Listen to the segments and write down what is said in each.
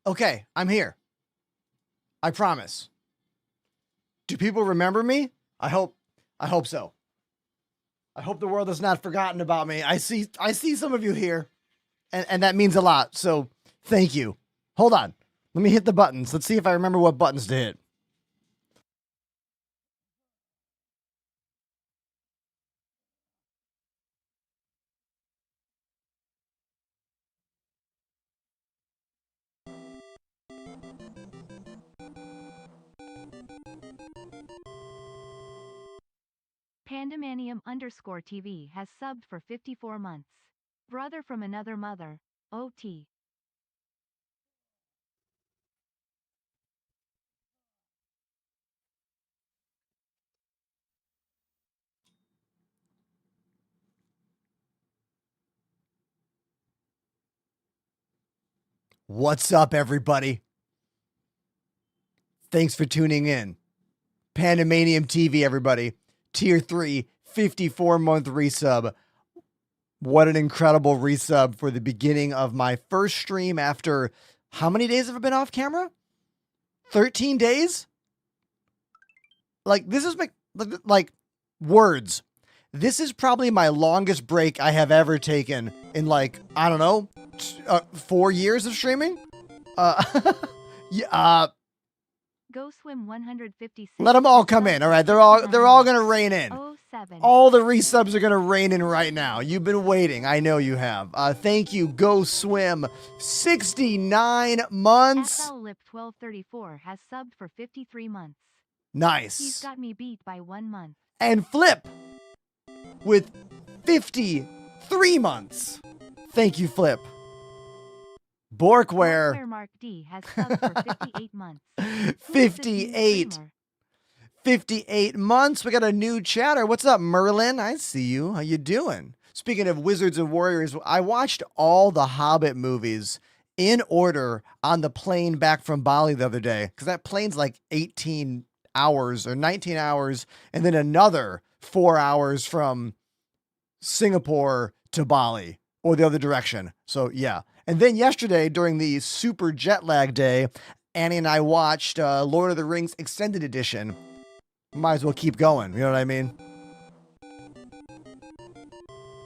Okay, I'm here. I promise. Do people remember me? I hope so. I hope the world has not forgotten about me. I see some of you here, and that means a lot. So thank you. Hold on. Let me hit the buttons. Let's see if I remember what buttons to hit. Pandemanium_TV has subbed for 54 months. Brother from another mother. OT. What's up, everybody? Thanks for tuning in. Pandemanium TV, everybody. Tier 3, 54-month resub. What an incredible resub for the beginning of my first stream after how many days have I been off camera? 13 days? Like, this is like words. This is probably my longest break I have ever taken in, like, I don't know, 4 years of streaming. Yeah. Go swim 156. Let them all come in. All right, they're all gonna rain in. 07. All the resubs are gonna rain in right now. You've been waiting. I know you have. Thank you. Go swim. 69 months. FLLip1234 has subbed for 53 months. Nice. He's got me beat by 1 month. And Flip with 53 months. Thank you, Flip. Borkware. Mark D has subbed for 58 months. 58. 58 months. We got a new chatter. What's up, Merlin? I see you. How you doing? Speaking of Wizards and Warriors, I watched all the Hobbit movies in order on the plane back from Bali the other day, because that plane's like 18 hours or 19 hours, and then another 4 hours from Singapore to Bali or the other direction. So yeah. And then yesterday during the super jet lag day, Annie and I watched Lord of the Rings Extended Edition. Might as well keep going. You know what I mean?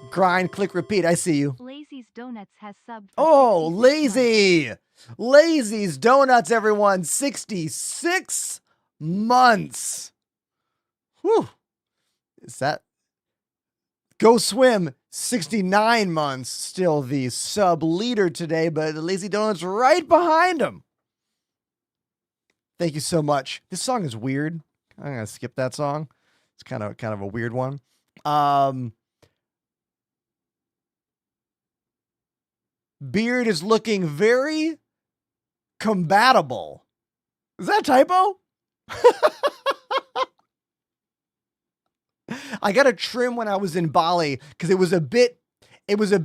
Grind, click, repeat. I see you. Lazy's Donuts has subbed. Oh, Lazy. Lazy's Donuts, everyone. 66 months. Whew. Is that... Go Swim, 69 months. Still the sub leader today, but the Lazy Donuts right behind him. Thank you so much. This song is weird. I'm gonna skip that song. It's kind of a weird one. Beard is looking very compatible. Is that a typo? I got a trim when I was in Bali because it was a bit big. It was a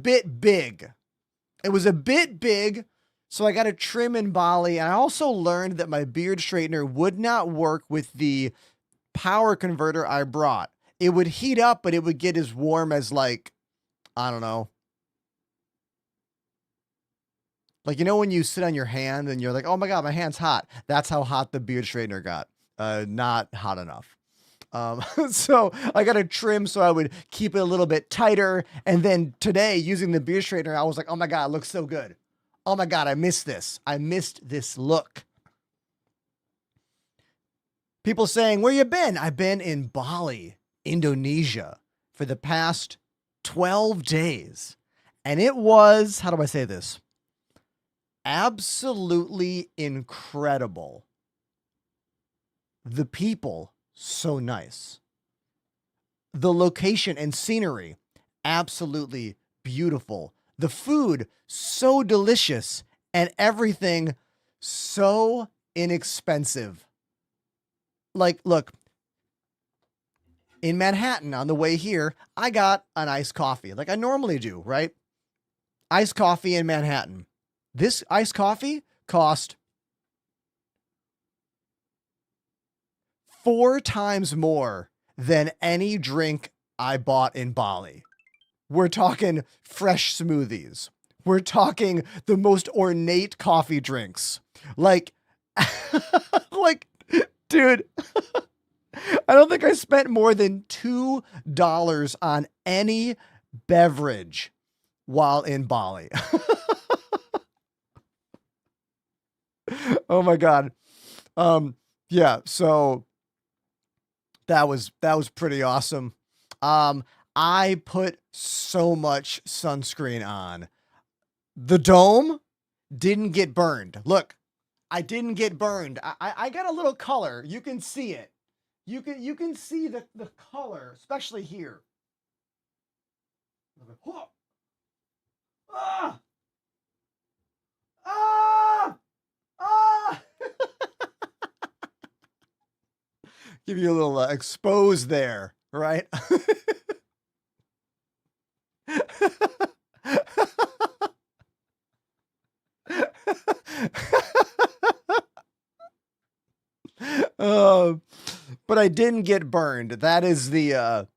bit big. So I got a trim in Bali, and I also learned that my beard straightener would not work with the power converter I brought. It would heat up, but it would get as warm as, like, I don't know. Like, you know when you sit on your hand and you're like, oh my God, my hand's hot. That's how hot the beard straightener got. Not hot enough. So I got a trim so I would keep it a little bit tighter. And then today, using the beard straightener, I was like, oh my God, it looks so good. Oh my God, I missed this. I missed this look. People saying, where you been? I've been in Bali, Indonesia for the past 12 days. And it was, how do I say this? Absolutely incredible. The people, so nice. The location and scenery, absolutely beautiful. The food, so delicious, and everything so inexpensive. Like, look, in Manhattan on the way here, I got an iced coffee like I normally do, right? Iced coffee in Manhattan. This iced coffee cost 4 times more than any drink I bought in Bali. We're talking fresh smoothies. We're talking the most ornate coffee drinks. Like, like, dude, I don't think I spent more than $2 on any beverage while in Bali. Oh my God. Yeah, so that was pretty awesome. I put so much sunscreen on. The dome didn't get burned. Look, I didn't get burned. I got a little color. You can see it. You can see the color, especially here. Ah! Ah! Ah! Give you a little expose there, right? uh, but I didn't get burned. That is the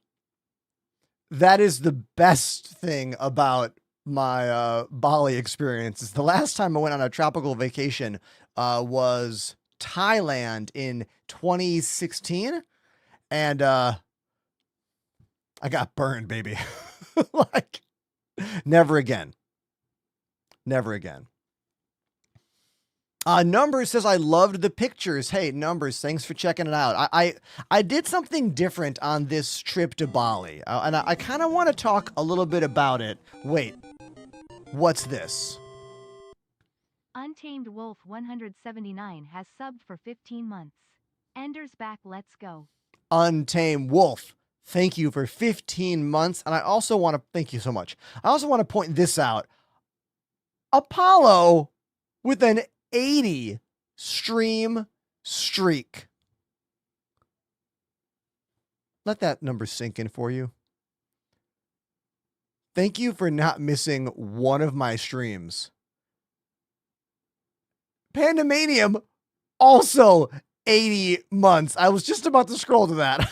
best thing about my Bali experience. Is the last time I went on a tropical vacation was Thailand in 2016, and I got burned, baby. Like never again. Never again. Numbers says I loved the pictures. Hey, Numbers, thanks for checking it out. I did something different on this trip to Bali, and I kind of want to talk a little bit about it. Wait, what's this? Untamed Wolf 179 has subbed for 15 months. Ender's back, let's go. Untamed Wolf, thank you for 15 months, and I also want to thank you so much. I also want to point this out. Apollo with an 80 stream streak. Let that number sink in for you. Thank you for not missing one of my streams. Pandemanium, also 80 months. I was just about to scroll to that.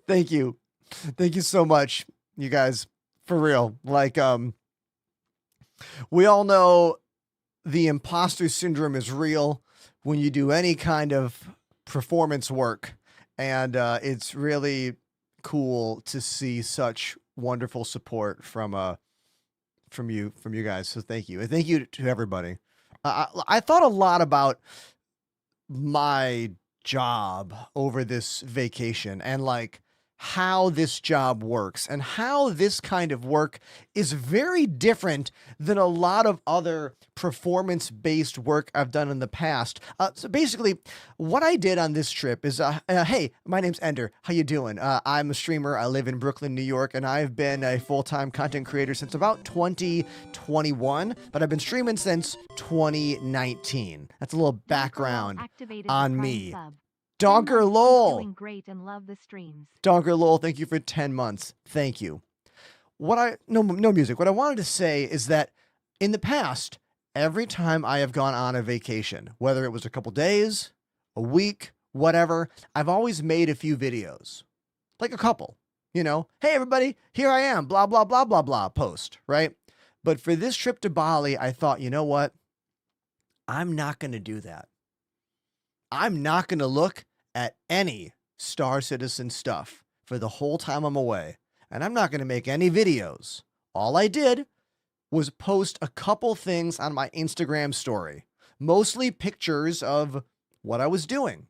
Thank you. Thank you so much, you guys. For real. Like, we all know the imposter syndrome is real when you do any kind of performance work. And it's really cool to see such wonderful support from you guys. So thank you. And thank you to everybody. I thought a lot about my job over this vacation and like how this job works and how this kind of work is very different than a lot of other performance-based work I've done in the past. So basically, what I did on this trip is, hey, my name's Ender. How you doing? I'm a streamer. I live in Brooklyn, New York, and I've been a full-time content creator since about 2021, but I've been streaming since 2019. That's a little background on me. Donker Lowell. Doing great and love the streams. Donker Lowell, thank you for 10 months. Thank you. No music. What I wanted to say is that in the past, every time I have gone on a vacation, whether it was a couple days, a week, whatever, I've always made a few videos. Like a couple, hey everybody, here I am, blah, blah, blah, blah, blah, post, right? But for this trip to Bali, I thought, you know what? I'm not going to do that. I'm not going to look at any Star Citizen stuff for the whole time I'm away. And I'm not going to make any videos. All I did was post a couple things on my Instagram story, mostly pictures of what I was doing.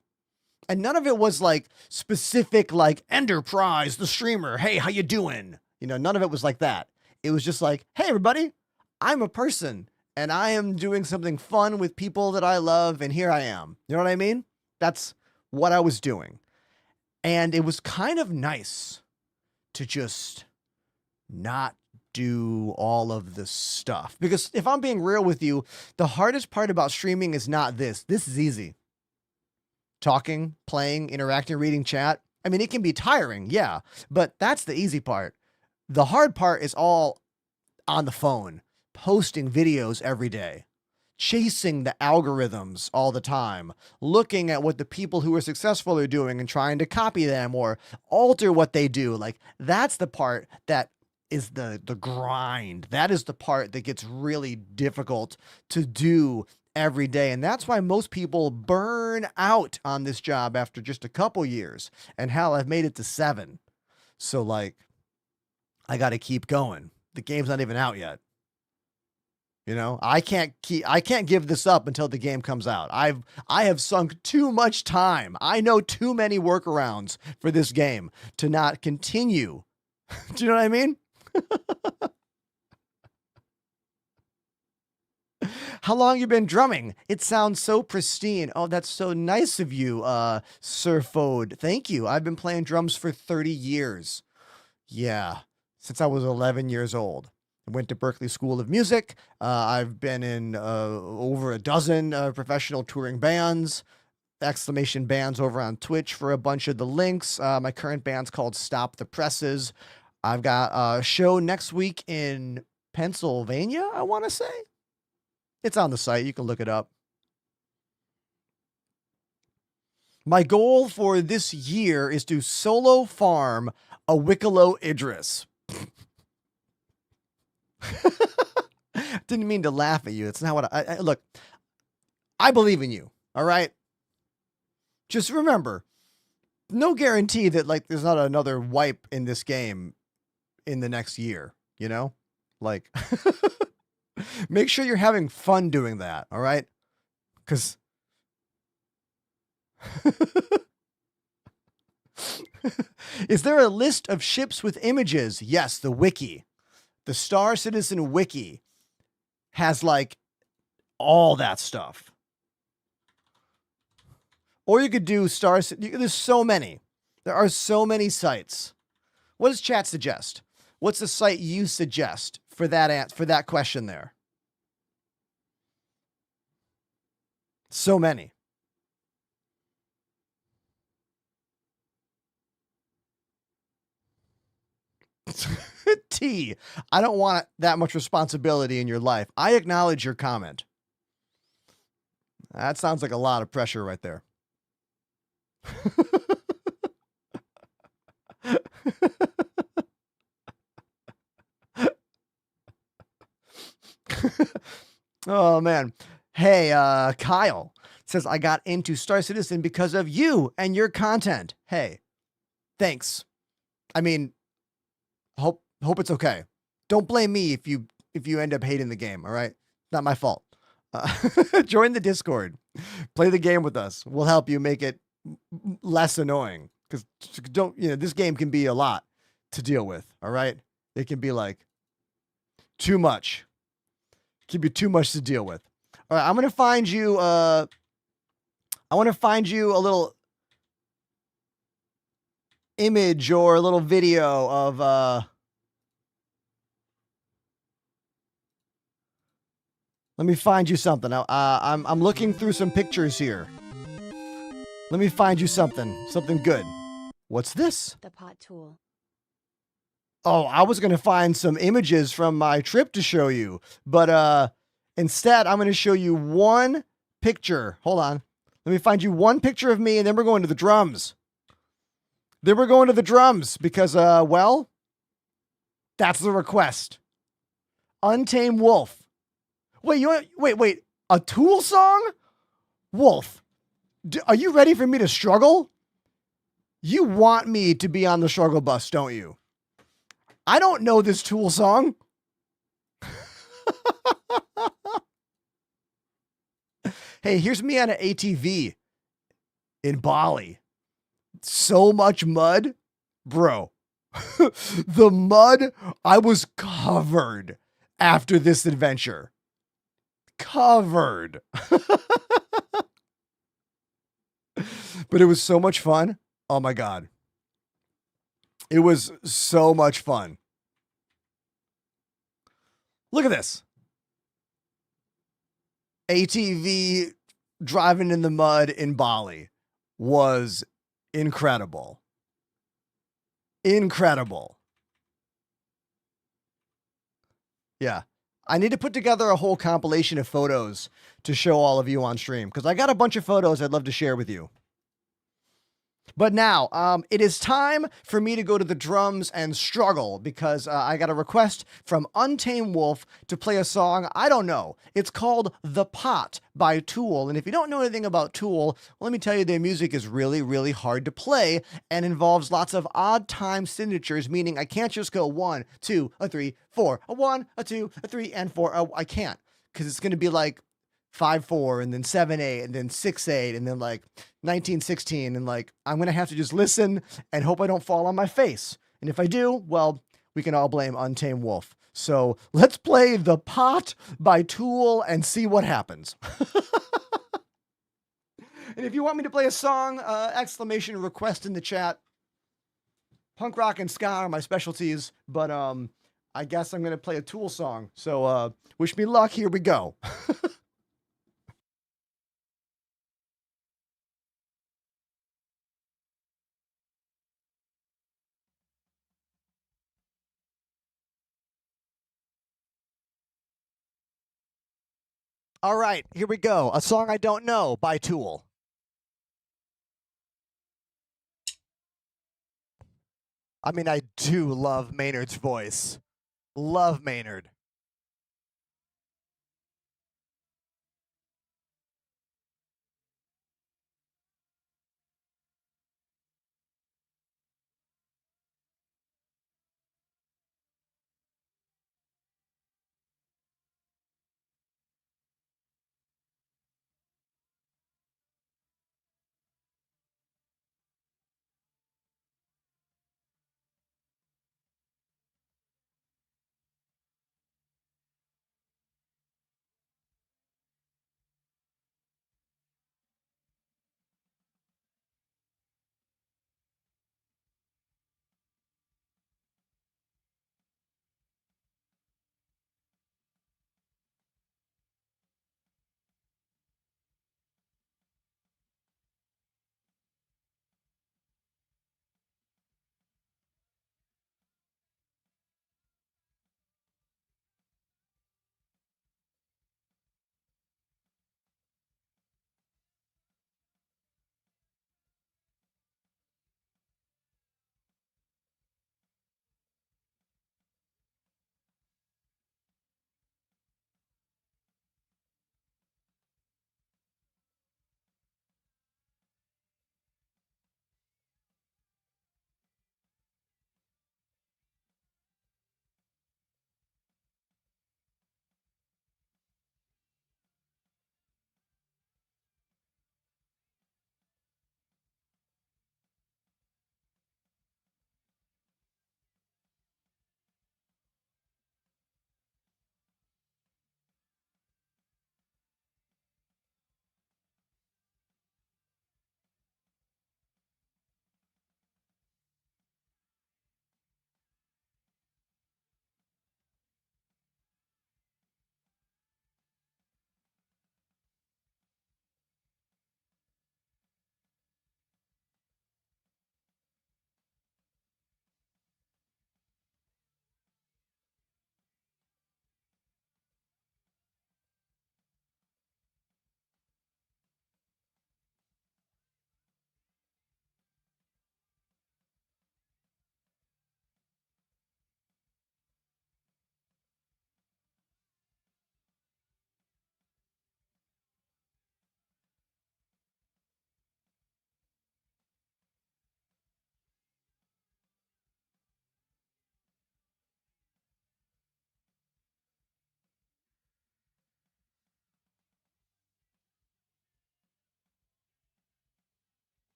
And none of it was like specific, like Enterprise, the streamer. Hey, how you doing? None of it was like that. It was just like, hey, everybody, I'm a person and I am doing something fun with people that I love. And here I am. You know what I mean? That's what I was doing. And it was kind of nice to just not do all of the stuff. Because if I'm being real with you, the hardest part about streaming is not this. This is easy. Talking, playing, interacting, reading chat. I mean, it can be tiring, yeah, but that's the easy part. The hard part is all on the phone, posting videos every day, chasing the algorithms all the time, looking at what the people who are successful are doing and trying to copy them or alter what they do. Like, that's the part that is the grind. That is the part that gets really difficult to do every day. And that's why most people burn out on this job after just a couple years. And hell, I've made it to 7. So like, I got to keep going. The game's not even out yet. You know, I can't give this up until the game comes out. I have sunk too much time. I know too many workarounds for this game to not continue. Do you know what I mean? How long you been drumming? It sounds so pristine. Oh, that's so nice of you, Sir Fode. Thank you. I've been playing drums for 30 years. Yeah, since I was 11 years old. I went to Berklee School of Music. I've been in over a dozen professional touring bands, exclamation bands over on Twitch for a bunch of the links. My current band's called Stop the Presses. I've got a show next week in Pennsylvania, I want to say. It's on the site. You can look it up. My goal for this year is to solo farm a Wicklow Idris. Didn't mean to laugh at you. It's not what I look. I believe in you. All right. Just remember, no guarantee that like there's not another wipe in this game in the next year, you know? Like make sure you're having fun doing that, all right? Cuz is there a list of ships with images? Yes, the wiki. The Star Citizen wiki has like all that stuff. Or you could do there's so many. There are so many sites. What does chat suggest? What's the site you suggest for that question there? So many. T, I don't want that much responsibility in your life. I acknowledge your comment. That sounds like a lot of pressure right there. Oh man. Hey, Kyle says I got into Star Citizen because of you and your content. Hey, thanks. I mean, hope it's okay. Don't blame me if you end up hating the game. All right, not my fault. Join the Discord, play the game with us. We'll help you make it less annoying because this game can be a lot to deal with. All right, it can be like too much. It can be too much to deal with. All right, I'm gonna find you. I want to find you a little image or a little video of let me find you something. I'm looking through some pictures here. Let me find you something good. What's this? The pot tool. Oh, I was going to find some images from my trip to show you, but instead I'm going to show you one picture. Hold on. Let me find you one picture of me and then we're going to the drums. Because well, that's the request. Untamed Wolf. Wait, wait, a Tool song? Wolf, are you ready for me to struggle? You want me to be on the struggle bus, don't you? I don't know this Tool song. Hey, here's me on an ATV in Bali. So much mud, bro. The mud, I was covered after this adventure. Covered. But it was so much fun. Oh my God. It was so much fun. Look at this. ATV driving in the mud in Bali was incredible. Incredible. Yeah. I need to put together a whole compilation of photos to show all of you on stream because I got a bunch of photos I'd love to share with you. But now, it is time for me to go to the drums and struggle because I got a request from Untamed Wolf to play a song I don't know. It's called The Pot by Tool. And if you don't know anything about Tool, let me tell you their music is really, really hard to play and involves lots of odd time signatures, meaning I can't just go 1, 2, a 3, 4, a 1, a 2, a 3, and 4. I can't because it's going to be like 5-4 and then 7-8 and then 6-8 and then like 1916 and like I'm gonna have to just listen and hope I don't fall on my face. And if I do, well, we can all blame Untamed Wolf. So let's play The Pot by Tool and see what happens. And if you want me to play a song, exclamation request in the chat. Punk rock and ska are my specialties, but I guess I'm gonna play a Tool song. So wish me luck. Here we go. All right, here we go. A song I don't know by Tool. I mean, I do love Maynard's voice. Love Maynard.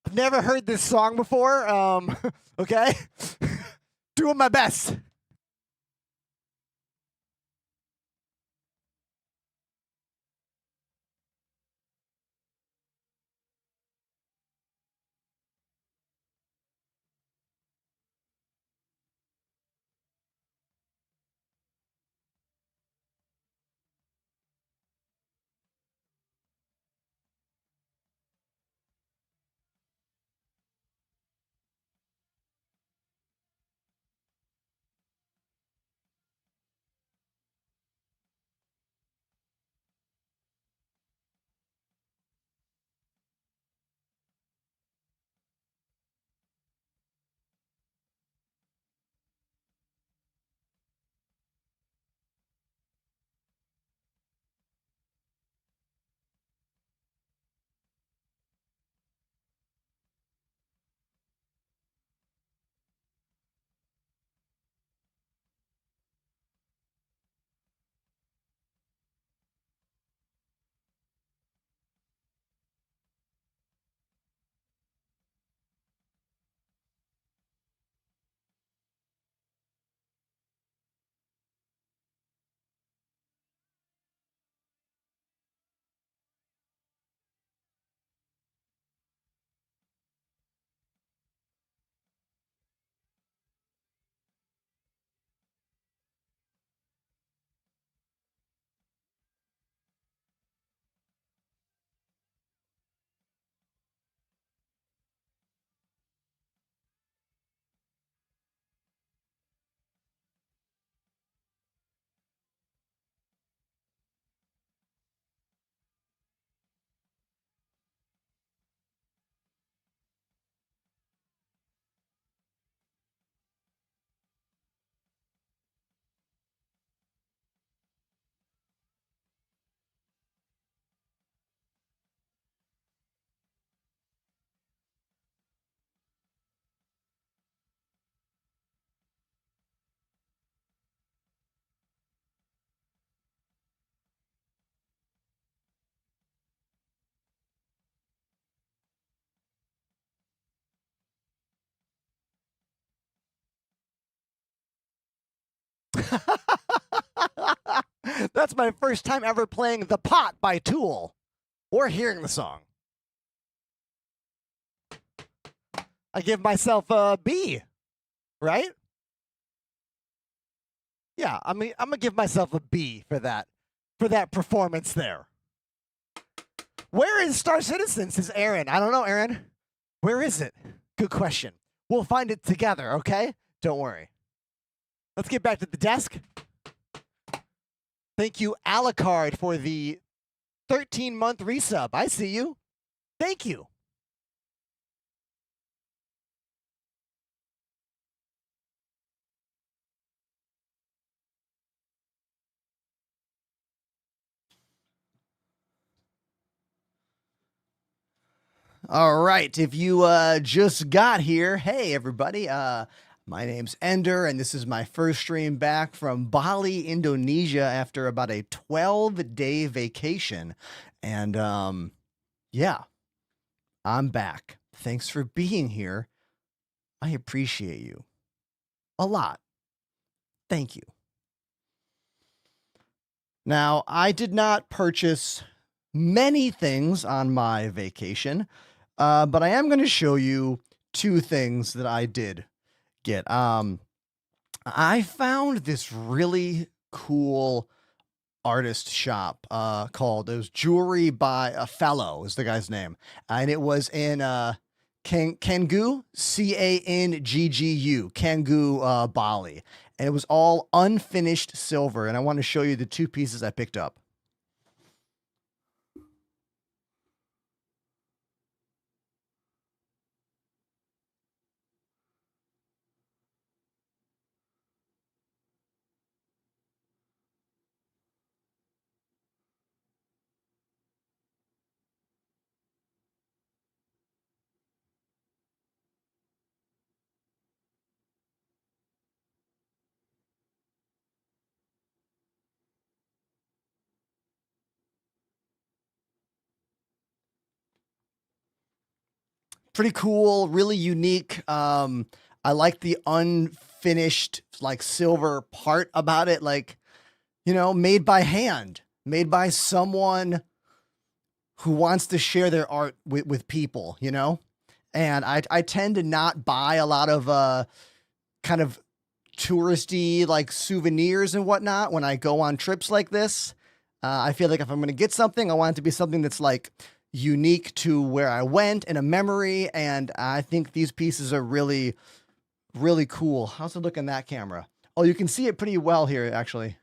I've never heard this song before. Okay. Doing my best. That's my first time ever playing The Pot by Tool or hearing the song. I give myself a B, right? Yeah, I'm gonna give myself a B for that performance there. Where is Star Citizen? Says Aaron. I don't know, Aaron. Where is it? Good question. We'll find it together, okay? Don't worry. Let's get back to the desk. Thank you, Alucard, for the 13-month resub. I see you. Thank you. All right. If you just got here, hey everybody. My name's Ender, and this is my first stream back from Bali, Indonesia, after about a 12-day vacation. And yeah, I'm back. Thanks for being here. I appreciate you a lot. Thank you. Now, I did not purchase many things on my vacation, but I am going to show you two things that I did get. I found this really cool artist shop called, it was Jewelry by a Fellow is the guy's name, and it was in Canggu, Canggu, Canggu, Bali, and it was all unfinished silver. And I want to show you the two pieces I picked up. Pretty cool, really unique. I like the unfinished finished like silver part about it, like, you know, made by hand, made by someone who wants to share their art with people, you know? And I tend to not buy a lot of kind of touristy like souvenirs and whatnot when I go on trips like this. I feel like if I'm going to get something, I want it to be something that's like unique to where I went and a memory. And I think these pieces are really, really cool. How's it look in that camera? Oh, you can see it pretty well here, actually.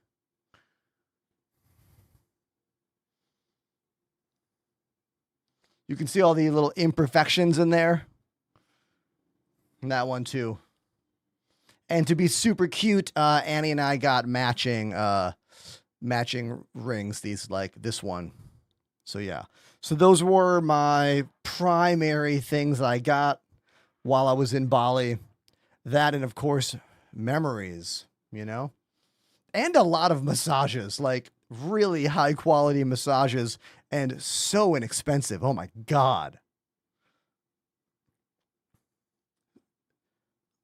You can see all the little imperfections in there. And that one too. And to be super cute, Annie and I got matching rings, these like this one. So yeah. So those were my primary things I got while I was in Bali. That and of course memories, you know? And a lot of massages, like really high quality massages and so inexpensive. Oh my God.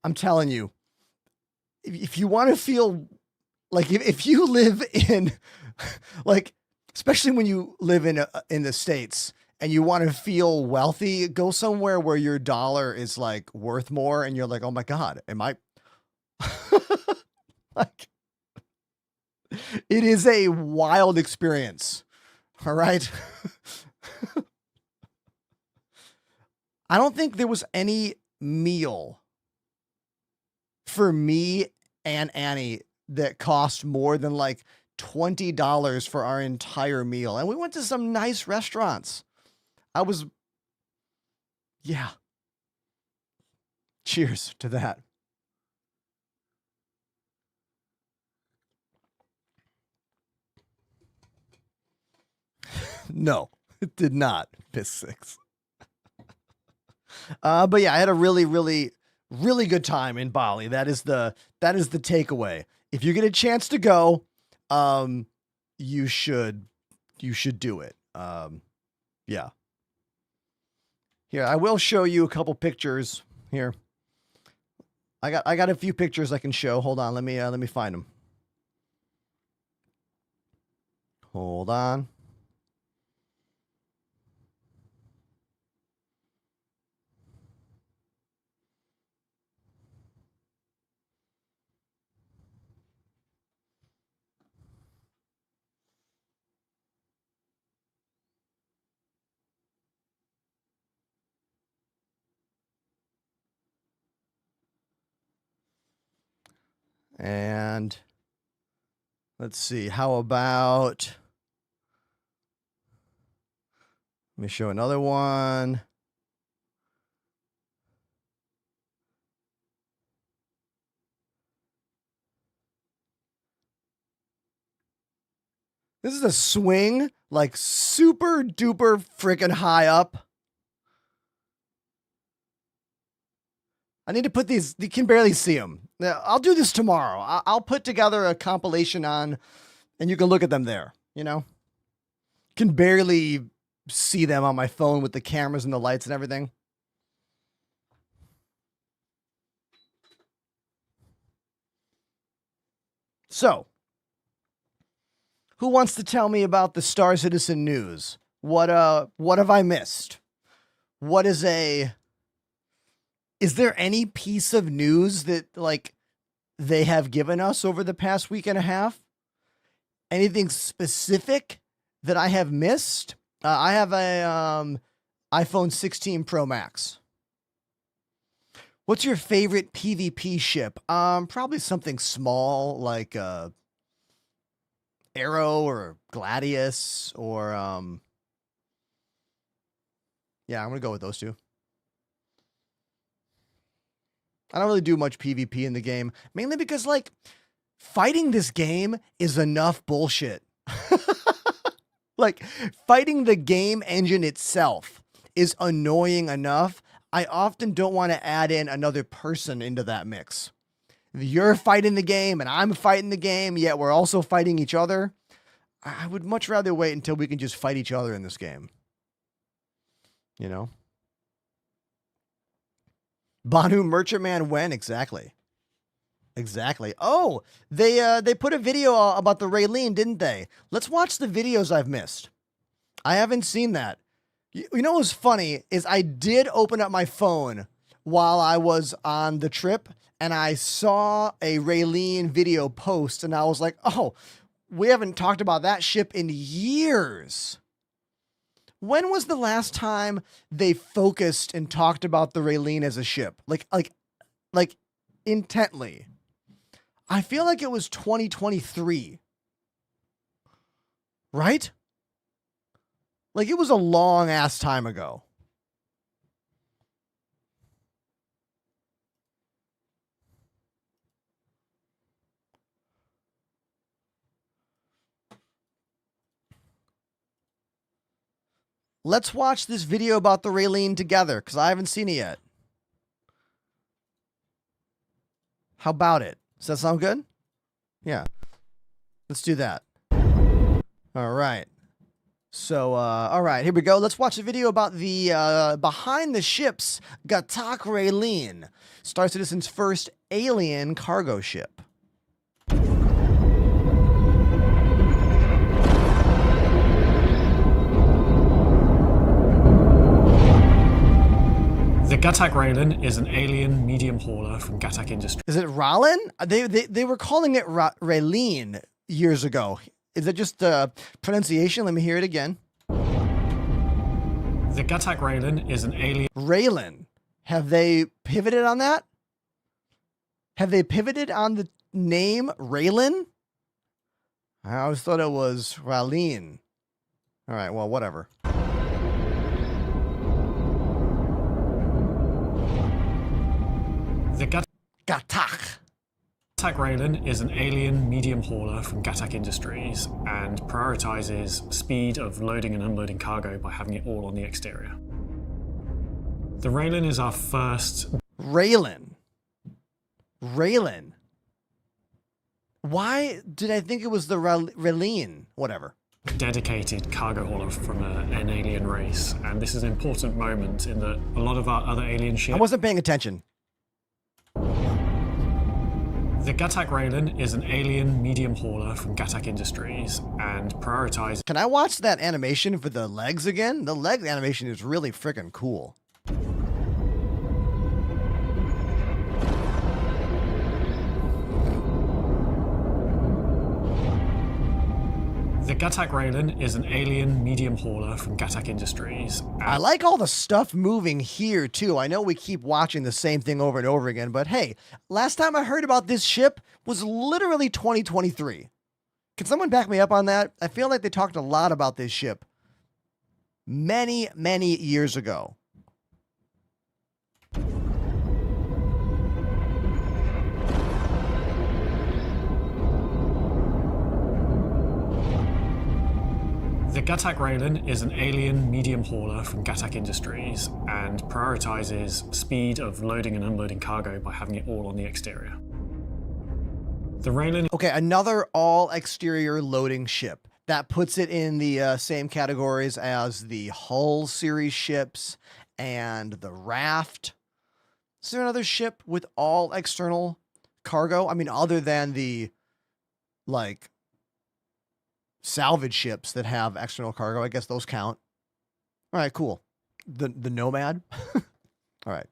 I'm telling you, if you want to feel like if you live in like, especially when you live in the States and you want to feel wealthy, go somewhere where your dollar is like worth more and you're like, oh my God, am I like, it is a wild experience. All right. I don't think there was any meal for me and Annie that cost more than like $20 for our entire meal. And we went to some nice restaurants. Yeah. Cheers to that. No, it did not piss six. But yeah, I had a really, really, really good time in Bali. That is the takeaway. If you get a chance to go, you should do it. Yeah. Here, I will show you a couple pictures here. I got a few pictures I can show. Hold on, let me find them. Hold on. And let's see, how about, let me show another one. This is a swing, like super duper freaking high up. I need to put these, you can barely see them. I'll do this tomorrow. I'll put together a compilation on, and you can look at them there, you know? Can barely see them on my phone with the cameras and the lights and everything. So, who wants to tell me about the Star Citizen news? What have I missed? Is there any piece of news that like they have given us over the past week and a half? Anything specific that I have missed? I have a iPhone 16 Pro Max. What's your favorite PvP ship? Probably something small like Arrow or Gladius or yeah, I'm gonna go with those two. I don't really do much PvP in the game, mainly because like fighting this game is enough bullshit. Like fighting the game engine itself is annoying enough. I often don't want to add in another person into that mix. You're fighting the game and I'm fighting the game, yet we're also fighting each other. I would much rather wait until we can just fight each other in this game. You know? Banu Merchantman when? Exactly. Exactly. Oh, they put a video about the Raylene, didn't they? Let's watch the videos I've missed. I haven't seen that. You know what's funny is I did open up my phone while I was on the trip, and I saw a Raylene video post, and I was like, oh, we haven't talked about that ship in years. When was the last time they focused and talked about the Raylene as a ship? Like intently. I feel like it was 2023. Right? Like it was a long ass time ago. Let's watch this video about the Raylene together, because I haven't seen it yet. How about it? Does that sound good? Yeah. Let's do that. All right. So, all right, here we go. Let's watch a video about the behind the ship's Gatak Raylene, Star Citizen's first alien cargo ship. The Gatak Raylene is an alien medium hauler from Gatak Industries. Is it Ralin? They were calling it Raylene years ago. Is it just pronunciation? Let me hear it again. The Gatak Raylene is an alien. Raylene. Have they pivoted on that? Have they pivoted on the name Raylene? I always thought it was Raline. All right, well, whatever. The Gatak. Gatak Raylene is an alien medium hauler from Gatak Industries and prioritizes speed of loading and unloading cargo by having it all on the exterior. The Raylene is our first. Raylene. Why did I think it was the Raylene? Whatever. Dedicated cargo hauler from an alien race, and this is an important moment in that a lot of our other alien ships. I wasn't paying attention. The Gatak Raylene is an alien medium hauler from Gatak Industries and prioritizes. Can I watch that animation for the legs again? The leg animation is really freaking cool. The Gatak Raylene is an alien medium hauler from Gatak Industries. I like all the stuff moving here too. I know we keep watching the same thing over and over again, but hey, last time I heard about this ship was literally 2023. Can someone back me up on that? I feel like they talked a lot about this ship many, many years ago. The Gatak Raylene is an alien medium hauler from Gatak Industries and prioritizes speed of loading and unloading cargo by having it all on the exterior. The Raylene. Okay, another all exterior loading ship. That puts it in the same categories as the Hull series ships and the Raft. Is there another ship with all external cargo? I mean, other than the, like, salvage ships that have external cargo. I guess those count. All right, cool. The Nomad. All right.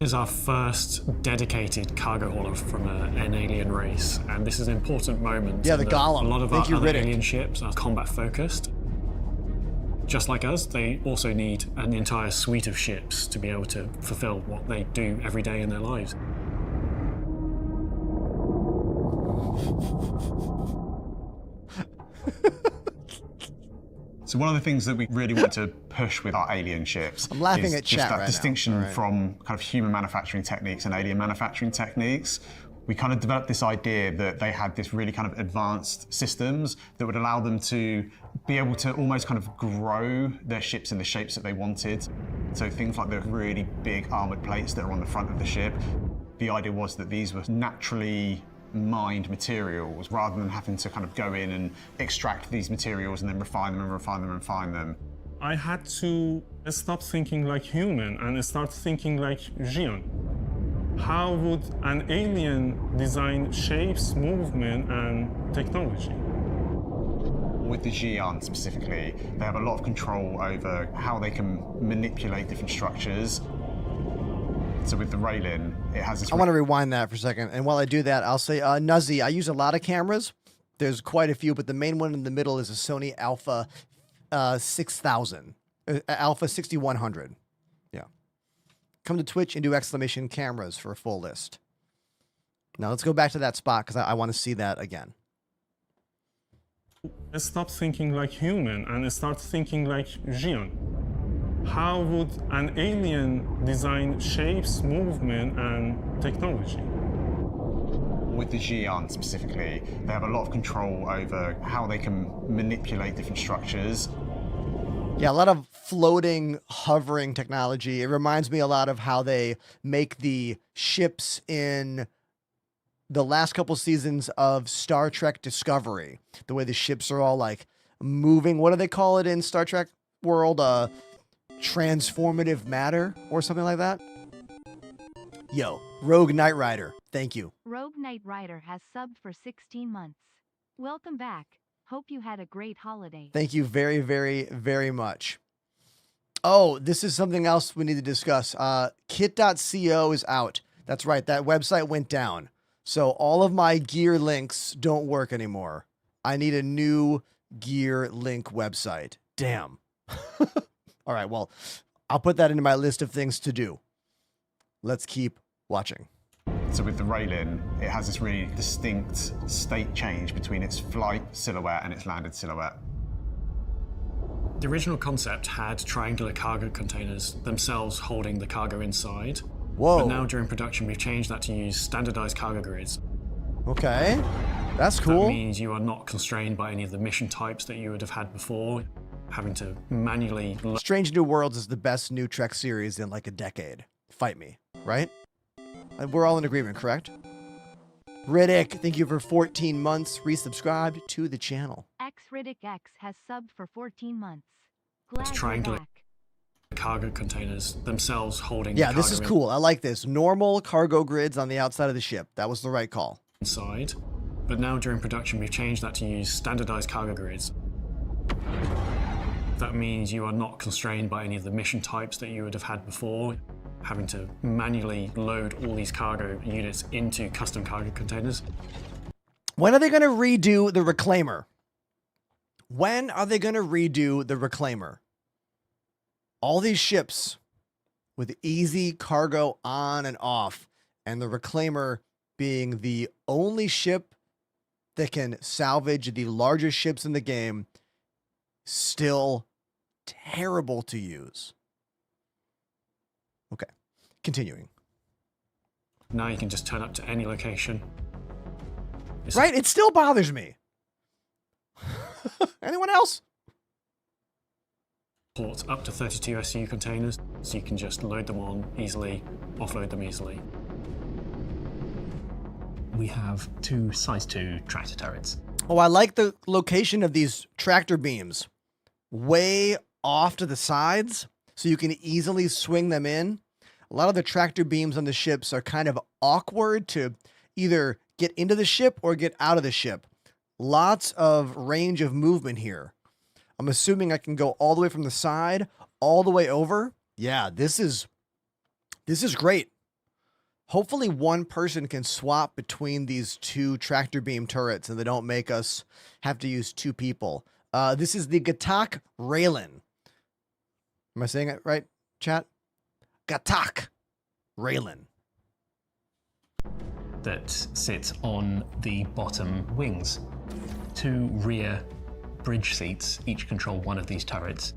Is our first dedicated cargo hauler from an alien race, and this is an important moment. Yeah, the Golem. A lot of our Thank you, other Riddick. alien ships are combat focused. Just like us, they also need an entire suite of ships to be able to fulfill what they do every day in their lives. So one of the things that we really want to push with our alien ships I'm laughing is at just chat that right distinction now. All right. from kind of human manufacturing techniques and alien manufacturing techniques. We kind of developed this idea that they had this really kind of advanced systems that would allow them to be able to almost kind of grow their ships in the shapes that they wanted. So things like the really big armored plates that are on the front of the ship. The idea was that these were naturally mined materials rather than having to kind of go in and extract these materials and then refine them and refine them and refine them. I had to stop thinking like human and start thinking like Xian. How would an alien design shapes, movement, and technology? With the Xi'an specifically, they have a lot of control over how they can manipulate different structures. So with the railing, it has this... I want to rewind that for a second. And while I do that, I'll say, Nuzzy, I use a lot of cameras. There's quite a few, but the main one in the middle is a Sony Alpha 6000. Alpha 6100. Yeah. Come to Twitch and do exclamation cameras for a full list. Now let's go back to that spot because I want to see that again. Stop thinking like human and start thinking like Xi'an. How would an alien design shapes, movement, and technology? With the Xi'an specifically, they have a lot of control over how they can manipulate different structures. Yeah, a lot of floating, hovering technology. It reminds me a lot of how they make the ships in the last couple seasons of Star Trek Discovery. The way the ships are all like moving. What do they call it in Star Trek world? Transformative matter or something like that? Yo, Rogue Knight Rider. Thank you. Rogue Knight Rider has subbed for 16 months. Welcome back. Hope you had a great holiday. Thank you very, very, very much. Oh, this is something else we need to discuss. Kit.co is out. That's right. That website went down. So all of my gear links don't work anymore. I need a new gear link website. Damn. All right. Well, I'll put that into my list of things to do. Let's keep watching. So with the railing, it has this really distinct state change between its flight silhouette and its landed silhouette. The original concept had triangular cargo containers, themselves holding the cargo inside. Whoa. But now during production, we've changed that to use standardized cargo grids. Okay. That's cool. That means you are not constrained by any of the mission types that you would have had before, having to manually... Strange New Worlds is the best new Trek series in like a decade. Fight me, right? We're all in agreement, correct? Riddick, thank you for 14 months. Resubscribed to the channel. Riddick X has subbed for 14 months. Glad you're triangular back. cargo containers, themselves holding Yeah, the this cargo is cool. I like this. Normal cargo grids on the outside of the ship. That was the right call. inside. But now during production, we've changed that to use standardized cargo grids. That means you are not constrained by any of the mission types that you would have had before, having to manually load all these cargo units into custom cargo containers. When are they going to redo the Reclaimer? When are they going to redo the Reclaimer? All these ships with easy cargo on and off, and the Reclaimer being the only ship that can salvage the largest ships in the game, still terrible to use. Okay, continuing. Now you can just turn up to any location. Right? It still bothers me. Anyone else? Ports up to 32 SU containers, so you can just load them on easily, offload them easily. We have two size 2 tractor turrets. Oh, I like the location of these tractor beams. Way off to the sides, so you can easily swing them in. A lot of the tractor beams on the ships are kind of awkward to either get into the ship or get out of the ship. Lots of range of movement here. I'm assuming I can go all the way from the side, all the way over. Yeah, this is great. Hopefully one person can swap between these two tractor beam turrets and they don't make us have to use two people. This is the Gatak Raylan. Am I saying it right, chat? Gatak Raylan. That sits on the bottom wings. Two rear bridge seats each control one of these turrets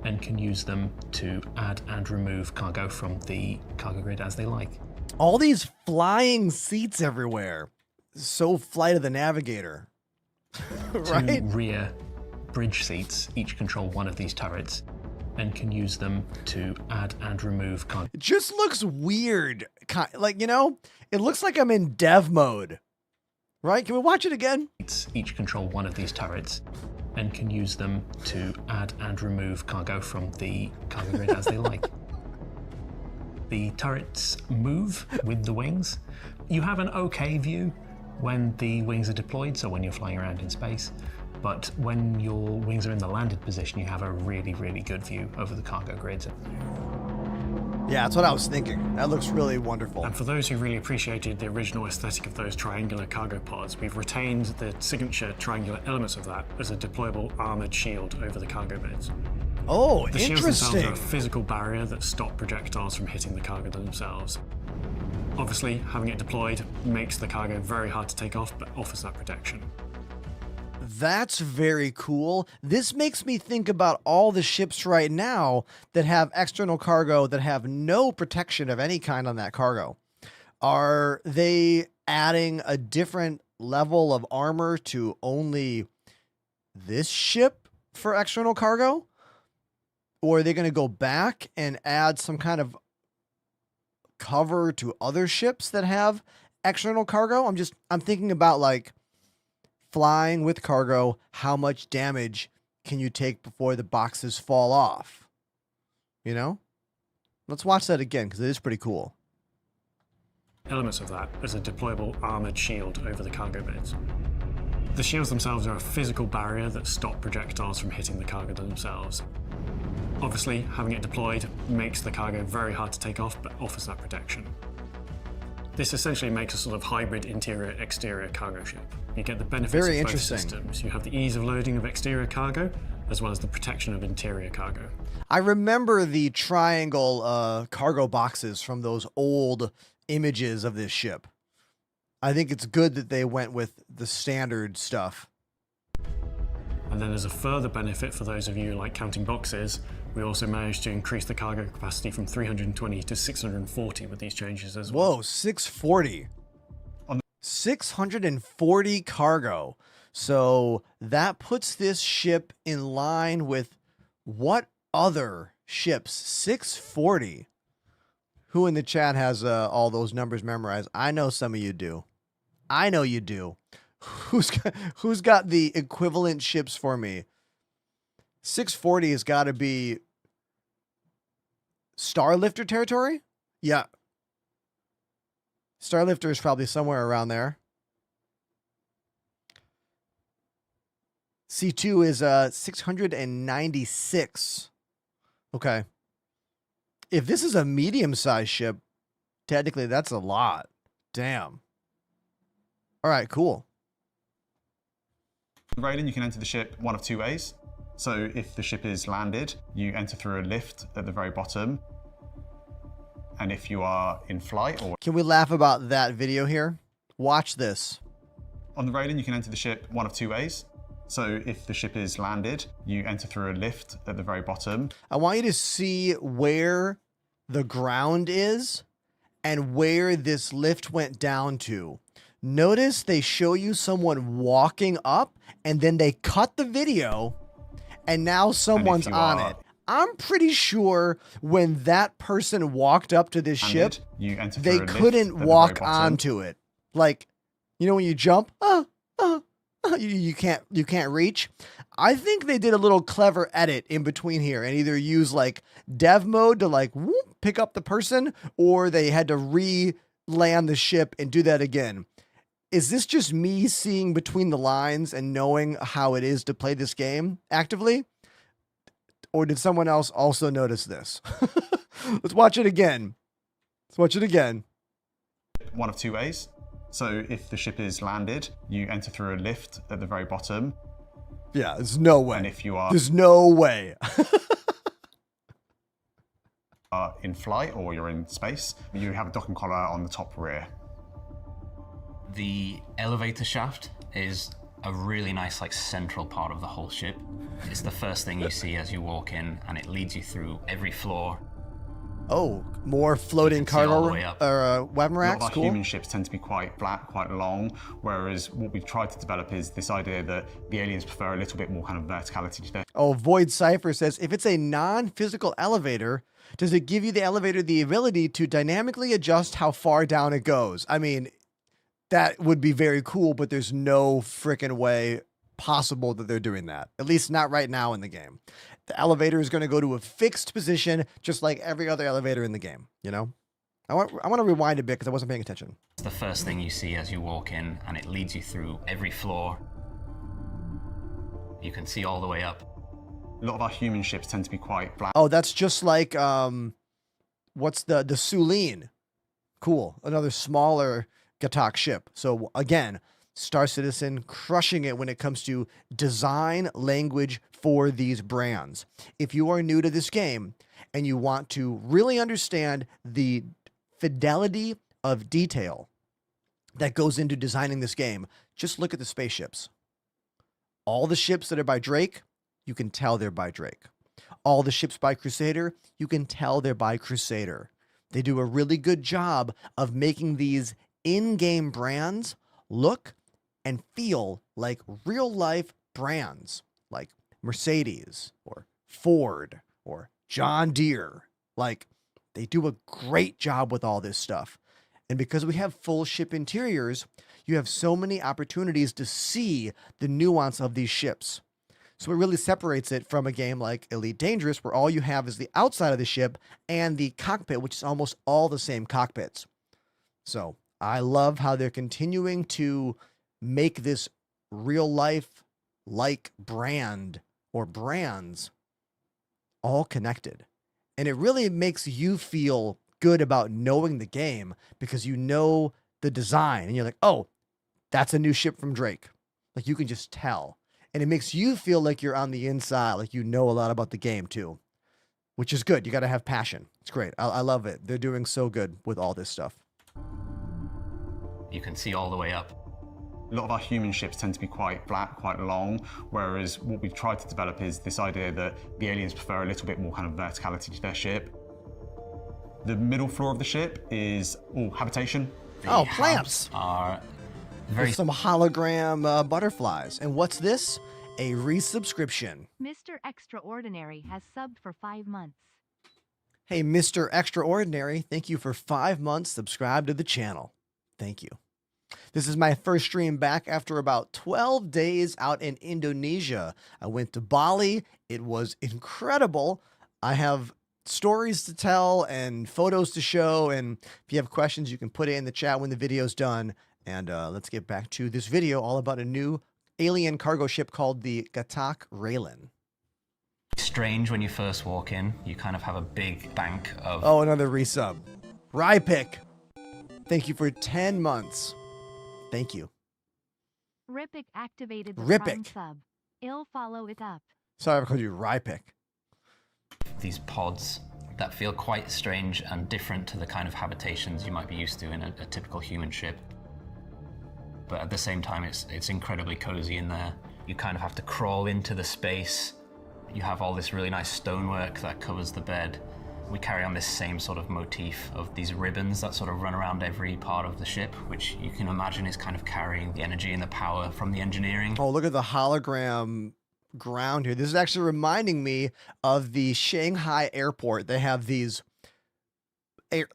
and can use them to add and remove cargo from the cargo grid as they like. All these flying seats everywhere. So Flight of the Navigator. Right? Two rear bridge seats each control one of these turrets and can use them to add and remove cargo. It just looks weird. Like, you know, it looks like I'm in dev mode. Right? Can we watch it again? Each control one of these turrets and can use them to add and remove cargo from the cargo grid as they like. The turrets move with the wings. You have an okay view when the wings are deployed, so when you're flying around in space. But when your wings are in the landed position, you have a really, really good view over the cargo grids. Yeah, that's what I was thinking. That looks really wonderful. And for those who really appreciated the original aesthetic of those triangular cargo pods, we've retained the signature triangular elements of that as a deployable armored shield over the cargo beds. Oh, The shields themselves interesting. are a physical barrier that stop projectiles from hitting the cargo themselves. Obviously, having it deployed makes the cargo very hard to take off, but offers that protection. That's very cool. This makes me think about all the ships right now that have external cargo that have no protection of any kind on that cargo. Are they adding a different level of armor to only this ship for external cargo? Or are they going to go back and add some kind of cover to other ships that have external cargo? I'm thinking about like flying with cargo, how much damage can you take before the boxes fall off? You know? Let's watch that again because it is pretty cool. Elements of that as a deployable armored shield over the cargo beds. The shields themselves are a physical barrier that stop projectiles from hitting the cargo themselves. Obviously, having it deployed makes the cargo very hard to take off, but offers that protection. This essentially makes a sort of hybrid interior-exterior cargo ship. You get the benefits Very of both interesting. systems. You have the ease of loading of exterior cargo, as well as the protection of interior cargo. I remember the triangle cargo boxes from those old images of this ship. I think it's good that they went with the standard stuff. And then as a further benefit for those of you who like counting boxes, we also managed to increase the cargo capacity from 320 to 640 with these changes as well. Whoa, 640. 640 cargo. So that puts this ship in line with what other ships? 640. Who in the chat has all those numbers memorized? I know some of you do. I know you do. Who's got the equivalent ships for me? 640 has got to be Starlifter territory? Yeah. Starlifter is probably somewhere around there. C2 is 696. Okay. If this is a medium-sized ship, technically that's a lot. Damn. All right, cool. Raylan, you can enter the ship one of two ways. So if the ship is landed, you enter through a lift at the very bottom. And if you are in flight or Can we laugh about that video here? Watch this. on the Raylan, you can enter the ship one of two ways. So if the ship is landed, you enter through a lift at the very bottom. I want you to see where the ground is and where this lift went down to. Notice they show you someone walking up and then they cut the video and now someone's on it. I'm pretty sure when that person walked up to this ship, You enter they through a lift couldn't at the walk very bottom. onto it. Like, you know, when you jump, you can't reach. I think they did a little clever edit in between here and either use like dev mode to like whoop, pick up the person, or they had to re-land the ship and do that again. Is this just me seeing between the lines and knowing how it is to play this game actively? Or did someone else also notice this? Let's watch it again. Let's watch it again. One of two ways. So if the ship is landed, you enter through a lift at the very bottom. Yeah, there's no way. And if you are There's no way. in flight or you're in space, you have a docking collar on the top rear. The elevator shaft is a really nice central part of the whole ship. It's the first thing you see as you walk in, and it leads you through every floor. Oh, more floating You can see all cargo the way up. or weapon A lot of racks. our Cool. human ships tend to be quite flat, quite long, whereas what we've tried to develop is this idea that the aliens prefer a little bit more kind of verticality to their Oh, Void Cipher says, if it's a non-physical elevator, does it give you the elevator the ability to dynamically adjust how far down it goes? I mean, that would be very cool, but there's no freaking way possible that they're doing that. At least not right now in the game. The elevator is going to go to a fixed position, just like every other elevator in the game, you know? I want to rewind a bit because I wasn't paying attention. It's the first thing you see as you walk in, and it leads you through every floor. You can see all the way up. A lot of our human ships tend to be quite flat. Oh, that's just like, what's the Sulene? Cool. Another smaller Gatak ship. So again, Star Citizen crushing it when it comes to design language for these brands. If you are new to this game and you want to really understand the fidelity of detail that goes into designing this game, just look at the spaceships. All the ships that are by Drake, you can tell they're by Drake. All the ships by Crusader, you can tell they're by Crusader. They do a really good job of making these in-game brands look and feel like real-life brands, like Mercedes or Ford or John Deere. Like, they do a great job with all this stuff. And because we have full ship interiors, you have so many opportunities to see the nuance of these ships. So it really separates it from a game like Elite Dangerous, where all you have is the outside of the ship and the cockpit, which is almost all the same cockpits. So I love how they're continuing to make this real life like brand or brands all connected. And it really makes you feel good about knowing the game because you know the design and you're like, oh, that's a new ship from Drake. Like, you can just tell. And it makes you feel like you're on the inside, like you know a lot about the game too, which is good. You got to have passion. It's great. I love it. They're doing so good with all this stuff. You can see all the way up. A lot of our human ships tend to be quite flat, quite long, whereas what we've tried to develop is this idea that the aliens prefer a little bit more kind of verticality to their ship. The middle floor of the ship is all habitation. Oh, plants. Are very There's some hologram butterflies. And what's this? A resubscription. Mr. Extraordinary has subbed for 5 months. Hey, Mr. Extraordinary, thank you for 5 months. Subscribe to the channel. Thank you. This is my first stream back after about 12 days out in Indonesia. I went to Bali. It was incredible. I have stories to tell and photos to show. And if you have questions, you can put it in the chat when the video's done. And let's get back to this video all about a new alien cargo ship called the Gatak Raylan. strange when you first walk in. You kind of have a big bank of... Oh, another resub. Rypick. Thank you for 10 months. Thank you. Ripic activated the Ripic. Prime sub. I'll follow it up. Sorry, I called you Rypick. These pods that feel quite strange and different to the kind of habitations you might be used to in a typical human ship. But at the same time, it's incredibly cozy in there. You kind of have to crawl into the space. You have all this really nice stonework that covers the bed. We carry on this same sort of motif of these ribbons that sort of run around every part of the ship, which you can imagine is kind of carrying the energy and the power from the engineering. Oh, look at the hologram ground here. This is actually reminding me of the Shanghai airport. They have these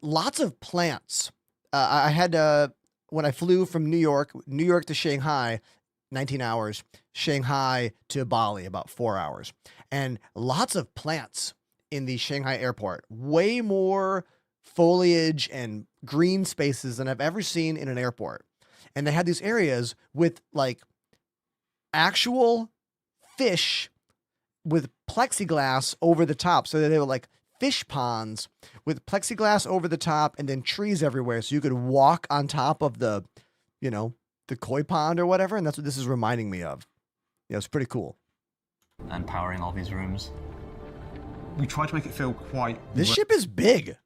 lots of plants. I had when I flew from New York to Shanghai, 19 hours, Shanghai to Bali, about 4 hours, and lots of plants in the Shanghai airport. Way more foliage and green spaces than I've ever seen in an airport. And they had these areas with like actual fish with plexiglass over the top. So they were like fish ponds with plexiglass over the top and then trees everywhere. So you could walk on top of the, you know, the koi pond or whatever. And that's what this is reminding me of. Yeah, it's pretty cool. And powering all these rooms. We try to make it feel quite... This ship is big.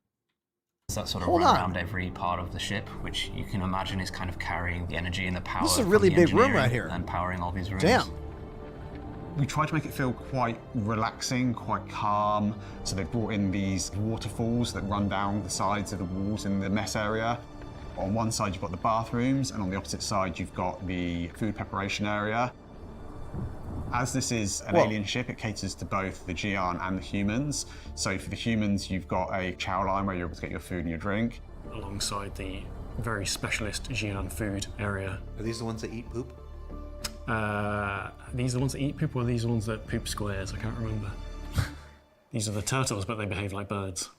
That sort of Hold run on. around every part of the ship, which you can imagine is kind of carrying the energy and the power. This is a from really the big room engineering right here. And powering all these rooms. Damn. We try to make it feel quite relaxing, quite calm. So they've brought in these waterfalls that run down the sides of the walls in the mess area. On one side, you've got the bathrooms, and on the opposite side, you've got the food preparation area. As this is an Whoa. alien ship, it caters to both the Xi'an and the humans. So for the humans, you've got a chow line where you're able to get your food and your drink. Alongside the very specialist Xi'an food area. Are these the ones that eat poop? These are the ones that eat poop, or these are the ones that poop squares? I can't remember. These are the turtles, but they behave like birds.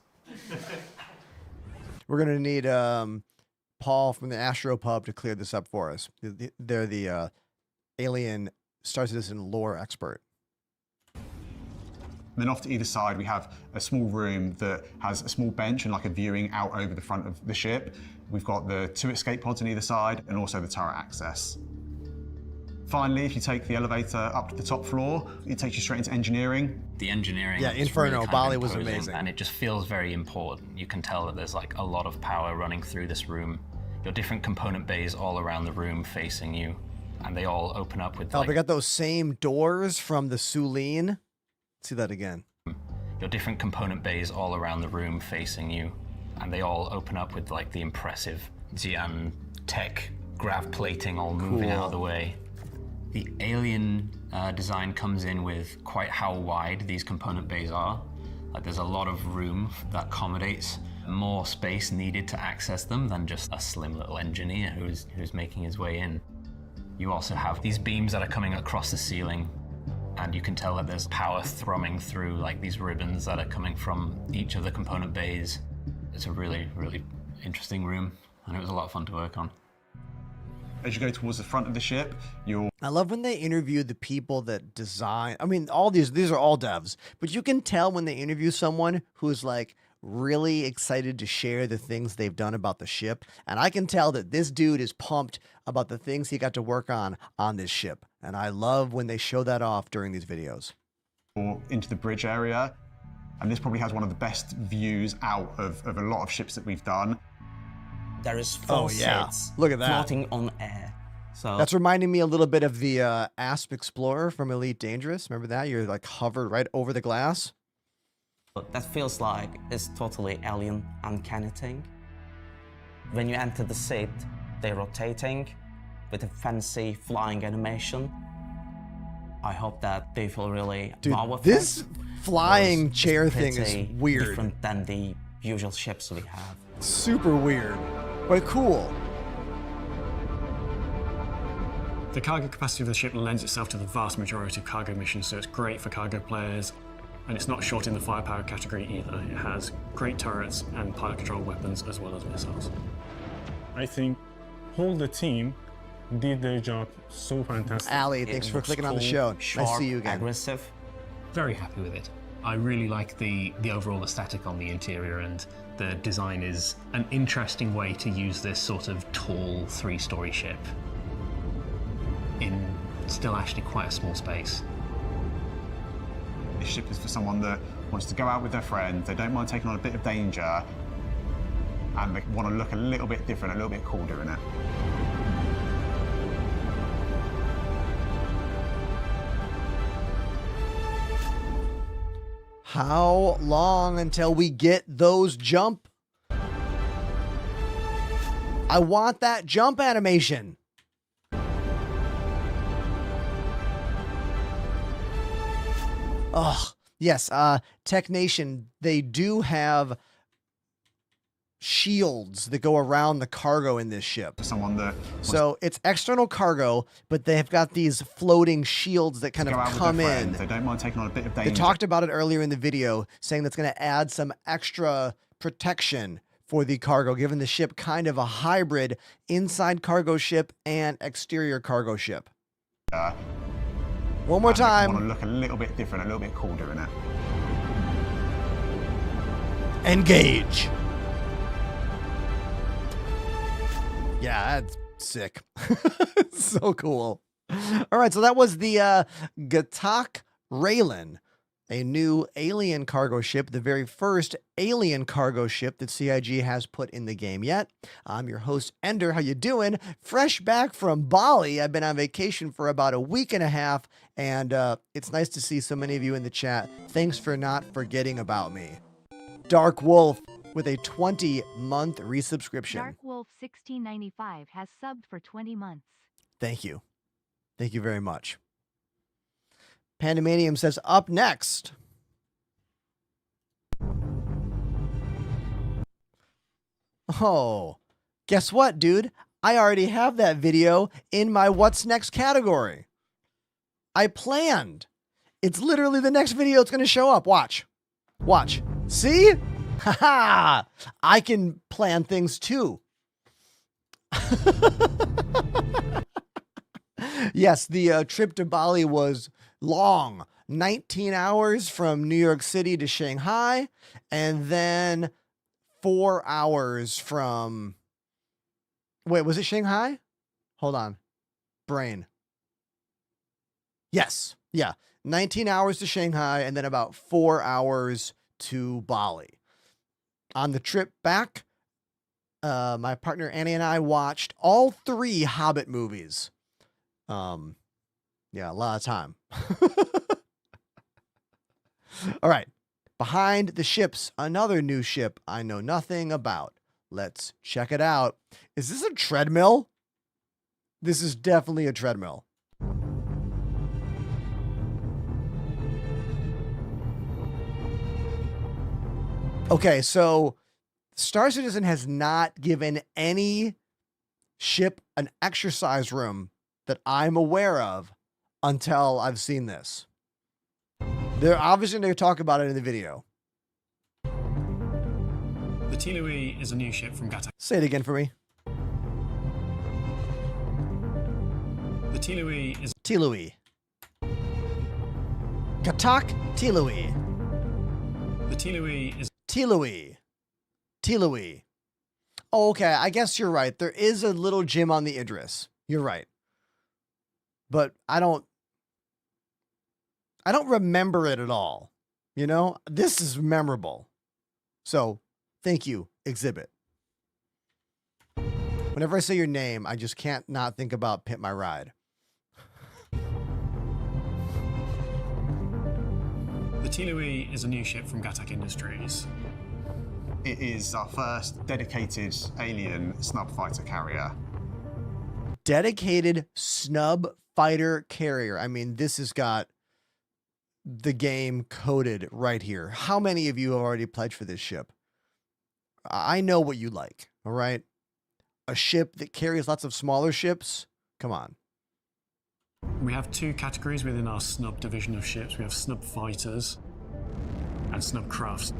We're gonna need Paul from the Astro Pub to clear this up for us. They're the alien Star Citizen lore expert. And then off to either side, we have a small room that has a small bench and like a viewing out over the front of the ship. We've got the 2 escape pods on either side and also the turret access. Finally, if you take the elevator up to the top floor, it takes you straight into engineering. The engineering, Yeah, is Inferno, really kind of Bali was imposing, amazing. and it just feels very important. You can tell that there's like a lot of power running through this room. Your different component bays all around the room facing you, and they all open up with Oh, like they got those same doors from the Sulene. See that again. your different component bays all around the room facing you, and they all open up with like the impressive Xi'an tech grav plating all moving out of the way. The alien design comes in with quite how wide these component bays are. Like there's a lot of room that accommodates more space needed to access them than just a slim little engineer who's making his way in. You also have these beams that are coming across the ceiling, and you can tell that there's power thrumming through like these ribbons that are coming from each of the component bays. It's a really, really interesting room, and it was a lot of fun to work on. As you go towards the front of the ship, you'll I love when they interview the people that design. I mean, all these are all devs, but you can tell when they interview someone who's like really excited to share the things they've done about the ship. And I can tell that this dude is pumped about the things he got to work on this ship. And I love when they show that off during these videos. into the bridge area, and this probably has one of the best views out of a lot of ships that we've done. There is 4 yeah. seats Look at that. floating on air. So That's reminding me a little bit of the Asp Explorer from Elite Dangerous. Remember that? You're like hovered right over the glass. that feels like it's totally alien, uncanny thing. When you enter the seat, they're rotating with a fancy flying animation. I hope that they feel really Dude, wow effect. this flying It's chair thing is pretty weird. different than the usual ships we have. Super weird, but cool. The cargo capacity of the ship lends itself to the vast majority of cargo missions, so it's great for cargo players, and it's not short in the firepower category either. It has great turrets and pilot-controlled weapons as well as missiles. I think whole the team did their job so fantastic. Ali, thanks It for looks clicking on the cool, show. Nice to sharp, see you again. aggressive. Very happy with it. I really like the overall aesthetic on the interior, and the design is an interesting way to use this sort of tall 3-story ship in still actually quite a small space. This ship is for someone that wants to go out with their friends, they don't mind taking on a bit of danger, and they want to look a little bit different, a little bit cool doing it. How long until we get those jump? I want that jump animation. Ugh. Yes, Tech Nation, they do have shields that go around the cargo in this ship. For someone that So it's external cargo, but they've got these floating shields that kind go out of with come their in. friends, they don't mind taking on a bit of danger. They talked about it earlier in the video, saying that's going to add some extra protection for the cargo, giving the ship kind of a hybrid inside cargo ship and exterior cargo ship. One more and they want to time. look a little bit different, a little bit cool doing it. Engage. Yeah, that's sick. So cool. All right, so that was the Gatak Raylan, a new alien cargo ship, the very first alien cargo ship that CIG has put in the game yet. I'm your host, Ender. How you doing? Fresh back from Bali. I've been on vacation for about a week and a half, and it's nice to see so many of you in the chat. Thanks for not forgetting about me. Dark Wolf with a 20-month resubscription. Dark Wolf 1695 has subbed for 20 months. Thank you. Thank you very much. Pandemanium says, up next. Oh, guess what, dude? I already have that video in my What's Next category. I planned. It's literally the next video it's going to show up. Watch. Watch. See? Haha. I can plan things too. Yes, the trip to Bali was long. 19 hours from New York City to Shanghai, and then 4 hours from... Wait, was it Shanghai? Hold on. Brain. Yes. Yeah. 19 hours to Shanghai and then about 4 hours to Bali. On the trip back, my partner Annie and I watched all 3 Hobbit movies. Yeah, a lot of time. All right. Behind the ships, another new ship I know nothing about. Let's check it out. Is this a treadmill? This is definitely a treadmill. Okay, so Star Citizen has not given any ship an exercise room that I'm aware of until I've seen this. They're obviously going to talk about it in the video. The Tilui is a new ship from Gatak. Say it again for me. The Tilui is Tilui. Katak Tilui. the Tilui is Tilui. Tilui. Oh, okay, I guess you're right. There is a little gym on the Idris. You're right. But I don't remember it at all. You know, this is memorable. So thank you, Exhibit. Whenever I say your name, I just can't not think about Pimp My Ride. the Tilui is a new ship from Gatak Industries. It is our first dedicated alien snub fighter carrier. Dedicated snub fighter carrier. I mean, this has got the game coded right here. How many of you have already pledged for this ship? I know what you like, all right? A ship that carries lots of smaller ships? Come on. We have 2 categories within our snub division of ships. We have snub fighters and snub crafts.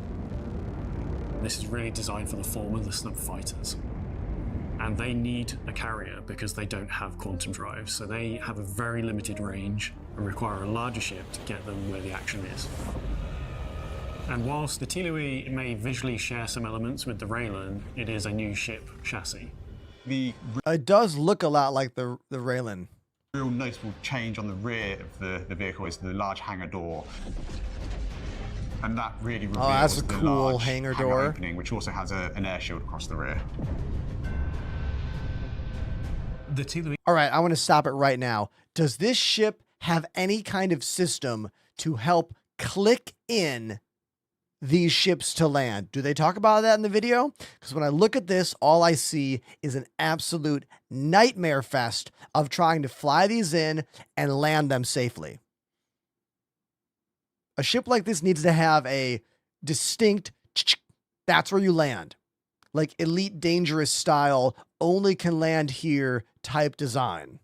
This is really designed for the former, the snub fighters. And they need a carrier because they don't have quantum drive, so they have a very limited range and require a larger ship to get them where the action is. And whilst the Tilui may visually share some elements with the Raylan, it is a new ship chassis. It does look a lot like the Raylan. Real noticeable change on the rear of the vehicle is the large hangar door. And that really reveals that's a the cool large hangar door. opening, which also has an air shield across the rear. The Tilui All right, I want to stop it right now. Does this ship have any kind of system to help click in these ships to land? Do they talk about that in the video? Because when I look at this, all I see is an absolute nightmare fest of trying to fly these in and land them safely. A ship like this needs to have a distinct, that's where you land. Like Elite Dangerous style, only can land here type design.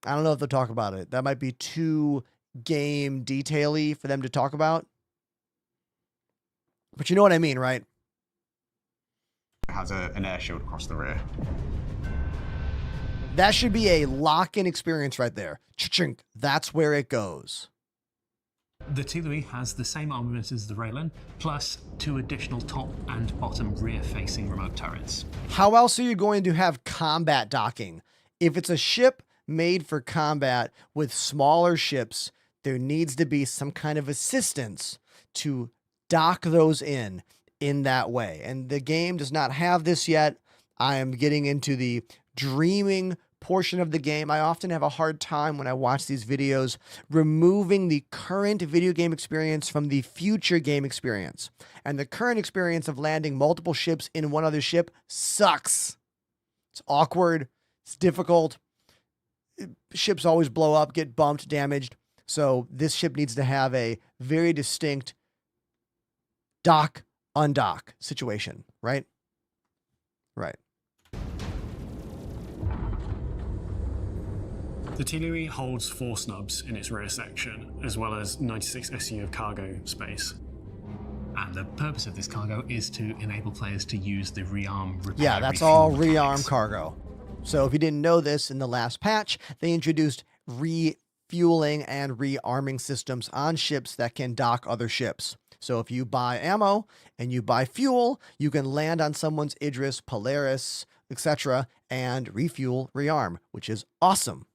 I don't know if they'll talk about it. That might be too game detail-y for them to talk about. But you know what I mean, right? It has an air shield across the rear. That should be a lock-in experience right there. Cha-chink. That's where it goes. The Tilui has the same armament as the Raylan, plus 2 additional top and bottom rear-facing remote turrets. How else are you going to have combat docking? If it's a ship made for combat with smaller ships, there needs to be some kind of assistance to dock those in that way. And the game does not have this yet. I am getting into the dreaming portion of the game. I often have a hard time when I watch these videos removing the current video game experience from the future game experience. And the current experience of landing multiple ships in one other ship sucks. It's awkward. It's difficult. Ships always blow up, get bumped, damaged. So this ship needs to have a very distinct dock, undock situation, right? Right. The Tilui holds 4 snubs in its rear section, as well as 96 SU of cargo space. And the purpose of this cargo is to enable players to use the rearm repair. Yeah, that's refuel all mechanics. rearm cargo. So if you didn't know this, in the last patch, they introduced refueling and rearming systems on ships that can dock other ships. So if you buy ammo and you buy fuel, you can land on someone's Idris, Polaris, etc., and refuel, rearm, which is awesome.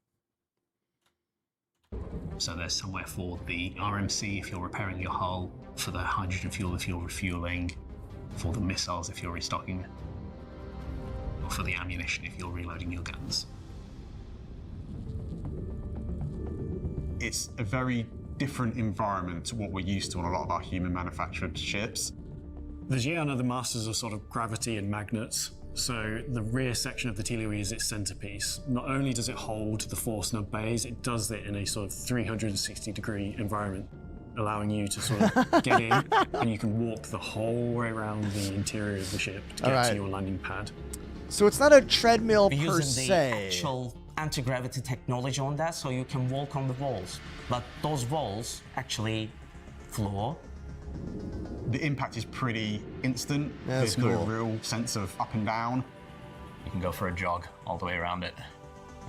So there's somewhere for the RMC if you're repairing your hull, for the hydrogen fuel if you're refueling, for the missiles if you're restocking, or for the ammunition if you're reloading your guns. It's a very different environment to what we're used to on a lot of our human manufactured ships. The Xi'an are the masters of sort of gravity and magnets. So the rear section of the Tilui is its centerpiece. Not only does it hold the 4 snub bays, it does it in a sort of 360-degree environment, allowing you to sort of get in and you can walk the whole way around the interior of the ship to get to your landing pad. So it's not a treadmill We're per using the se. actual anti-gravity technology on that, so you can walk on the walls. But those walls actually floor. The impact is pretty instant. That's There's cool. no real sense of up and down. You can go for a jog all the way around it.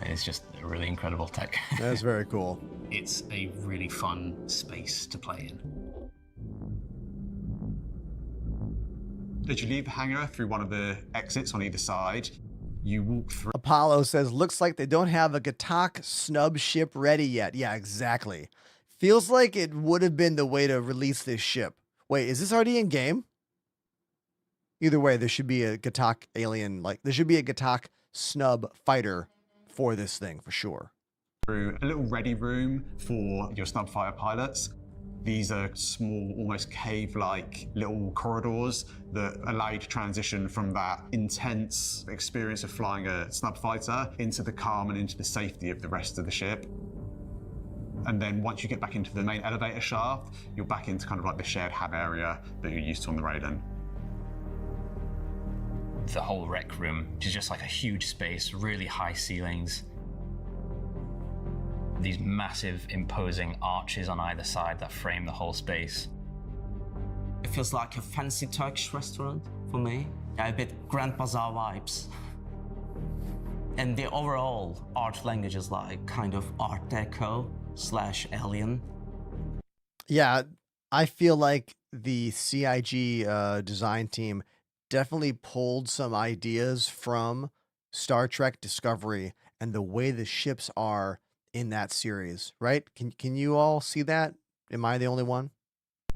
It's just a really incredible tech. That's very cool. It's a really fun space to play in. As you leave the hangar through one of the exits on either side, you walk through. Apollo says, looks like they don't have a Gatak snub ship ready yet. Yeah, exactly. Feels like it would have been the way to release this ship. Wait, is this already in game? Either way, there should be a Gatak alien, there should be a Gatak snub fighter for this thing, for sure. Through a little ready room for your snub fighter pilots. These are small, almost cave-like little corridors that allow you to transition from that intense experience of flying a snub fighter into the calm and into the safety of the rest of the ship. And then once you get back into the main elevator shaft, you're back into kind of like the shared hab area that you're used to on the Raiden. The whole rec room is just like a huge space, really high ceilings. These massive, imposing arches on either side that frame the whole space. It feels like a fancy Turkish restaurant for me. Yeah, a bit Grand Bazaar vibes. And the overall art language is like kind of Art Deco / Alien. Yeah, I feel like the CIG design team definitely pulled some ideas from Star Trek Discovery and the way the ships are in that series, right? Can you all see that? Am I the only one?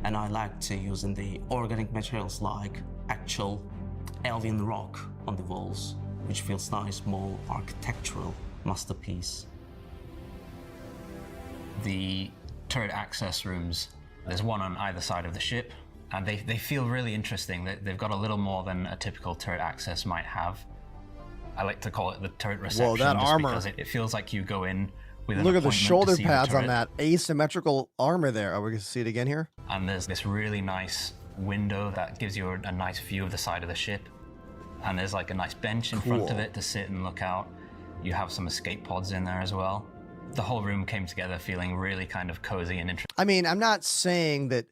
And I like to using the organic materials like actual alien rock on the walls, which feels nice, more architectural masterpiece. The turret access rooms, there's one on either side of the ship, and they feel really interesting. They've got a little more than a typical turret access might have. I like to call it the turret reception. Whoa, that just armor. because it feels like you go in with an Look at the appointment to shoulder see the pads on turret. that asymmetrical armor there. Are we going to see it again here? And there's this really nice window that gives you a nice view of the side of the ship. And there's like a nice bench in front of Cool. it to sit and look out. You have some escape pods in there as well. The whole room came together feeling really kind of cozy and interesting. I mean, I'm not saying that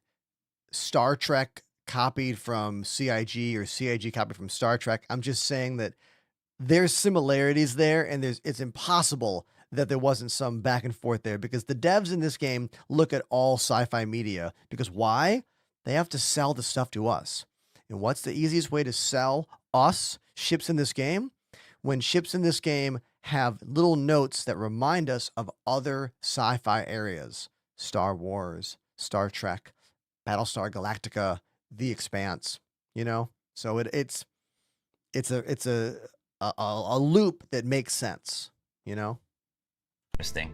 Star Trek copied from CIG or CIG copied from Star Trek. I'm just saying that there's similarities there, and it's impossible that there wasn't some back and forth there, because the devs in this game look at all sci-fi media. Because why? They have to sell the stuff to us. And what's the easiest way to sell us ships in this game? When ships in this game have little notes that remind us of other sci-fi areas. Star Wars, Star Trek, Battlestar Galactica, The Expanse, you know? So it's a loop that makes sense, you know? The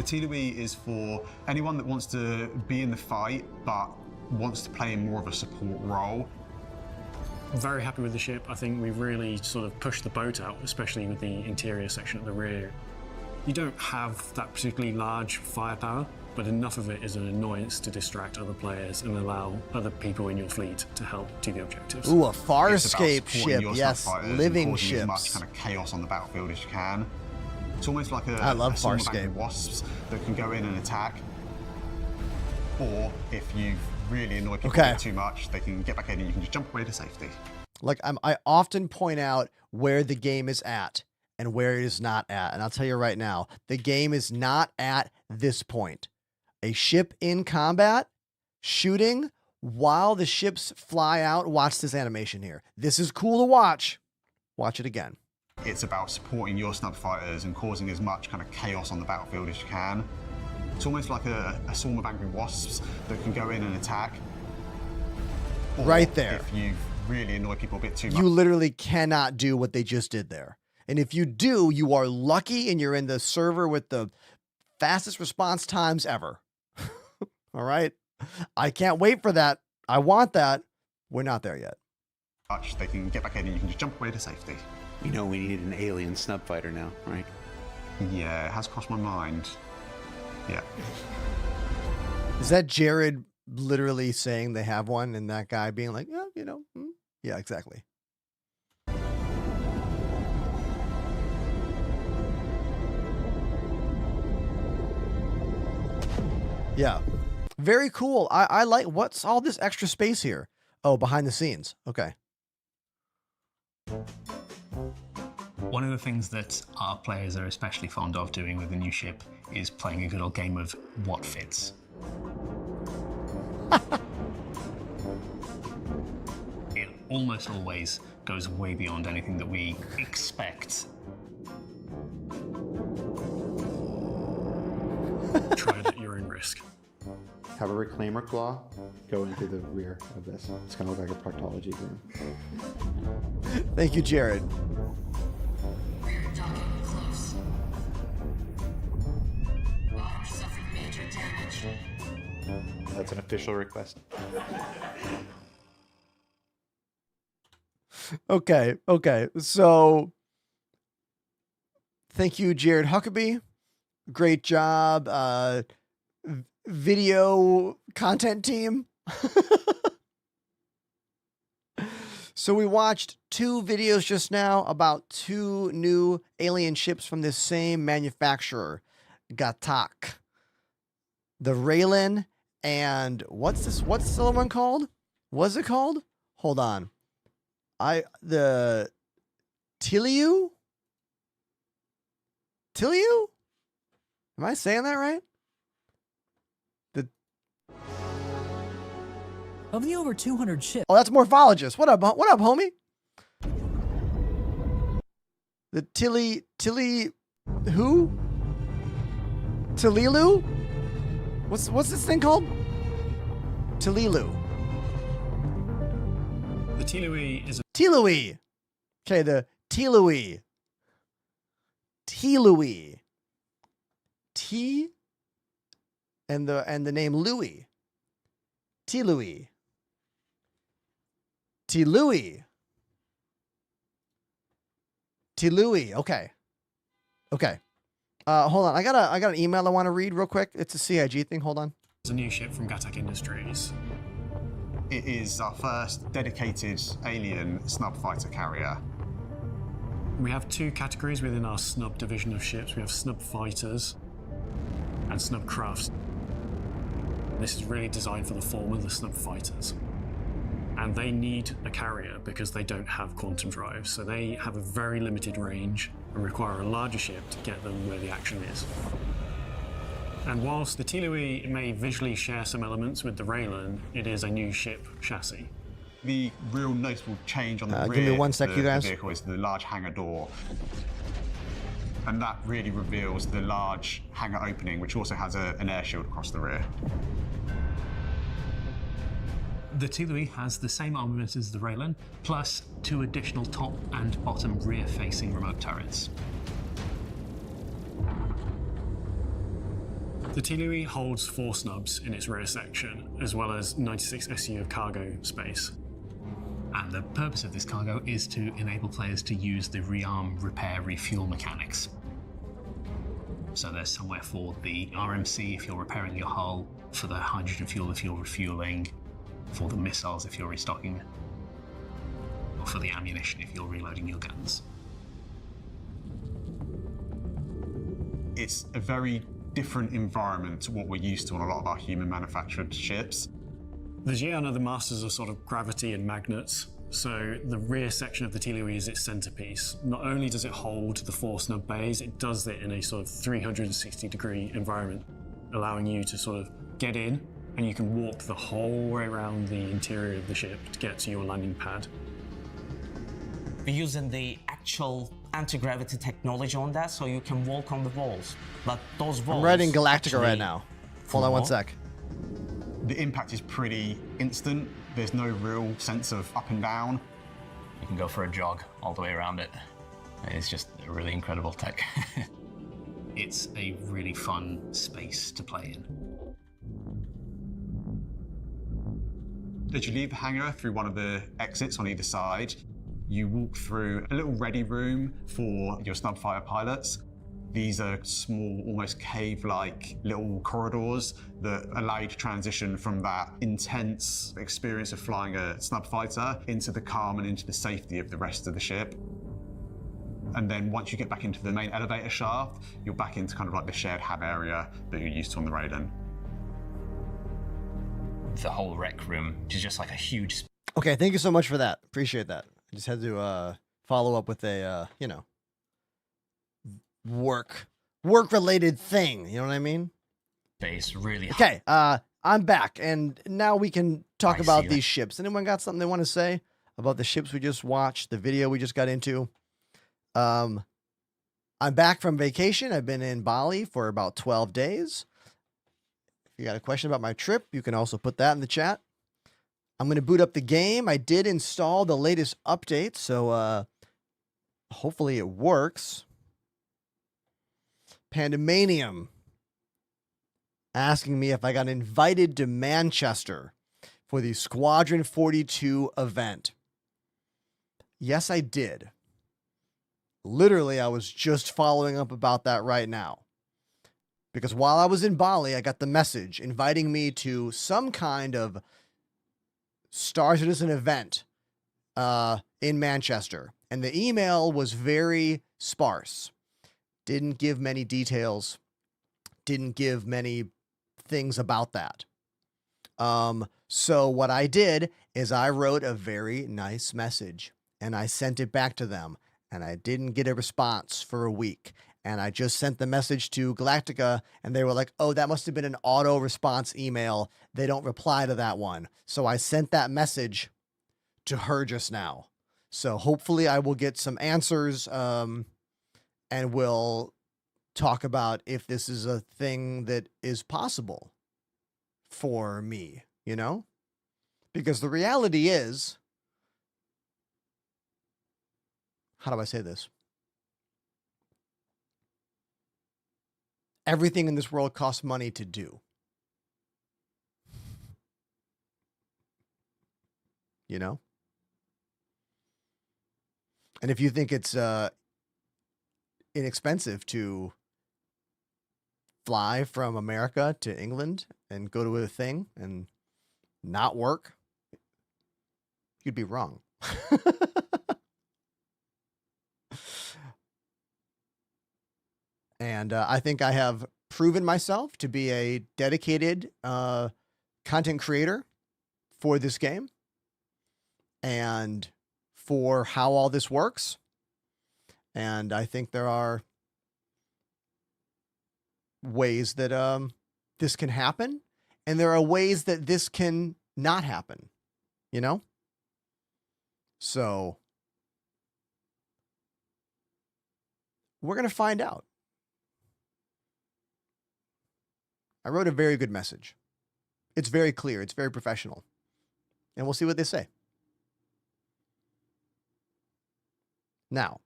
Tilui is for anyone that wants to be in the fight, but wants to play in more of a support role. I'm very happy with the ship. I think we've really sort of pushed the boat out, especially with the interior section at the rear. You don't have that particularly large firepower, but enough of it is an annoyance to distract other players and allow other people in your fleet to help do the objectives. Ooh, a It's Farscape about supporting ship. your Yes, snub fighters living and causing as much ships. kind of chaos on the battlefield as you can. It's almost like I love a swarm of Farscape. angry wasps that can go in and attack. Or if you really annoy people a bit too much, they can get back in and you can just jump away to safety. Like I often point out where the game is at and where it is not at. And I'll tell you right now, the game is not at this point. A ship in combat, shooting, while the ships fly out. Watch this animation here. This is cool to watch. Watch it again. It's about supporting your snub fighters and causing as much kind of chaos on the battlefield as you can. It's almost like a swarm of angry wasps that can go in and attack. Or Right there. If you really annoy people a bit too much. You literally cannot do what they just did there. And if you do, you are lucky and you're in the server with the fastest response times ever. All right. I can't wait for that. I want that. We're not there yet. They can get back in and you can just jump away to safety. You know we need an alien snub fighter now, right? Yeah, it has crossed my mind. Yeah. Is that Jared literally saying they have one and that guy being like, yeah, you know, yeah, exactly. Yeah. Very cool. I like, what's all this extra space here? Oh, behind the scenes. Okay. One of the things that our players are especially fond of doing with the new ship is playing a good old game of what fits. It almost always goes way beyond anything that we expect. Try it at your own risk. Have a reclaimer claw go into the rear of this. It's going to look like a proctology room. Thank you, Jared. We're docking close. Bottom suffered major damage. That's an official request. Okay. So thank you, Jared Huckabee. Great job. Video content team. So we watched 2 videos just now about 2 new alien ships from this same manufacturer, Gatak. The Raylan and what's the other one called? What's it called? Hold on. The Tiliu? Tiliu? Am I saying that right? Of the over 200 ships. Oh, that's Morphologist. What up, homie? The Tilly, who? Tililu? What's this thing called? Tililu. The Tilui is a Tilui. Okay, the Tilui. Tilui. T and the name Louis. Tilui. Tilui. Tilui. Okay. Hold on. I got an email I want to read real quick. It's a CIG thing. Hold on. It's a new ship from Gatak Industries. It is our first dedicated alien snub fighter carrier. We have 2 categories within our snub division of ships. We have snub fighters and snub crafts. This is really designed for the former, the snub fighters. And they need a carrier because they don't have quantum drives, so they have a very limited range and require a larger ship to get them where the action is. And whilst the Tilui may visually share some elements with the Raylan, it is a new ship chassis. The real noticeable change on the rear give me 1 sec, of you the guys. vehicle is the large hangar door. And that really reveals the large hangar opening, which also has an air shield across the rear. The Tilui has the same armament as the Raylan, plus 2 additional top and bottom rear-facing remote turrets. The Tilui holds 4 snubs in its rear section, as well as 96 SU of cargo space. And the purpose of this cargo is to enable players to use the rearm, repair, refuel mechanics. So there's somewhere for the RMC if you're repairing your hull, for the hydrogen fuel if you're refueling, for the missiles if you're restocking, or for the ammunition if you're reloading your guns. It's a very different environment to what we're used to on a lot of our human manufactured ships. The Xi'an are the masters of sort of gravity and magnets. So the rear section of the Telewi is its centerpiece. Not only does it hold the 4 snub bays, it does it in a sort of 360-degree environment, allowing you to sort of get in, and you can walk the whole way around the interior of the ship to get to your landing pad. We're using the actual anti-gravity technology on that, so you can walk on the walls. But those walls... I'm writing Galactica actually right now. Hold on one sec. The impact is pretty instant. There's no real sense of up and down. You can go for a jog all the way around it. It's just a really incredible tech. It's a really fun space to play in. As you leave the hangar through one of the exits on either side, you walk through a little ready room for your snub fighter pilots. These are small, almost cave-like little corridors that allow you to transition from that intense experience of flying a snub fighter into the calm and into the safety of the rest of the ship. And then once you get back into the main elevator shaft, you're back into kind of like the shared hab area that you're used to on the Raiden. The whole rec room is just like a huge... Okay, thank you so much for that. Appreciate that. I just had to follow up with a, you know, work-related thing. You know what I mean? Space, really hot. Okay, I'm back, and now we can talk I about see these ships. Anyone got something they want to say about the ships we just watched, the video we just got into? I'm back from vacation. I've been in Bali for about 12 days. If you got a question about my trip, you can also put that in the chat. I'm going to boot up the game. I did install the latest update, so hopefully it works. Pandemanium asking me if I got invited to Manchester for the Squadron 42 event. Yes, I did. Literally, I was just following up about that right now. Because while I was in Bali, I got the message inviting me to some kind of Star Citizen event in Manchester. And the email was very sparse. Didn't give many details. Didn't give many things about that. So what I did is I wrote a very nice message and I sent it back to them. And I didn't get a response for a week. And I just sent the message to Galactica, and they were like, oh, that must have been an auto response email. They don't reply to that one. So I sent that message to her just now. So hopefully I will get some answers, and we'll talk about if this is a thing that is possible for me, you know? Because the reality is, how do I say this? Everything in this world costs money to do. You know? And if you think it's inexpensive to fly from America to England and go to a thing and not work, you'd be wrong. And I think I have proven myself to be a dedicated content creator for this game and for how all this works. And I think there are ways that this can happen, and there are ways that this can not happen, you know? So we're going to find out. I wrote a very good message. It's very clear. It's very professional. And we'll see what they say. Now,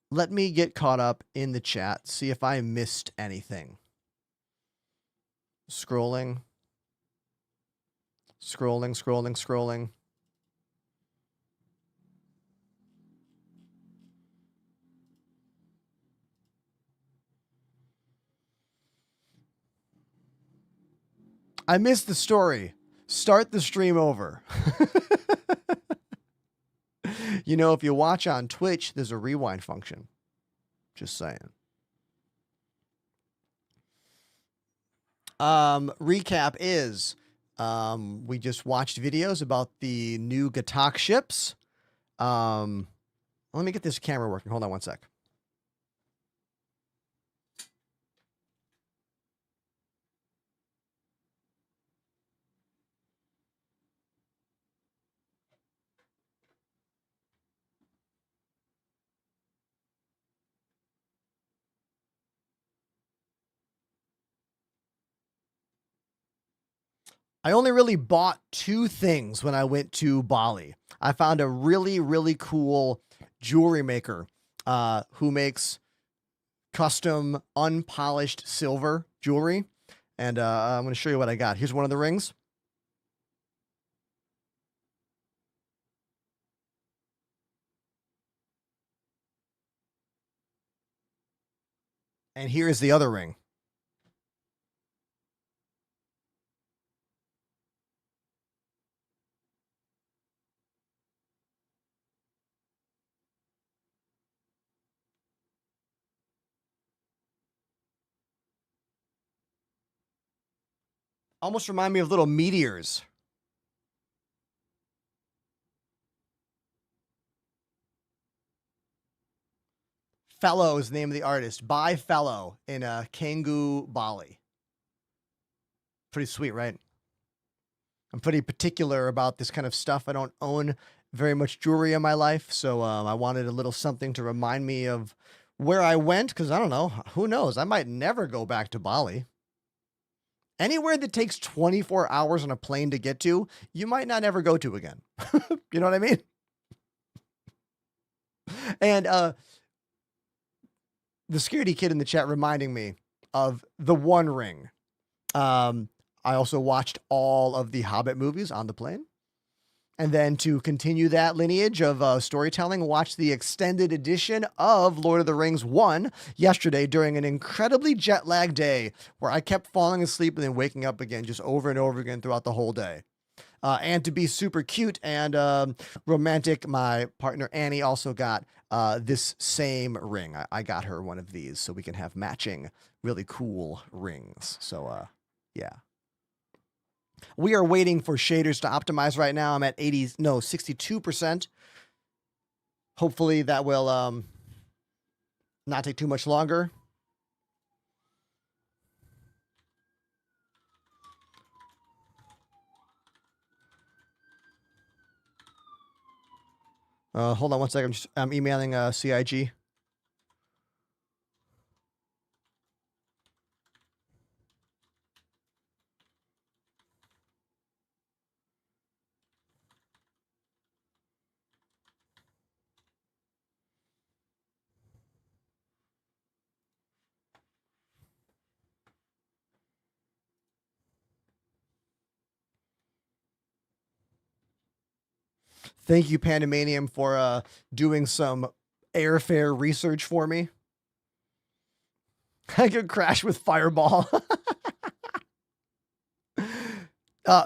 let me get caught up in the chat, see if I missed anything. Scrolling. I missed the story. Start the stream over. You know, if you watch on Twitch, there's a rewind function. Just saying. Recap is we just watched videos about the new Gatak ships. Let me get this camera working. Hold on one sec. I only really bought 2 things when I went to Bali. I found a really, really cool jewelry maker who makes custom unpolished silver jewelry. And I'm going to show you what I got. Here's one of the rings. And here is the other ring. Almost remind me of little meteors. Fellow is the name of the artist. By Fellow in Canggu, Bali. Pretty sweet, right? I'm pretty particular about this kind of stuff. I don't own very much jewelry in my life, so I wanted a little something to remind me of where I went, because I don't know. Who knows? I might never go back to Bali. Anywhere that takes 24 hours on a plane to get to, you might not ever go to again. You know what I mean? And the security kid in the chat reminding me of the One Ring. I also watched all of the Hobbit movies on the plane. And then to continue that lineage of storytelling, watched the extended edition of Lord of the Rings 1 yesterday during an incredibly jet-lagged day where I kept falling asleep and then waking up again just over and over again throughout the whole day. And to be super cute and romantic, my partner Annie also got this same ring. I got her one of these so we can have matching really cool rings. So, yeah. We are waiting for shaders to optimize right now. I'm at 62%. Hopefully that will not take too much longer. Hold on one second. I'm emailing CIG. Thank you, Pandemanium, for doing some airfare research for me. I could crash with Fireball.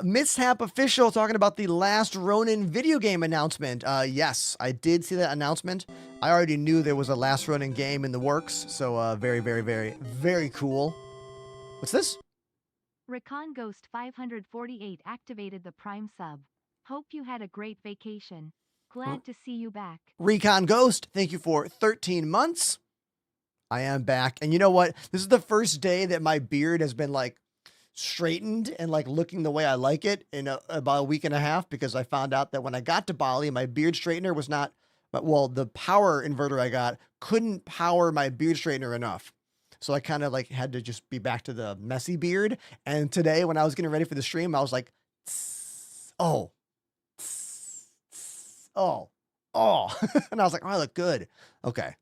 Mishap Official talking about the Last Ronin video game announcement. Yes, I did see that announcement. I already knew there was a Last Ronin game in the works, so very, very, very, very cool. What's this? Recon Ghost 548 activated the Prime sub. Hope you had a great vacation. Glad to see you back. Recon Ghost, thank you for 13 months. I am back. And you know what? This is the first day that my beard has been like straightened and like looking the way I like it in about a week and a half, because I found out that when I got to Bali, my beard straightener was not, well, the power inverter I got couldn't power my beard straightener enough. So I kind of like had to just be back to the messy beard. And today when I was getting ready for the stream, I was like, oh, oh, oh. And I was like, oh, I look good. Okay.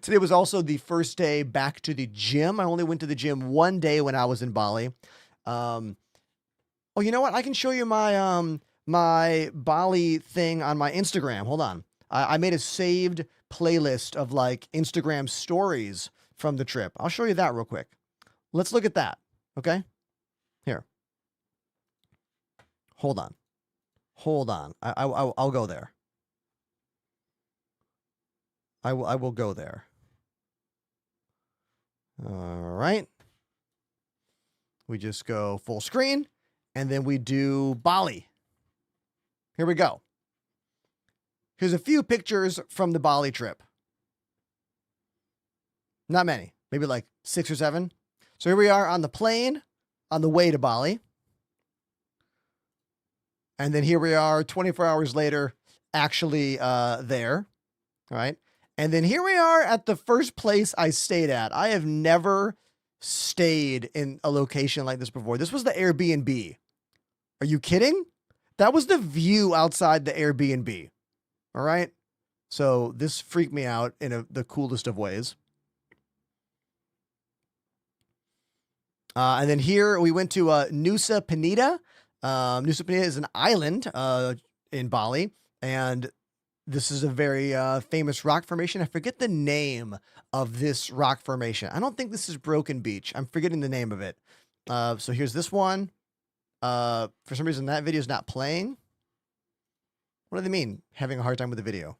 Today was also the first day back to the gym. I only went to the gym one day when I was in Bali. Oh, you know what? I can show you my my Bali thing on my Instagram. Hold on. I made a saved playlist of like Instagram stories from the trip. I'll show you that real quick. Let's look at that. Okay? Here. Hold on. Hold on. I'll go there. I will go there. All right. We just go full screen, and then we do Bali. Here we go. Here's a few pictures from the Bali trip. Not many, maybe like 6 or 7. So here we are on the plane on the way to Bali. And then here we are 24 hours later, actually there. All right. And then here we are at the first place I stayed at. I have never stayed in a location like this before. This was the Airbnb. Are you kidding? That was the view outside the Airbnb. All right. So this freaked me out in the coolest of ways. And then here we went to Nusa Penida. Nusa Penida is an island in Bali. And this is a very famous rock formation. I forget the name of this rock formation. I don't think this is Broken Beach. I'm forgetting the name of it. So here's this one. For some reason, that video is not playing. What do they mean? Having a hard time with the video.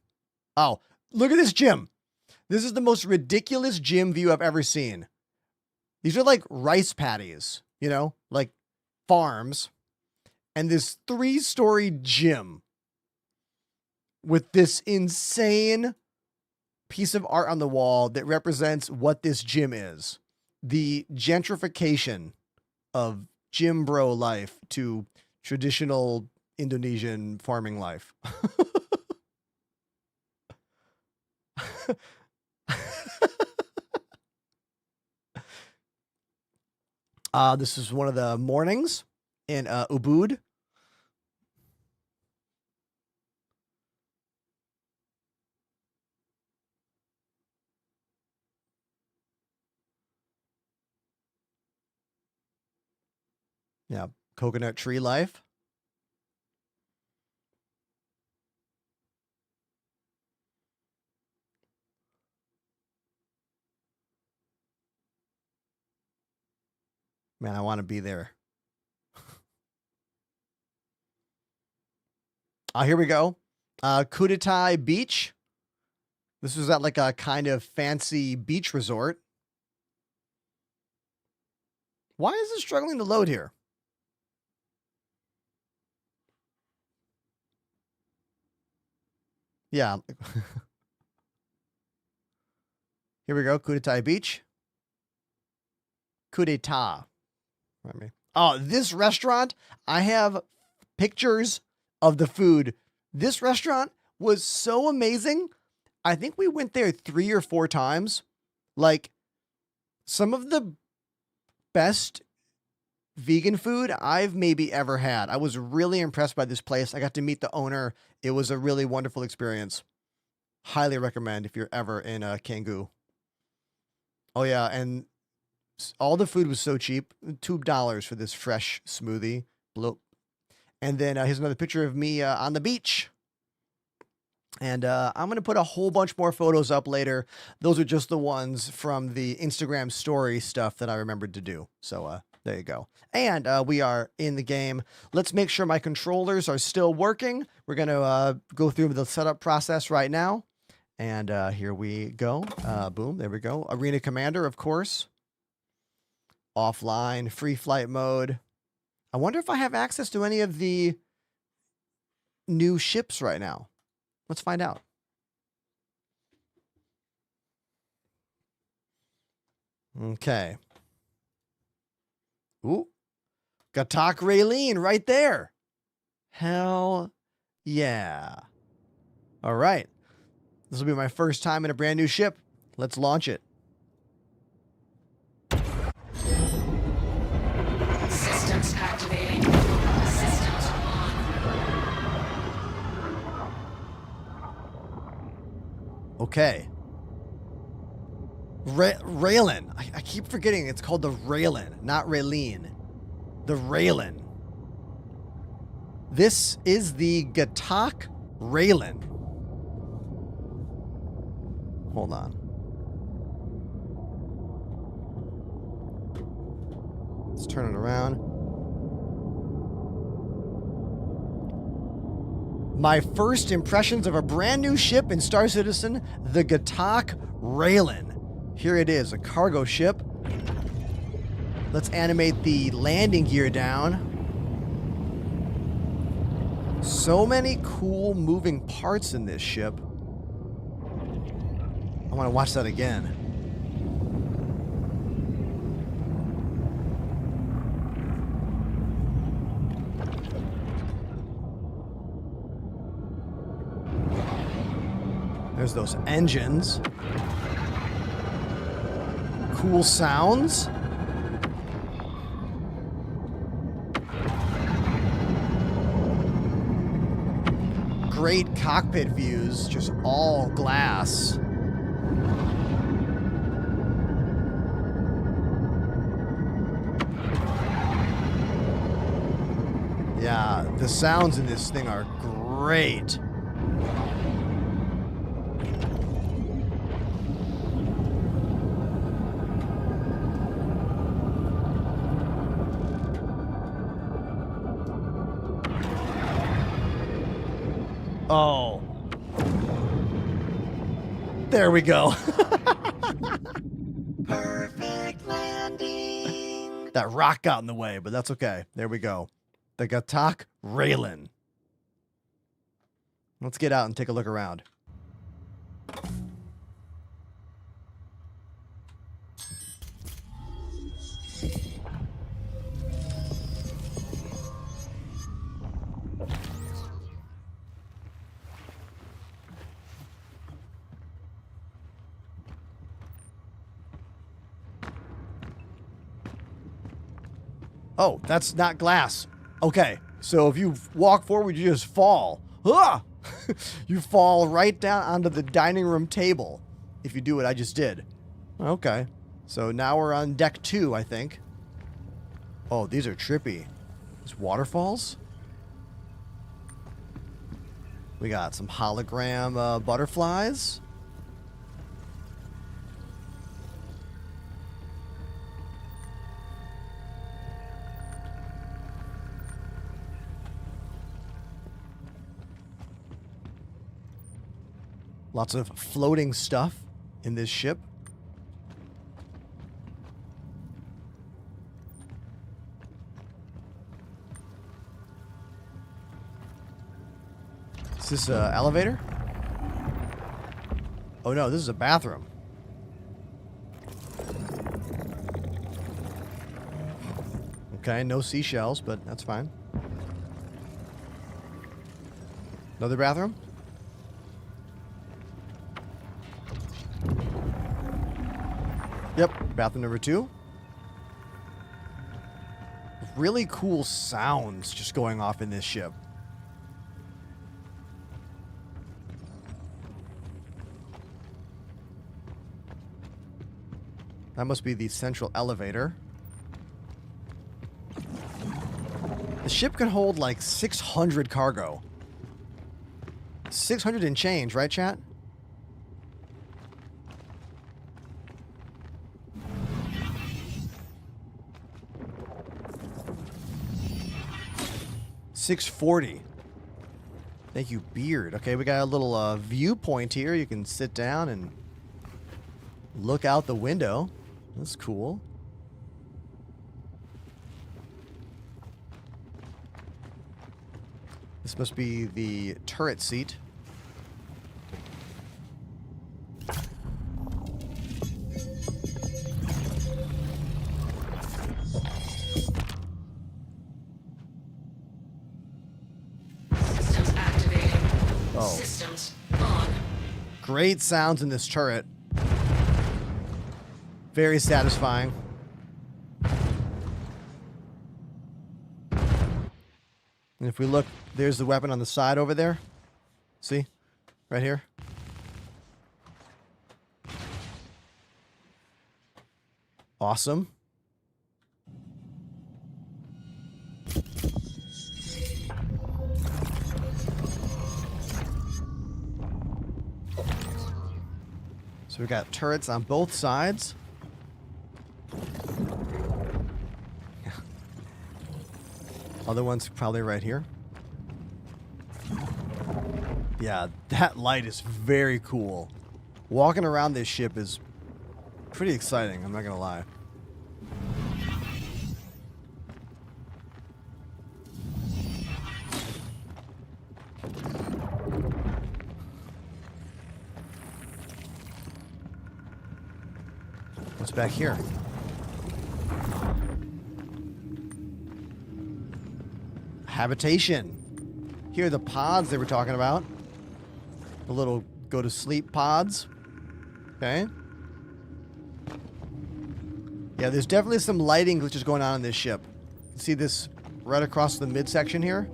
Oh, look at this gym. This is the most ridiculous gym view I've ever seen. These are like rice paddies, you know, like farms. And this 3-story gym with this insane piece of art on the wall that represents what this gym is. The gentrification of gym bro life to traditional Indonesian farming life. This is one of the mornings in Ubud. Yeah, coconut tree life. Man, I want to be there. Here we go. Kudatai Beach. This was at like a kind of fancy beach resort. Why is it struggling to load here? Yeah. Here we go. Kudatai Beach. Kudeta. Oh, this restaurant, I have pictures of the food. This restaurant was so amazing. I think we went there 3 or 4 times. Like, some of the best vegan food I've maybe ever had. I was really impressed by this place. I got to meet the owner. It was a really wonderful experience. Highly recommend if you're ever in Canggu. Oh yeah, and all the food was so cheap. $2 for this fresh smoothie. Bloop. And then here's another picture of me on the beach. And I'm going to put a whole bunch more photos up later. Those are just the ones from the Instagram story stuff that I remembered to do. So there you go. And we are in the game. Let's make sure my controllers are still working. We're going to go through the setup process right now. And here we go. Boom. There we go. Arena Commander, of course. Offline, free flight mode. I wonder if I have access to any of the new ships right now. Let's find out. Okay. Ooh. Gatak Raylene right there. Hell yeah. All right. This will be my first time in a brand new ship. Let's launch it. Systems activating. Systems on. Okay. Raylin. I keep forgetting it's called the Raylin, not Raylene. The Raylin. This is the Gatak Raylin. Hold on. Let's turn it around. My first impressions of a brand new ship in Star Citizen, the Gatak Raylan. Here it is, a cargo ship. Let's animate the landing gear down. So many cool moving parts in this ship. I want to watch that again. There's those engines. Cool sounds. Great cockpit views, just all glass. Yeah, the sounds in this thing are great. Oh. There we go. Perfect landing. That rock got in the way, but that's okay. There we go. The Gatak Raylan. Let's get out and take a look around. Oh, that's not glass. Okay, so if you walk forward, you just fall. Ah! You fall right down onto the dining room table if you do what I just did. Okay, so now we're on deck 2, I think. Oh, these are trippy. These waterfalls. We got some hologram butterflies. Lots of floating stuff in this ship. Is this an elevator? Oh no, this is a bathroom. Okay, no seashells, but that's fine. Another bathroom? Yep, bathroom number 2. Really cool sounds just going off in this ship. That must be the central elevator. The ship can hold like 600 cargo. 600 and change, right, chat? $640. Thank you, Beard. Okay, we got a little viewpoint here. You can sit down and look out the window. That's cool. This must be the turret seat. Systems activating. Oh. Systems on. Great sounds in this turret. Very satisfying. And if we look, there's the weapon on the side over there. See? Right here. Awesome. So we got turrets on both sides. Other one's probably right here. Yeah, that light is very cool. Walking around this ship is pretty exciting, I'm not gonna lie. What's back here? Habitation. Here are the pods they were talking about. The little go to sleep pods. Okay. Yeah, there's definitely some lighting glitches going on in this ship. You see this right across the midsection here?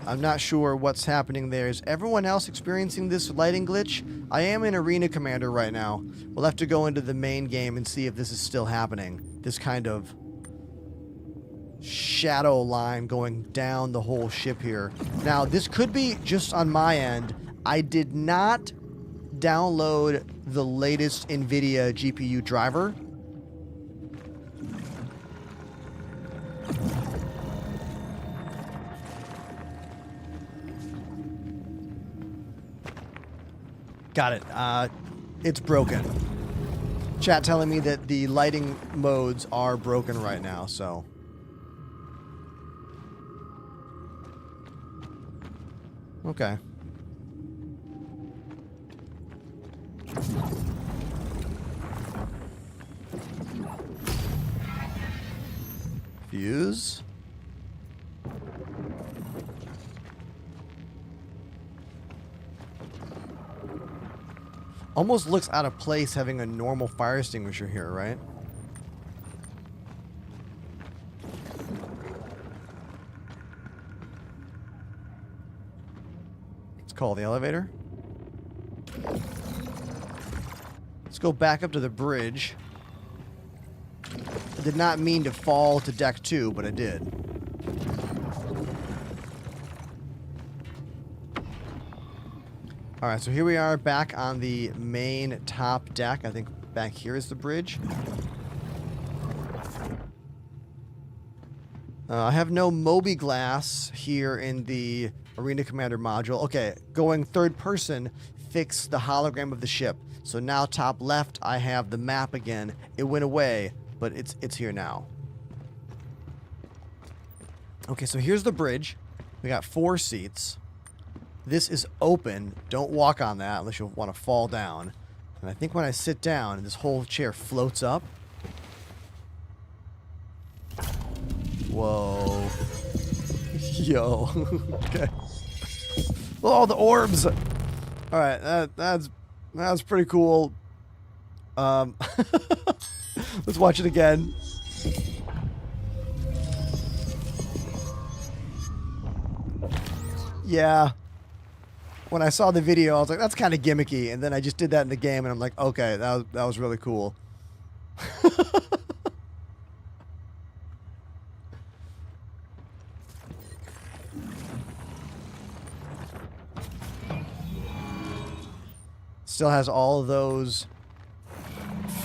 I'm not sure what's happening there. Is everyone else experiencing this lighting glitch? I am in Arena Commander right now. We'll have to go into the main game and see if this is still happening. This kind of shadow line going down the whole ship here. Now, this could be just on my end. I did not download the latest NVIDIA GPU driver. Got it. It's broken. Chat telling me that the lighting modes are broken right now, so. Okay. Fuse. Almost looks out of place having a normal fire extinguisher here, right? Let's call the elevator. Let's go back up to the bridge. I did not mean to fall to deck 2, but I did. Alright, so here we are back on the main top deck. I think back here is the bridge. I have no Moby glass here in the Arena Commander module. Okay, going third person, fix the hologram of the ship. So now top left, I have the map again. It went away, but it's here now. Okay, so here's the bridge. We got 4 seats. This is open. Don't walk on that unless you want to fall down. And I think when I sit down, this whole chair floats up. Whoa. Yo. Okay. Oh, the orbs. All right, that's pretty cool. Let's watch it again. Yeah. When I saw the video, I was like, that's kind of gimmicky. And then I just did that in the game, and I'm like, okay, that was really cool. Still has all of those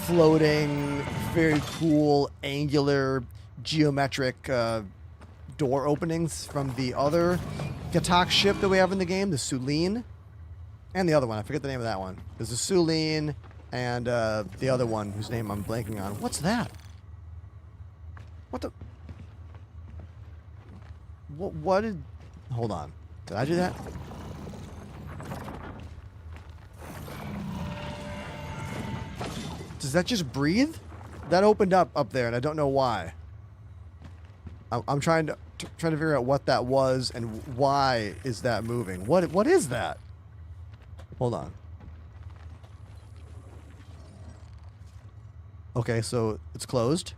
floating, very cool, angular, geometric door openings from the other Gatak ship that we have in the game, the Sulene, and the other one. I forget the name of that one. There's the Sulene and the other one whose name I'm blanking on. What's that? What the? What did? Hold on. Did I do that? Does that just breathe? That opened up there, and I don't know why. I'm trying to figure out what that was and why is that moving. What is that? Hold on. Okay, so it's closed.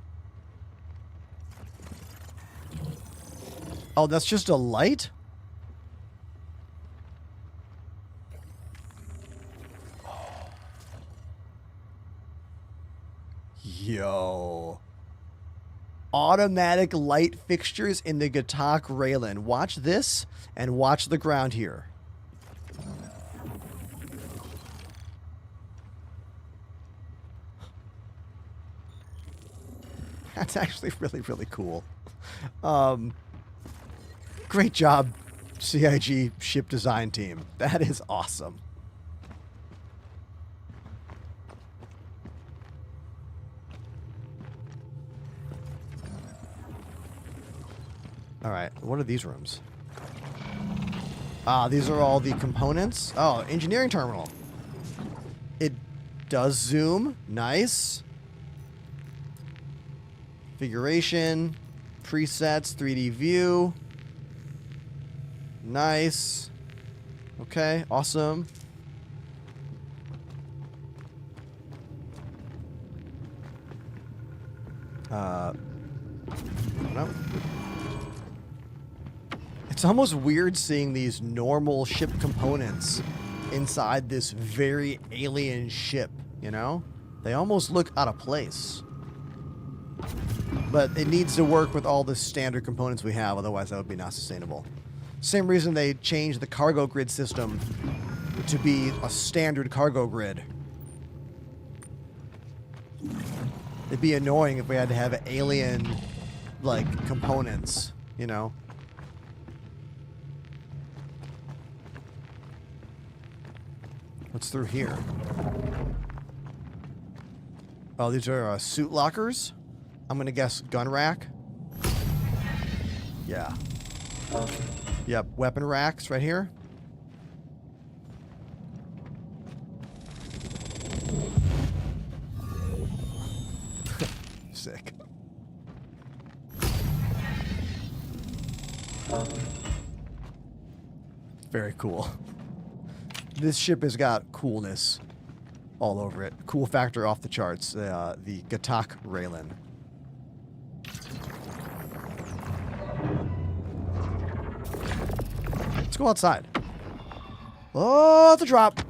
Oh, that's just a light? Yo. Automatic light fixtures in the Gatak Raylan. Watch this and watch the ground here. That's actually really, really cool. Great job, CIG ship design team. That is awesome. All right, what are these rooms? Ah, these are all the components. Oh, engineering terminal. It does zoom. Nice. Configuration, presets, 3D view. Nice. Okay, awesome. No. It's almost weird seeing these normal ship components inside this very alien ship, you know? They almost look out of place. But it needs to work with all the standard components we have, otherwise that would be not sustainable. Same reason they changed the cargo grid system to be a standard cargo grid. It'd be annoying if we had to have alien, like, components, you know? What's through here? Oh, these are suit lockers? I'm gonna guess gun rack. Yeah. Yep, weapon racks right here. Sick. Very cool. This ship has got coolness all over it. Cool factor off the charts. The Gatak Raylan. Let's go outside. Oh, it's a drop.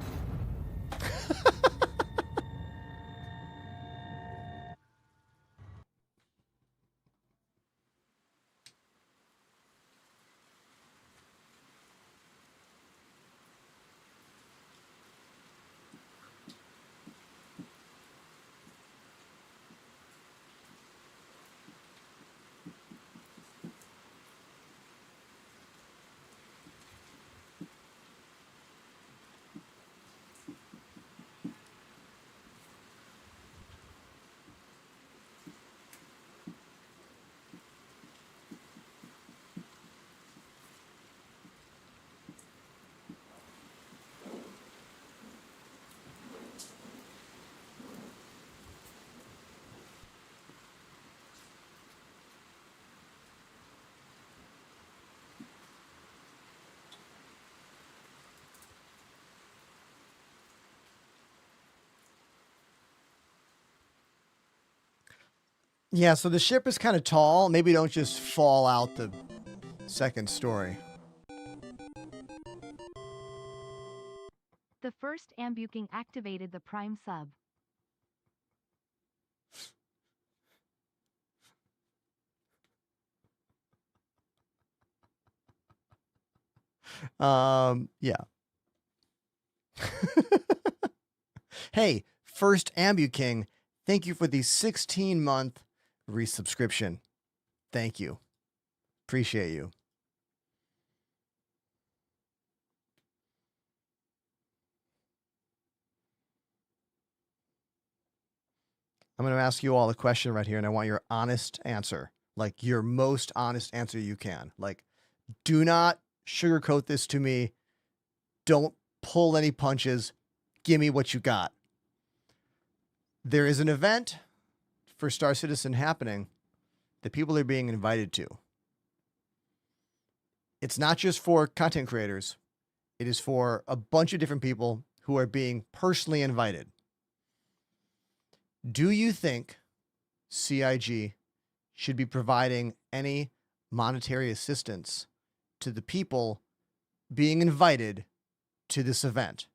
Yeah, so the ship is kind of tall. Maybe don't just fall out the second story. The first ambuking activated the prime sub. Yeah. Hey, first Ambu King, thank you for the 16-month resubscription. Thank you. Appreciate you. I'm going to ask you all a question right here, and I want your honest answer. Like, your most honest answer you can. Like, do not sugarcoat this to me. Don't pull any punches. Give me what you got. There is an event for Star Citizen happening that people are being invited to. It's not just for content creators. It is for a bunch of different people who are being personally invited. Do you think CIG should be providing any monetary assistance to the people being invited to this event?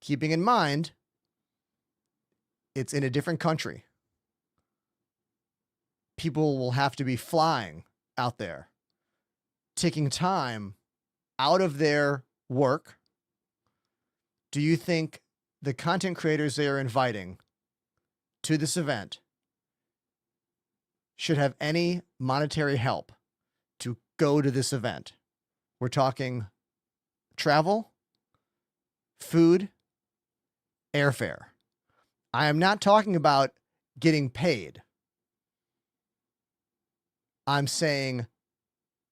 Keeping in mind, it's in a different country. People will have to be flying out there, taking time out of their work. Do you think the content creators they are inviting to this event should have any monetary help to go to this event. We're talking travel, food, airfare. I am not talking about getting paid. I'm saying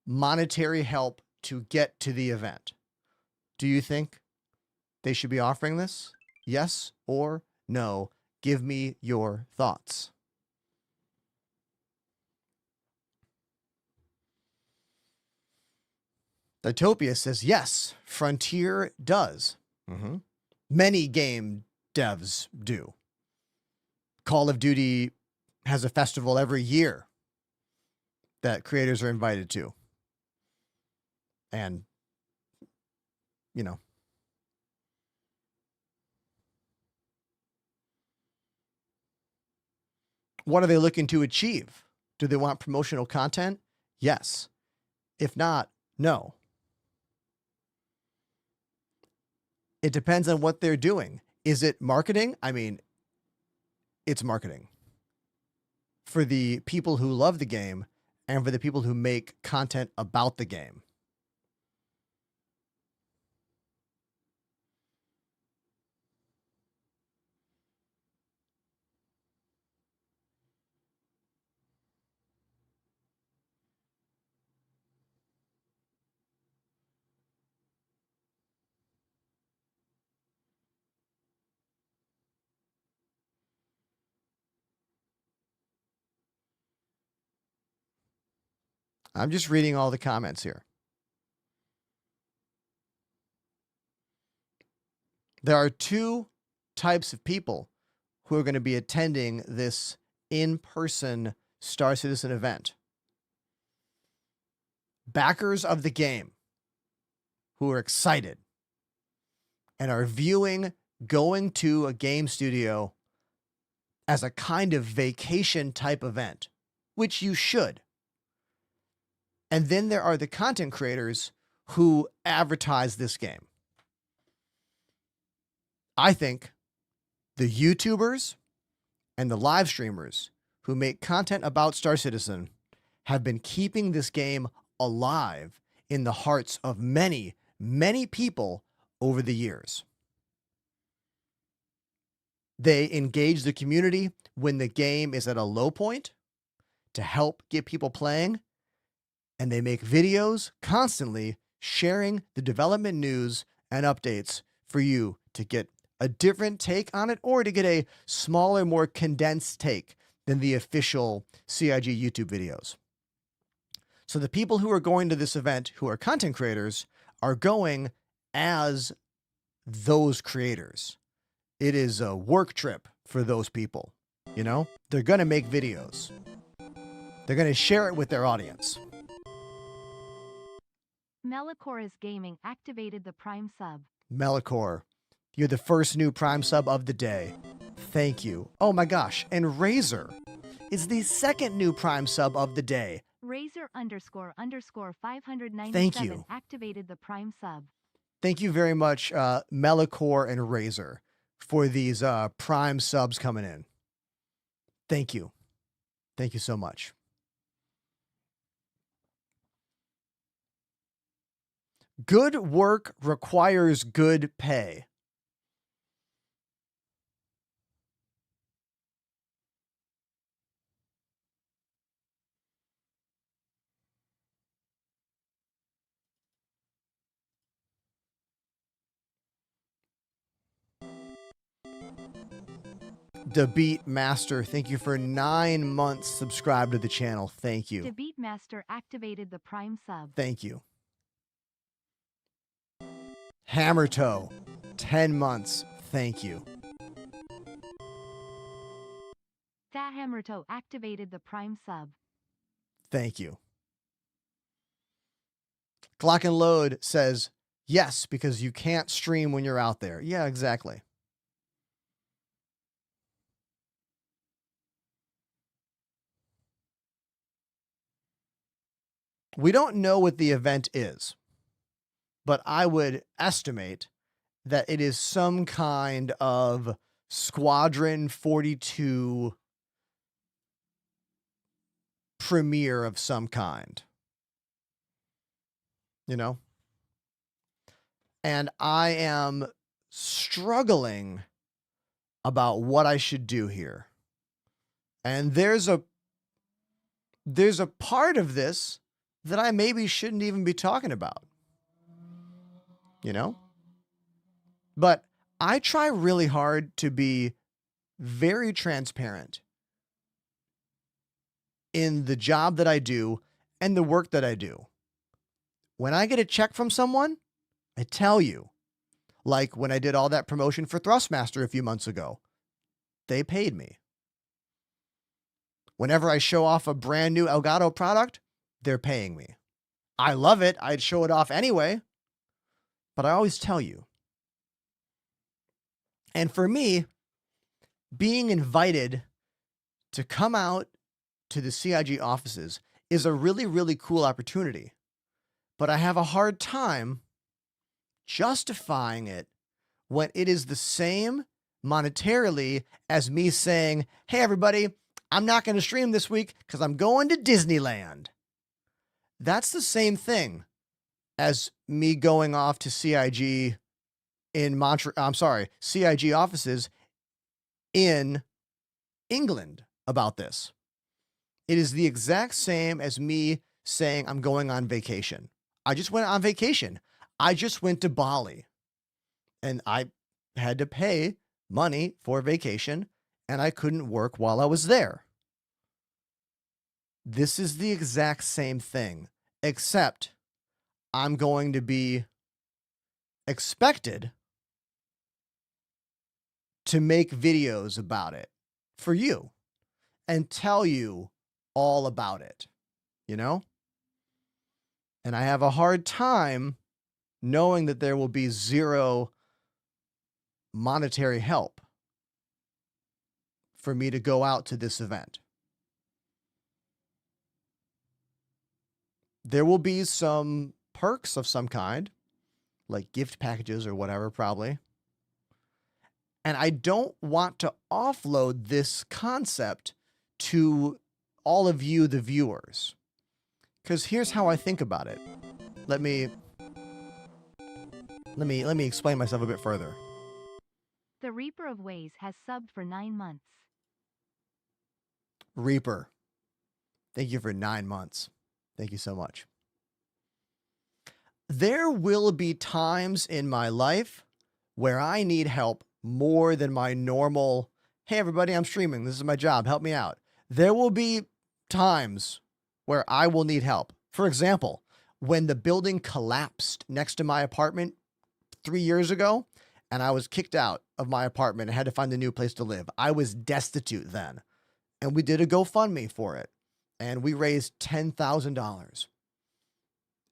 monetary help to get to the event. Do you think they should be offering this? Yes or no? Give me your thoughts. Ditopia says yes, Frontier does. Many game devs do. Call of Duty has a festival every year that creators are invited to. And, you know, what are they looking to achieve? Do they want promotional content? Yes. If not, no. It depends on what they're doing. Is it marketing? I mean, it's marketing for the people who love the game and for the people who make content about the game. I'm just reading all the comments here. There are two types of people who are going to be attending this in-person Star Citizen event. Backers of the game who are excited and are viewing going to a game studio as a kind of vacation type event, which you should. And then there are the content creators who advertise this game. I think the YouTubers and the live streamers who make content about Star Citizen have been keeping this game alive in the hearts of many, many people over the years. They engage the community when the game is at a low point to help get people playing, and they make videos constantly sharing the development news and updates for you to get a different take on it or to get a smaller, more condensed take than the official CIG YouTube videos. So the people who are going to this event, who are content creators, are going as those creators. It is a work trip for those people. You know, they're going to make videos. They're going to share it with their audience. Melicora's Gaming activated the Prime sub. Melicor, you're the first new Prime sub of the day. Thank you. Oh my gosh. And Razor is the second new Prime sub of the day. Razor__597 Thank you. activated the Prime sub. Thank you very much, Melicor and Razor, for these Prime subs coming in. Thank you. Thank you so much. Good work requires good pay. The Beat Master, thank you for 9 months subscribed to the channel. Thank you. The Beatmaster activated the Prime sub. Thank you. Hammertoe, 10 months. Thank you. That Hammertoe activated the Prime sub. Thank you. Clock and Load says, yes, because you can't stream when you're out there. Yeah, exactly. We don't know what the event is, but I would estimate that it is some kind of Squadron 42 premiere of some kind, you know? And I am struggling about what I should do here. And there's a part of this that I maybe shouldn't even be talking about, you know? But I try really hard to be very transparent in the job that I do and the work that I do. When I get a check from someone, I tell you, like when I did all that promotion for Thrustmaster a few months ago, they paid me. Whenever I show off a brand new Elgato product, they're paying me. I love it. I'd show it off anyway, but I always tell you. And for me, being invited to come out to the CIG offices is a really, really cool opportunity. But I have a hard time justifying it when it is the same monetarily as me saying, hey, everybody, I'm not going to stream this week because I'm going to Disneyland. That's the same thing as me going off to CIG in CIG offices in England about this. It is the exact same as me saying I'm going on vacation. I just went on vacation. I just went to Bali and I had to pay money for vacation and I couldn't work while I was there. This is the exact same thing, except I'm going to be expected to make videos about it for you and tell you all about it, you know? And I have a hard time knowing that there will be zero monetary help for me to go out to this event. There will be some perks of some kind, like gift packages or whatever, probably. And I don't want to offload this concept to all of you, the viewers. Because here's how I think about it. Let me explain myself a bit further. The Reaper of Ways has subbed for 9 months. Reaper, thank you for 9 months. Thank you so much. There will be times in my life where I need help more than my normal, hey, everybody, I'm streaming. This is my job. Help me out. There will be times where I will need help. For example, when the building collapsed next to my apartment 3 years ago, and I was kicked out of my apartment and had to find a new place to live. I was destitute then. And we did a GoFundMe for it. And we raised $10,000.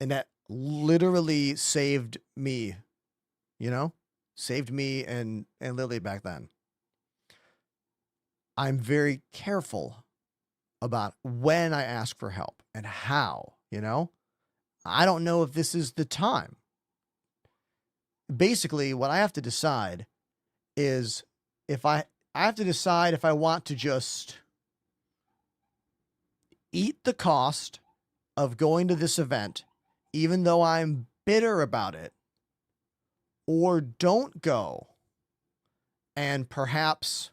And that literally saved me, you know? Saved me and Lily back then. I'm very careful about when I ask for help and how, you know? I don't know if this is the time. Basically, what I have to decide is if I have to decide if I want to just eat the cost of going to this event, even though I'm bitter about it, or don't go and perhaps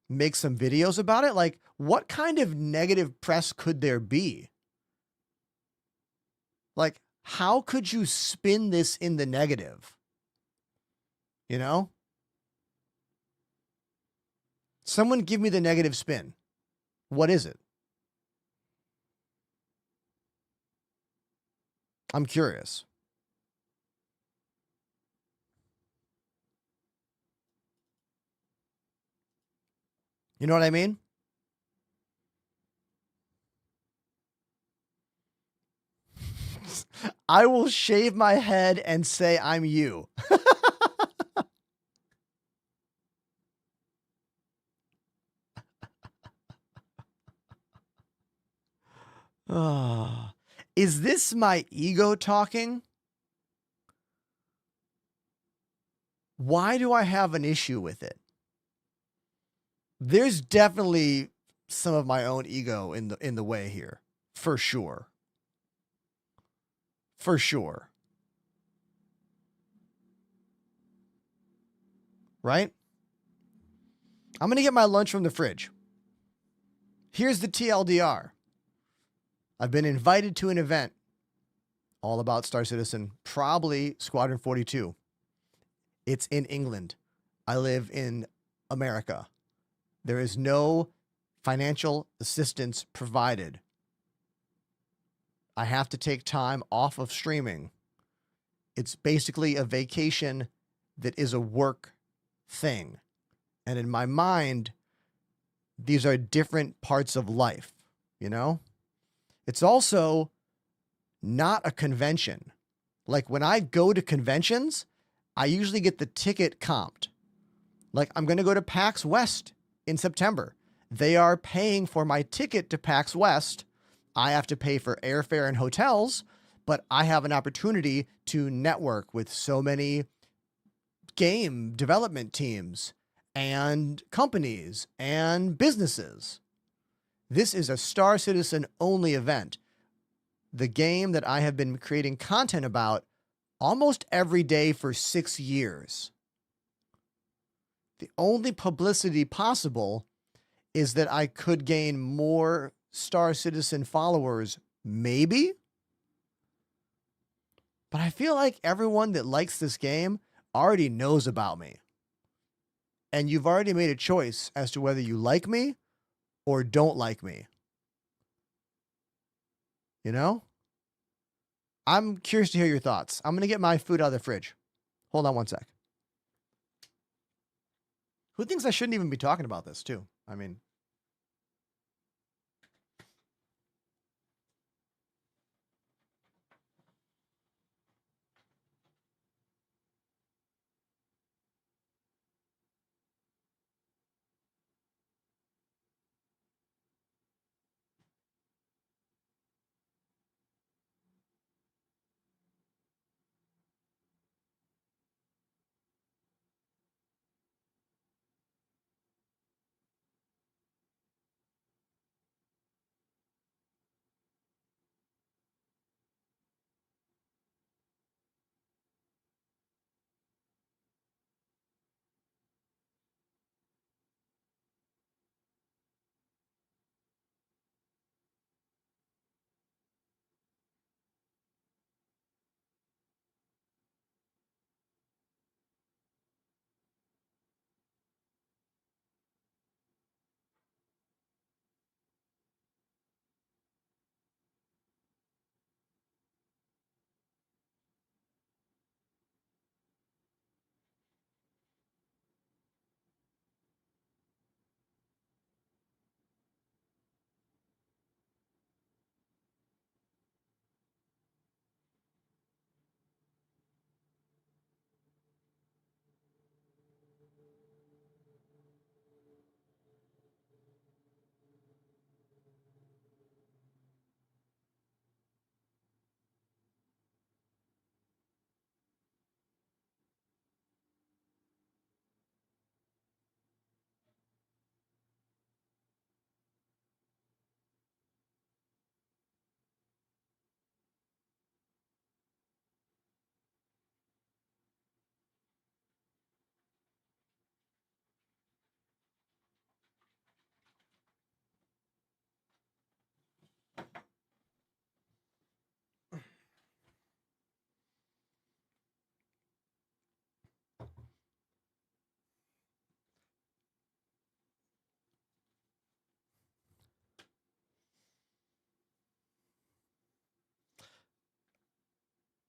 make some videos about it. Like, what kind of negative press could there be? Like, how could you spin this in the negative? You know? Someone give me the negative spin. What is it? I'm curious. You know what I mean? I will shave my head and say I'm you. Is this my ego talking? Why do I have an issue with it? There's definitely some of my own ego in the way here, for sure. For sure. Right? I'm going to get my lunch from the fridge. Here's the TLDR. I've been invited to an event all about Star Citizen, probably Squadron 42. It's in England. I live in America. There is no financial assistance provided. I have to take time off of streaming. It's basically a vacation that is a work thing. And in my mind, these are different parts of life, you know? It's also not a convention. Like when I go to conventions, I usually get the ticket comped. Like I'm going to go to PAX West in September. They are paying for my ticket to PAX West. I have to pay for airfare and hotels, but I have an opportunity to network with so many game development teams and companies and businesses. This is a Star Citizen only event. The game that I have been creating content about almost every day for 6 years. The only publicity possible is that I could gain more Star Citizen followers, maybe. But I feel like everyone that likes this game already knows about me. And you've already made a choice as to whether you like me or don't like me. You know? I'm curious to hear your thoughts. I'm going to get my food out of the fridge. Hold on one sec. Who thinks I shouldn't even be talking about this, too? I mean...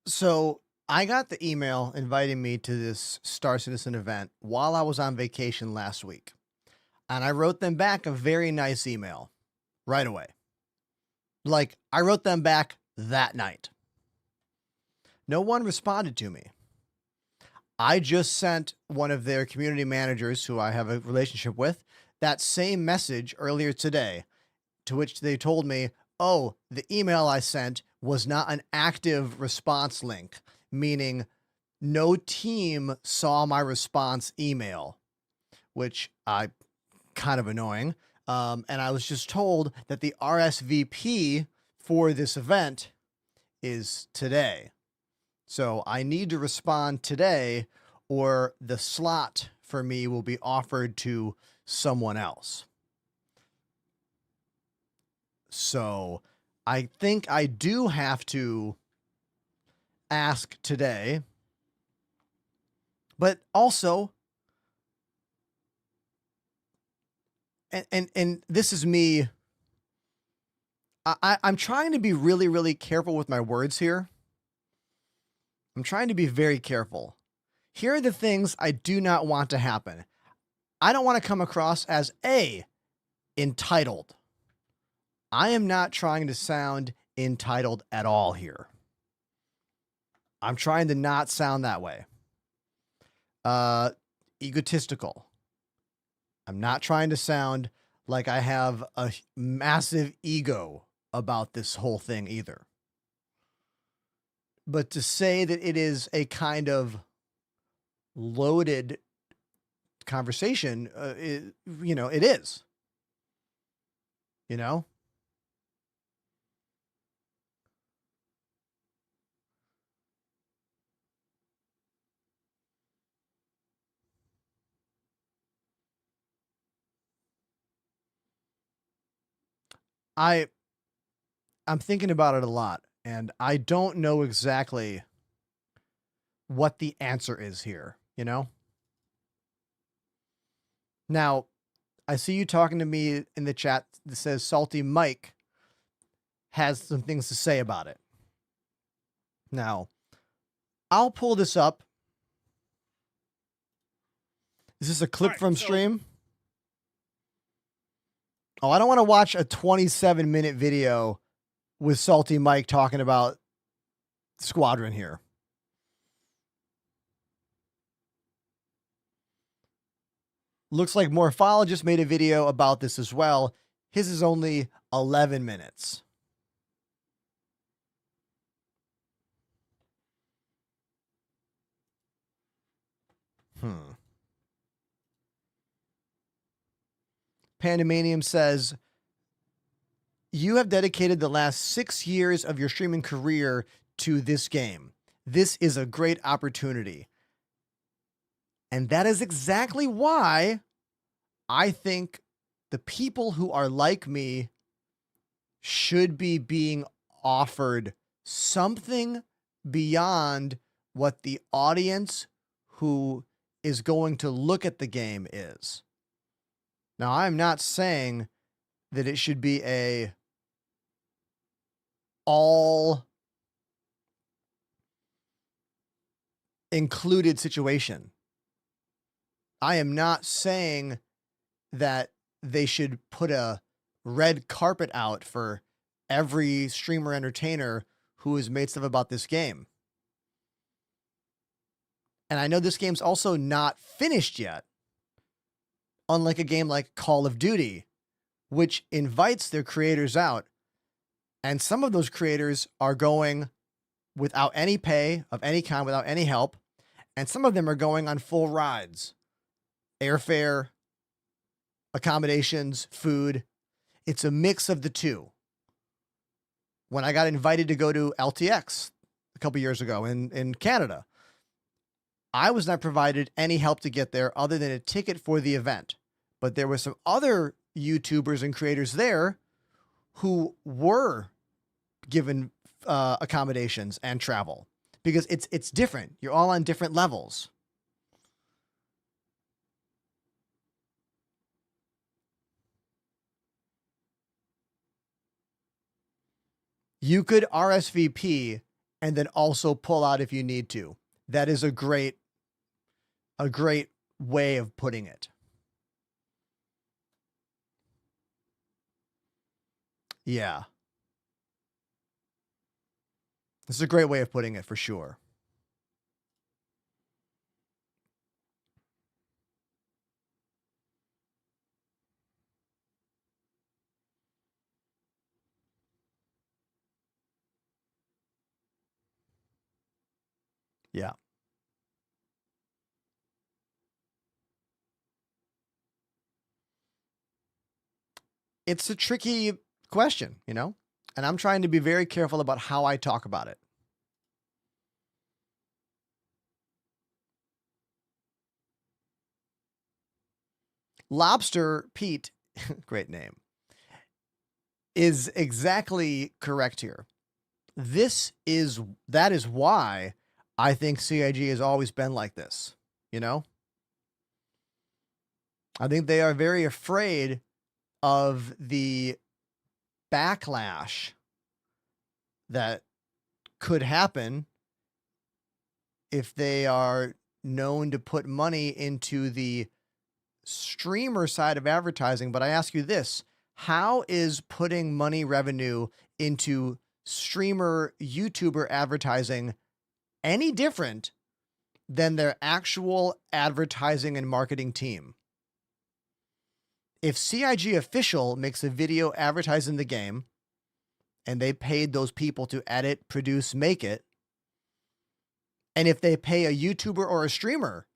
So I got the email inviting me to this Star Citizen event while I was on vacation last week. And I wrote them back a very nice email right away. Like, I wrote them back that night. No one responded to me. I just sent one of their community managers, who I have a relationship with, that same message earlier today, to which they told me, oh, the email I sent was not an active response link, meaning no team saw my response email, which I kind of annoying. And I was just told that the RSVP for this event is today. So I need to respond today, or the slot for me will be offered to someone else. So I think I do have to ask today, but also, and this is me, I'm trying to be really, really careful with my words here. I'm trying to be very careful. Here are the things I do not want to happen. I don't want to come across as entitled. I am not trying to sound entitled at all here. I'm trying to not sound that way. Egotistical. I'm not trying to sound like I have a massive ego about this whole thing either. But to say that it is a kind of loaded conversation, it is. You know? I'm thinking about it a lot, and I don't know exactly what the answer is here, you know? Now, I see you talking to me in the chat that says Salty Mike has some things to say about it. Now, I'll pull this up. Is this a clip from stream? Oh, I don't want to watch a 27-minute video with Salty Mike talking about Squadron here. Looks like Morphologist made a video about this as well. His is only 11 minutes. Pandemanium says, you have dedicated the last 6 years of your streaming career to this game. This is a great opportunity. And that is exactly why I think the people who are like me should be being offered something beyond what the audience who is going to look at the game is. Now, I'm not saying that it should be a all included situation. I am not saying that they should put a red carpet out for every streamer entertainer who has made stuff about this game. And I know this game's also not finished yet, unlike a game like Call of Duty, which invites their creators out. And some of those creators are going without any pay of any kind, without any help. And some of them are going on full rides, airfare, accommodations, food. It's a mix of the two. When I got invited to go to LTX a couple years ago in Canada, I was not provided any help to get there other than a ticket for the event. But there were some other YouTubers and creators there who were given accommodations and travel, because it's different. You're all on different levels. You could RSVP and then also pull out if you need to. That is a great way of putting it. Yeah. This is a great way of putting it for sure. Yeah. it's a tricky question, you know, and I'm trying to be very careful about how I talk about it. Lobster Pete, great name, is exactly correct here. That is why I think CIG has always been like this, you know? I think they are very afraid of the backlash that could happen if they are known to put money into the streamer side of advertising. But I ask you this, how is putting money revenue into streamer YouTuber advertising any different than their actual advertising and marketing team? If CIG Official makes a video advertising the game and they paid those people to edit, produce, make it, and if they pay a YouTuber or a streamer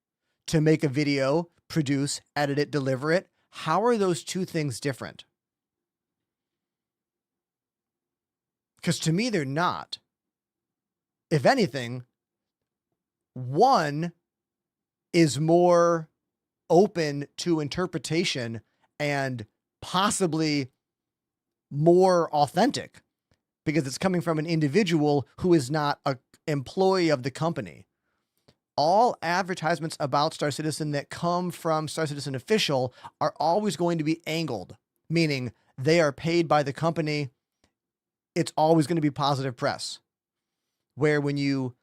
to make a video, produce, edit it, deliver it, how are those two things different? Because to me, they're not. If anything, one is more open to interpretation and possibly more authentic because it's coming from an individual who is not an employee of the company. All advertisements about Star Citizen that come from Star Citizen Official are always going to be angled, meaning they are paid by the company. It's always going to be positive press. Where when you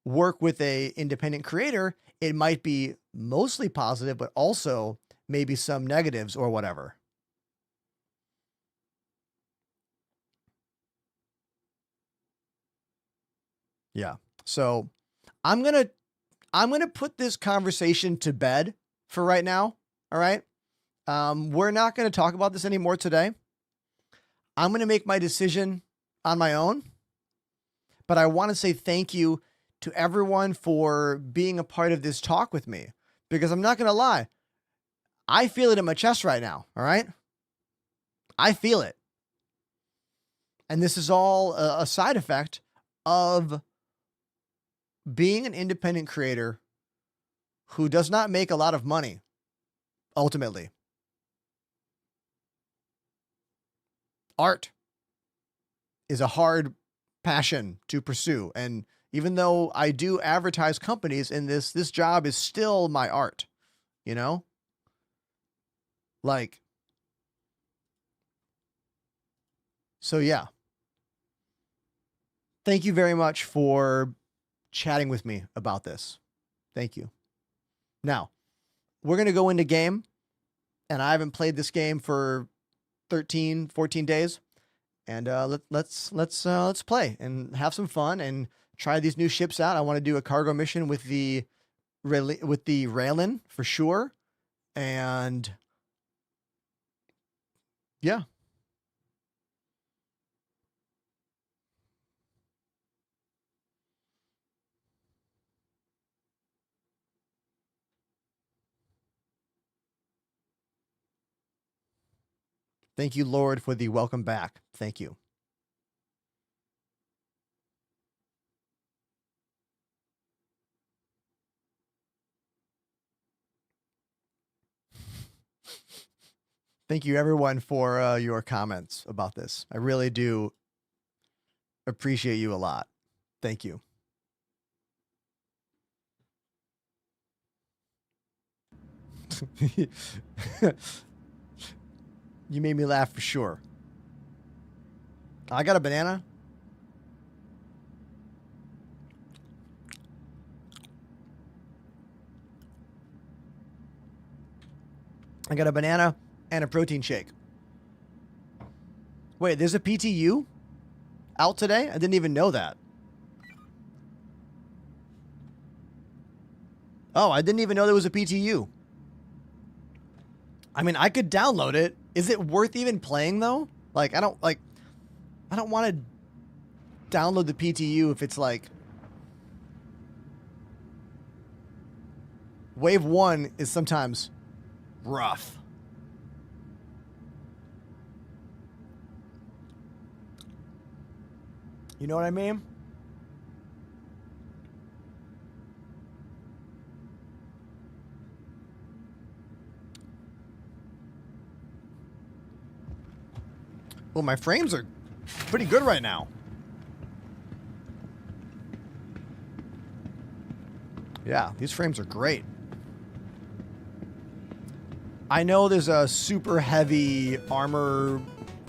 work with a independent creator, it might be mostly positive, but also maybe some negatives or whatever. Yeah. So I'm going to put this conversation to bed for right now. All right. We're not going to talk about this anymore today. I'm going to make my decision on my own, but I want to say thank you to everyone for being a part of this talk with me, because I'm not going to lie. I feel it in my chest right now. All right. I feel it. And this is all a side effect of being an independent creator who does not make a lot of money, ultimately. Art is a hard passion to pursue. And even though I do advertise companies in this job is still my art, you know? Like, so yeah. Thank you very much for chatting with me about this. Thank you. Now, we're going to go into game, and I haven't played this game for 13, 14 days. And let's play and have some fun and try these new ships out. I want to do a cargo mission with the Raylin for sure. And yeah. Thank you, Lord, for the welcome back. Thank you. Thank you, everyone, for your comments about this. I really do appreciate you a lot. Thank you. You made me laugh for sure. I got a banana. I got a banana and a protein shake. Wait, there's a PTU out today? I didn't even know that. Oh, I didn't even know there was a PTU. I mean, I could download it. Is it worth even playing though? Like, I don't want to download the PTU if it's like Wave 1 is sometimes rough. You know what I mean? Well, my frames are pretty good right now. Yeah, these frames are great. I know there's a super heavy armor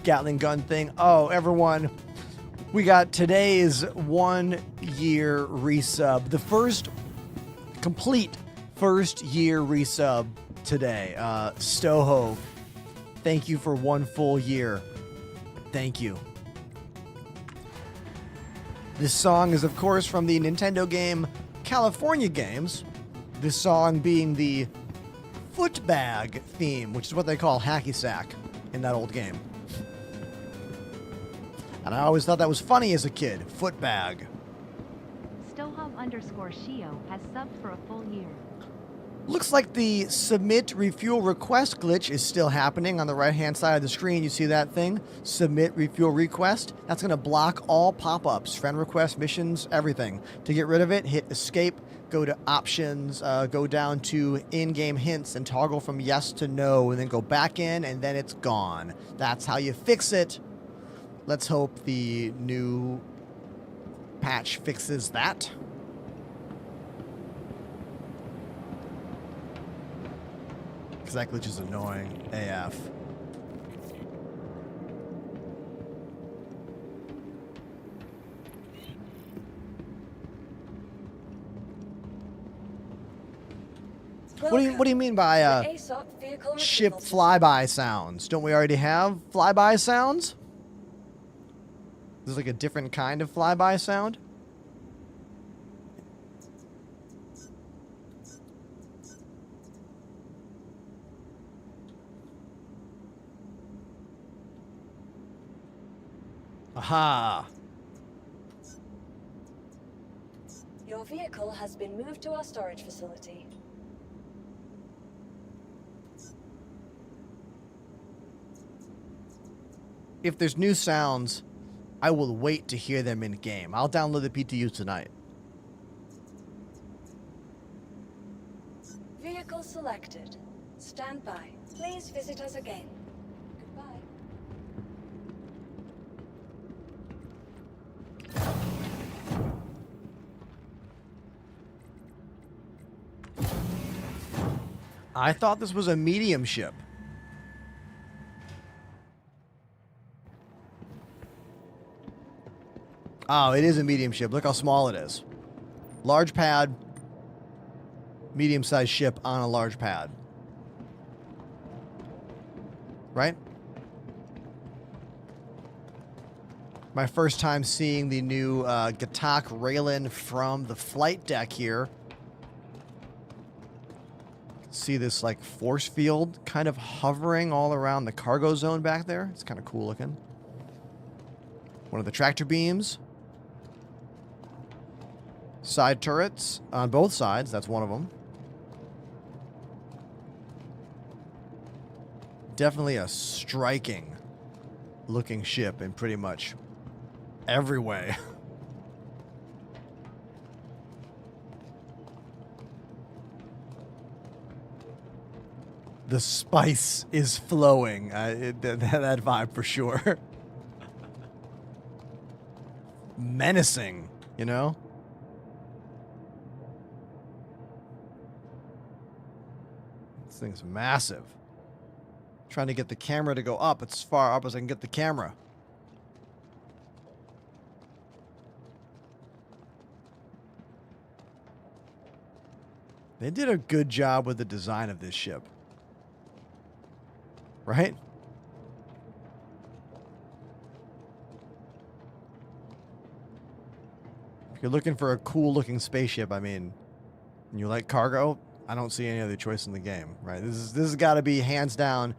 Gatling gun thing. Oh, everyone, we got today's 1 year resub. The first complete first year resub today. Stoho, thank you for 1 full year. Thank you. This song is, of course, from the Nintendo game California Games. This song being the footbag theme, which is what they call hacky sack in that old game. And I always thought that was funny as a kid. Footbag. Stohub_Shio has subbed for a full year. Looks like the submit refuel request glitch is still happening on the right-hand side of the screen. You see that thing? Submit refuel request. That's going to block all pop-ups, friend requests, missions, everything. To get rid of it, hit escape, go to options, go down to in-game hints and toggle from yes to no, and then go back in, and then it's gone. That's how you fix it. Let's hope the new patch fixes that. Because that glitch is annoying AF. What do you mean by ship flyby sounds? Don't we already have flyby sounds? This is like a different kind of flyby sound? Aha! Your vehicle has been moved to our storage facility. If there's new sounds, I will wait to hear them in game. I'll download the PTU tonight. Vehicle selected. Stand by. Please visit us again. Goodbye. I thought this was a medium ship. Oh, it is a medium ship. Look how small it is. Large pad, medium-sized ship on a large pad. Right? My first time seeing the new Gatak Raylan from the flight deck here. See this like force field kind of hovering all around the cargo zone back there. It's kind of cool looking. One of the tractor beams. Side turrets on both sides. That's one of them. Definitely a striking looking ship in pretty much every way. The spice is flowing. That vibe for sure. Menacing, you know? This thing's massive. Trying to get the camera to go up. It's as far up as I can get the camera. They did a good job with the design of this ship. Right? If you're looking for a cool looking spaceship, I mean, and you like cargo, I don't see any other choice in the game, right? This has got to be hands down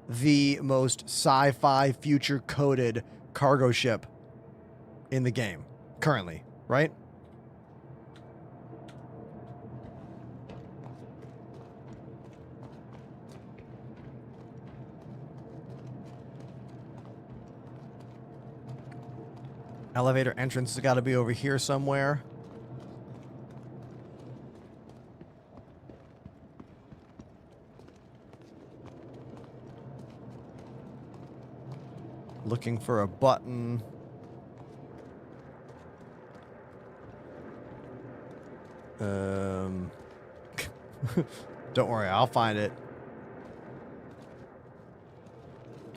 the most sci-fi future coded cargo ship in the game currently, right? Elevator entrance has got to be over here somewhere. Looking for a button. Don't worry, I'll find it.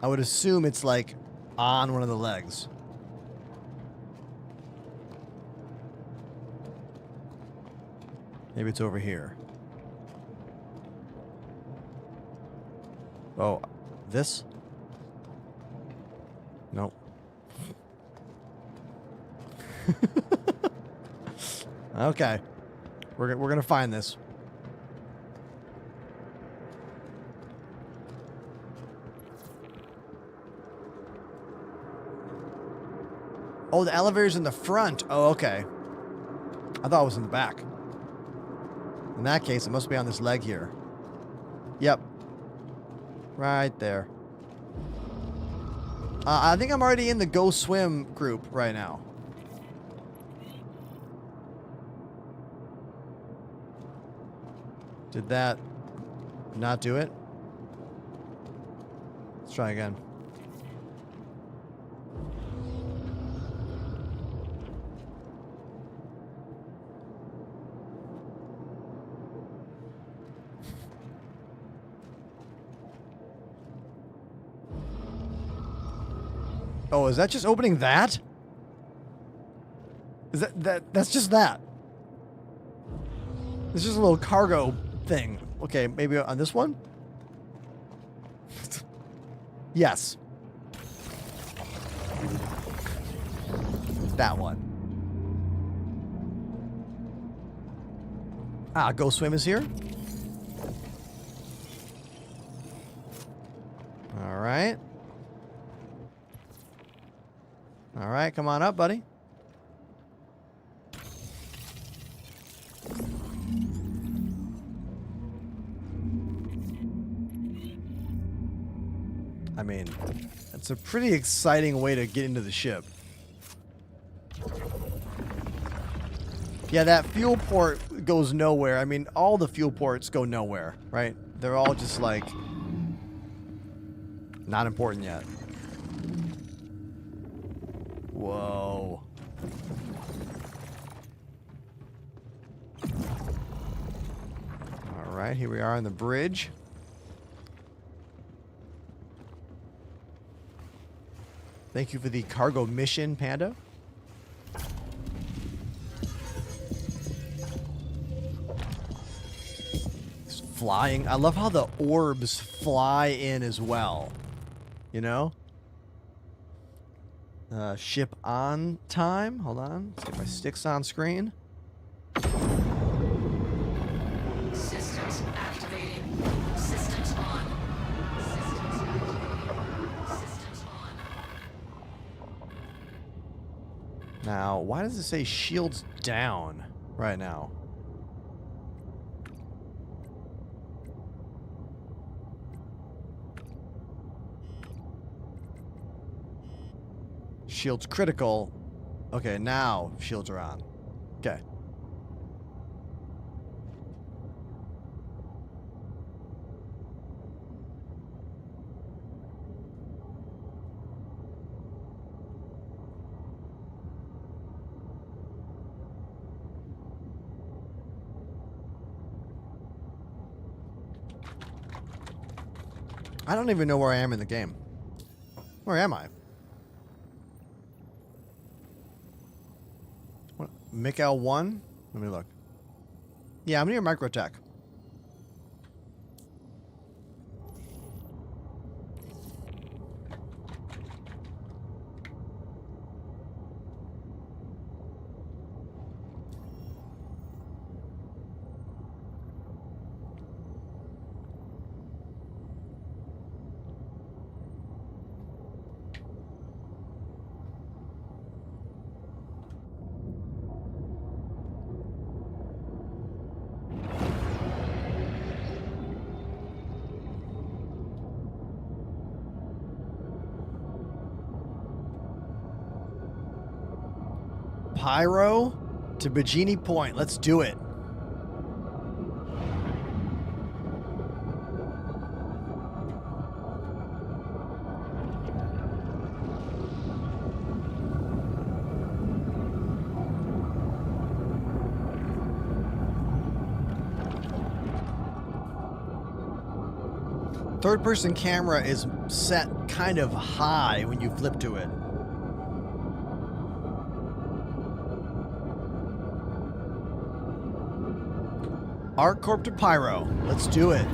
I would assume it's like on one of the legs. Maybe it's over here. Oh, this? Nope. Okay. We're gonna find this. Oh, the elevator's in the front. Oh, okay. I thought it was in the back. In that case, it must be on this leg here. Yep. Right there. I think I'm already in the Go Swim group right now. Did that not do it? Let's try again. Oh, is that just opening that? Is that's just that? It's just a little cargo thing. Okay, maybe on this one? Yes. That one. Ah, Go Swim is here. All right. All right, come on up, buddy. I mean, it's a pretty exciting way to get into the ship. Yeah, that fuel port goes nowhere. I mean, all the fuel ports go nowhere, right? They're all just like not important yet. Whoa. All right, here we are on the bridge. Thank you for the cargo mission, Panda. It's flying. I love how the orbs fly in as well. You know? Ship on time. Hold on. Let's get my sticks on screen. Systems activating. Systems on. Systems on. Now, why does it say shields down right now? Shields critical. Okay, now shields are on. Okay. I don't even know where I am in the game. Where am I? What? Mikal 1? Let me look. Yeah, I'm near Microtech. Pyro to Bikini Point. Let's do it. Third-person camera is set kind of high when you flip to it. ArcCorp to Pyro. Let's do it.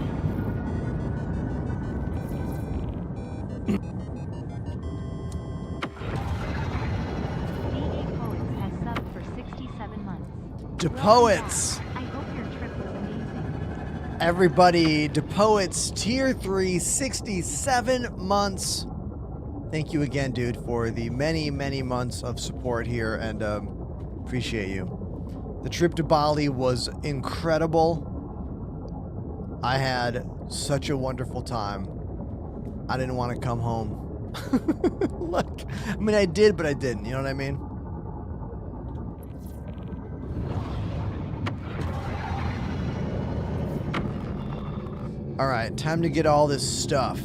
DA Poets has subbed for 67 months. To Welcome Poets. back. I hope your trip was amazing. Everybody, to Poets Tier 3, 67 months. Thank you again, dude, for the many, many months of support here, and appreciate you. The trip to Bali was incredible. I had such a wonderful time. I didn't want to come home. Look, I mean, I did, but I didn't. You know what I mean? All right, time to get all this stuff.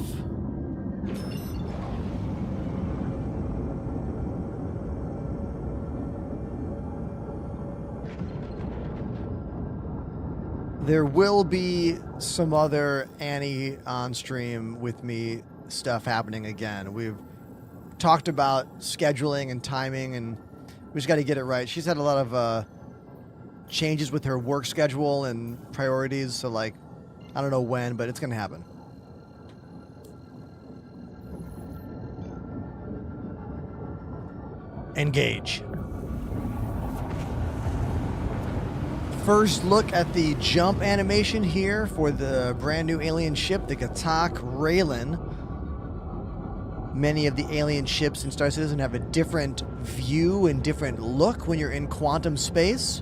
There will be some other Annie on stream with me stuff happening again. We've talked about scheduling and timing, and we just got to get it right. She's had a lot of changes with her work schedule and priorities, so like, I don't know when, but it's going to happen. Engage. First look at the jump animation here for the brand new alien ship, the Gatak Raylan. Many of the alien ships in Star Citizen have a different view and different look when you're in quantum space.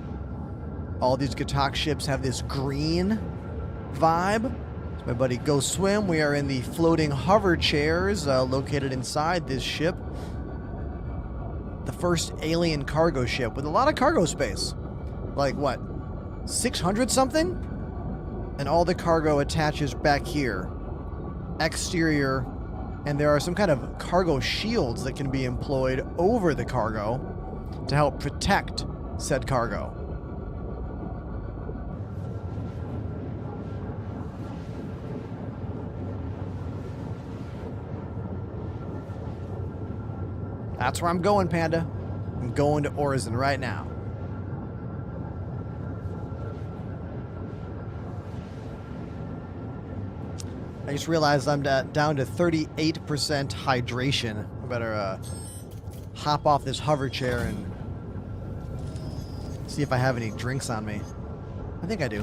All these Gatak ships have this green vibe. It's my buddy Go Swim. We are in the floating hover chairs located inside this ship. The first alien cargo ship with a lot of cargo space. Like what? 600 something? And all the cargo attaches back here. Exterior. And there are some kind of cargo shields that can be employed over the cargo to help protect said cargo. That's where I'm going, Panda. I'm going to Orizen right now. I just realized I'm down to 38% hydration. I better hop off this hover chair and see if I have any drinks on me. I think I do.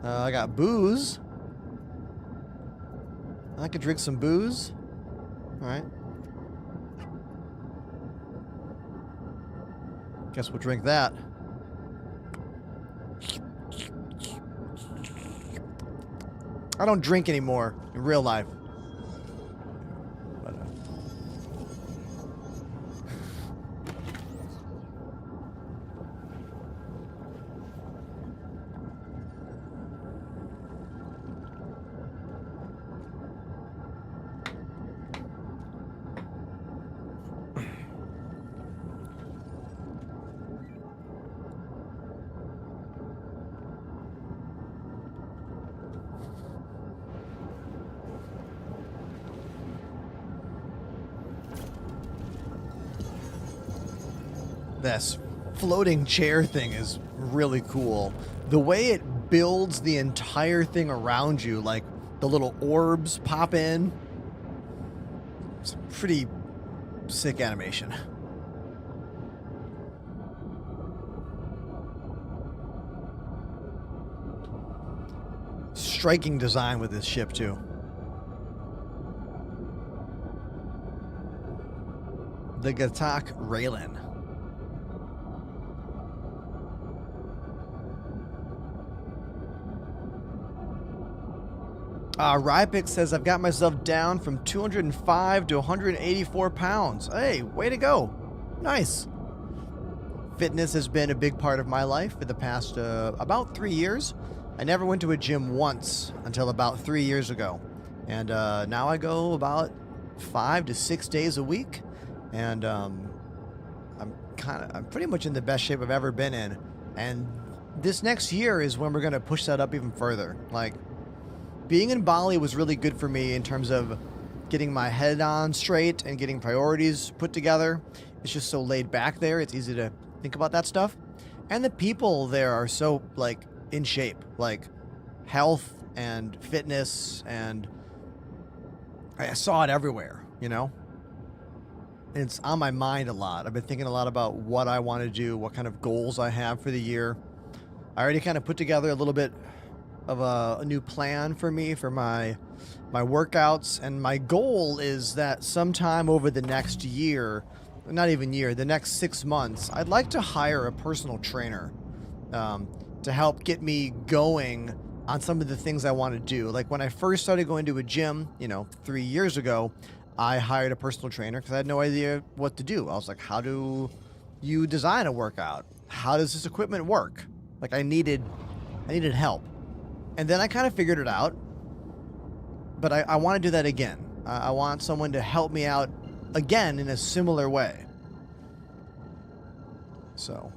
I got booze. I could drink some booze. All right. Guess we'll drink that. I don't drink anymore in real life. But, this floating chair thing is really cool. The way it builds the entire thing around you, like the little orbs pop in. It's pretty sick animation. Striking design with this ship too. The Gatak Raylan. Rypick says, I've got myself down from 205 to 184 pounds. Hey, way to go. Nice. Fitness has been a big part of my life for the past about 3 years. I never went to a gym once until about 3 years ago. And now I go about 5 to 6 days a week. And I'm pretty much in the best shape I've ever been in. And this next year is when we're going to push that up even further. Like, being in Bali was really good for me in terms of getting my head on straight and getting priorities put together. It's just so laid back there. It's easy to think about that stuff. And the people there are so, like, in shape. Like, health and fitness, and I saw it everywhere, you know? It's on my mind a lot. I've been thinking a lot about what I want to do, what kind of goals I have for the year. I already kind of put together a little bit of a new plan for me for my workouts, and my goal is that sometime over the next year, not even year, the next 6 months, I'd like to hire a personal trainer to help get me going on some of the things I want to do. Like when I first started going to a gym, 3 years ago, I hired a personal trainer because I had no idea what to do. I was like, how do you design a workout? How does this equipment work? Like I needed help. And then I kind of figured it out, but I want to do that again. I want someone to help me out again in a similar way. So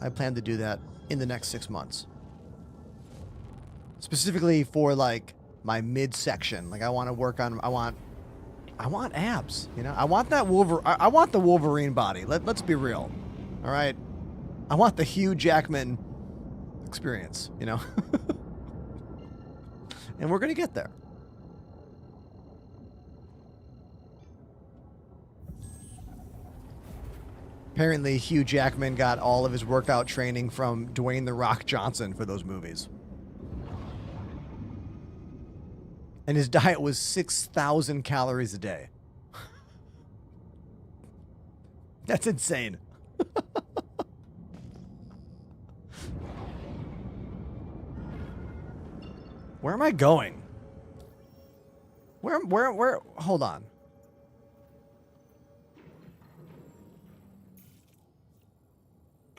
I plan to do that in the next 6 months. Specifically for like my midsection. Like I want to work on, I want abs, I want that I want the Wolverine body. Let's be real. All right. I want the Hugh Jackman experience, And we're going to get there. Apparently, Hugh Jackman got all of his workout training from Dwayne "The Rock" Johnson for those movies. And his diet was 6,000 calories a day. That's insane. Where am I going? Where, hold on.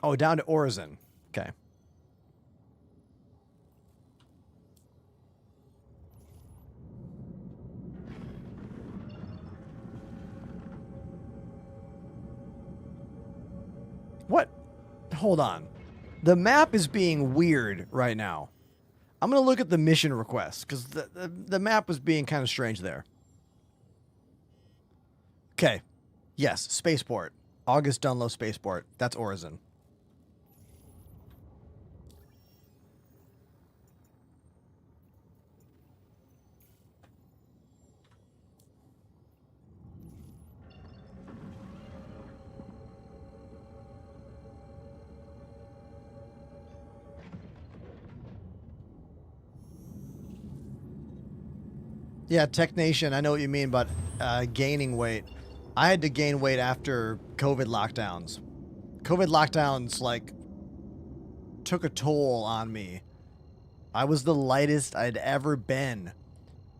Oh, down to Orizon. Okay. What? Hold on. The map is being weird right now. I'm going to look at the mission request because the map was being kind of strange there. Okay. Yes, Spaceport. August Dunlow Spaceport. That's Orizon. Yeah, Tech Nation, I know what you mean, but gaining weight. I had to gain weight after COVID lockdowns. COVID lockdowns, like, took a toll on me. I was the lightest I'd ever been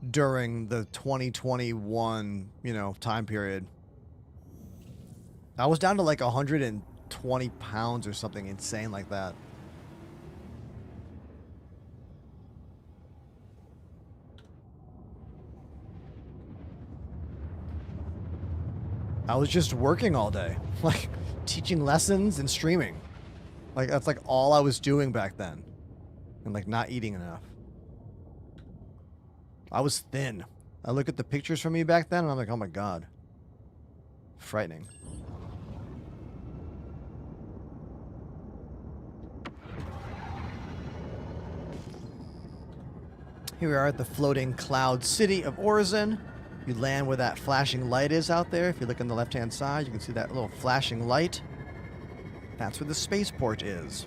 during the 2021, time period. I was down to like 120 pounds or something insane like that. I was just working all day, like teaching lessons and streaming. Like that's like all I was doing back then, and like not eating enough. I was thin. I look at the pictures from me back then and I'm like, oh my God. Frightening. Here we are at the floating cloud city of Orizon. You land where that flashing light is out there. If you look on the left-hand side, you can see that little flashing light. That's where the spaceport is.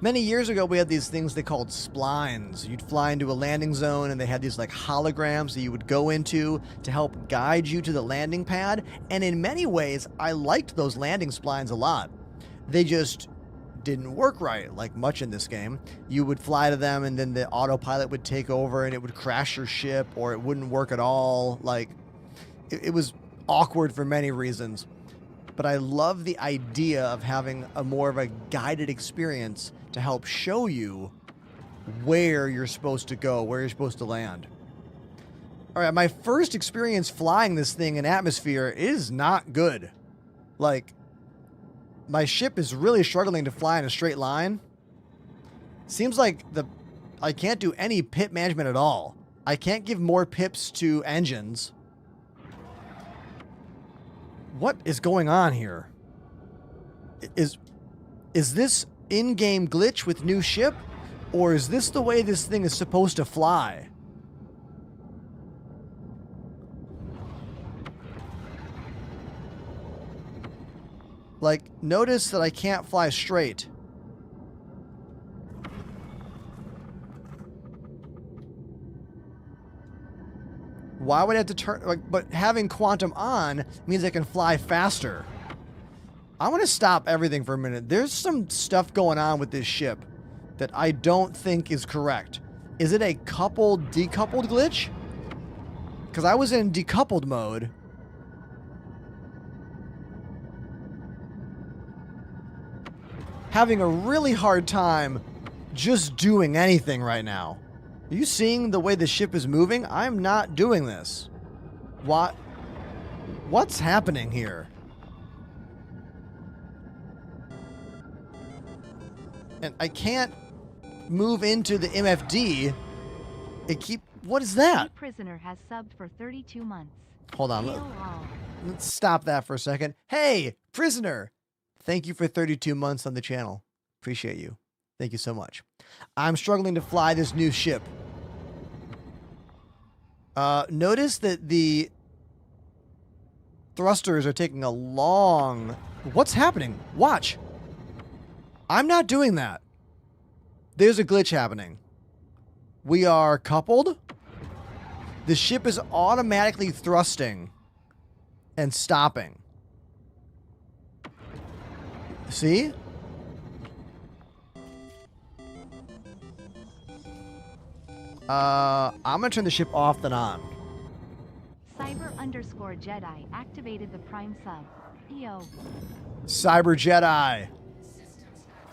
Many years ago, we had these things they called splines. You'd fly into a landing zone, and they had these like holograms that you would go into to help guide you to the landing pad. And in many ways, I liked those landing splines a lot. They just didn't work right, like much in this game. You would fly to them and then the autopilot would take over and it would crash your ship, or it wouldn't work at all. Like, it was awkward for many reasons. But I love the idea of having a more of a guided experience to help show you where you're supposed to go, where you're supposed to land. All right, my first experience flying this thing in atmosphere is not good. Like, my ship is really struggling to fly in a straight line. Seems like I can't do any pip management at all. I can't give more pips to engines. What is going on here? Is this in-game glitch with new ship? Or is this the way this thing is supposed to fly? Like, notice that I can't fly straight. Why would I have to turn, like, but having quantum on means I can fly faster. I want to stop everything for a minute. There's some stuff going on with this ship that I don't think is correct. Is it a coupled, decoupled glitch? Because I was in decoupled mode. Having a really hard time just doing anything right now. Are you seeing the way the ship is moving? I'm not doing this. What's happening here? And I can't move into the MFD. What is that? A prisoner has subbed for 32 months. Hold on. Hail all. Let's stop that for a second. Hey, prisoner. Thank you for 32 months on the channel. Appreciate you. Thank you so much. I'm struggling to fly this new ship. Notice that the thrusters are taking a long... What's happening? Watch. I'm not doing that. There's a glitch happening. We are coupled. The ship is automatically thrusting and stopping. See? I'm gonna turn the ship off then on. Cyber_Jedi activated the Prime sub. Yo. Cyber Jedi.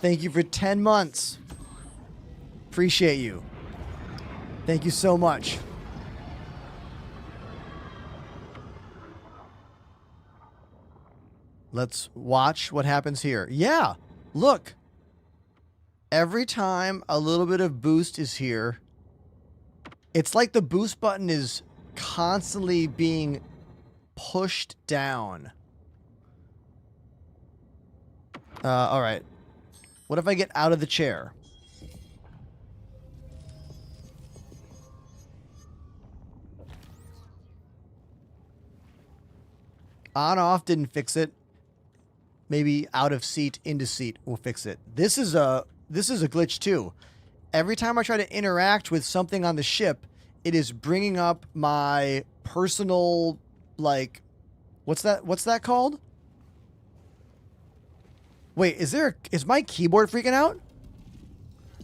Thank you for 10 months. Appreciate you. Thank you so much. Let's watch what happens here. Yeah, look. Every time a little bit of boost is here, it's like the boost button is constantly being pushed down. All right. What if I get out of the chair? On off didn't fix it. Maybe out of seat into seat will fix it. This is a glitch too. Every time I try to interact with something on the ship, it is bringing up my personal, like, what's that called? Wait, is my keyboard freaking out?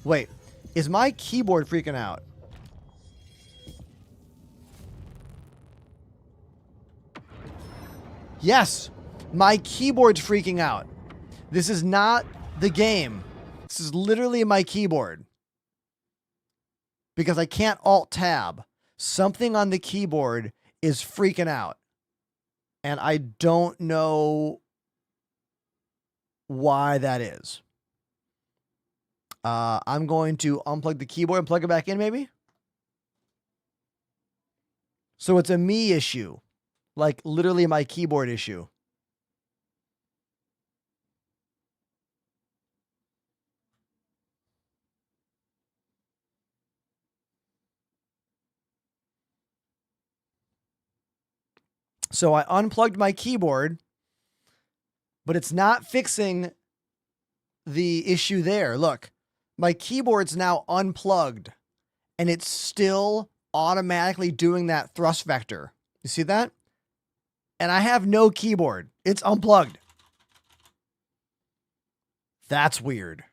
Wait, is my keyboard freaking out? Yes, my keyboard's freaking out. This is not the game. This is literally my keyboard. Because I can't Alt-Tab. Something on the keyboard is freaking out. And I don't know why that is. I'm going to unplug the keyboard and plug it back in, maybe? So it's a me issue. Like, literally my keyboard issue. So I unplugged my keyboard, but it's not fixing the issue there. Look, my keyboard's now unplugged, and it's still automatically doing that thrust vector. You see that? And I have no keyboard. It's unplugged. That's weird.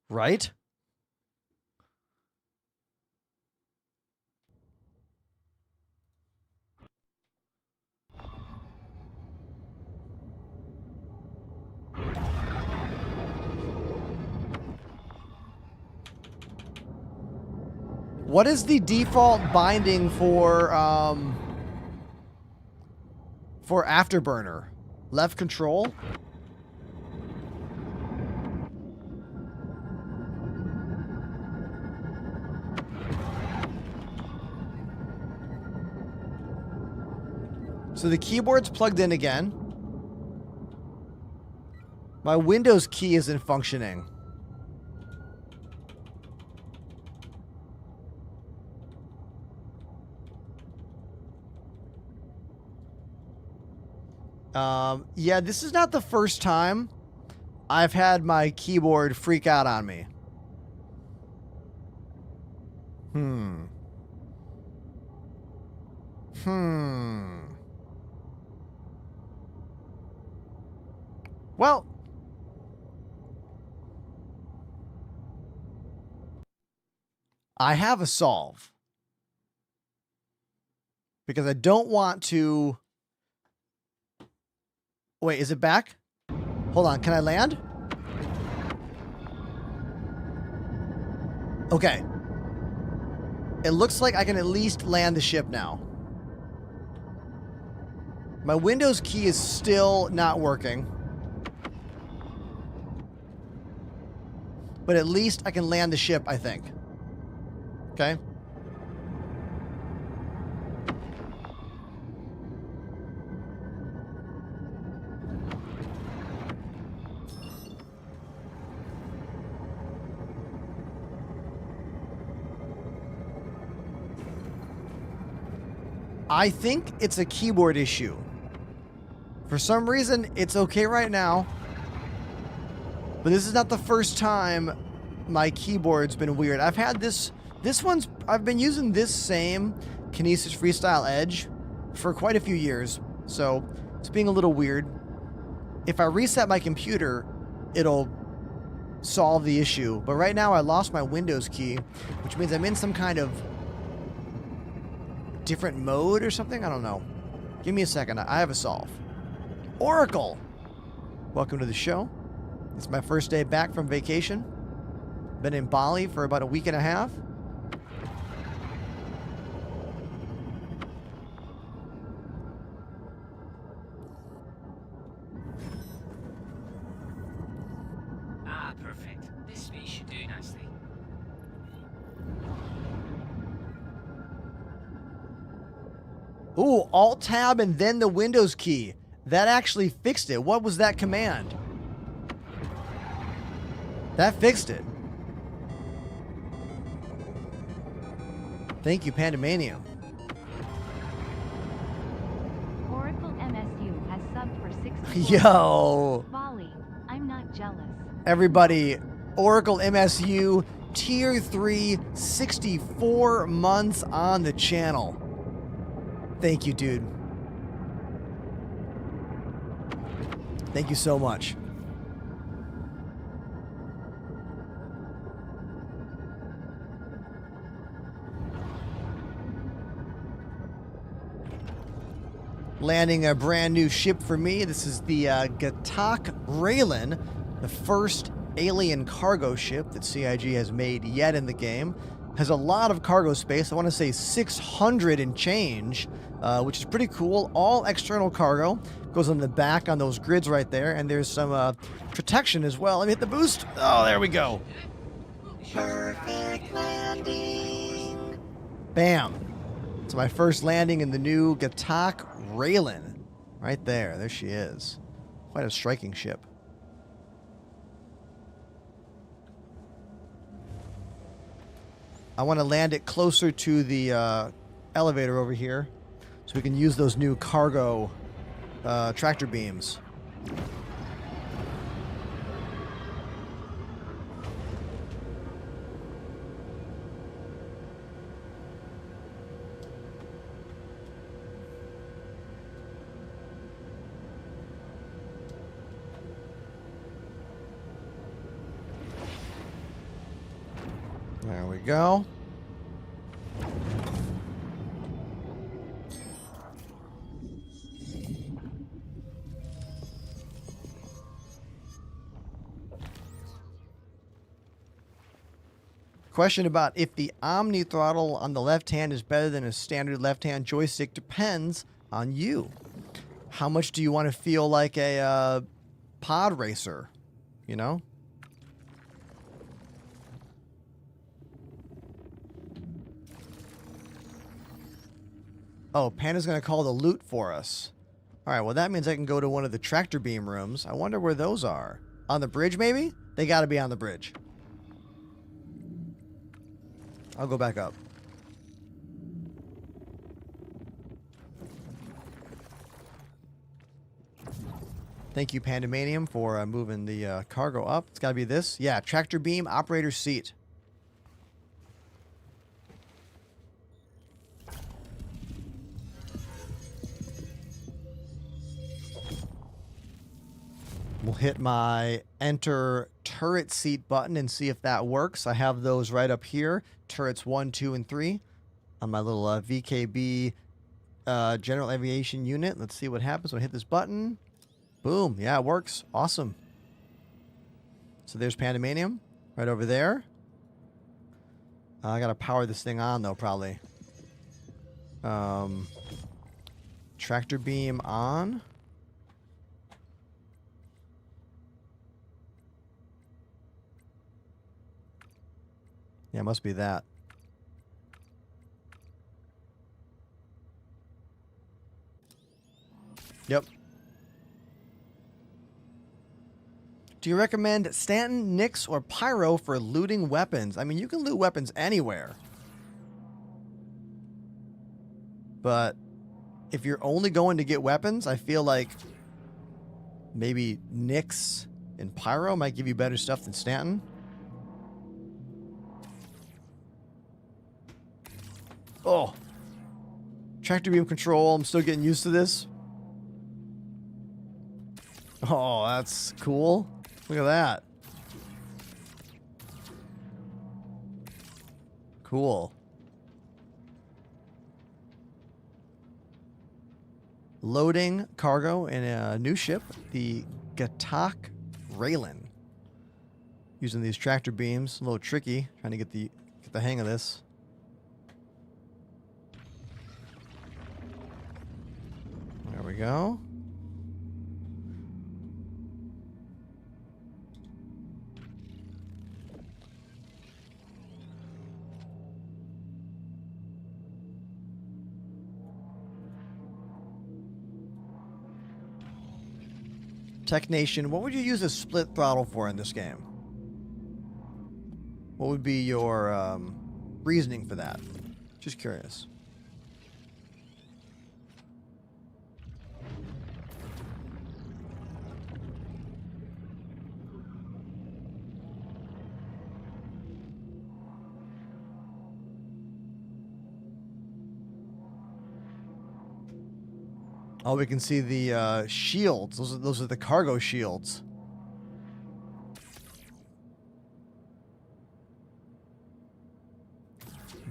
Right? What is the default binding for Afterburner? Left control? So the keyboard's plugged in again. My Windows key isn't functioning. Yeah, this is not the first time I've had my keyboard freak out on me. Well, I have a solve. Because I don't want to... Wait, is it back? Hold on, can I land? Okay. It looks like I can at least land the ship now. My Windows key is still not working. But at least I can land the ship, I think. Okay. I think it's a keyboard issue. For some reason, it's okay right now. But this is not the first time my keyboard's been weird. I've had I've been using this same Kinesis Freestyle Edge for quite a few years. So it's being a little weird. If I reset my computer, it'll solve the issue. But right now I lost my Windows key, which means I'm in some kind of different mode or something? I don't know. Give me a second. I have a solve. Oracle! Welcome to the show. It's my first day back from vacation. Been in Bali for about a week and a half. Ah, perfect. This space should do nicely. Ooh, Alt-Tab and then the Windows key. That actually fixed it. What was that command? That fixed it. Thank you, Pandemanium. Oracle MSU has subbed for 64. Yo! Bali, I'm not jealous. Everybody, Oracle MSU, Tier 3, 64 months on the channel. Thank you, dude. Thank you so much. Landing a brand new ship for me. This is the Gatak Raylan, the first alien cargo ship that CIG has made yet in the game. Has a lot of cargo space. I want to say 600 and change, which is pretty cool. All external cargo goes on the back on those grids right there, and there's some protection as well. Let me hit the boost. Oh, there we go. Perfect landing. Bam. It's my first landing in the new Gatak Raylan. Right there. There she is. Quite a striking ship. I want to land it closer to the elevator over here so we can use those new cargo tractor beams. There we go. Question about if the Omni throttle on the left hand is better than a standard left hand joystick depends on you. How much do you want to feel like a pod racer? You know? Oh, Panda's going to call the loot for us. All right, well, that means I can go to one of the tractor beam rooms. I wonder where those are. On the bridge, maybe? They got to be on the bridge. I'll go back up. Thank you, Pandemanium, for moving the cargo up. It's got to be this. Yeah, tractor beam, operator seat. We'll hit my enter turret seat button and see if that works. I have those right up here. Turrets 1, 2, and 3 on my little VKB general aviation unit. Let's see what happens when I hit this button. Boom. Yeah, it works. Awesome. So there's Pandemanium right over there. I got to power this thing on, though, probably. Tractor beam on. Yeah, it must be that. Yep. Do you recommend Stanton, Nyx, or Pyro for looting weapons? I mean, you can loot weapons anywhere. But if you're only going to get weapons, I feel like maybe Nyx and Pyro might give you better stuff than Stanton. Oh. Tractor beam control. I'm still getting used to this. Oh, that's cool. Look at that. Cool. Loading cargo in a new ship, the Gatak Raylan. Using these tractor beams, a little tricky. Trying to get the hang of this. There we go. Tech Nation, what would you use a split throttle for in this game? What would be your reasoning for that? Just curious. Oh, we can see the shields. Those are the cargo shields.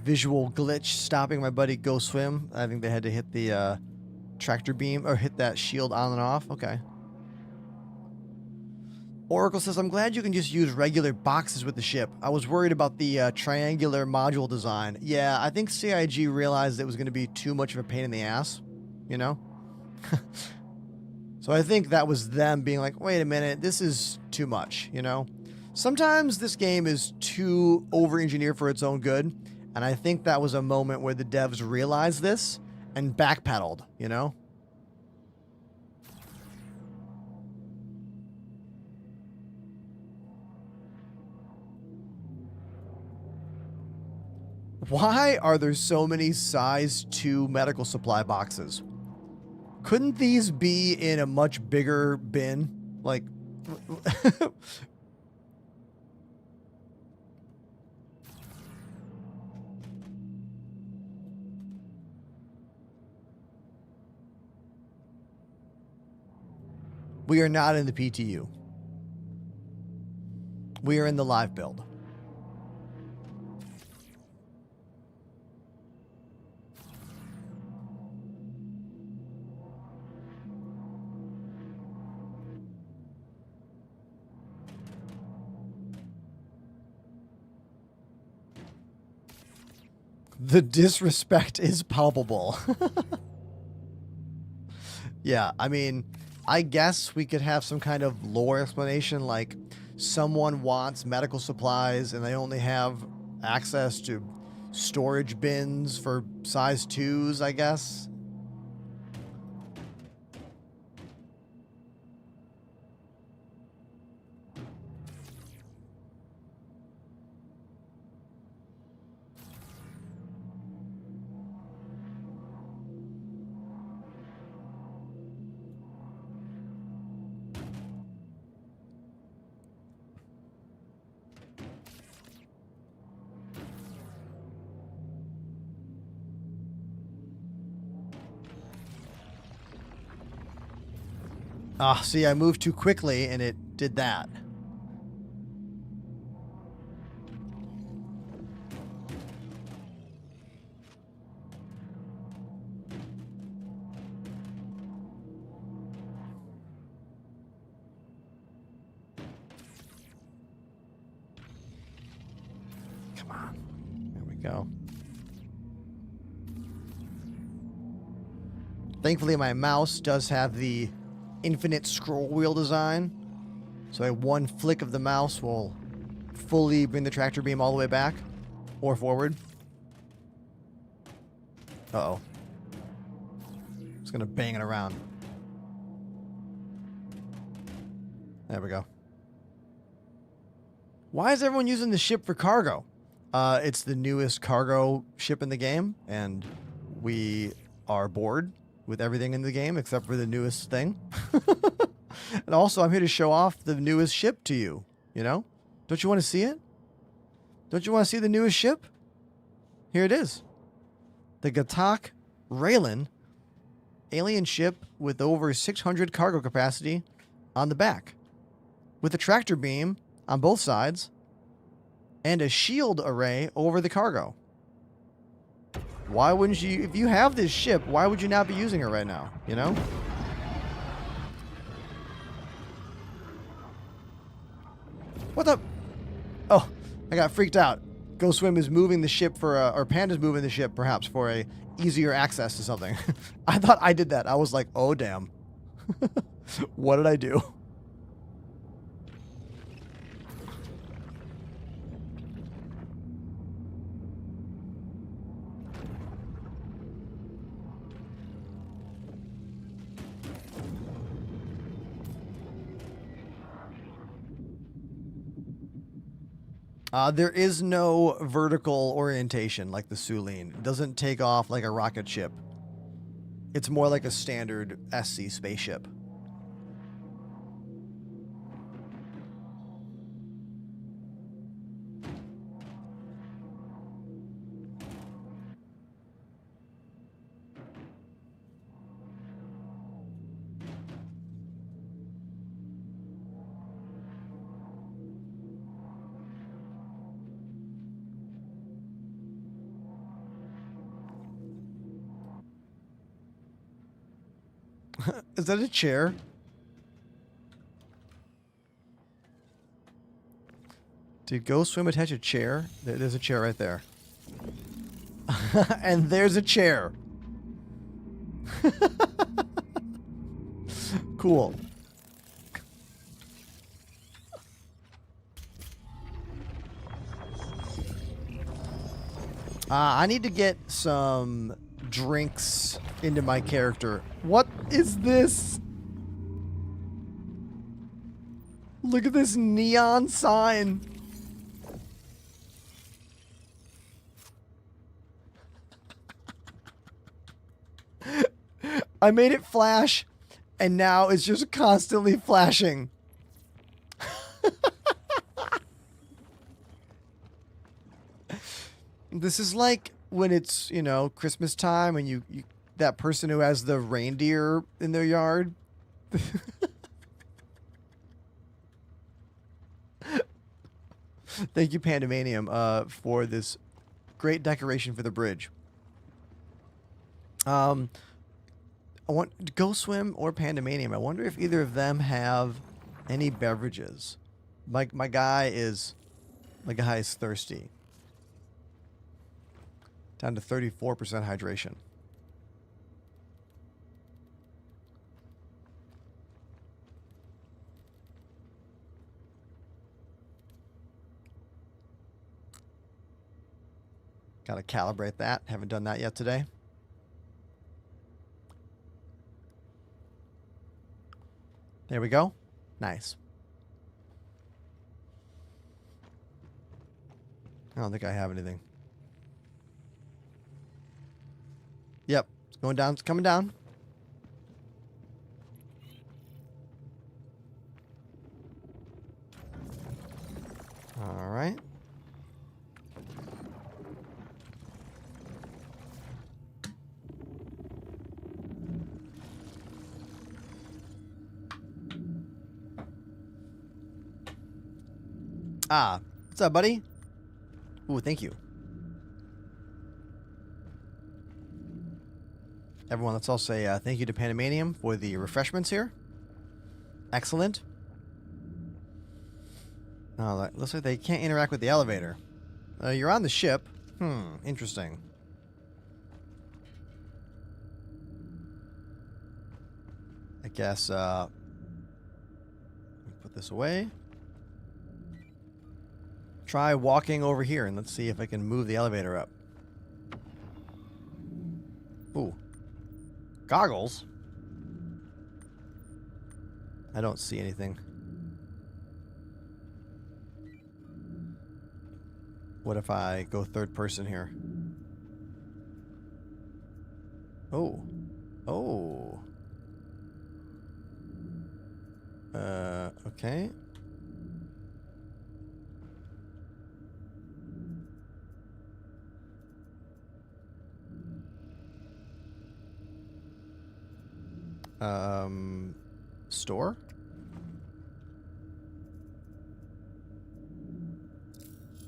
Visual glitch stopping my buddy Go Swim. I think they had to hit the tractor beam or hit that shield on and off. Okay. Oracle says, I'm glad you can just use regular boxes with the ship. I was worried about the triangular module design. Yeah, I think CIG realized it was going to be too much of a pain in the ass, you know? So I think that was them being like, wait a minute, this is too much, you know? Sometimes this game is too over-engineered for its own good, and I think that was a moment where the devs realized this and backpedaled, you know? Why are there so many size 2 medical supply boxes? Couldn't these be in a much bigger bin? Like, we are not in the PTU. We are in the live build. The disrespect is palpable. Yeah, I mean, I guess we could have some kind of lore explanation, like someone wants medical supplies and they only have access to storage bins for size 2s, I guess. Ah, see, I moved too quickly and it did that. Come on. There we go. Thankfully, my mouse does have the infinite scroll wheel design, so one flick of the mouse will fully bring the tractor beam all the way back or forward. Uh-oh. It's gonna bang it around. There we go. Why is everyone using the ship for cargo? It's the newest cargo ship in the game, and we are bored with everything in the game except for the newest thing. And also, I'm here to show off the newest ship to you, you know? Don't you want to see it? Don't you want to see the newest ship? Here it is. The Gatak Raylan, alien ship with over 600 cargo capacity on the back, with a tractor beam on both sides and a shield array over the cargo. Why wouldn't you, if you have this ship, why would you not be using it right now, you know? What the? Oh, I got freaked out. Go Swim is moving the ship for or Panda's moving the ship perhaps for a easier access to something. I thought I did that. I was like, oh damn. What did I do? There is no vertical orientation like the Sulene. It doesn't take off like a rocket ship. It's more like a standard SC spaceship. Is that a chair? Did Go Swim attach a chair? There's a chair right there. And there's a chair. Cool. I need to get some drinks into my character. What is this? Look at this neon sign. I made it flash, and now it's just constantly flashing. This is like when it's, you know, Christmas time and you that person who has the reindeer in their yard. Thank you, Pandemanium, for this great decoration for the bridge. I want Go Swim or Pandemanium. I wonder if either of them have any beverages. My guy is thirsty. Down to 34% hydration. Got to calibrate that. Haven't done that yet today. There we go. Nice. I don't think I have anything. Yep. It's going down. It's coming down. All right. Ah, what's up, buddy? Ooh, thank you. Everyone, let's all say thank you to Pandemanium for the refreshments here. Excellent. Oh, looks like they can't interact with the elevator. You're on the ship. Interesting. I guess, put this away. Try walking over here and let's see if I can move the elevator up. Ooh. Goggles? I don't see anything. What if I go third person here? Oh. Oh. Okay. Store?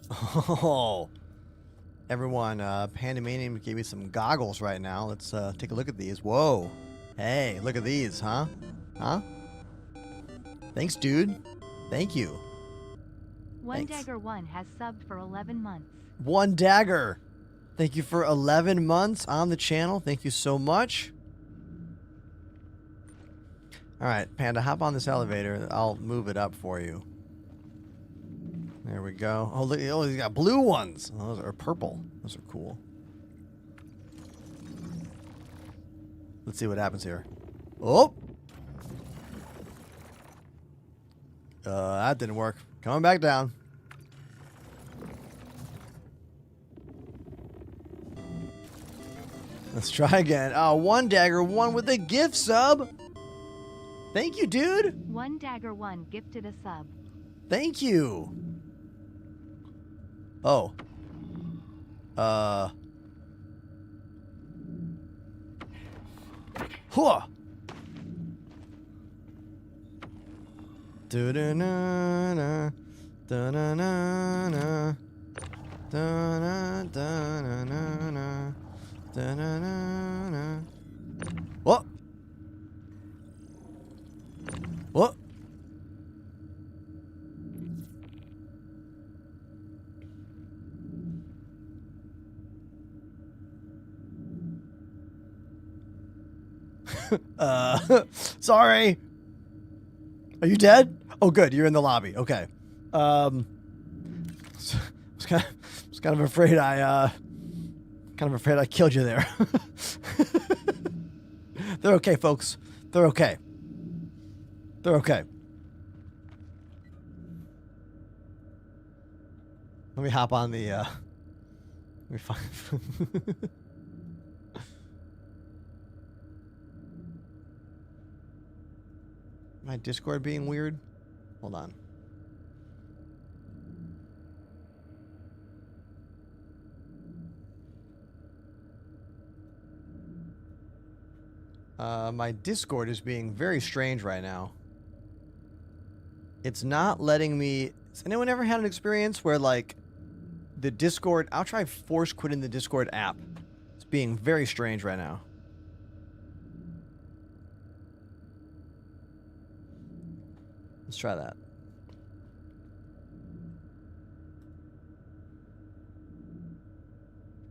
Oh. Everyone, Pandemanium gave me some goggles right now. Let's take a look at these. Whoa. Hey, look at these, huh? Huh? Thanks, dude. Thank you. One Thanks. Dagger 1 has subbed for 11 months. One Dagger. Thank you for 11 months on the channel. Thank you so much. All right, Panda, hop on this elevator. I'll move it up for you. There we go. Oh, look. Oh, he's got blue ones. Oh, those are purple. Those are cool. Let's see what happens here. Oh! That didn't work. Coming back down. Let's try again. Oh, One Dagger 1 with a gift sub. Thank you, dude. One Dagger 1 gifted a sub. Thank you. Oh. Huh. Da-da-na-na. Da-na-na-na. Da-na-da-na-na-na. Da-na-na-na. What? What? Sorry. Are you dead? Oh, good. You're in the lobby. Okay. Was kind of afraid I killed you there. They're okay, folks. They're okay. They're okay. Let me hop on the, let me find... My Discord being weird? Hold on. My Discord is being very strange right now. It's not letting me... Has anyone ever had an experience where, like, the Discord... I'll try force quitting the Discord app. It's being very strange right now. Let's try that.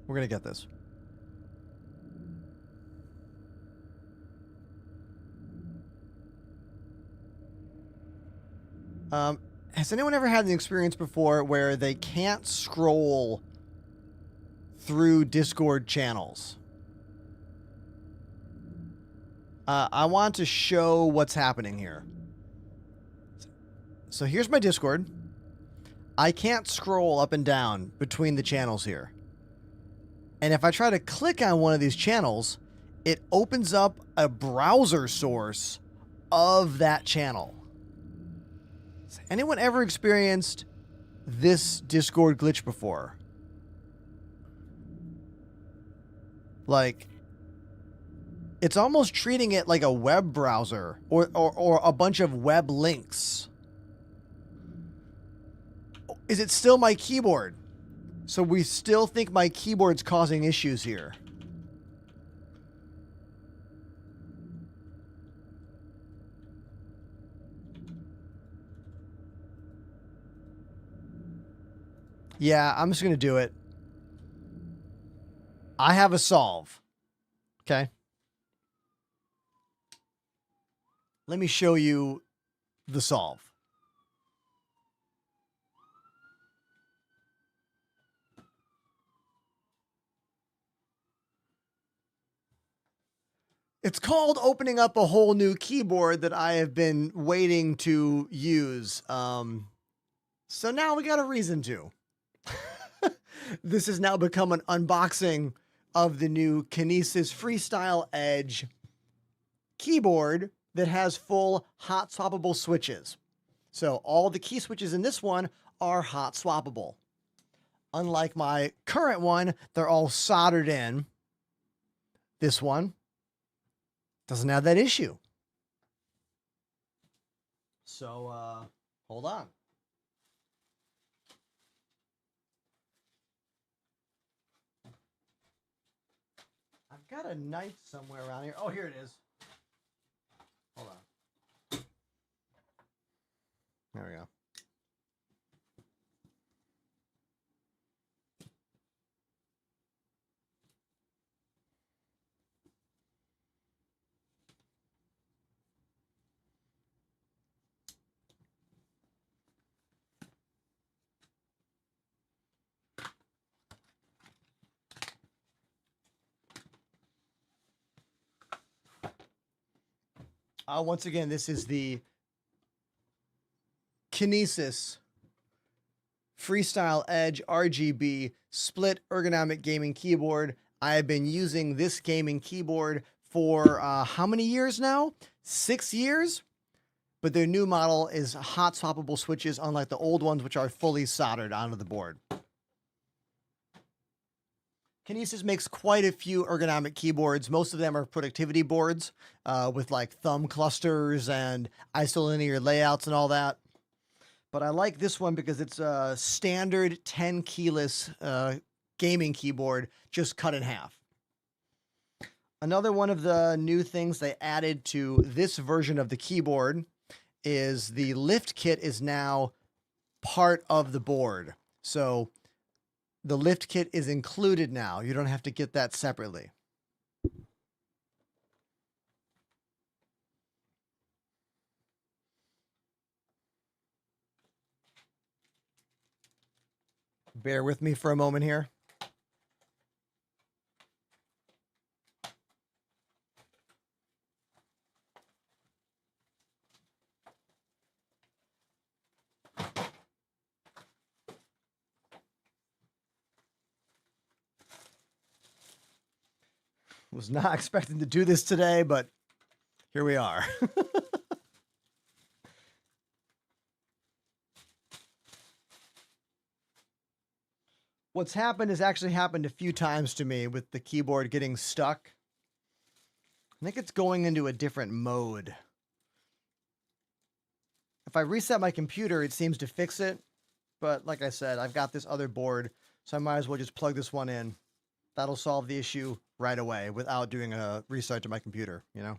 We're We're gonna get this. Has anyone ever had an experience before where they can't scroll through Discord channels? I want to show what's happening here. So here's my Discord. I can't scroll up and down between the channels here. And if I try to click on one of these channels, it opens up a browser source of that channel. Has anyone ever experienced this Discord glitch before? Like, it's almost treating it like a web browser or a bunch of web links. Is it still my keyboard? So we still think my keyboard's causing issues here. Yeah, I'm just going to do it. I have a solve. Okay. Let me show you the solve. It's called opening up a whole new keyboard that I have been waiting to use. So now we got a reason to. This has now become an unboxing of the new Kinesis Freestyle Edge keyboard that has full hot swappable switches. So all the key switches in this one are hot swappable. Unlike my current one, they're all soldered in. This one doesn't have that issue. So, hold on. I've got a knife somewhere around here. Oh, here it is. Hold on. There we go. Once again, this is the Kinesis Freestyle Edge RGB split ergonomic gaming keyboard. I have been using this gaming keyboard for how many years now? 6 years? But their new model is hot swappable switches, unlike the old ones, which are fully soldered onto the board. Kinesis makes quite a few ergonomic keyboards. Most of them are productivity boards with like thumb clusters and isolinear layouts and all that. But I like this one because it's a standard 10 keyless gaming keyboard, just cut in half. Another one of the new things they added to this version of the keyboard is the lift kit is now part of the board. So the lift kit is included now. You don't have to get that separately. Bear with me for a moment here. Was not expecting to do this today, but here we are. What's happened has actually happened a few times to me with the keyboard getting stuck. I think it's going into a different mode. If I reset my computer, it seems to fix it. But like I said, I've got this other board, so I might as well just plug this one in. That'll solve the issue right away without doing a restart to my computer, you know?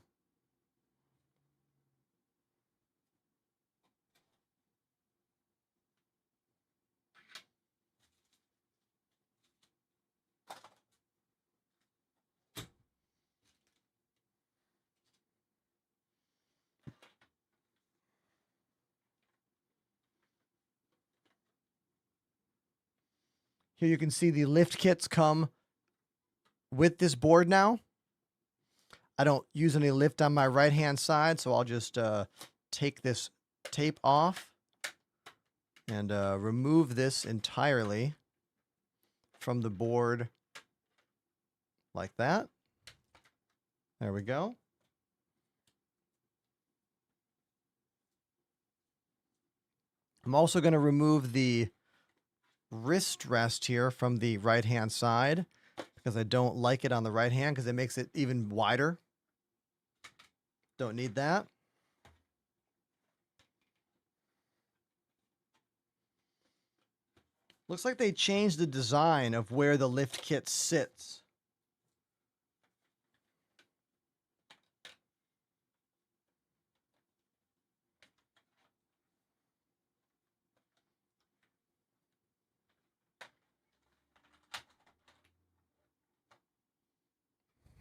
Here you can see the lift kits come with this board now. I don't use any lift on my right-hand side, so I'll just take this tape off and remove this entirely from the board like that. There we go. I'm also going to remove the wrist rest here from the right-hand side because I don't like it on the right hand because it makes it even wider. Don't need that. Looks like they changed the design of where the lift kit sits.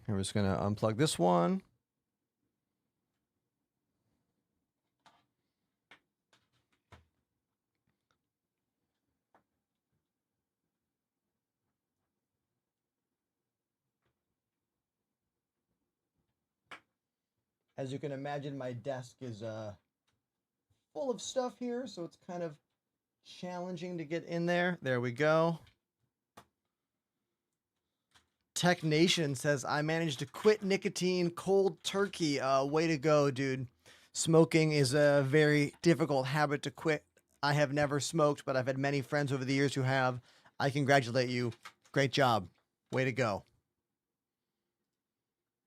I'm just going to unplug this one. As you can imagine, my desk is full of stuff here, so it's kind of challenging to get in there. There we go. Tech Nation says, I managed to quit nicotine cold turkey. Way to go, dude. Smoking is a very difficult habit to quit. I have never smoked, but I've had many friends over the years who have. I congratulate you. Great job. Way to go.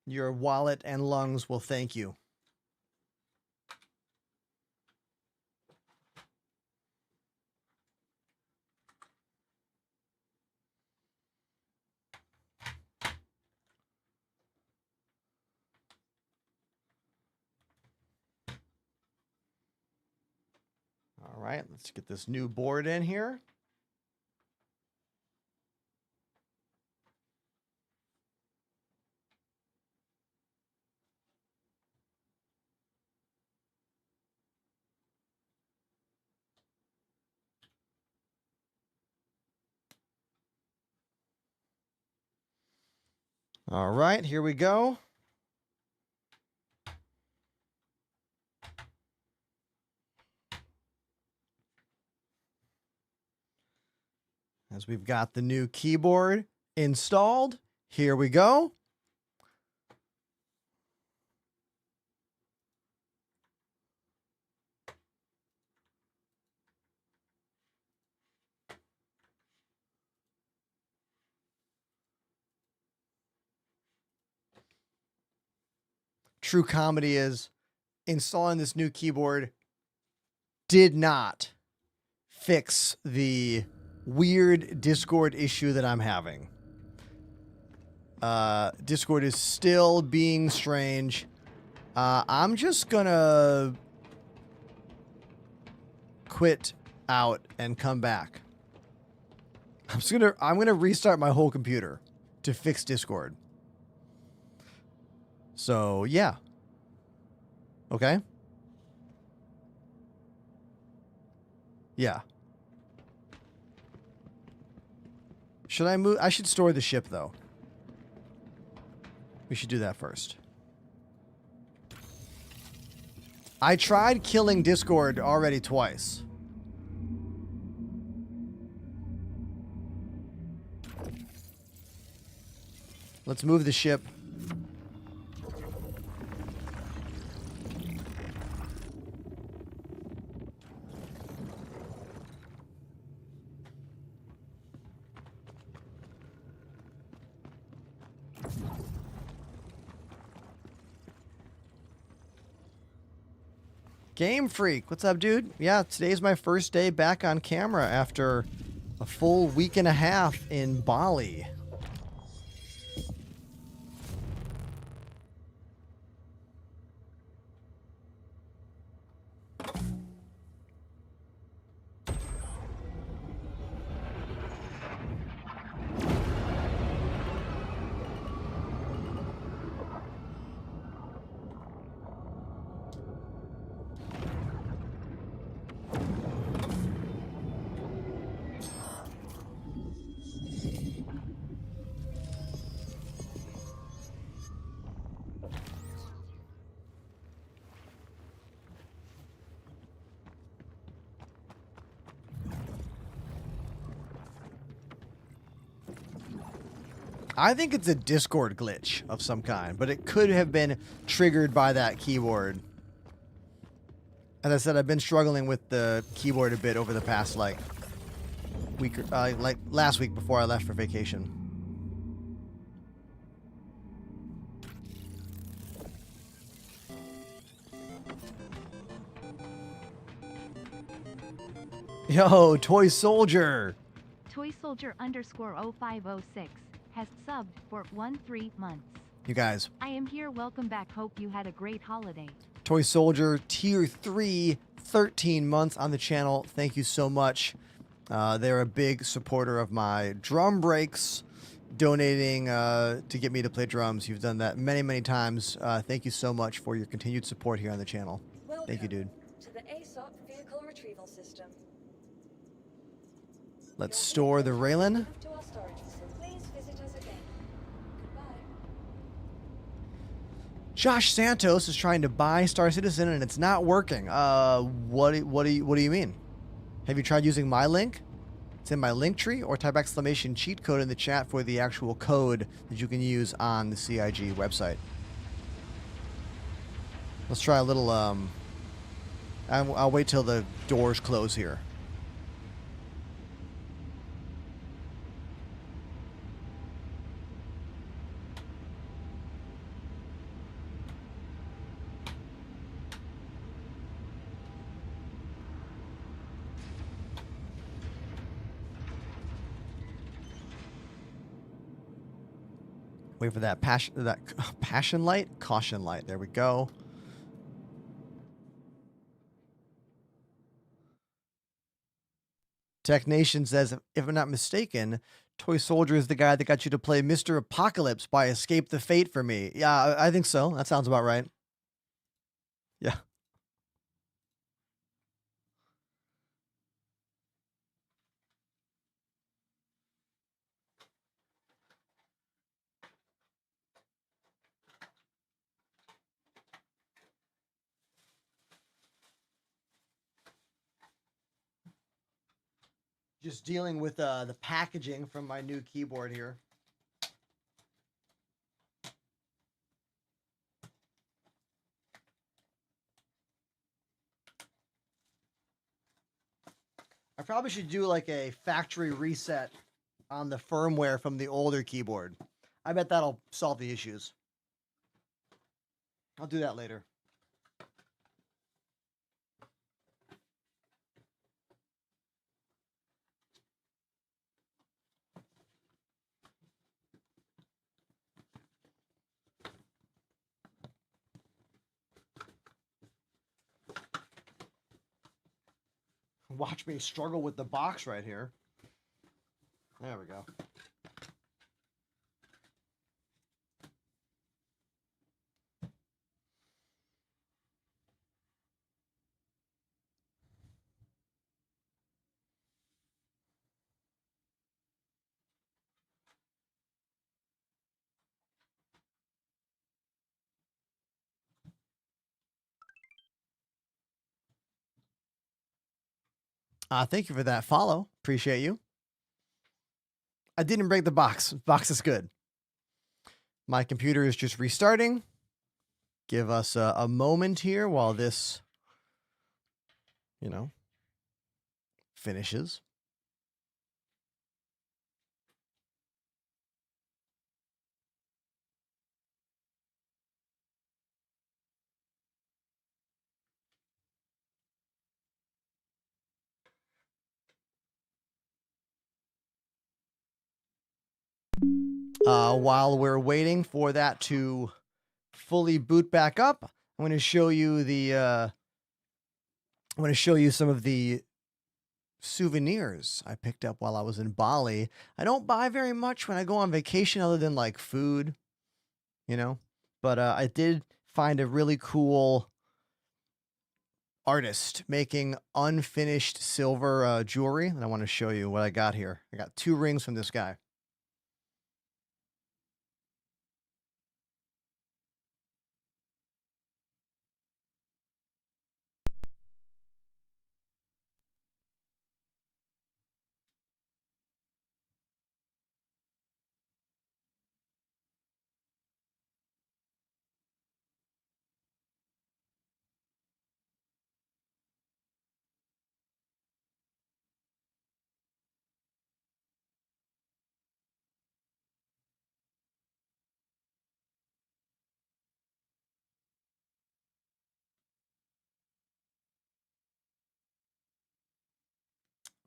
Your wallet and lungs will thank you. All right, let's get this new board in here. All right, here we go. As we've got the new keyboard installed, here we go. True comedy is installing this new keyboard did not fix the weird Discord issue that I'm having. Discord is still being strange. I'm just gonna quit out and come back. I'm gonna restart my whole computer to fix Discord. So yeah. Okay. Yeah. Should I move? I should store the ship though. We should do that first. I tried killing Discord already twice. Let's move the ship. Game Freak, what's up, dude? Yeah, today's my first day back on camera after a full week and a half in Bali. I think it's a Discord glitch of some kind, but it could have been triggered by that keyboard. As I said, I've been struggling with the keyboard a bit over the past like week, like last week before I left for vacation. Yo, Toy Soldier. Toy Soldier _0506 has subbed for 13 months. You guys. I am here. Welcome back. Hope you had a great holiday. Toy Soldier Tier 3, 13 months on the channel. Thank you so much. They're a big supporter of my drum breaks, donating to get me to play drums. You've done that many, many times. Thank you so much for your continued support here on the channel. Thank you, dude. To the ASOP vehicle retrieval system. Let's store the Raylan. To our storage facility. Please visit us again. Goodbye. Josh Santos is trying to buy Star Citizen and it's not working. What do you mean? Have you tried using my link? It's in my link tree, or type exclamation cheat code in the chat for the actual code that you can use on the CIG website. Let's try a little, I'll wait till the doors close here. Wait for that passion light, caution light. There we go. Tech Nation says, if I'm not mistaken, Toy Soldier is the guy that got you to play Mr. Apocalypse by Escape the Fate for me. Yeah, I think so. That sounds about right. Yeah. Just dealing with the packaging from my new keyboard here. I probably should do like a factory reset on the firmware from the older keyboard. I bet that'll solve the issues. I'll do that later. Watch me struggle with the box right here. There we go. Thank you for that follow. Appreciate you. I didn't break the box. Box is good. My computer is just restarting. Give us a moment here while this, finishes. While we're waiting for that to fully boot back up, I'm going to show you some of the souvenirs I picked up while I was in Bali. I don't buy very much when I go on vacation other than like food, but I did find a really cool artist making unfinished silver jewelry, and I want to show you what I got here. I got 2 rings from this guy.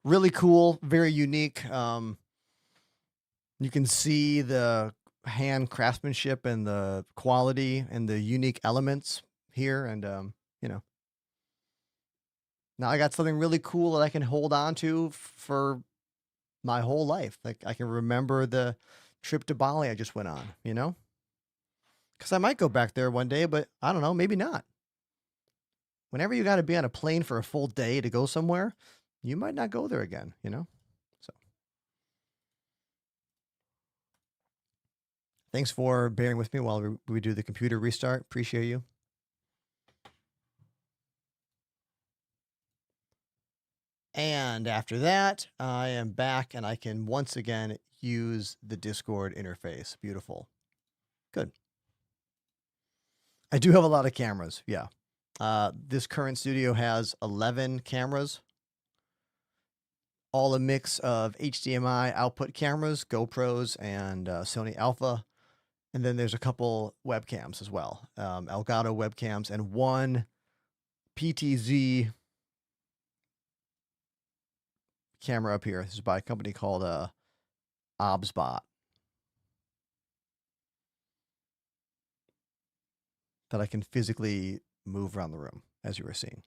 Really cool, very unique. You can see the hand craftsmanship and the quality and the unique elements here. And, you know, now I got something really cool that I can hold on to for my whole life. Like I can remember the trip to Bali I just went on, you know? Because I might go back there one day, but I don't know, maybe not. Whenever you got to be on a plane for a full day to go somewhere, you might not go there again, you know? So thanks for bearing with me while we do the computer restart. Appreciate you. And after that, I am back and I can once again use the Discord interface. Beautiful. Good. I do have a lot of cameras. Yeah. This current studio has 11 cameras, all a mix of HDMI output cameras, GoPros, and Sony Alpha. And then there's a couple webcams as well, Elgato webcams, and one PTZ camera up here. This is by a company called Obsbot that I can physically move around the room, as you were seeing.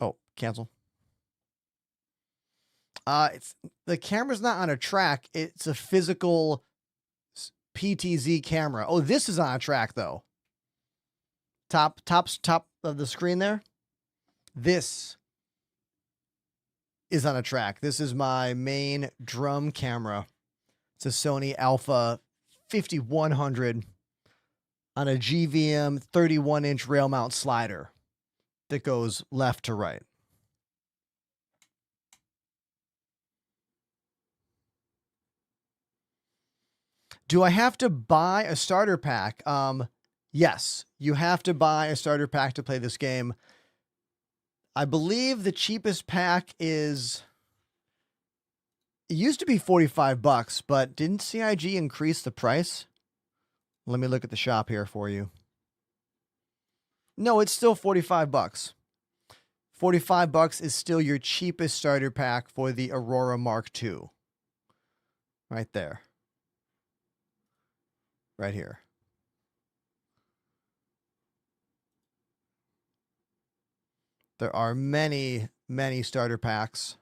Oh, cancel. It's the camera's not on a track. It's a physical PTZ camera. Oh, this is on a track though. Top of the screen there. This is on a track. This is my main drum camera. It's a Sony Alpha 5100 on a GVM 31-inch rail mount slider that goes left to right. Do I have to buy a starter pack? Yes, you have to buy a starter pack to play this game. I believe the cheapest pack is... It used to be $45, but didn't CIG increase the price? Let me look at the shop here for you. No, it's still $45. $45 is still your cheapest starter pack for the Aurora Mark II. Right there. Right here. There are many, many starter packs.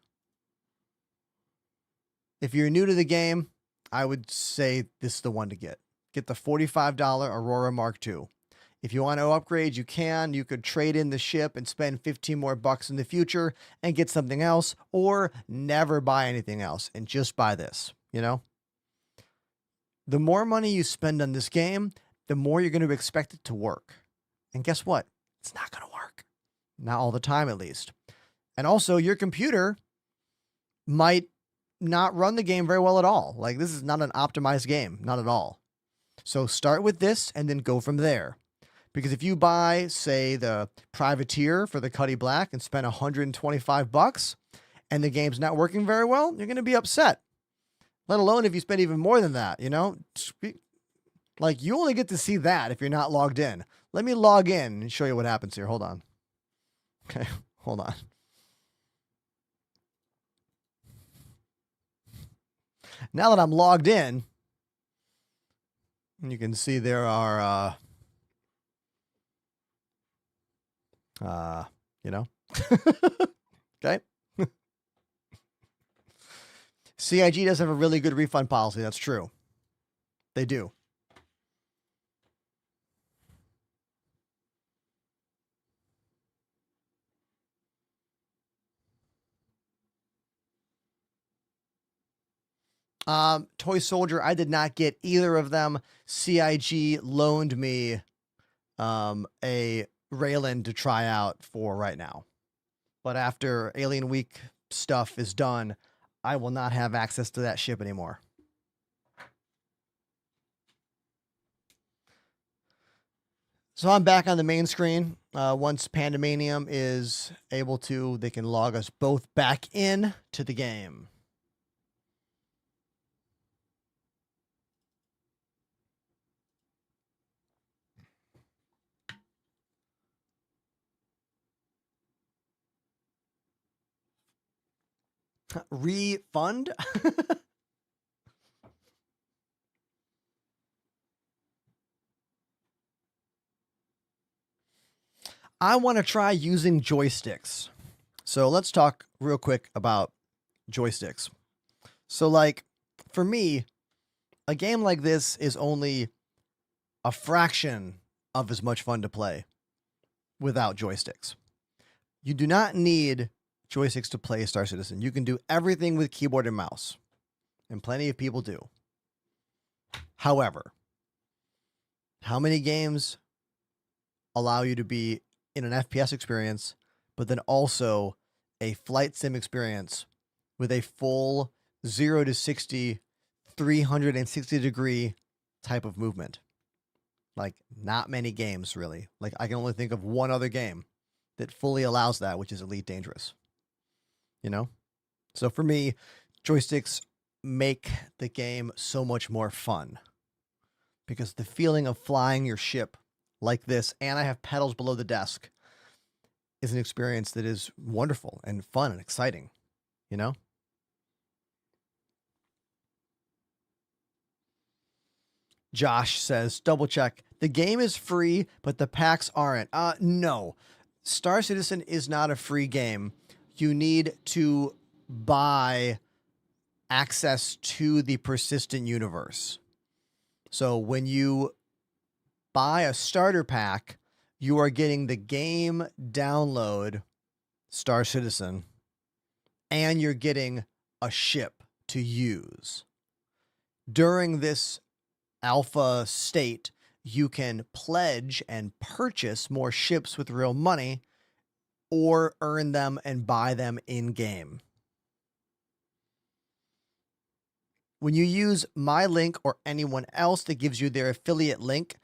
If you're new to the game, I would say this is the one to get. Get the $45 Aurora Mark II. If you want to upgrade, you can. You could trade in the ship and spend 15 more bucks in the future and get something else, or never buy anything else and just buy this, you know? The more money you spend on this game, the more you're going to expect it to work. And guess what? It's not going to work. Not all the time, at least. And also, your computer might not run the game very well at all. Like, this is not an optimized game. Not at all. So start with this and then go from there. Because if you buy, say, the Privateer for the Cuddy Black and spend $125 and the game's not working very well, you're going to be upset. Let alone if you spend even more than that, you know? Like, you only get to see that if you're not logged in. Let me log in and show you what happens here. Hold on. Okay, hold on. Now that I'm logged in, you can see there are, you know, okay. CIG does have a really good refund policy. That's true. They do. Toy Soldier, I did not get either of them. CIG loaned me a Raylan to try out for right now. But after Alien Week stuff is done, I will not have access to that ship anymore. So I'm back on the main screen. Once Pandemanium is able to, they can log us both back in to the game. Refund? I want to try using joysticks. So let's talk real quick about joysticks. So like for me, a game like this is only a fraction of as much fun to play without joysticks. You do not need joysticks to play Star Citizen. You can do everything with keyboard and mouse, and plenty of people do. However, how many games allow you to be in an FPS experience, but then also a flight sim experience with a full 0 to 60, 360-degree type of movement? Like, not many games, really. Like, I can only think of one other game that fully allows that, which is Elite Dangerous. You know? So for me, joysticks make the game so much more fun, because the feeling of flying your ship like this, and I have pedals below the desk, is an experience that is wonderful and fun and exciting, you know? Josh says, double check. The game is free, but the packs aren't. No. Star Citizen is not a free game. You need to buy access to the persistent universe. So when you buy a starter pack, you are getting the game download, Star Citizen, and you're getting a ship to use. During this alpha state, you can pledge and purchase more ships with real money, or earn them and buy them in game. When you use my link or anyone else that gives you their affiliate link,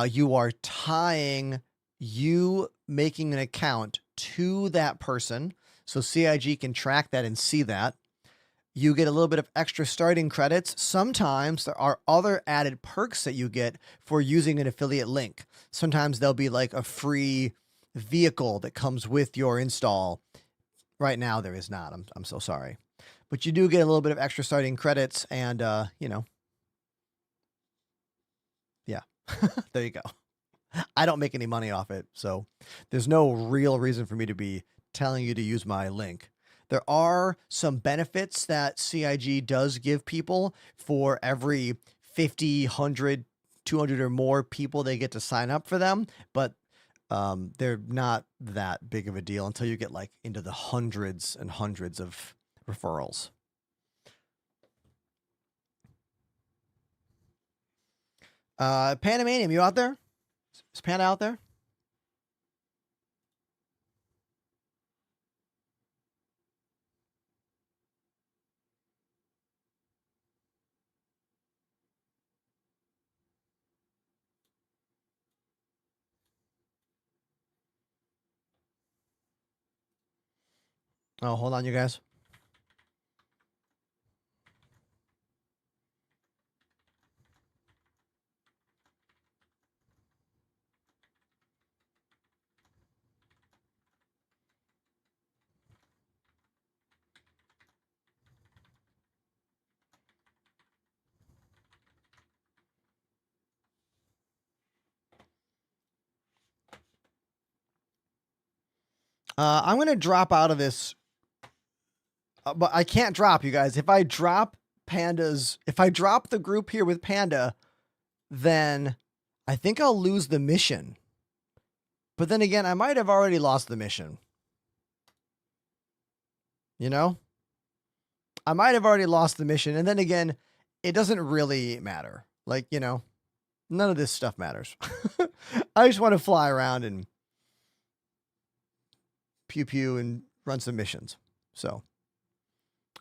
you are tying you making an account to that person, so CIG can track that and see that. You get a little bit of extra starting credits. Sometimes there are other added perks that you get for using an affiliate link. Sometimes there'll be like a free vehicle that comes with your install. Right now there is not. I'm so sorry. But you do get a little bit of extra starting credits, and you know. Yeah. There you go. I don't make any money off it, so there's no real reason for me to be telling you to use my link. There are some benefits that CIG does give people for every 50, 100, 200 or more people they get to sign up for them, but they're not that big of a deal until you get like into the hundreds and hundreds of referrals. Panamanium, you out there? Is Panda out there? Oh, hold on, you guys. I'm going to drop out of this, but I can't drop, you guys. If I drop if I drop the group here with Panda, then I think I'll lose the mission. But then again, I might have already lost the mission. You know? I might have already lost the mission. And then again, it doesn't really matter. Like, you know, none of this stuff matters. I just want to fly around and pew pew and run some missions. So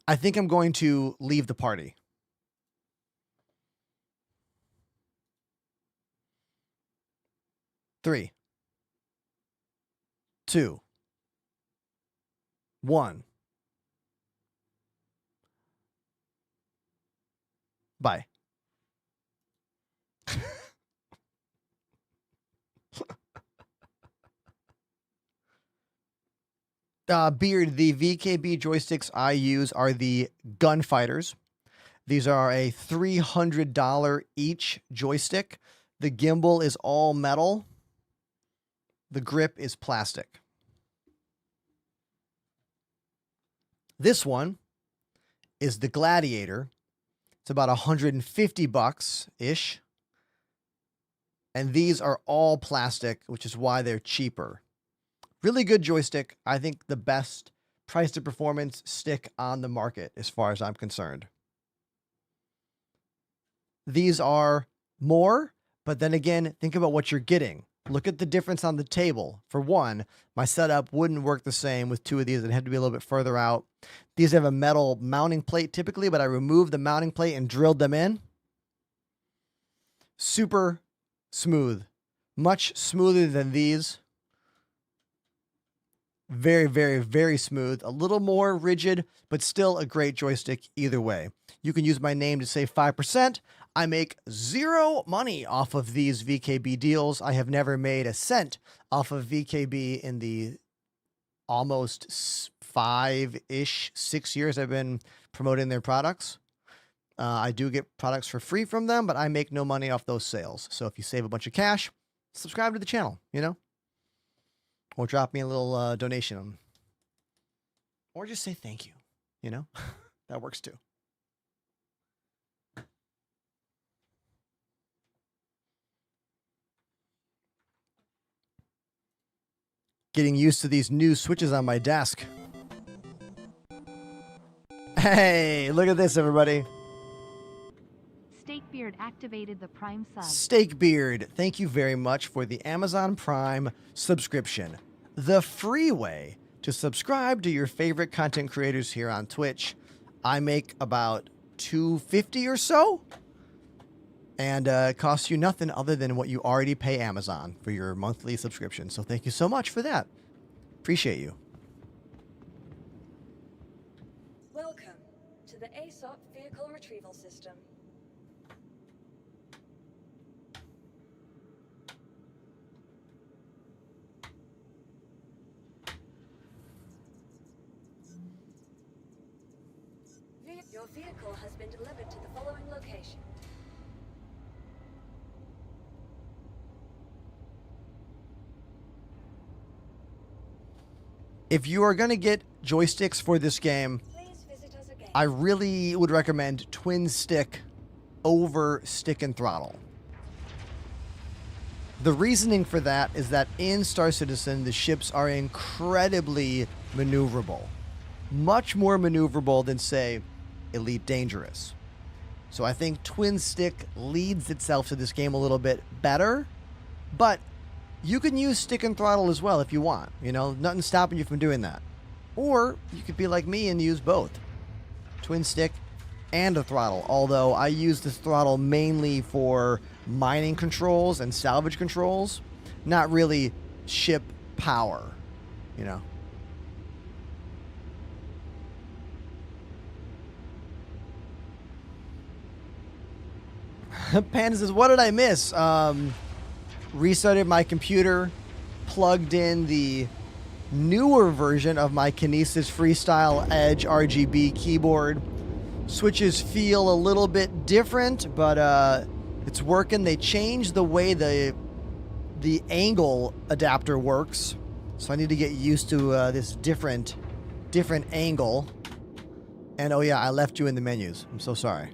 I think I'm going to leave the party. Three, 2, 1. Bye. Beard, the VKB joysticks I use are the Gunfighters. These are a $300 each joystick. The gimbal is all metal. The grip is plastic. This one is the Gladiator. It's about $150-ish. And these are all plastic, which is why they're cheaper. Really good joystick. I think the best price to performance stick on the market as far as I'm concerned. These are more, but then again, think about what you're getting. Look at the difference on the table. For one, my setup wouldn't work the same with two of these. It had to be a little bit further out. These have a metal mounting plate typically, but I removed the mounting plate and drilled them in. Super smooth. Much smoother than these. Very, very, very smooth. A little more rigid, but still a great joystick either way. You can use my name to save 5%. I make zero money off of these VKB deals. I have never made a cent off of VKB in the almost 5-ish, 6 years I've been promoting their products. I do get products for free from them, but I make no money off those sales. So if you save a bunch of cash, subscribe to the channel, you know? Or drop me a little donation. Or just say thank you, you know? That works too. Getting used to these new switches on my desk. Hey, look at this, everybody. Steakbeard activated the Prime sub. Steakbeard, thank you very much for the Amazon Prime subscription. The free way to subscribe to your favorite content creators here on Twitch. I make about $2.50 or so. And it costs you nothing other than what you already pay Amazon for your monthly subscription. So thank you so much for that. Appreciate you. Welcome to the ASOP Vehicle Retrieval System. Your vehicle has been delivered to the following location. If you are going to get joysticks for this game, I really would recommend twin stick over stick and throttle. The reasoning for that is that in Star Citizen, the ships are incredibly maneuverable. Much more maneuverable than, say, Elite Dangerous. So I think twin stick leads itself to this game a little bit better, but you can use stick and throttle as well if you want. You know, nothing's stopping you from doing that. Or you could be like me and use both. Twin stick and a throttle. Although I use this throttle mainly for mining controls and salvage controls. Not really ship power, you know. Panda says, what did I miss? Restarted my computer, plugged in the newer version of my Kinesis Freestyle Edge RGB keyboard. Switches feel a little bit different, but it's working. They changed the way the angle adapter works, so I need to get used to this different angle. And oh yeah, I left you in the menus. I'm so sorry.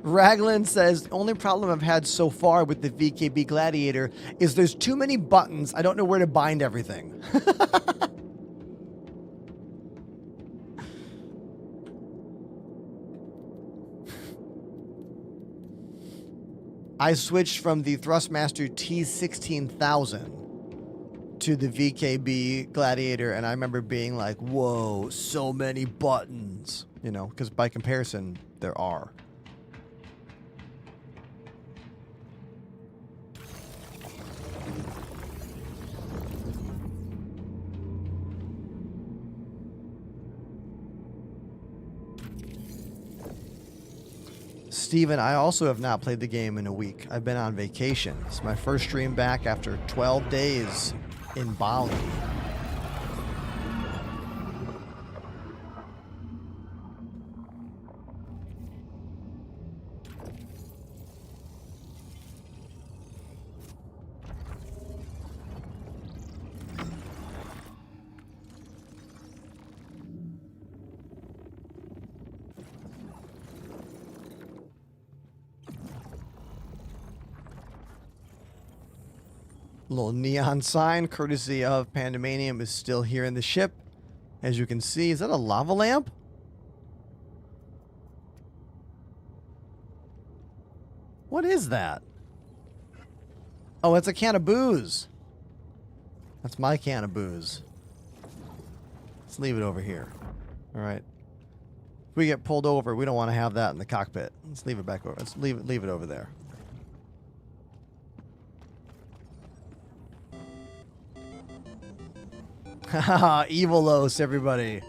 Raglan says, the only problem I've had so far with the VKB Gladiator is there's too many buttons. I don't know where to bind everything. I switched from the Thrustmaster T16000 to the VKB Gladiator, and I remember being like, whoa, so many buttons. You know, because by comparison, there are. Steven, I also have not played the game in a week. I've been on vacation. It's my first stream back after 12 days in Bali. Little neon sign, courtesy of Pandemanium, is still here in the ship. As you can see, is that a lava lamp? What is that? Oh, it's a can of booze. That's my can of booze. Let's leave it over here. All right. If we get pulled over, we don't want to have that in the cockpit. Let's leave it back over. Let's leave it over there. Haha, Evilos, everybody.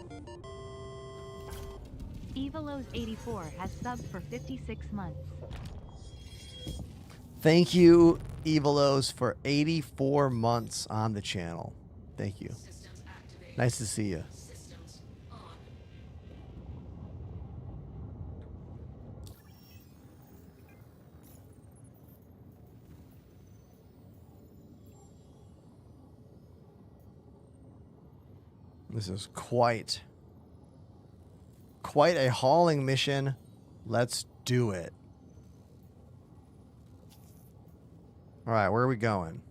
Evilos84 has subbed for 56 months. Thank you, Evilos, for 84 months on the channel. Thank you. Nice to see you. This is quite a hauling mission. Let's do it. All right, where are we going?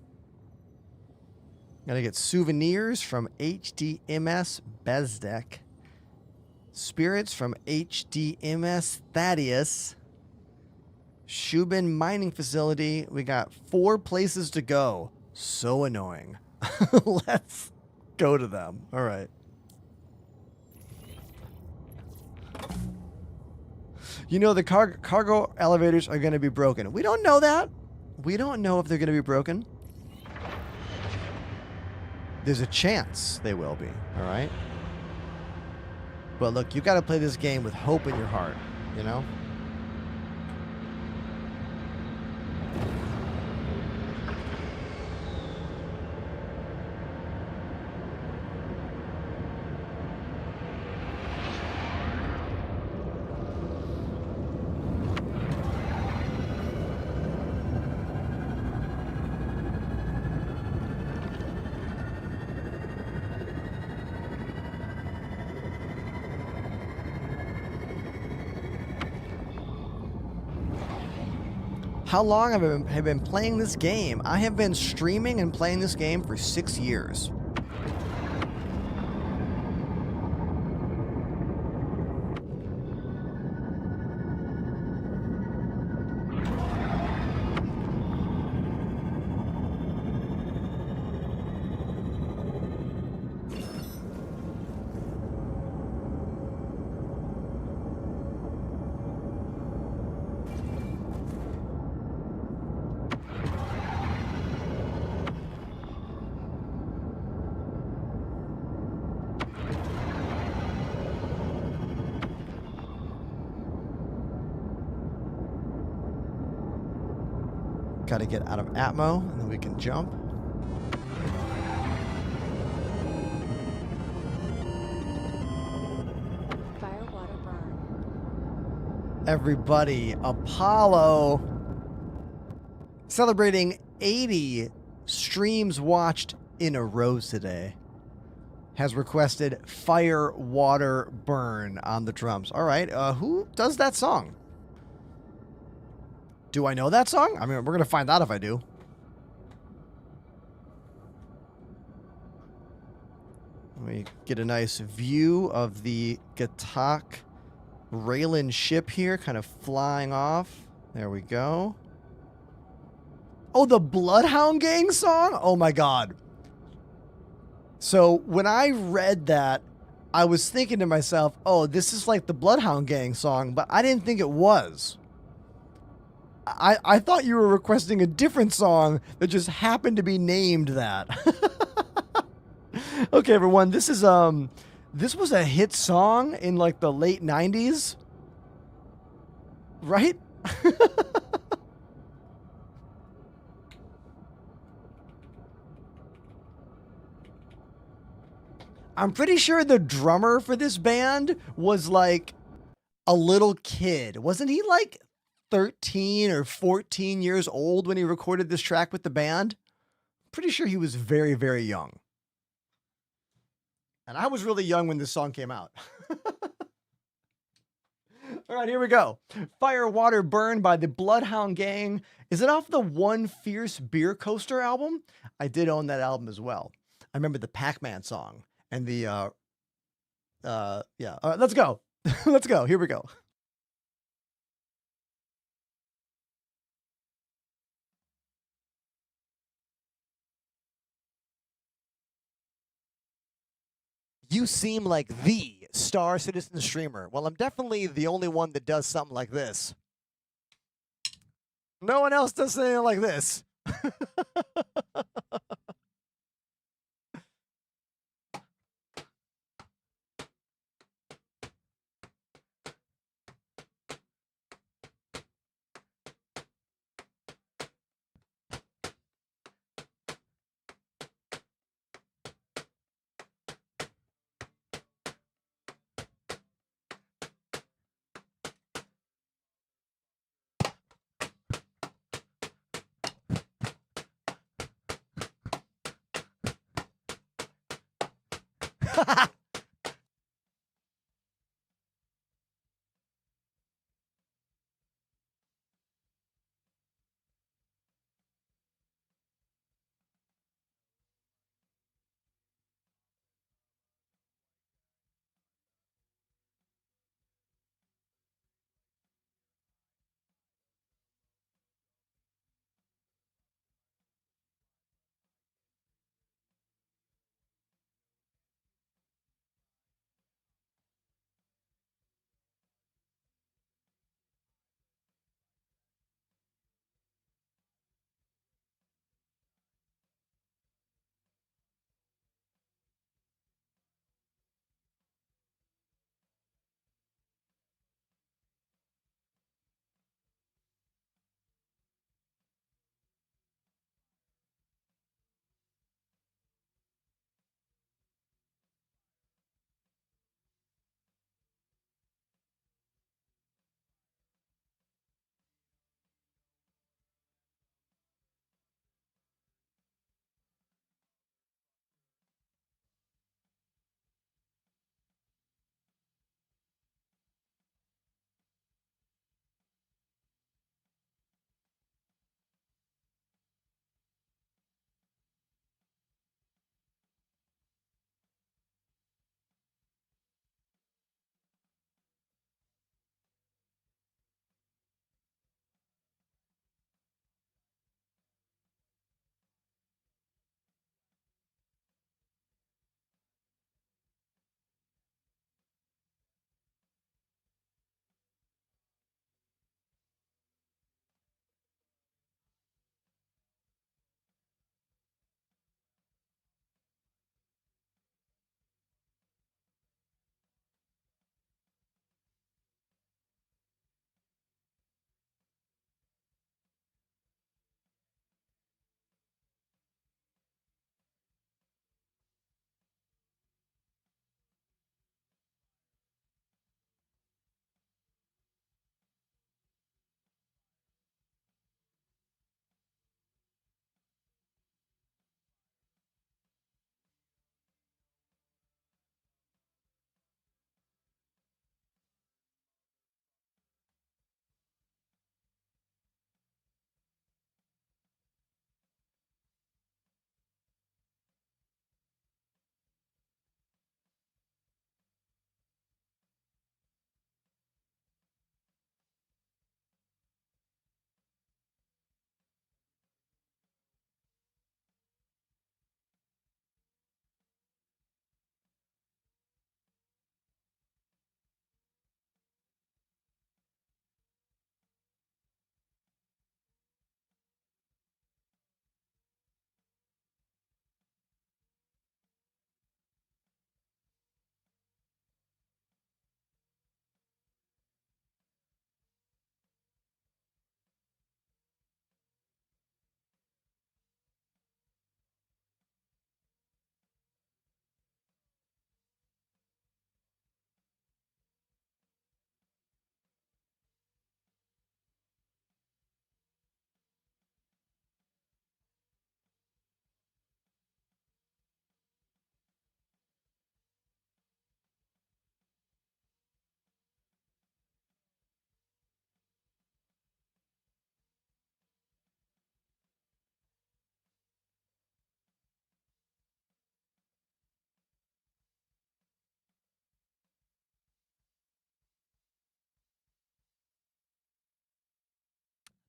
Gotta get souvenirs from HDMS Bezdek. Spirits from HDMS Thaddeus. Shubin Mining Facility. We got 4 places to go. So annoying. Let's go to them. All right. You know, the cargo elevators are going to be broken. We don't know that. We don't know if they're going to be broken. There's a chance they will be. All right. But look, you got to play this game with hope in your heart, you know? How long have I been playing this game? I have been streaming and playing this game for 6 years. Got to get out of Atmo, and then we can jump. Fire, water, burn. Everybody, Apollo celebrating 80 streams watched in a row today. Has requested Fire, Water, Burn on the drums. All right, who does that song? Do I know that song? I mean, we're going to find out if I do. Let me get a nice view of the Gatak Raylan ship here, kind of flying off. There we go. Oh, the Bloodhound Gang song? Oh my god. So when I read that, I was thinking to myself, oh, this is like the Bloodhound Gang song, but I didn't think it was. I thought you were requesting a different song that just happened to be named that. Okay, everyone, this was a hit song in like the late 90s, right? I'm pretty sure the drummer for this band was like a little kid. Wasn't he like 13 or 14 years old when he recorded this track with the band? Pretty sure he was very, very young. And I was really young when this song came out. All right, here we go. Fire, Water, Burn by the Bloodhound Gang. Is it off the One Fierce Beer Coaster album? I did own that album as well. I remember the Pac-Man song and the, yeah. All right, let's go. Let's go. Here we go. You seem like the Star Citizen streamer. Well, I'm definitely the only one that does something like this. No one else does anything like this.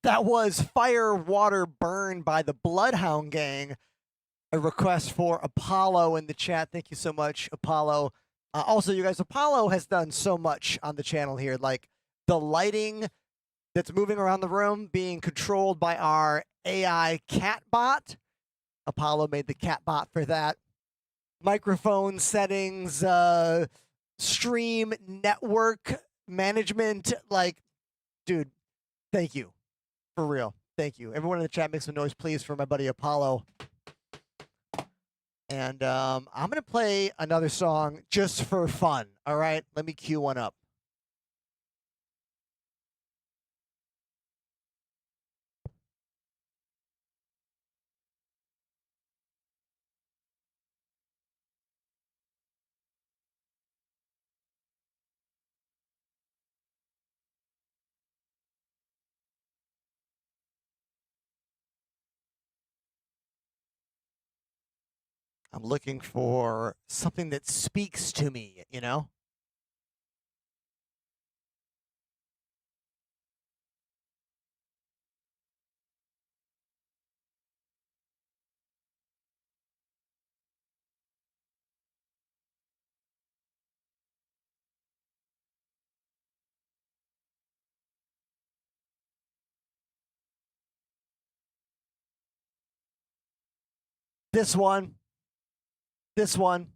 That was Fire, Water, Burn by the Bloodhound Gang. A request for Apollo in the chat. Thank you so much, Apollo. Also, you guys, Apollo has done so much on the channel here. Like the lighting that's moving around the room being controlled by our AI cat bot. Apollo made the cat bot for that. Microphone settings, stream network management. Like, dude, thank you. For real. Thank you. Everyone in the chat, make some noise, please, for my buddy Apollo. And I'm going to play another song just for fun. All right? Let me cue one up. I'm looking for something that speaks to me, you know? This one. This one.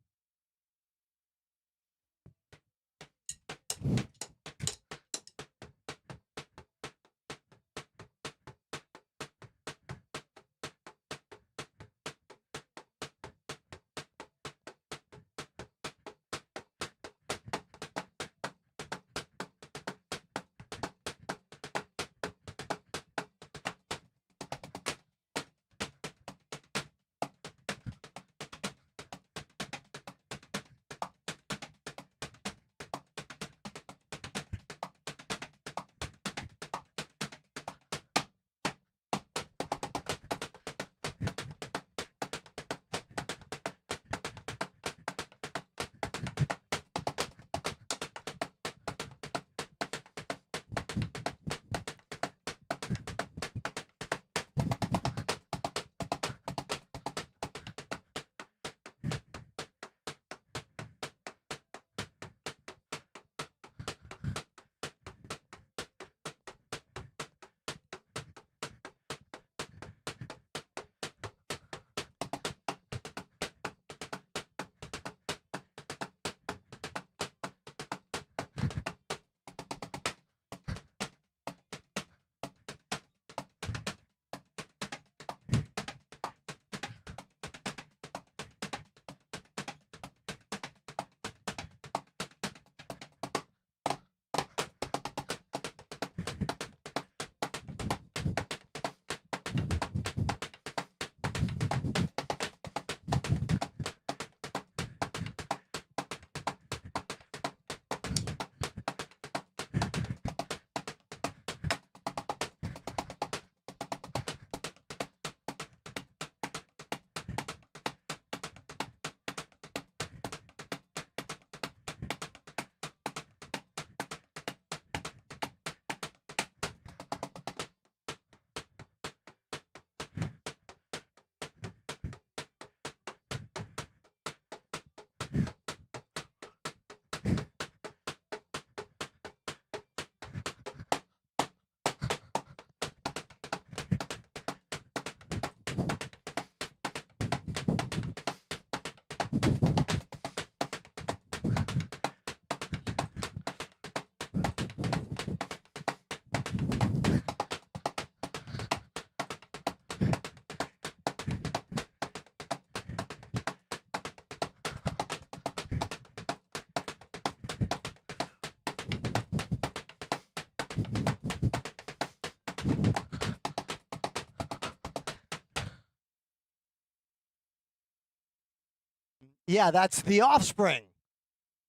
Yeah, that's The Offspring.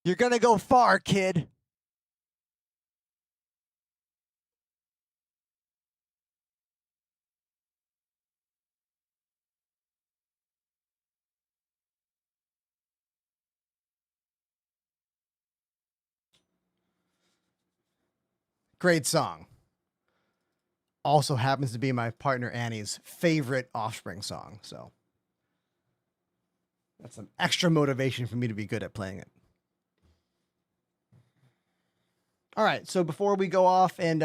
You're going to go far, kid. Great song. also happens to be my partner Annie's favorite Offspring song. So that's some extra motivation for me to be good at playing it. All right, so before we go off and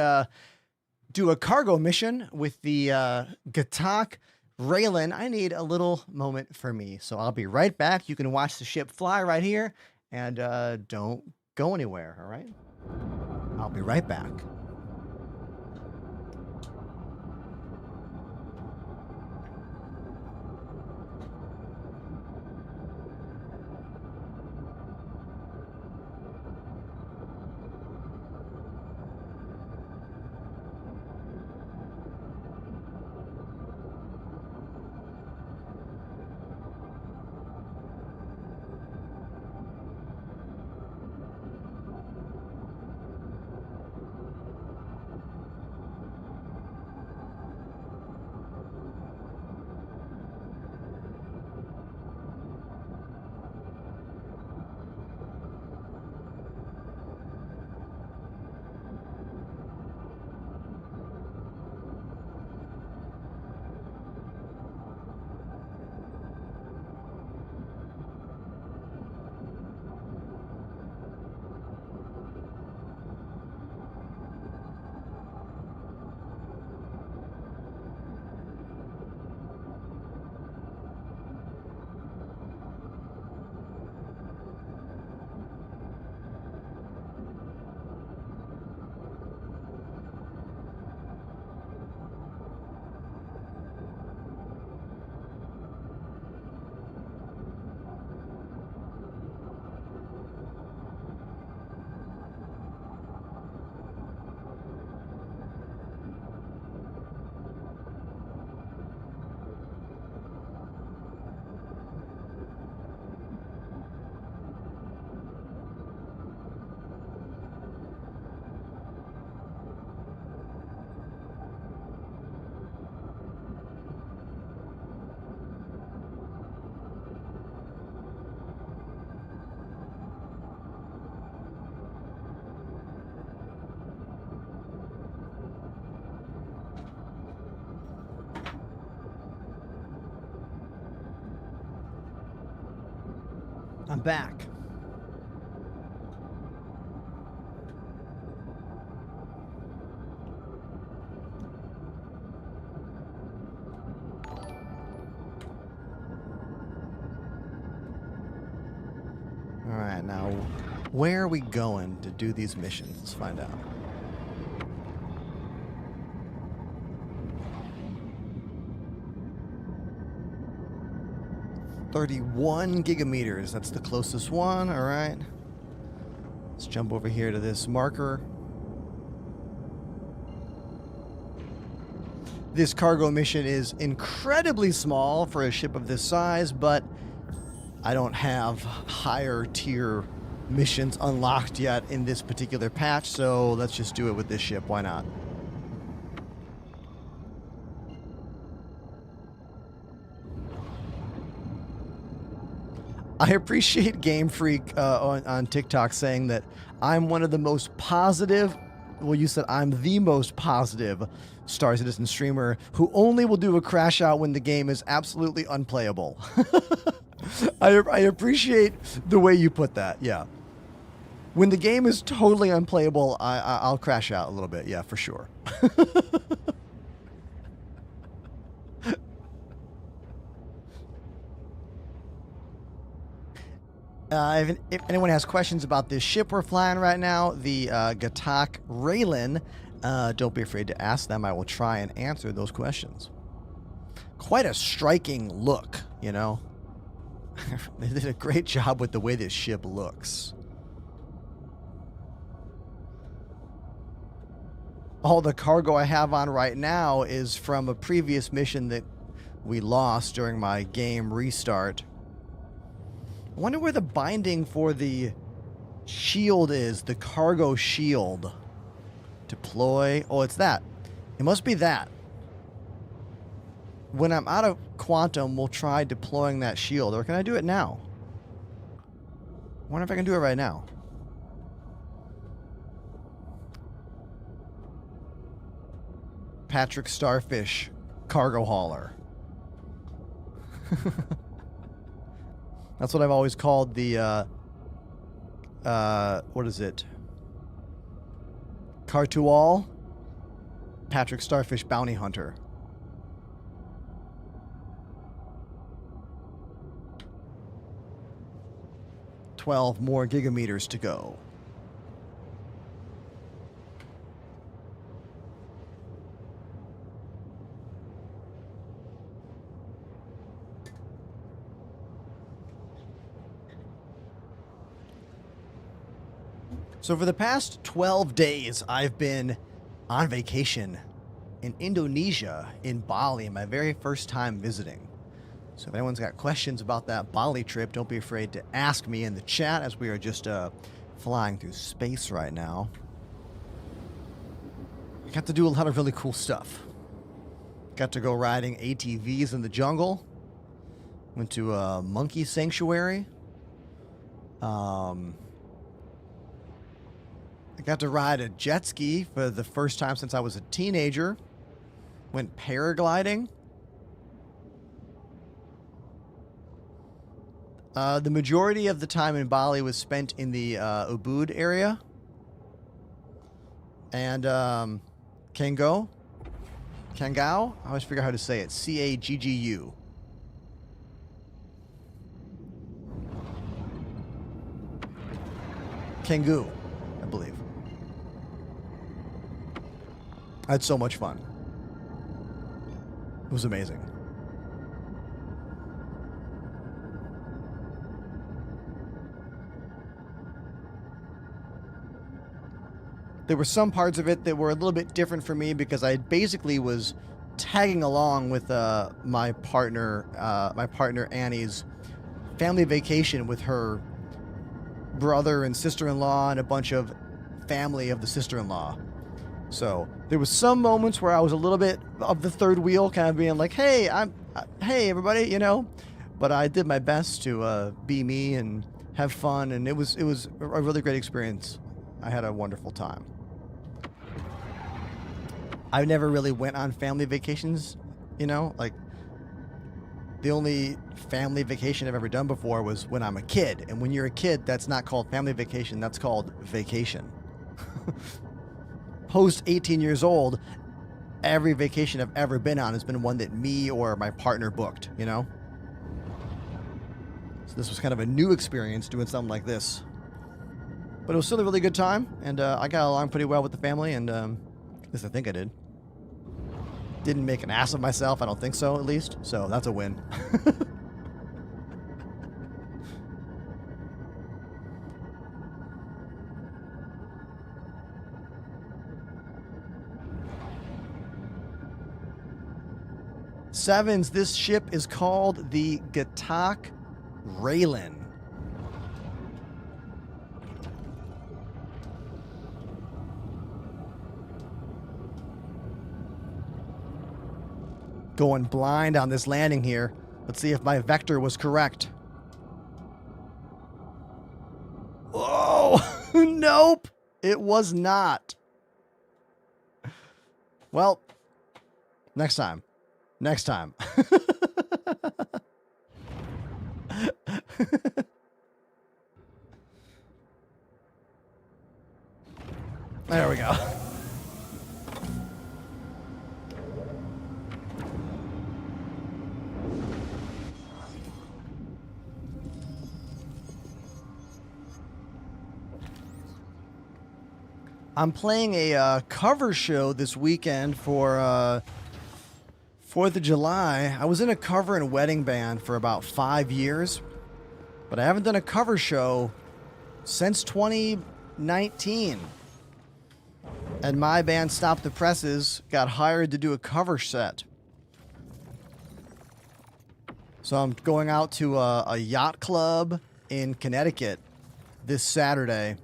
do a cargo mission with the Gatak Raylan, I need a little moment for me. So I'll be right back. You can watch the ship fly right here, and don't go anywhere, all right? I'll be right back. I'm back. All right, now where are we going to do these missions? Let's find out. $31 gigameters. That's the closest one. All right. Let's jump over here to this marker. This cargo mission is incredibly small for a ship of this size, but I don't have higher tier missions unlocked yet in this particular patch, so let's just do it with this ship. Why not? I appreciate Game Freak on TikTok saying that I'm one of the most positive, well, you said I'm the most positive Star Citizen streamer who only will do a crash out when the game is absolutely unplayable. I appreciate the way you put that, yeah. When the game is totally unplayable, I'll crash out a little bit, yeah, for sure. If anyone has questions about this ship we're flying right now, the Gatak Raylan, don't be afraid to ask them. I will try and answer those questions. Quite a striking look, you know. They did a great job with the way this ship looks. All the cargo I have on right now is from a previous mission that we lost during my game restart. I wonder where the binding for the shield is, the cargo shield. Deploy. Oh, it's that. It must be that. When I'm out of quantum, we'll try deploying that shield. Or can I do it now? I wonder if I can do it right now. Patrick Starfish cargo hauler. That's what I've always called the, what is it? Cartual Patrick Starfish Bounty Hunter. $12 more gigameters to go. So for the past 12 days, I've been on vacation in Indonesia, in Bali, my very first time visiting. So if anyone's got questions about that Bali trip, don't be afraid to ask me in the chat, as we are just flying through space right now. I got to do a lot of really cool stuff. Got to go riding ATVs in the jungle. Went to a monkey sanctuary. I got to ride a jet ski for the first time since I was a teenager. Went paragliding. The majority of the time in Bali was spent in the Ubud area. And Canggu. I always figure out how to say it. Caggu. Canggu, I believe. I had so much fun. It was amazing. There were some parts of it that were a little bit different for me because I basically was tagging along with my partner Annie's family vacation with her brother and sister-in-law and a bunch of family of the sister-in-law. So there was some moments where I was a little bit of the third wheel, kind of being like, "Hey, hey everybody," you know. But I did my best to be me and have fun, and it was a really great experience. I had a wonderful time. I never really went on family vacations, you know, like the only family vacation I've ever done before was when I'm a kid. And when you're a kid, that's not called family vacation, that's called vacation. Post 18 years old, every vacation I've ever been on has been one that me or my partner booked, you know? So this was kind of a new experience doing something like this. But it was still a really good time, and I got along pretty well with the family, and at least I think I did. Didn't make an ass of myself, I don't think so, at least. So that's a win. Sevens, this ship is called the Gatak Raylan. Going blind on this landing here. Let's see if my vector was correct. Oh, nope, it was not. Well, next time. Next time. There we go. I'm playing a cover show this weekend for 4th of July. I was in a cover and wedding band for about 5 years, but I haven't done a cover show since 2019. And my band, Stop the Presses, got hired to do a cover set. So I'm going out to a yacht club in Connecticut this Saturday,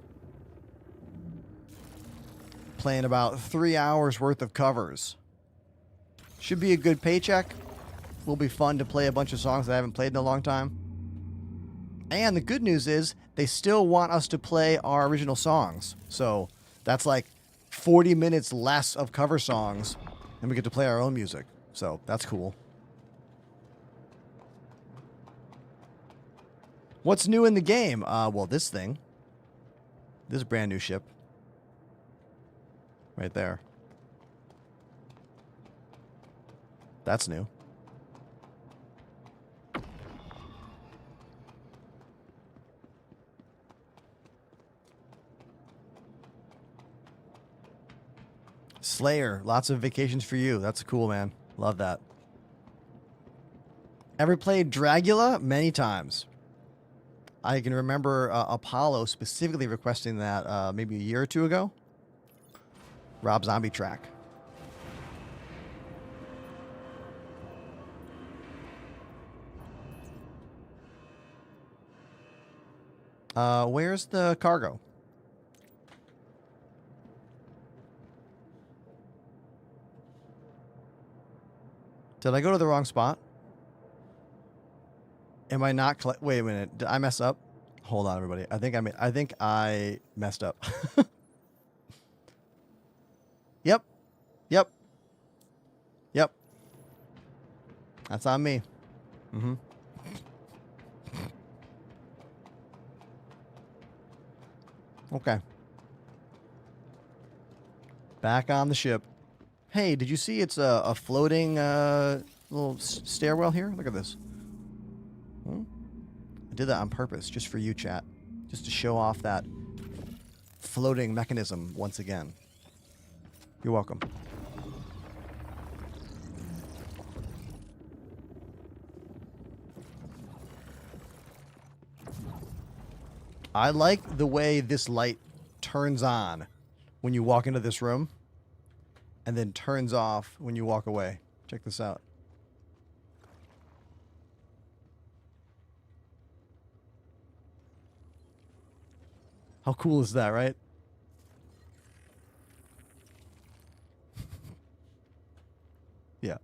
playing about 3 hours worth of covers. Should be a good paycheck. Will be fun to play a bunch of songs that I haven't played in a long time. And the good news is they still want us to play our original songs. So that's like 40 minutes less of cover songs And we get to play our own music. So that's cool. What's new in the game? Well, this thing. This brand new ship. Right there. That's new. Slayer, lots of vacations for you. That's cool, man. Love that. Ever played Dragula? Many times. I can remember Apollo specifically requesting that maybe a year or two ago. Rob Zombie track. Where's the cargo? Did I go to the wrong spot? Am I not? Wait a minute. Did I mess up? Hold on, everybody. I think I messed up. Yep. Yep. Yep. That's on me. Mm-hmm. Okay. Back on the ship. Hey, did you see it's a floating little stairwell here? Look at this. Hmm? I did that on purpose, just for you, chat. Just to show off that floating mechanism once again. You're welcome. I like the way this light turns on when you walk into this room and then turns off when you walk away. Check this out. How cool is that, right? Yeah.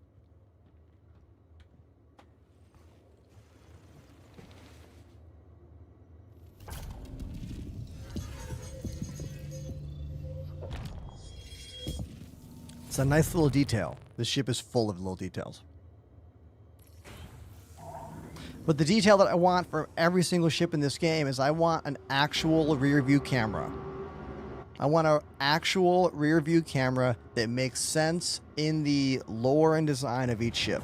It's a nice little detail. This ship is full of little details. But the detail that I want for every single ship in this game is I want an actual rear view camera. I want an actual rear view camera that makes sense in the lore and design of each ship.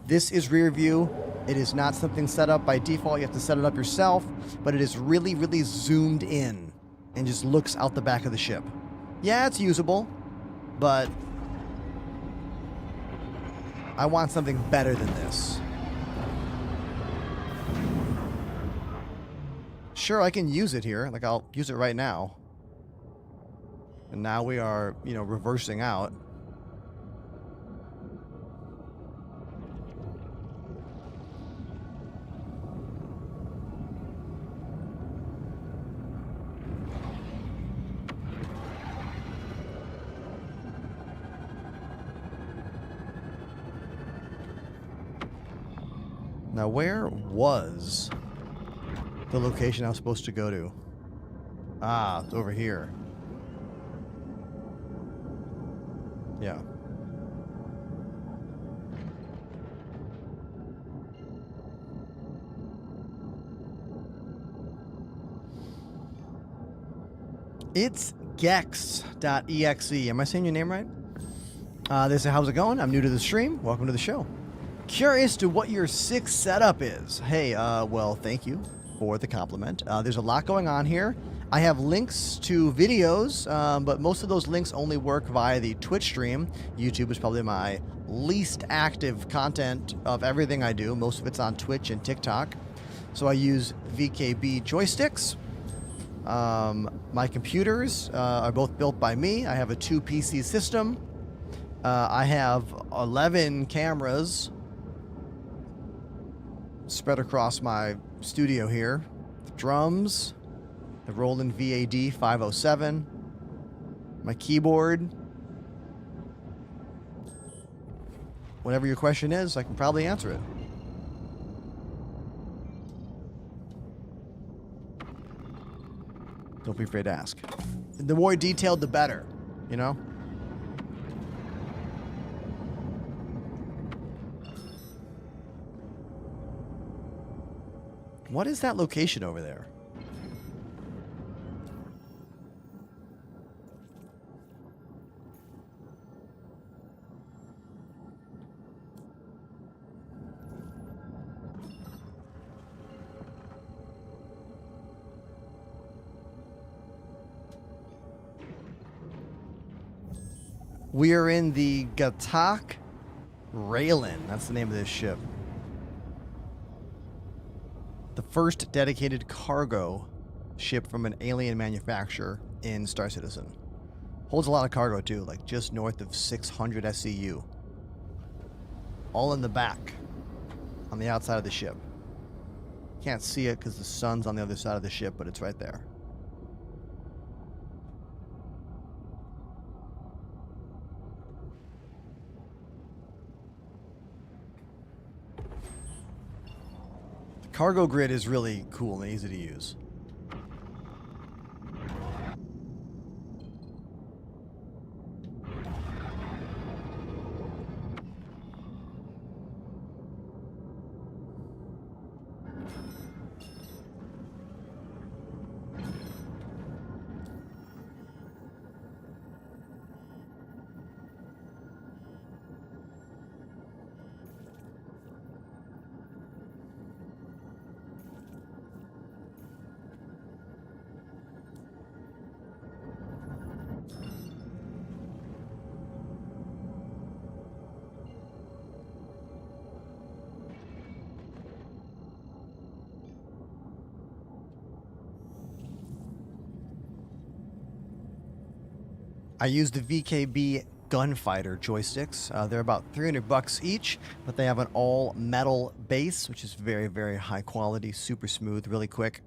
This is rear view. It is not something set up by default. You have to set it up yourself, but it is really, really zoomed in and just looks out the back of the ship. Yeah, it's usable, but I want something better than this. Sure, I can use it here. Like, I'll use it right now. And now we are, reversing out. Now, where was the location I was supposed to go to? Ah, it's over here. Yeah. It's gex.exe. Am I saying your name right? They say, how's it going? I'm new to the stream. Welcome to the show. Curious to what your 6 setup is. Hey, well, thank you for the compliment. There's a lot going on here. I have links to videos, but most of those links only work via the Twitch stream. YouTube is probably my least active content of everything I do. Most of it's on Twitch and TikTok. So I use VKB joysticks. My computers are both built by me. I have a 2-PC system. I have 11 cameras spread across my studio here. The drums, the Roland VAD 507, my keyboard. Whatever your question is, I can probably answer it. Don't be afraid to ask. The more detailed, the better, you know? What is that location over there? We are in the Gatak Raylan. That's the name of this ship. The first dedicated cargo ship from an alien manufacturer in Star Citizen. Holds a lot of cargo too, like just north of 600 SCU. All in the back, on the outside of the ship. Can't see it because the sun's on the other side of the ship, but it's right there. Cargo grid is really cool and easy to use. I use the VKB Gunfighter joysticks. They're about $300 each, but they have an all metal base, which is very, very high quality, super smooth, really quick.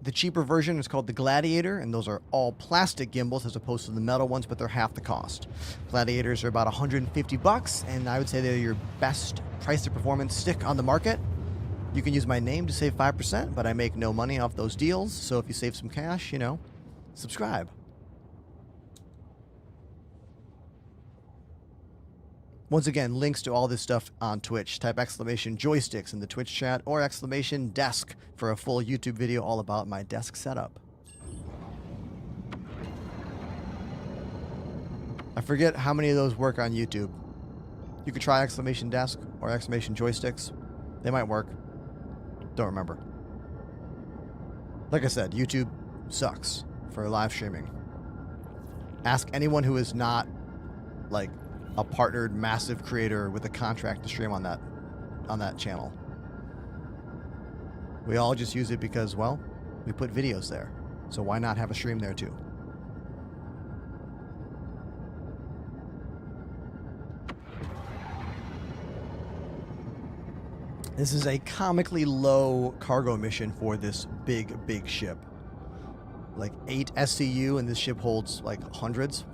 The cheaper version is called the Gladiator, and those are all plastic gimbals as opposed to the metal ones, but they're half the cost. Gladiators are about $150, and I would say they're your best price to performance stick on the market. You can use my name to save 5%, but I make no money off those deals, so if you save some cash, you know, subscribe. Once again, links to all this stuff on Twitch. Type exclamation joysticks in the Twitch chat or exclamation desk for a full YouTube video all about my desk setup. I forget how many of those work on YouTube. You could try exclamation desk or exclamation joysticks. They might work. Don't remember. Like I said, YouTube sucks for live streaming. Ask anyone who is not like a partnered massive creator with a contract to stream on that channel. We all just use it because, well, we put videos there. So why not have a stream there too? This is a comically low cargo mission for this big, big ship. Like 8 SCU, and this ship holds like hundreds.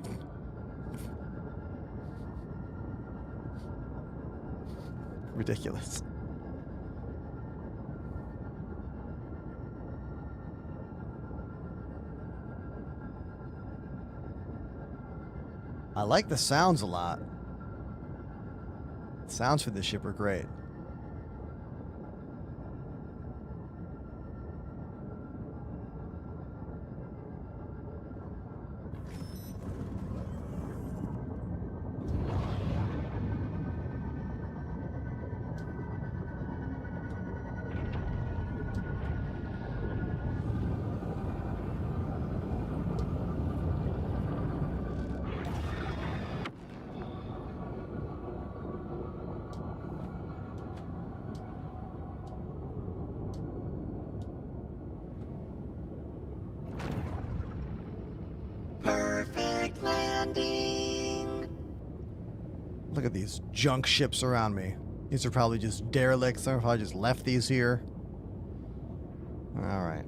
Ridiculous. I like the sounds a lot. The sounds for this ship are great. Look at these junk ships around me. These are probably just derelicts. I probably just left these here. All right.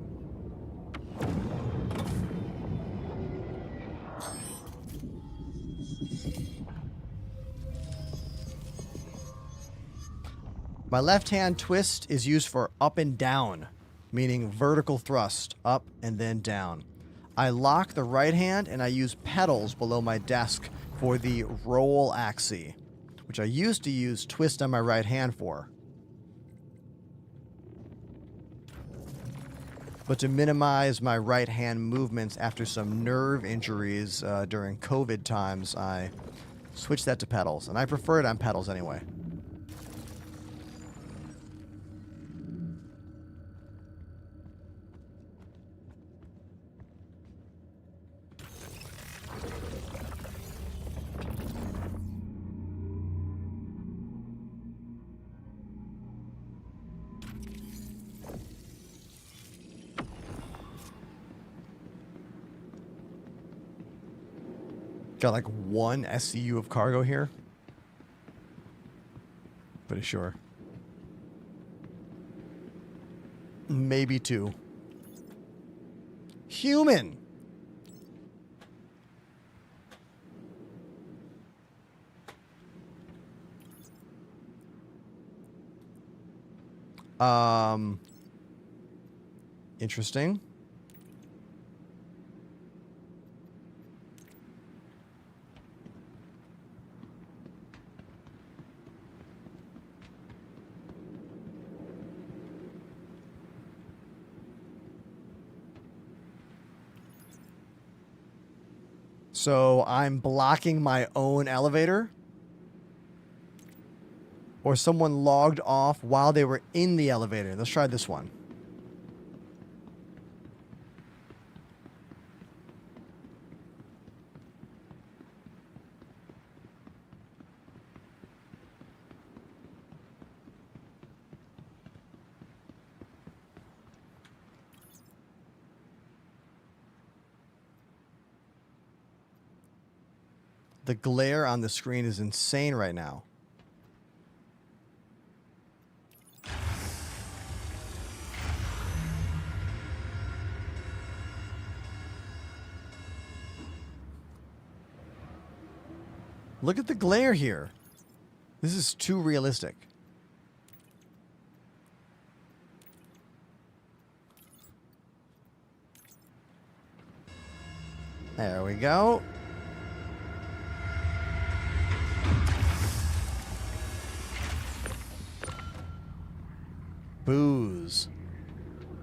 My left-hand twist is used for up and down, meaning vertical thrust, up and then down. I lock the right hand and I use pedals below my desk for the roll axis, which I used to use twist on my right hand for. But to minimize my right hand movements after some nerve injuries during COVID times, I switched that to pedals. And I prefer it on pedals anyway. Got like one SCU of cargo here. Pretty sure. Maybe two. Human. Interesting. So I'm blocking my own elevator? Or someone logged off while they were in the elevator. Let's try this one. The glare on the screen is insane right now. Look at the glare here. This is too realistic. There we go. Booze.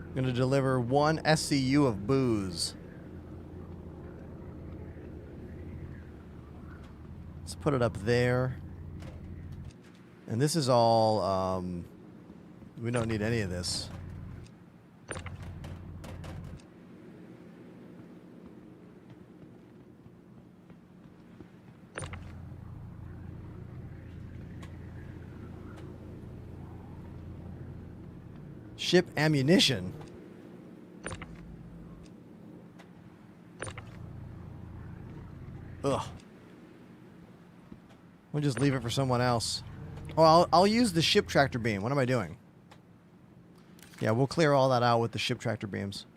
I'm going to deliver one SCU of booze. Let's put it up there. And this is all, we don't need any of this. Ship ammunition. Ugh. We'll just leave it for someone else. Oh, I'll use the ship tractor beam. What am I doing? Yeah, we'll clear all that out with the ship tractor beams.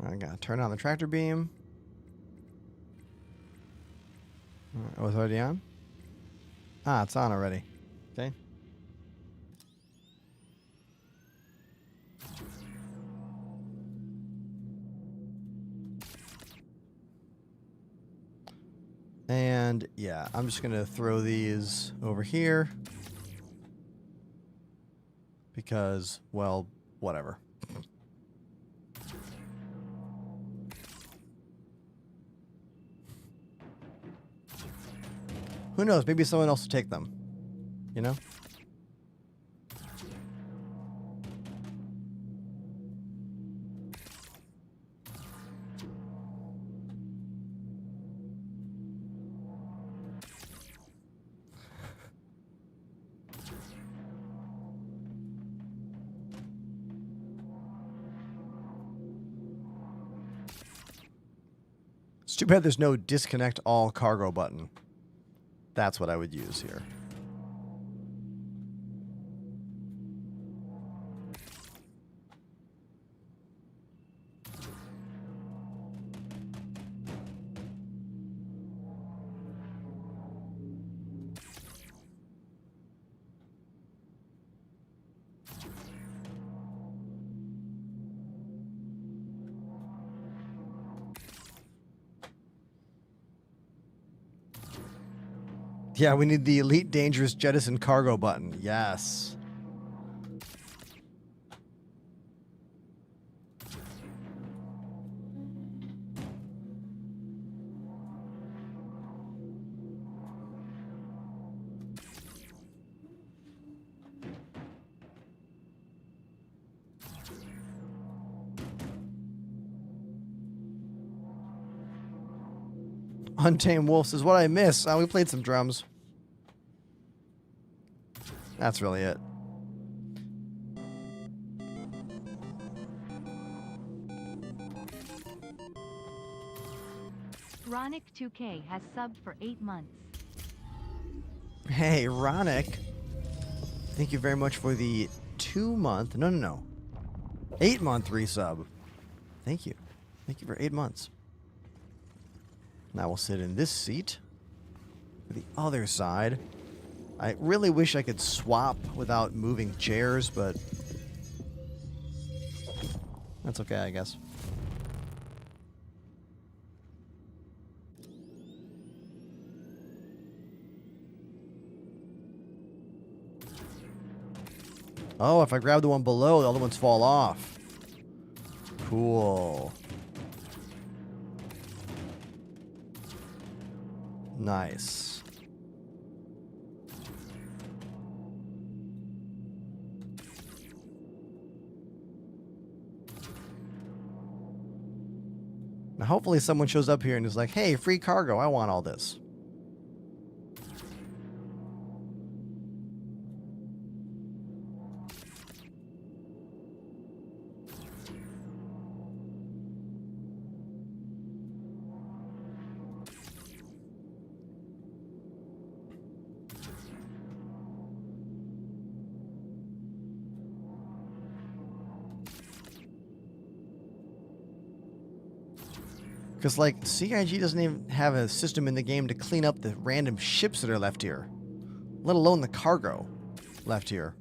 I gotta turn on the tractor beam. Oh, it's already on? Ah, it's on already. Okay. And yeah, I'm just gonna throw these over here. Because, well, whatever. Who knows? Maybe someone else will take them. You know? too bad there's no disconnect all cargo button. That's what I would use here. Yeah, we need the Elite Dangerous Jettison cargo button. Yes. Untamed Wolves is what I miss. We played some drums. That's really it. Ronick 2K has subbed for 8 months. Hey, Ronick. Thank you very much for the 2-month, no. 8-month resub. Thank you. Thank you for 8 months. Now we'll sit in this seat. For the other side. I really wish I could swap without moving chairs, but that's okay, I guess. Oh, if I grab the one below, the other ones fall off. Cool. Nice. Now, hopefully someone shows up here and is like, hey, free cargo, I want all this. Because, like, CIG doesn't even have a system in the game to clean up the random ships that are left here. Let alone the cargo left here.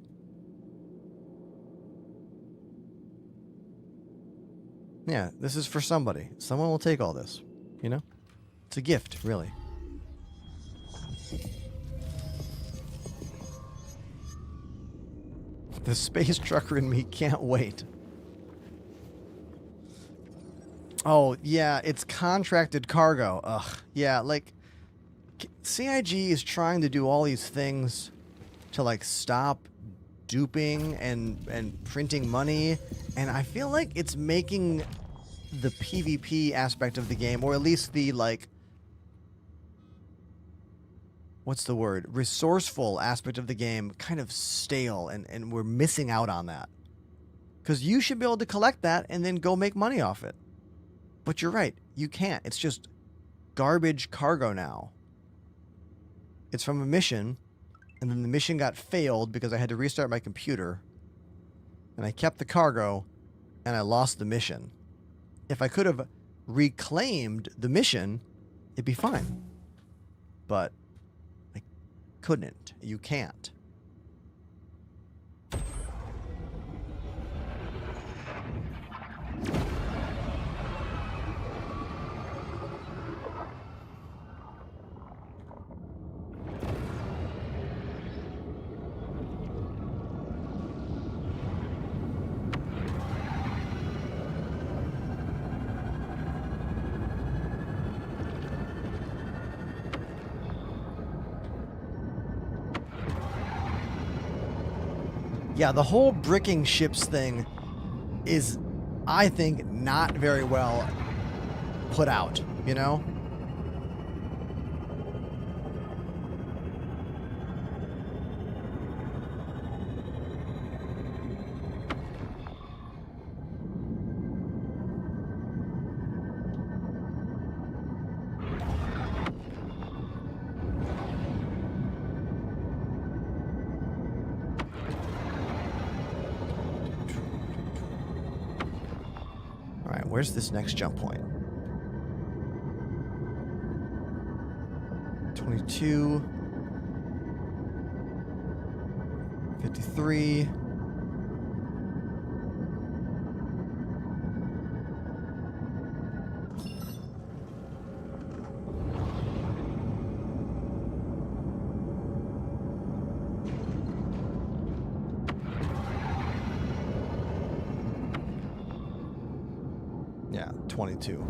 Yeah, this is for somebody. Someone will take all this, you know? It's a gift, really. The space trucker in me can't wait. Oh, yeah, it's contracted cargo. Ugh. Yeah, like, CIG is trying to do all these things to, like, stop duping and printing money, and I feel like it's making the PvP aspect of the game, or at least the, like, what's the word? Resourceful aspect of the game kind of stale, and we're missing out on that. Because you should be able to collect that and then go make money off it. But you're right, you can't. It's just garbage cargo now. It's from a mission, and then the mission got failed because I had to restart my computer. And I kept the cargo, and I lost the mission. If I could have reclaimed the mission, it'd be fine. But I couldn't. You can't. Yeah, the whole bricking ships thing is, I think, not very well put out, you know? Where's this next jump point? 22. 53. Yeah, 22.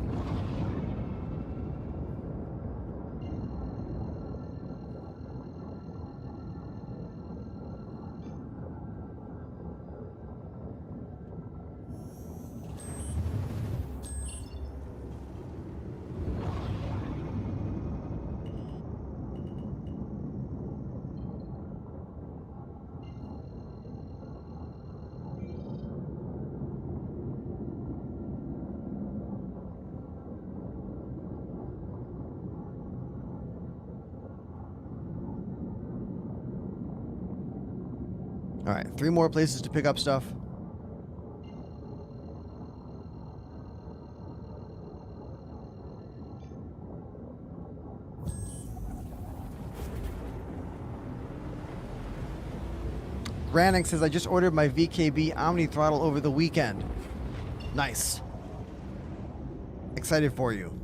All right, 3 more places to pick up stuff. Rannick says, I just ordered my VKB Omni throttle over the weekend. Nice. Excited for you.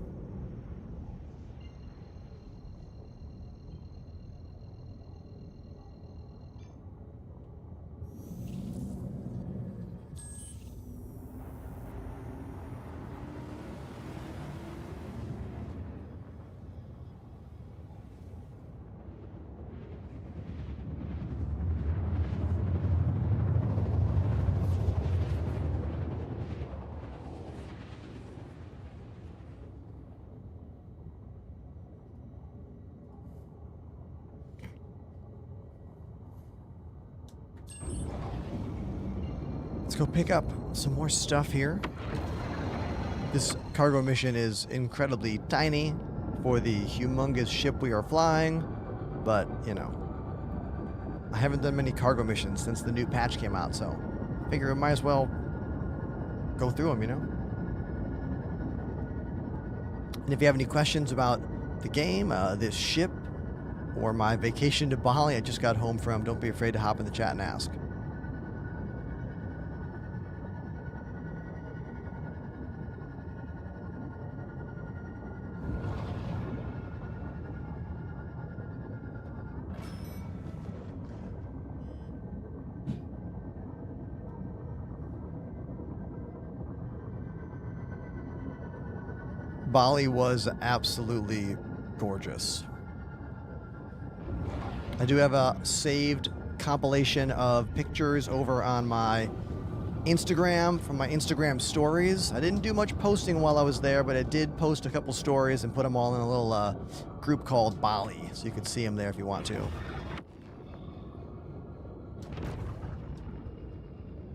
Let's go pick up some more stuff here. This cargo mission is incredibly tiny for the humongous ship we are flying, but, you know, I haven't done many cargo missions since the new patch came out, so I figure I might as well go through them, you know? And if you have any questions about the game, this ship, or my vacation to Bali I just got home from, don't be afraid to hop in the chat and ask. Bali was absolutely gorgeous. I do have a saved compilation of pictures over on my Instagram from my Instagram stories. I didn't do much posting while I was there, but I did post a couple stories and put them all in a little group called Bali, so you can see them there if you want to.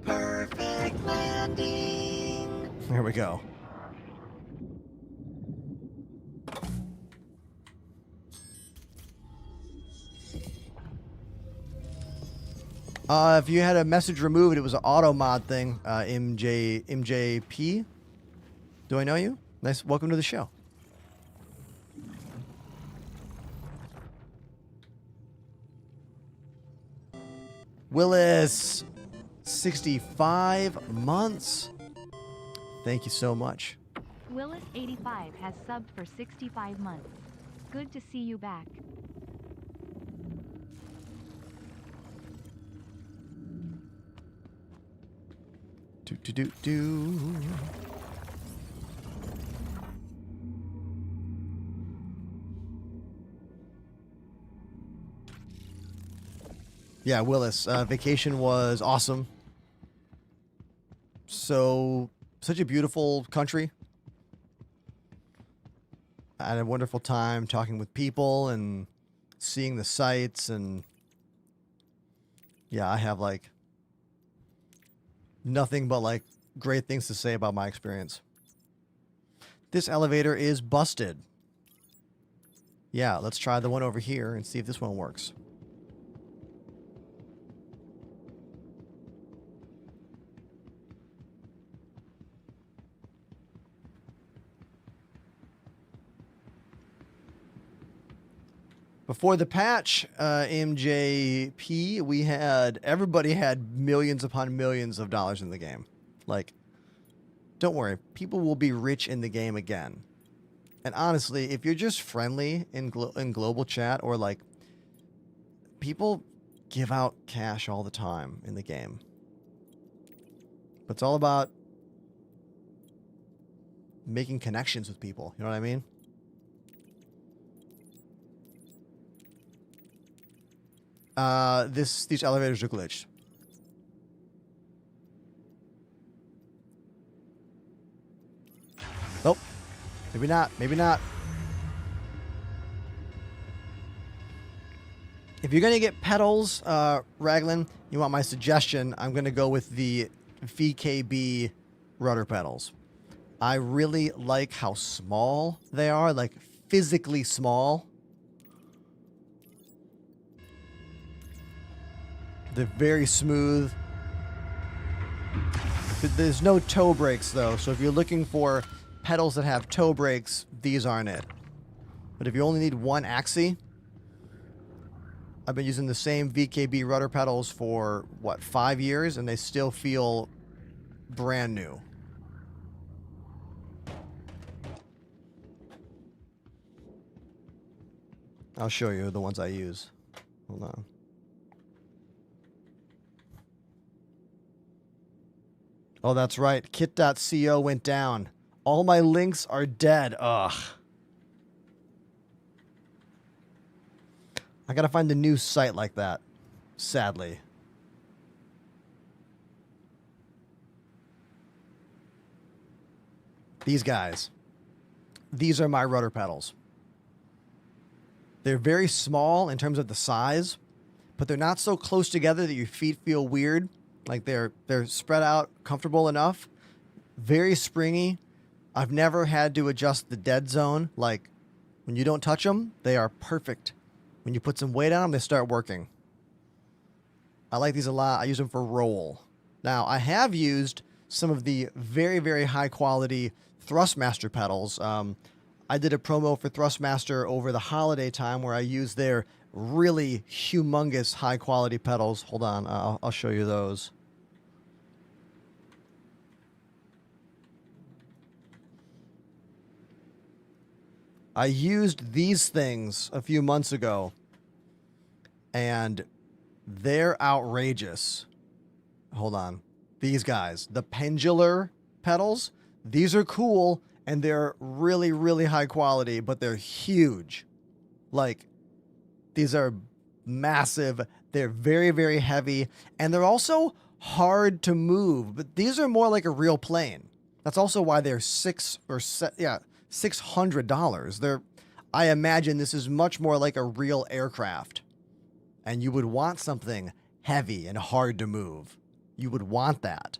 Perfect landing. There we go. If you had a message removed, it was an auto mod thing. MJP. Do I know you? Nice. Welcome to the show. Willis, 65 months. Thank you so much. Willis85 has subbed for 65 months. Good to see you back. Do. Yeah, Willis, vacation was awesome. Such a beautiful country. I had a wonderful time talking with people and seeing the sights, and yeah, I have like nothing but like great things to say about my experience. This elevator is busted. Yeah, let's try the one over here and see if this one works. Before the patch, MJP, everybody had millions upon millions of dollars in the game. Like, don't worry, people will be rich in the game again. And honestly, if you're just friendly in global chat, or like, people give out cash all the time in the game. But it's all about making connections with people. You know what I mean? These elevators are glitched. Nope. Maybe not. Maybe not. If you're going to get pedals, Raglan, you want my suggestion, I'm going to go with the VKB rudder pedals. I really like how small they are, like physically small. They're very smooth. There's no toe brakes, though, so if you're looking for pedals that have toe brakes, these aren't it. But if you only need one axis, I've been using the same VKB rudder pedals for, what, 5 years, and they still feel brand new. I'll show you the ones I use. Hold on. Oh, that's right. Kit.co went down. All my links are dead. Ugh. I gotta find a new site like that. Sadly. These guys. These are my rudder pedals. They're very small in terms of the size, but they're not so close together that your feet feel weird. Like they're spread out comfortable enough. Very springy. I've never had to adjust the dead zone. Like when you don't touch them, they are perfect. When you put some weight on them, they start working. I like these a lot. I use them for roll. Now, I have used some of the very, very high quality Thrustmaster pedals. I did a promo for Thrustmaster over the holiday time where I used their really humongous high quality pedals. Hold on, I'll show you those. I used these things a few months ago, and they're outrageous. Hold on. These guys, the pendular pedals, these are cool, and they're really, really high quality, but they're huge. Like, these are massive. They're very, very heavy, and they're also hard to move, but these are more like a real plane. That's also why they're $600. I imagine this is much more like a real aircraft, and you would want something heavy and hard to move. You would want that.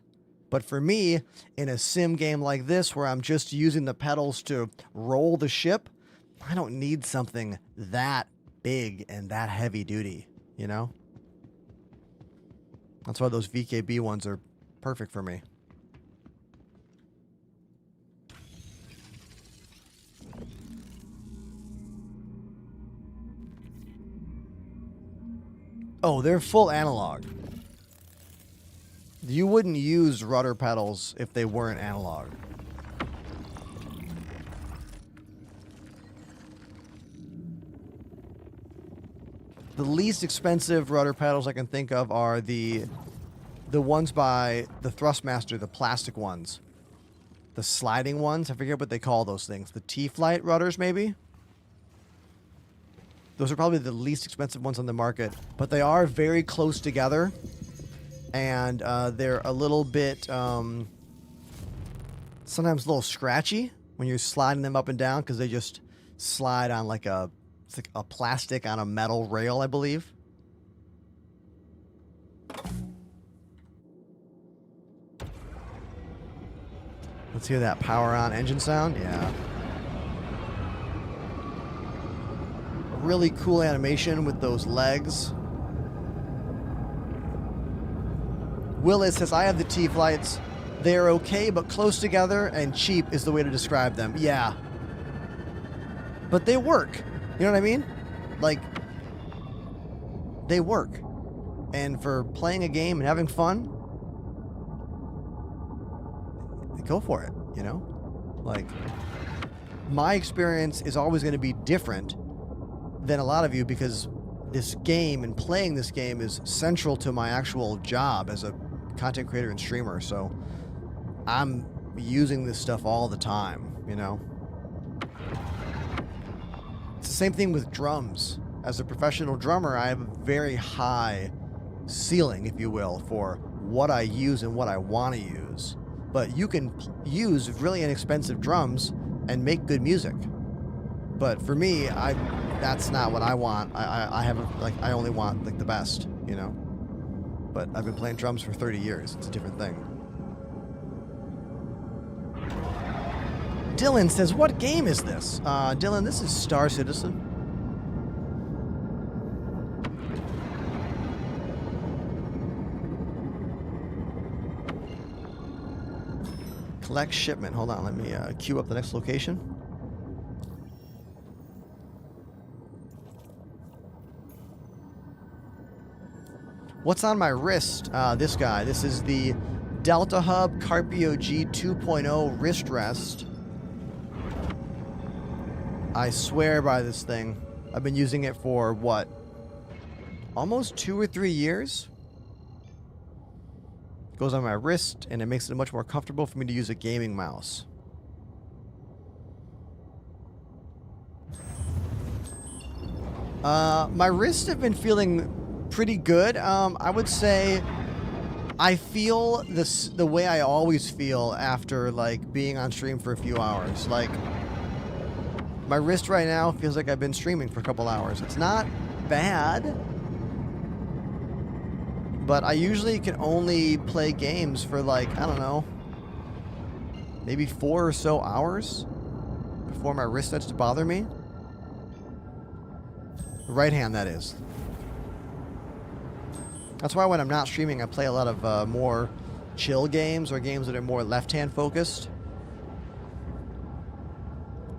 But for me, in a sim game like this, where I'm just using the pedals to roll the ship, I don't need something that big and that heavy duty, you know? That's why those VKB ones are perfect for me. Oh, they're full analog. You wouldn't use rudder pedals if they weren't analog. The least expensive rudder pedals I can think of are the ones by the Thrustmaster, the plastic ones. The sliding ones, I forget what they call those things. The T-Flight rudders, maybe? Those are probably the least expensive ones on the market, but they are very close together. And they're a little bit, sometimes a little scratchy when you're sliding them up and down, because they just slide on like a plastic on a metal rail, I believe. Let's hear that power on engine sound. Yeah. Really cool animation with those legs. Willis says, I have the T-Flights. They're okay, but close together and cheap is the way to describe them. Yeah. But they work. You know what I mean? Like, they work. And for playing a game and having fun, go for it, you know? Like, my experience is always going to be different than a lot of you because this game and playing this game is central to my actual job as a content creator and streamer. So I'm using this stuff all the time, you know? It's the same thing with drums. As a professional drummer, I have a very high ceiling, if you will, for what I use and what I want to use. But you can use really inexpensive drums and make good music. But for me, that's not what I want. I only want like the best, you know? But I've been playing drums for 30 years. It's a different thing. Dylan says, what game is this? Dylan, this is Star Citizen. Collect shipment. Hold on, let me queue up the next location. What's on my wrist? This guy. This is the Delta Hub Carpio G 2.0 wrist rest. I swear by this thing. I've been using it for, what? Almost 2 or 3 years? It goes on my wrist, and it makes it much more comfortable for me to use a gaming mouse. My wrists have been feeling pretty good. I would say I feel the way I always feel after, like, being on stream for a few hours. Like, my wrist right now feels like I've been streaming for a couple hours. It's not bad, but I usually can only play games for, like, I don't know, maybe 4 or so hours before my wrist starts to bother me. The right hand, that is. That's why when I'm not streaming, I play a lot of more chill games or games that are more left-hand focused.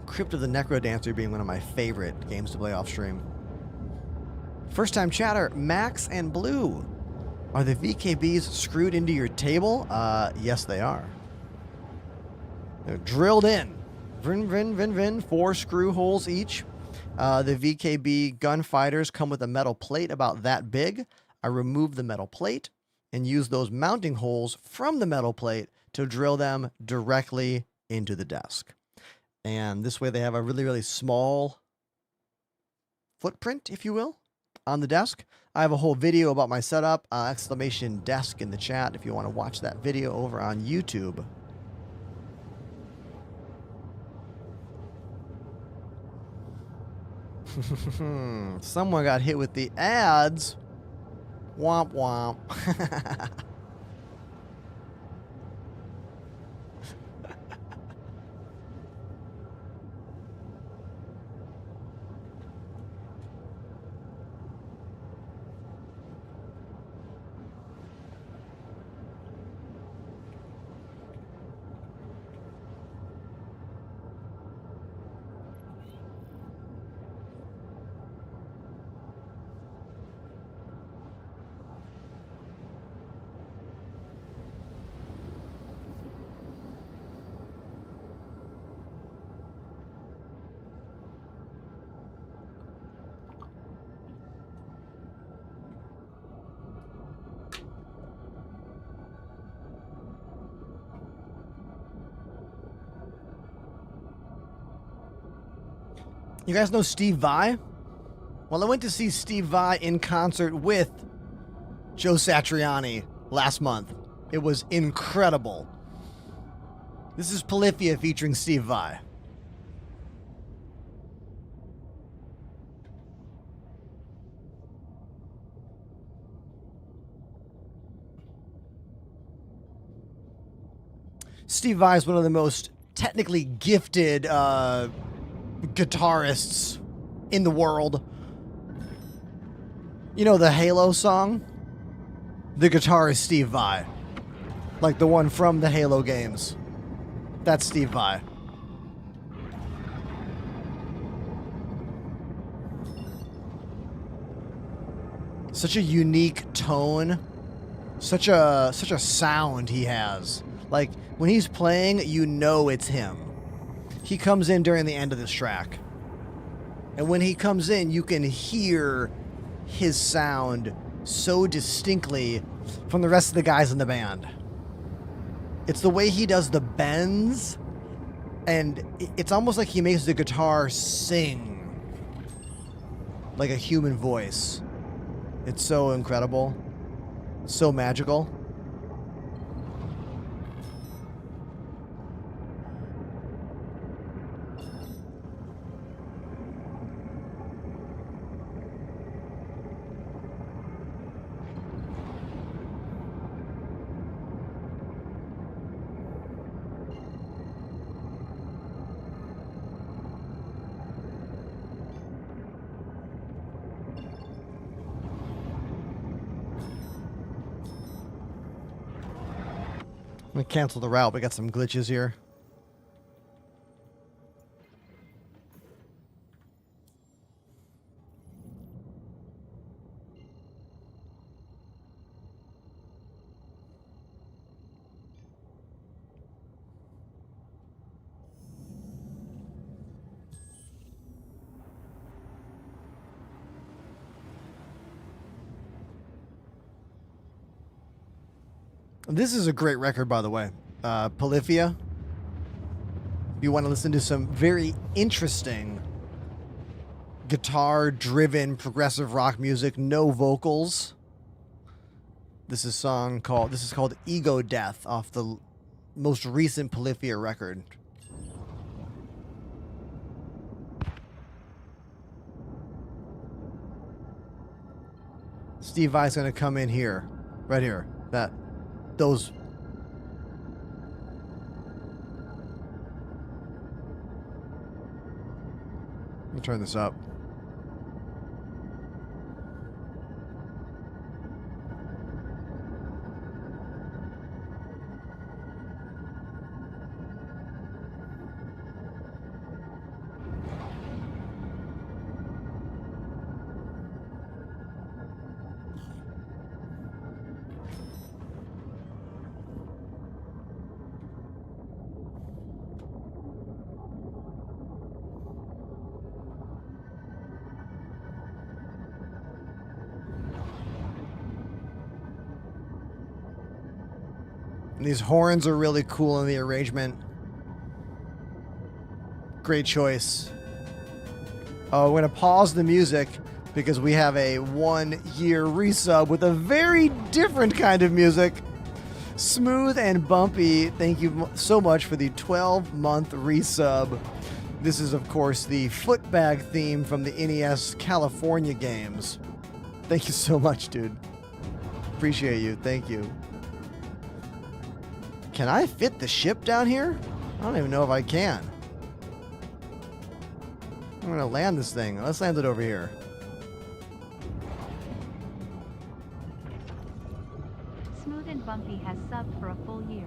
Crypt of the Necrodancer being one of my favorite games to play off stream. First time chatter, Max and Blue. Are the VKBs screwed into your table? Yes, they are. They're drilled in. Vin, vin, vin, vin. 4 screw holes each. The VKB gunfighters come with a metal plate about that big. I remove the metal plate and use those mounting holes from the metal plate to drill them directly into the desk. And this way they have a really, really small footprint, if you will, on the desk. I have a whole video about my setup, exclamation desk in the chat if you want to watch that video over on YouTube. Someone got hit with the ads. Womp womp. You guys know Steve Vai? Well, I went to see Steve Vai in concert with Joe Satriani last month. It was incredible. This is Polyphia featuring Steve Vai. Steve Vai is one of the most technically gifted guitarists in the world. You know the Halo song? The guitar is Steve Vai. Like the one from the Halo games. That's Steve Vai. Such a unique tone. Such a sound he has. Like, when he's playing, you know it's him. He comes in during the end of this track. And when he comes in, you can hear his sound so distinctly from the rest of the guys in the band. It's the way he does the bends, and it's almost like he makes the guitar sing like a human voice. It's so incredible. So magical. I'm gonna cancel the route. We got some glitches here. This is a great record, by the way. Polyphia. If you want to listen to some very interesting guitar-driven progressive rock music, no vocals. This is called Ego Death off the most recent Polyphia record. Steve Vai's gonna come in here, right here. Those. Let me turn this up. And these horns are really cool in the arrangement. Great choice. Oh, we're going to pause the music because we have a 1-year resub with a very different kind of music. Smooth and Bumpy, thank you so much for the 12-month resub. This is, of course, the footbag theme from the NES California games. Thank you so much, dude. Appreciate you. Thank you. Can I fit the ship down here? I don't even know if I can. I'm going to land this thing. Let's land it over here. Smooth and Bumpy has subbed for a full year.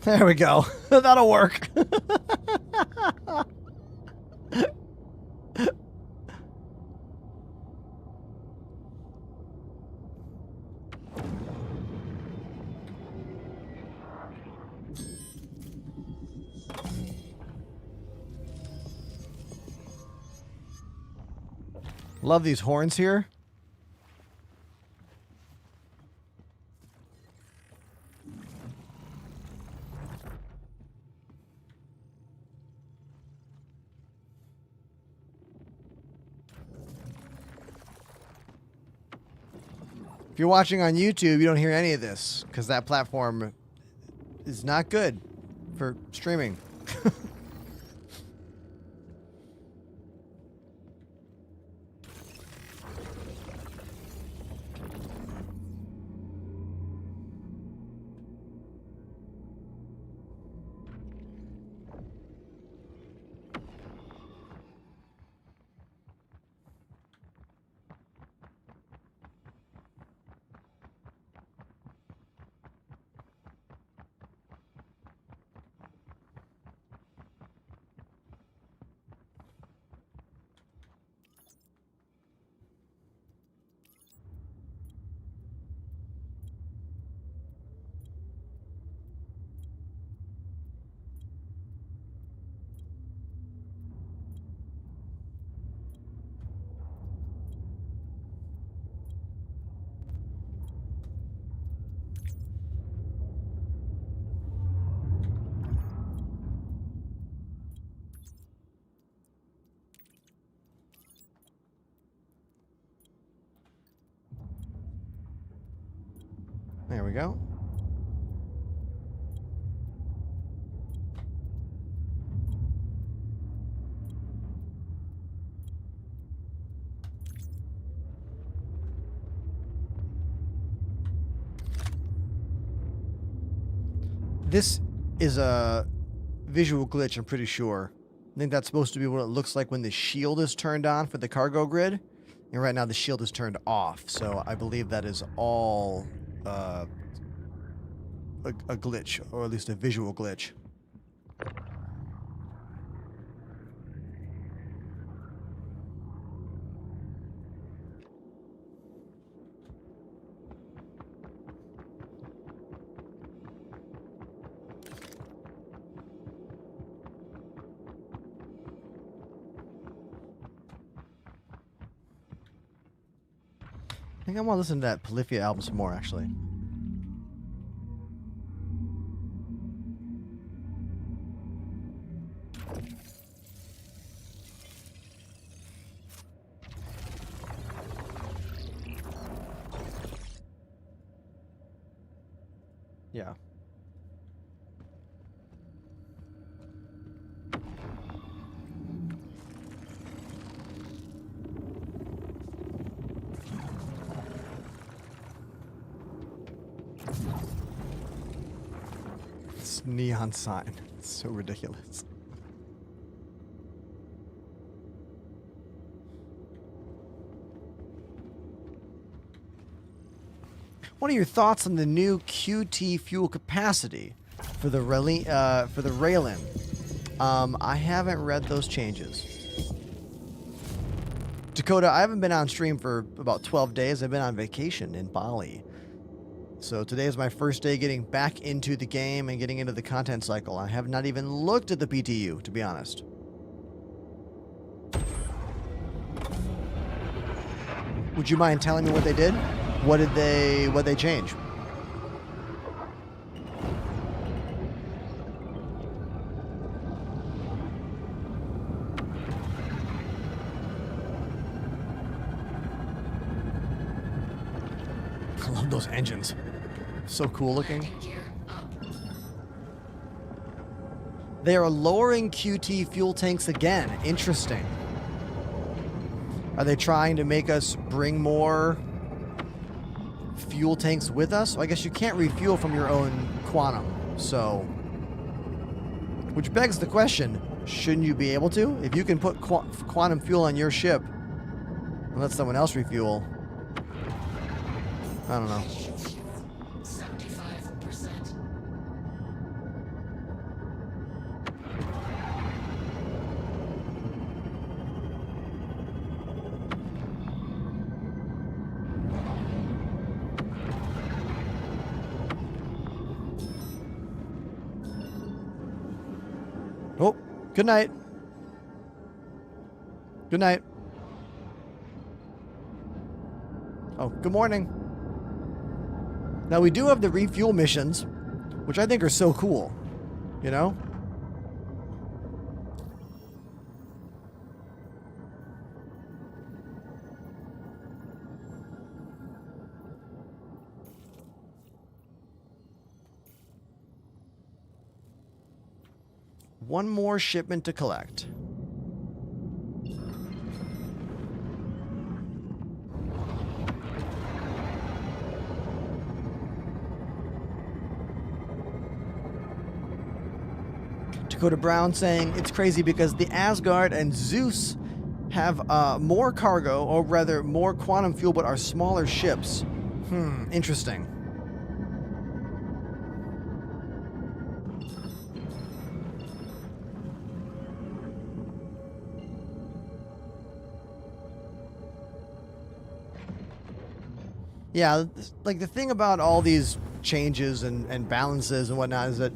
There we go. That'll work. Love these horns here. If you're watching on YouTube, you don't hear any of this because that platform is not good for streaming. There we go. This is a visual glitch, I'm pretty sure. I think that's supposed to be what it looks like when the shield is turned on for the cargo grid. And right now the shield is turned off, so I believe that is all a glitch, or at least a visual glitch. I think I want to listen to that Polyphia album some more, actually. Yeah. This neon sign. It's so ridiculous. What are your thoughts on the new QT fuel capacity for the Raylan? I haven't read those changes. Dakota, I haven't been on stream for about 12 days. I've been on vacation in Bali. So today is my first day getting back into the game and getting into the content cycle. I have not even looked at the PTU, to be honest. Would you mind telling me what they did? What did they change? I love those engines. So cool looking. They are lowering QT fuel tanks again. Interesting. Are they trying to make us bring more fuel tanks with us? Well, I guess you can't refuel from your own quantum, so... Which begs the question, shouldn't you be able to? If you can put quantum fuel on your ship and let someone else refuel... I don't know. Oh, good night. Good night. Oh, good morning. Now we do have the refuel missions, which I think are so cool, you know? One more shipment to collect. Dakota Brown saying it's crazy because the Asgard and Zeus have more cargo, or rather more quantum fuel, but are smaller ships. Interesting. Yeah, like the thing about all these changes and balances and whatnot is that,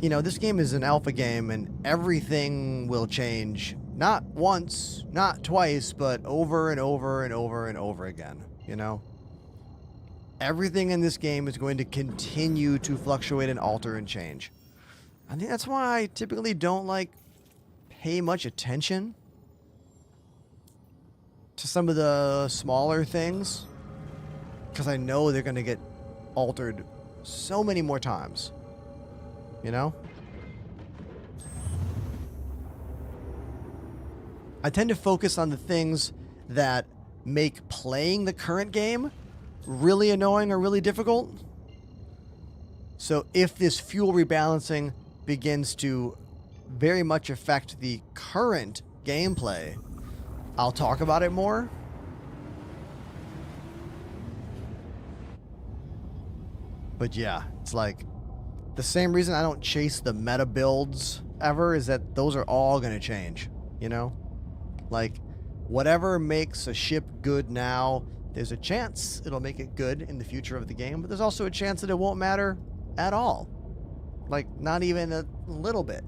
you know, this game is an alpha game and everything will change. Not once, not twice, but over and over and over and over again, you know? Everything in this game is going to continue to fluctuate and alter and change. I think that's why I typically don't, like, pay much attention to some of the smaller things. Because I know they're going to get altered so many more times. You know? I tend to focus on the things that make playing the current game really annoying or really difficult. So if this fuel rebalancing begins to very much affect the current gameplay, I'll talk about it more. But yeah, it's like the same reason I don't chase the meta builds ever is that those are all going to change, you know? Like, whatever makes a ship good now, there's a chance it'll make it good in the future of the game, but there's also a chance that it won't matter at all. Like, not even a little bit.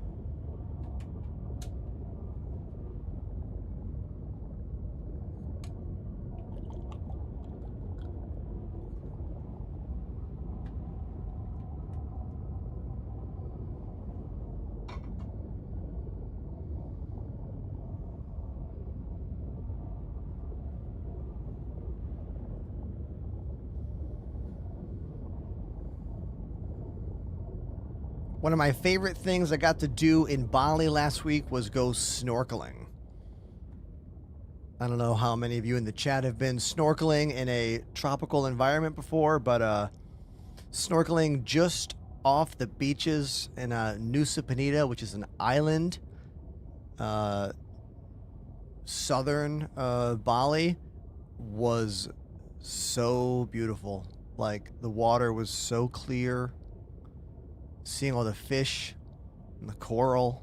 One of my favorite things I got to do in Bali last week was go snorkeling. I don't know how many of you in the chat have been snorkeling in a tropical environment before, but snorkeling just off the beaches in Nusa Penida, which is an island, southern Bali, was so beautiful. Like, the water was so clear. Seeing all the fish and the coral.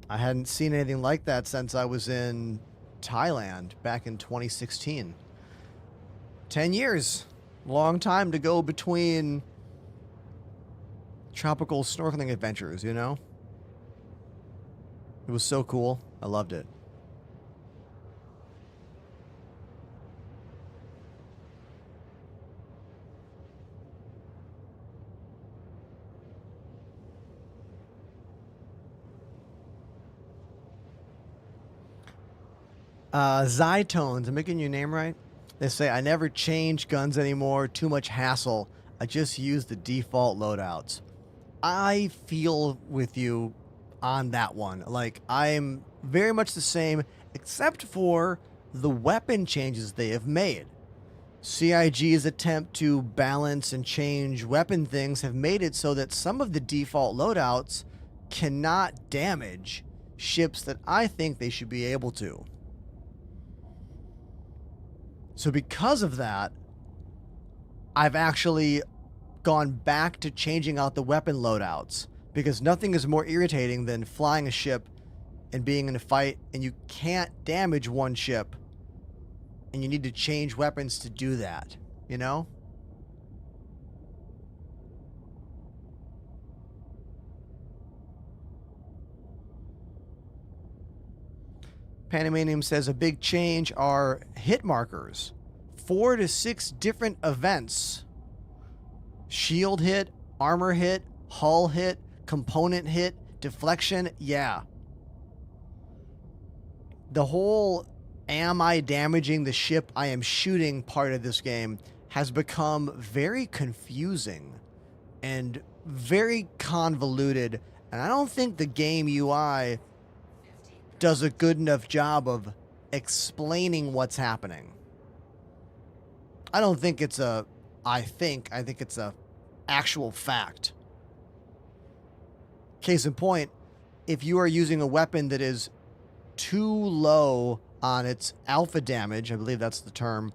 I hadn't seen anything like that since I was in Thailand back in 2016. 10 years. Long time to go between tropical snorkeling adventures, you know? It was so cool. I loved it. Zytones, I'm making your name right? They say, I never change guns anymore, too much hassle. I just use the default loadouts. I feel with you on that one. Like, I'm very much the same, except for the weapon changes they have made. CIG's attempt to balance and change weapon things have made it so that some of the default loadouts cannot damage ships that I think they should be able to. So because of that, I've actually gone back to changing out the weapon loadouts, because nothing is more irritating than flying a ship and being in a fight and you can't damage one ship and you need to change weapons to do that, you know? Panamanium says a big change are hit markers. 4 to 6 different events. Shield hit, armor hit, hull hit, component hit, deflection, yeah. The whole am I damaging the ship I am shooting part of this game has become very confusing and very convoluted, and I don't think the game UI does a good enough job of explaining what's happening. I don't think it's a I think it's a actual fact. Case in point, if you are using a weapon that is too low on its alpha damage, I believe that's the term,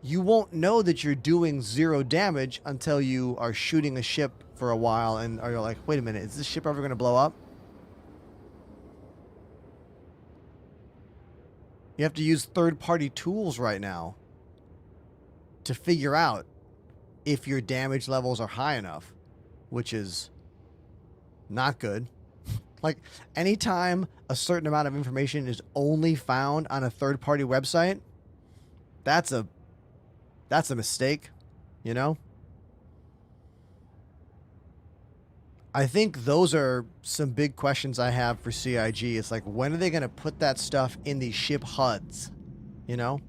you won't know that you're doing 0 damage until you are shooting a ship for a while and you're like, wait a minute, is this ship ever going to blow up? You have to use third-party tools right now to figure out if your damage levels are high enough, which is not good. Like, anytime a certain amount of information is only found on a third-party website, that's a mistake, you know? I think those are some big questions I have for CIG. It's like, when are they going to put that stuff in the ship HUDs, you know?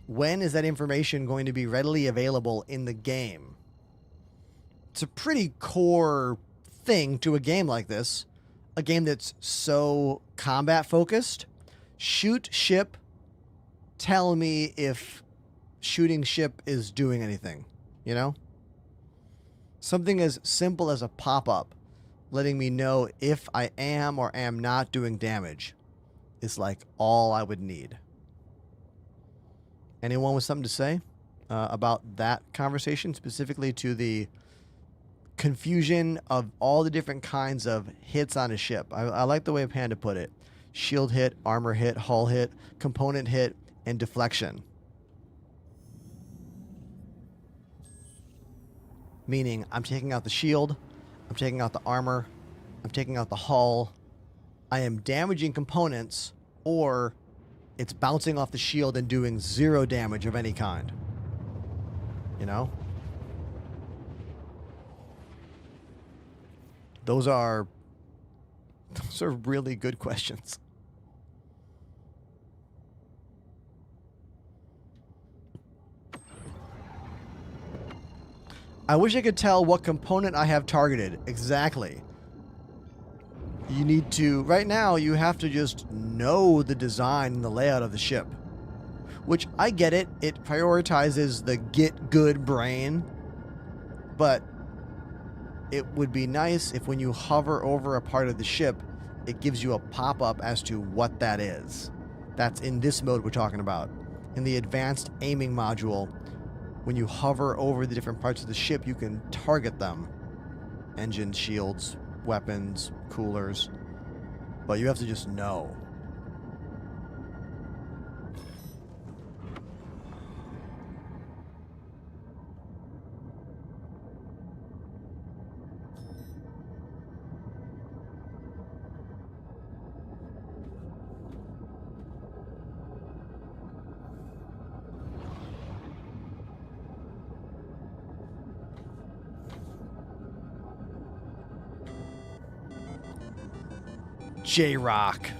When is that information going to be readily available in the game? It's a pretty core thing to a game like this. A game that's so combat focused. Shoot ship. Tell me if shooting ship is doing anything, you know? Something as simple as a pop-up letting me know if I am or am not doing damage is like all I would need. Anyone with something to say about that conversation, specifically to the confusion of all the different kinds of hits on a ship? I like the way Panda put it. Shield hit, armor hit, hull hit, component hit, and deflection. Meaning I'm taking out the shield, I'm taking out the armor, I'm taking out the hull, I am damaging components, or it's bouncing off the shield and doing 0 damage of any kind. You know? Those are really good questions. I wish I could tell what component I have targeted. Exactly. You need to, right now, you have to just know the design and the layout of the ship. Which, I get it. It prioritizes the get good brain. But it would be nice if when you hover over a part of the ship, it gives you a pop-up as to what that is. That's in this mode we're talking about. In the advanced aiming module, when you hover over the different parts of the ship, you can target them. Engines, shields, weapons, coolers. But you have to just know. J-Rock.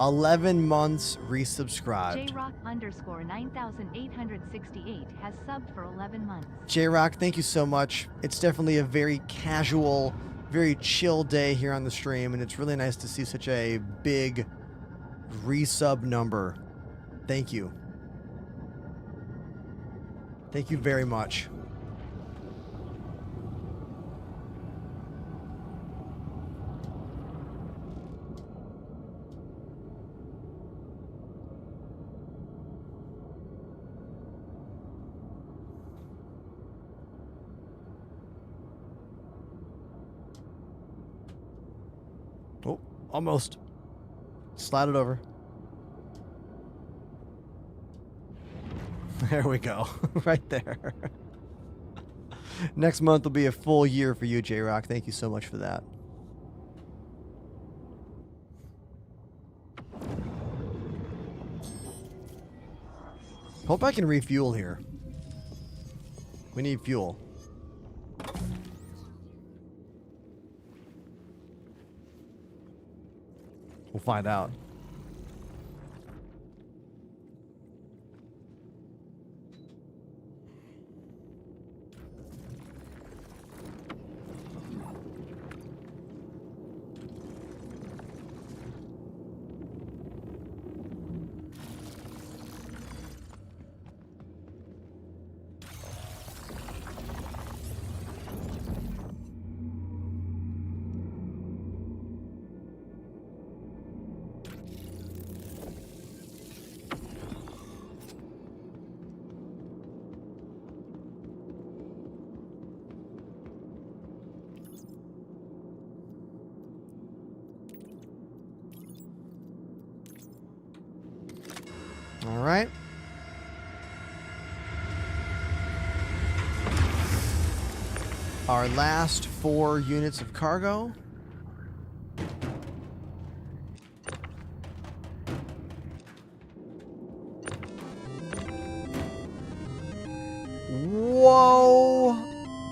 11 months resubscribed. JRock_9868 has subbed for 11 months. J-Rock, thank you so much. It's definitely a very casual, very chill day here on the stream, and it's really nice to see such a big resub number. Thank you. Thank you very much. Oh, almost. Slide it over. There we go. Right there. Next month will be a full year for you, J-Rock. Thank you so much for that. Hope I can refuel here. We need fuel. We'll find out. All right. Our last 4 units of cargo. Whoa!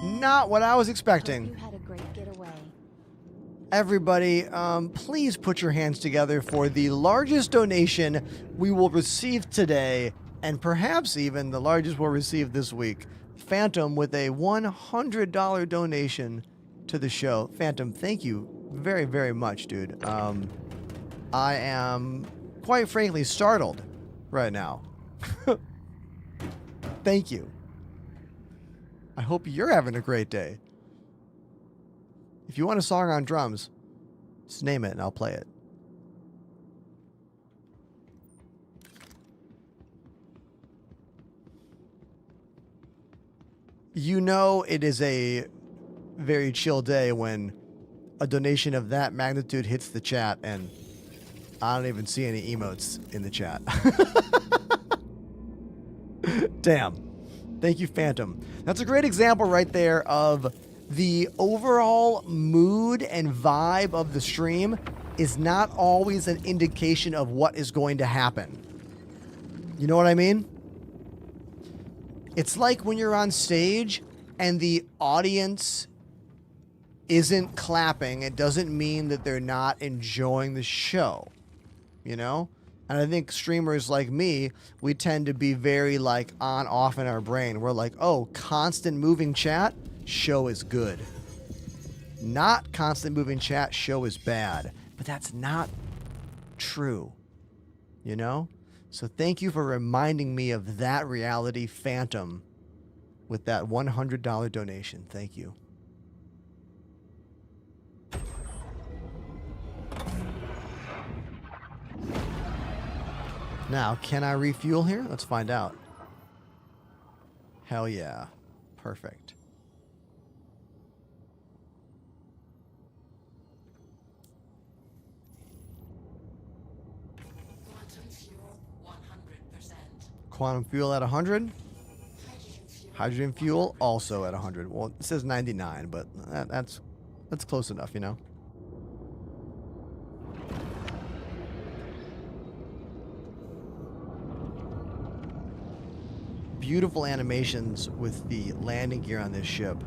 Not what I was expecting. You had a great getaway. Everybody, please put your hands together for the largest donation we will receive today and perhaps even the largest we'll receive this week. Phantom with a $100 donation to the show. Phantom, thank you very, very much, dude. I am, quite frankly, startled right now. Thank you. I hope you're having a great day. If you want a song on drums, just name it and I'll play it. You know it is a very chill day when a donation of that magnitude hits the chat and I don't even see any emotes in the chat. Damn. Thank you, Phantom. That's a great example right there of the overall mood and vibe of the stream is not always an indication of what is going to happen. You know what I mean? It's like when you're on stage and the audience isn't clapping, it doesn't mean that they're not enjoying the show, you know? And I think streamers like me, we tend to be very like on off in our brain. We're like, oh, constant moving chat, show is good. Not constant moving chat, show is bad. But that's not true, you know? So thank you for reminding me of that reality, Phantom, with that $100 donation. Thank you. Now, can I refuel here? Let's find out. Hell yeah. Perfect. Quantum fuel at 100. Hydrogen fuel also at 100. Well, it says 99, but that's close enough, you know. Beautiful animations with the landing gear on this ship.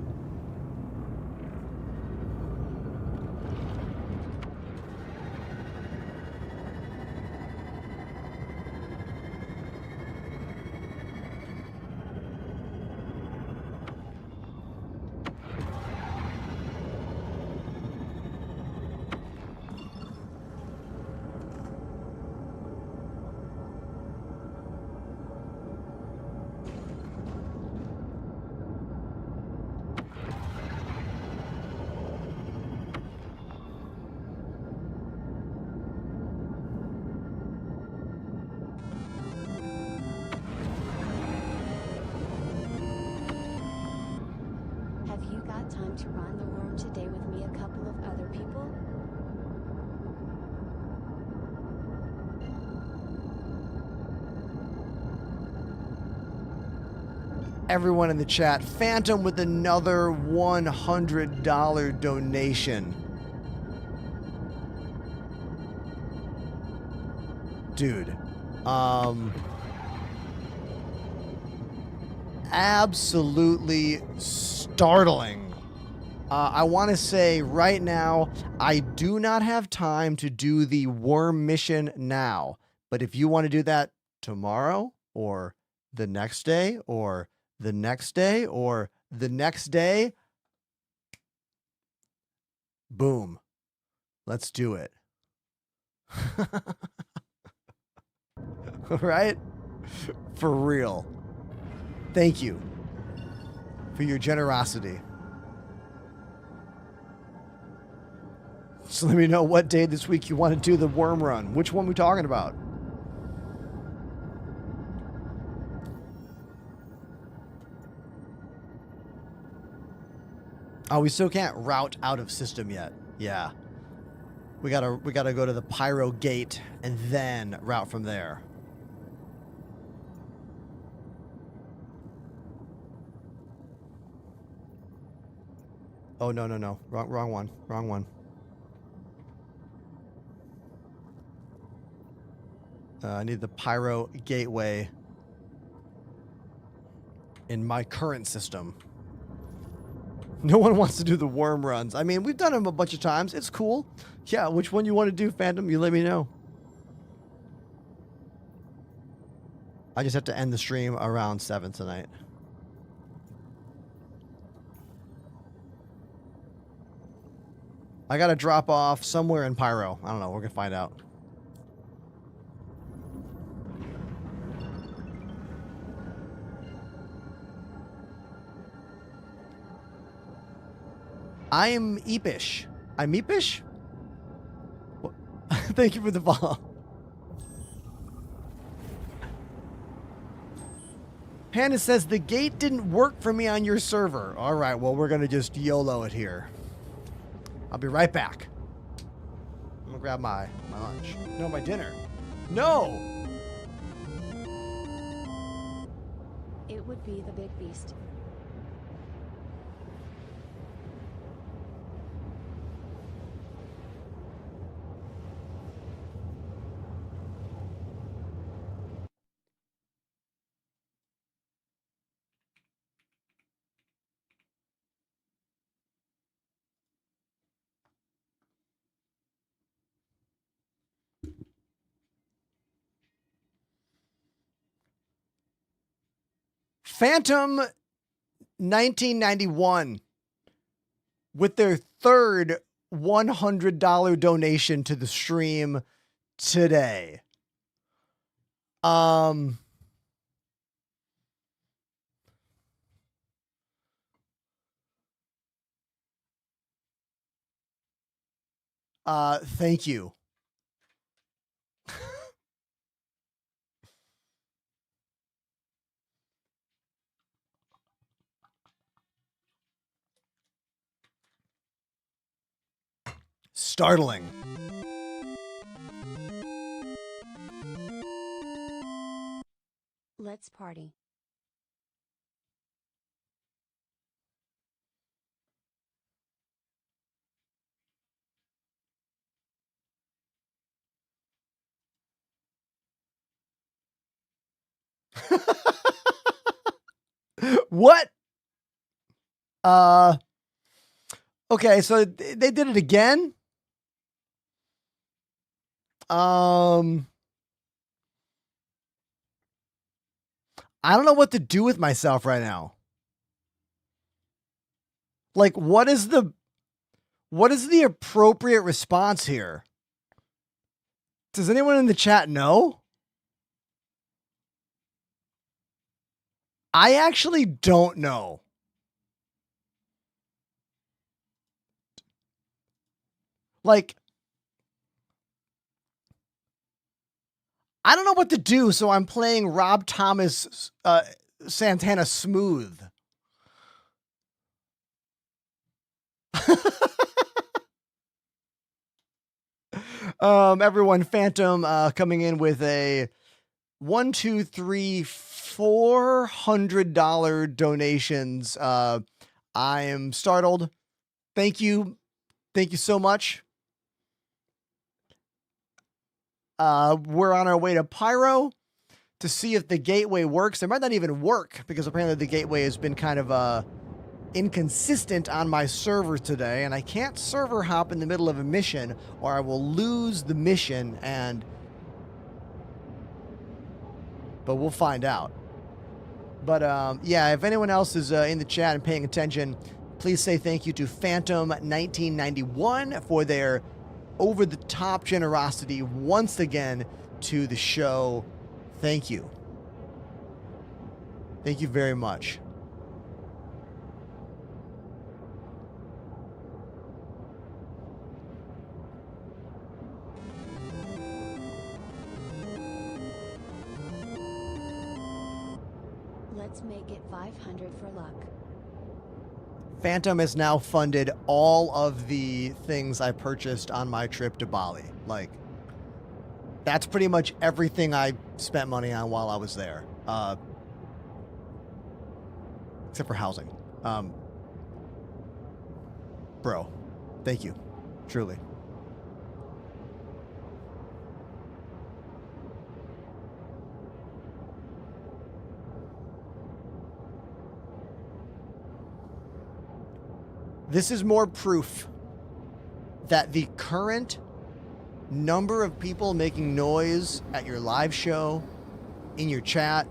Time to run the worm today with me, a couple of other people? Everyone in the chat, Phantom with another $100 donation. Dude, absolutely startling. I want to say right now, I do not have time to do the worm mission now. But if you want to do that tomorrow or the next day or the next day or the next day, boom, let's do it. Right? For real. Thank you for your generosity. So let me know what day this week you want to do the worm run. Which one we talking about? Oh, we still can't route out of system yet. Yeah. We gotta go to the Pyro Gate and then route from there. Oh, no. Wrong one. I need the Pyro Gateway in my current system. No one wants to do the worm runs. I mean, we've done them a bunch of times. It's cool. Yeah, which one you want to do, Phantom? You let me know. I just have to end the stream around 7 tonight. I gotta drop off somewhere in Pyro. I don't know. We're gonna find out. I'm Eepish. I'm Eepish? Thank you for the follow. Hannah says the gate didn't work for me on your server. All right, well, we're going to just YOLO it here. I'll be right back. I'm going to grab my lunch. No, my dinner. No! It would be the big beast. Phantom 1991 with their third $100 donation to the stream today. Thank you. Startling. Let's party. What? Okay, so they did it again. I don't know what to do with myself right now. Like, what is the appropriate response here? Does anyone in the chat know? I actually don't know. Like, I don't know what to do, so I'm playing Rob Thomas Santana Smooth. Everyone, Phantom coming in with a $400 donations. I am startled. Thank you. Thank you so much. We're on our way to Pyro to see if the gateway works. It might not even work because apparently the gateway has been kind of inconsistent on my server today, and I can't server hop in the middle of a mission or I will lose the mission, but we'll find out. But yeah, if anyone else is in the chat and paying attention, please say thank you to Phantom 1991 for their over-the-top generosity once again to the show. Thank you. Thank you very much. Let's make it 500 for luck. Phantom has now funded all of the things I purchased on my trip to Bali. Like, that's pretty much everything I spent money on while I was there. Except for housing. Bro, thank you. Truly. This is more proof that the current number of people making noise at your live show in your chat,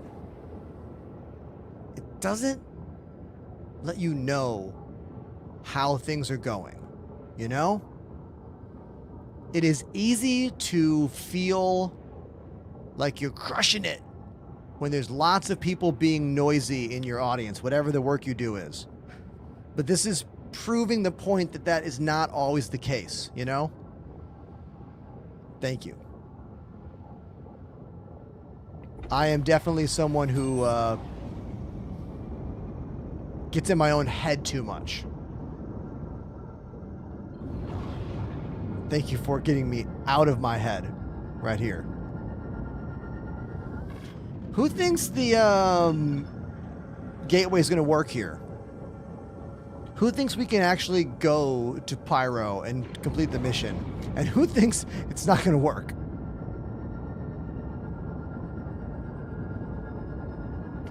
it doesn't let you know how things are going, you know? It is easy to feel like you're crushing it when there's lots of people being noisy in your audience, whatever the work you do is. But this is proving the point that that is not always the case, you know? Thank you. I am definitely someone who gets in my own head too much. Thank you for getting me out of my head right here. Who thinks the gateway is going to work here? Who thinks we can actually go to Pyro and complete the mission? And who thinks it's not going to work?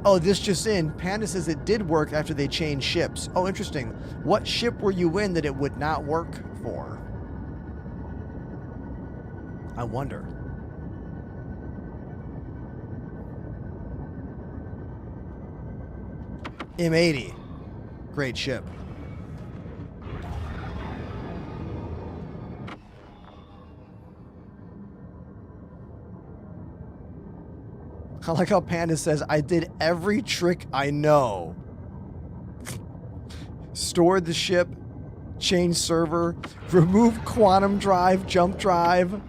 Oh, this just in. Panda says it did work after they changed ships. Oh, interesting. What ship were you in that it would not work for? I wonder. M80. Great ship. I like how Panda says, I did every trick I know. Stored the ship, changed server, remove quantum drive, jump drive.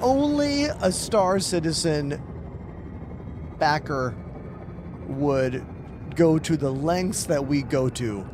Only a Star Citizen backer would go to the lengths that we go to.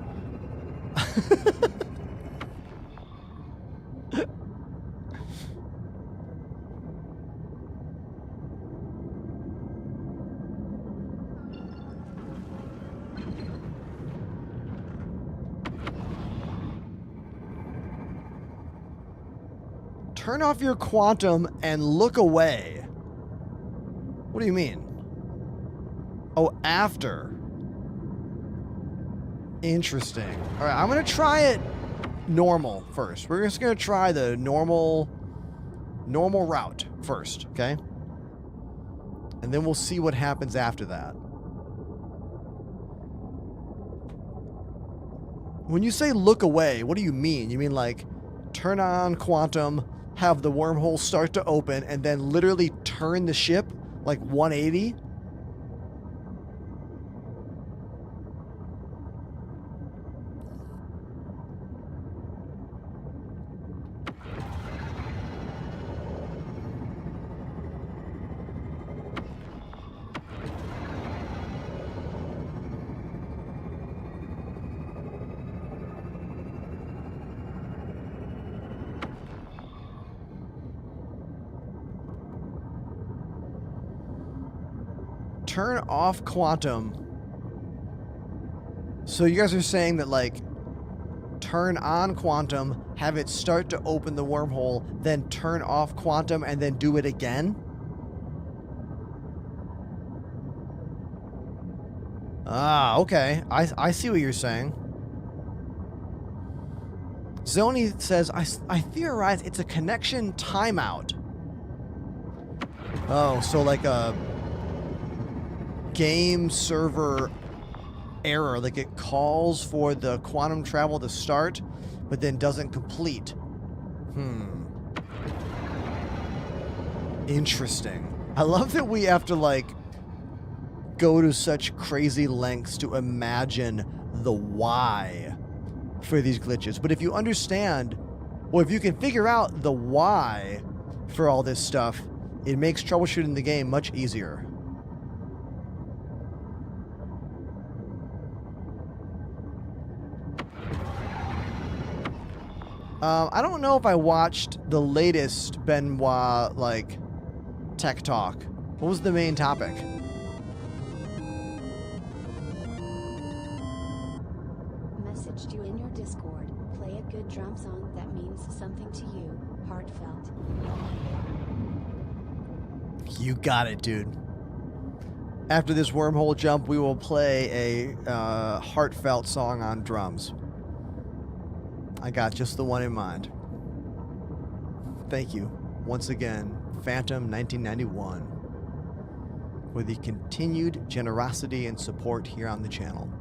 Turn off your quantum and look away. What do you mean? Oh, after. Interesting. All right, I'm going to try it normal first. We're just going to try the normal route first, okay? And then we'll see what happens after that. When you say look away, what do you mean? You mean like turn on quantum, have the wormhole start to open, and then literally turn the ship like 180? Turn off quantum. So you guys are saying that, like, turn on quantum, have it start to open the wormhole, then turn off quantum, and then do it again? Ah, okay. I see what you're saying. Zoni says, I theorize it's a connection timeout. Oh, so like a game server error. Like it calls for the quantum travel to start, but then doesn't complete. Interesting. I love that we have to, like, go to such crazy lengths to imagine the why for these glitches. But if you understand, well, if you can figure out the why for all this stuff, it makes troubleshooting the game much easier. I don't know if I watched the latest Benoit, like, tech talk. What was the main topic? Messaged you in your Discord. Play a good drum song that means something to you. Heartfelt. You got it, dude. After this wormhole jump, we will play a heartfelt song on drums. I got just the one in mind. Thank you once again Phantom 1991 for the continued generosity and support here on the channel.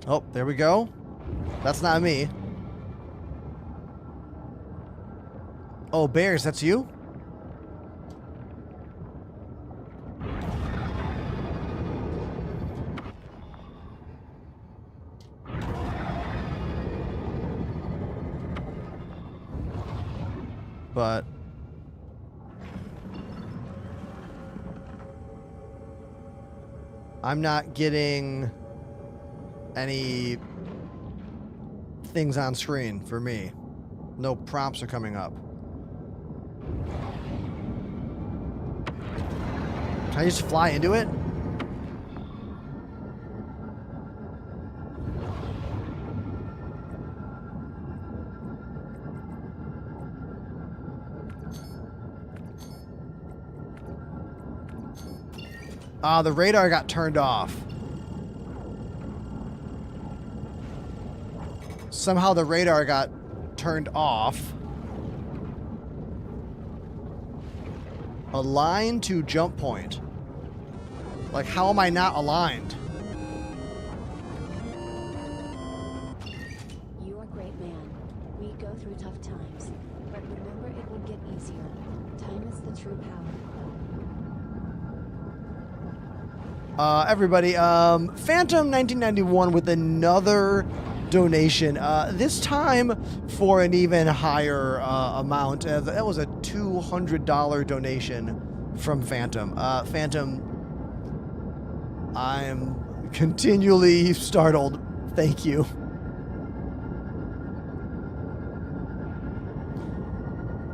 Oh, there we go. That's not me. Oh, Bears, that's you? But I'm not getting any things on screen for me. No prompts are coming up. Can I just fly into it? Ah, the radar got turned off. Somehow the radar got turned off. Align to jump point. Like, how am I not aligned? You are a great man. We go through tough times, but remember it will get easier. Time is the true power. Everybody, Phantom 1991 with another donation. This time for an even higher amount. That was a $200 donation from Phantom. Phantom, I'm continually startled. Thank you.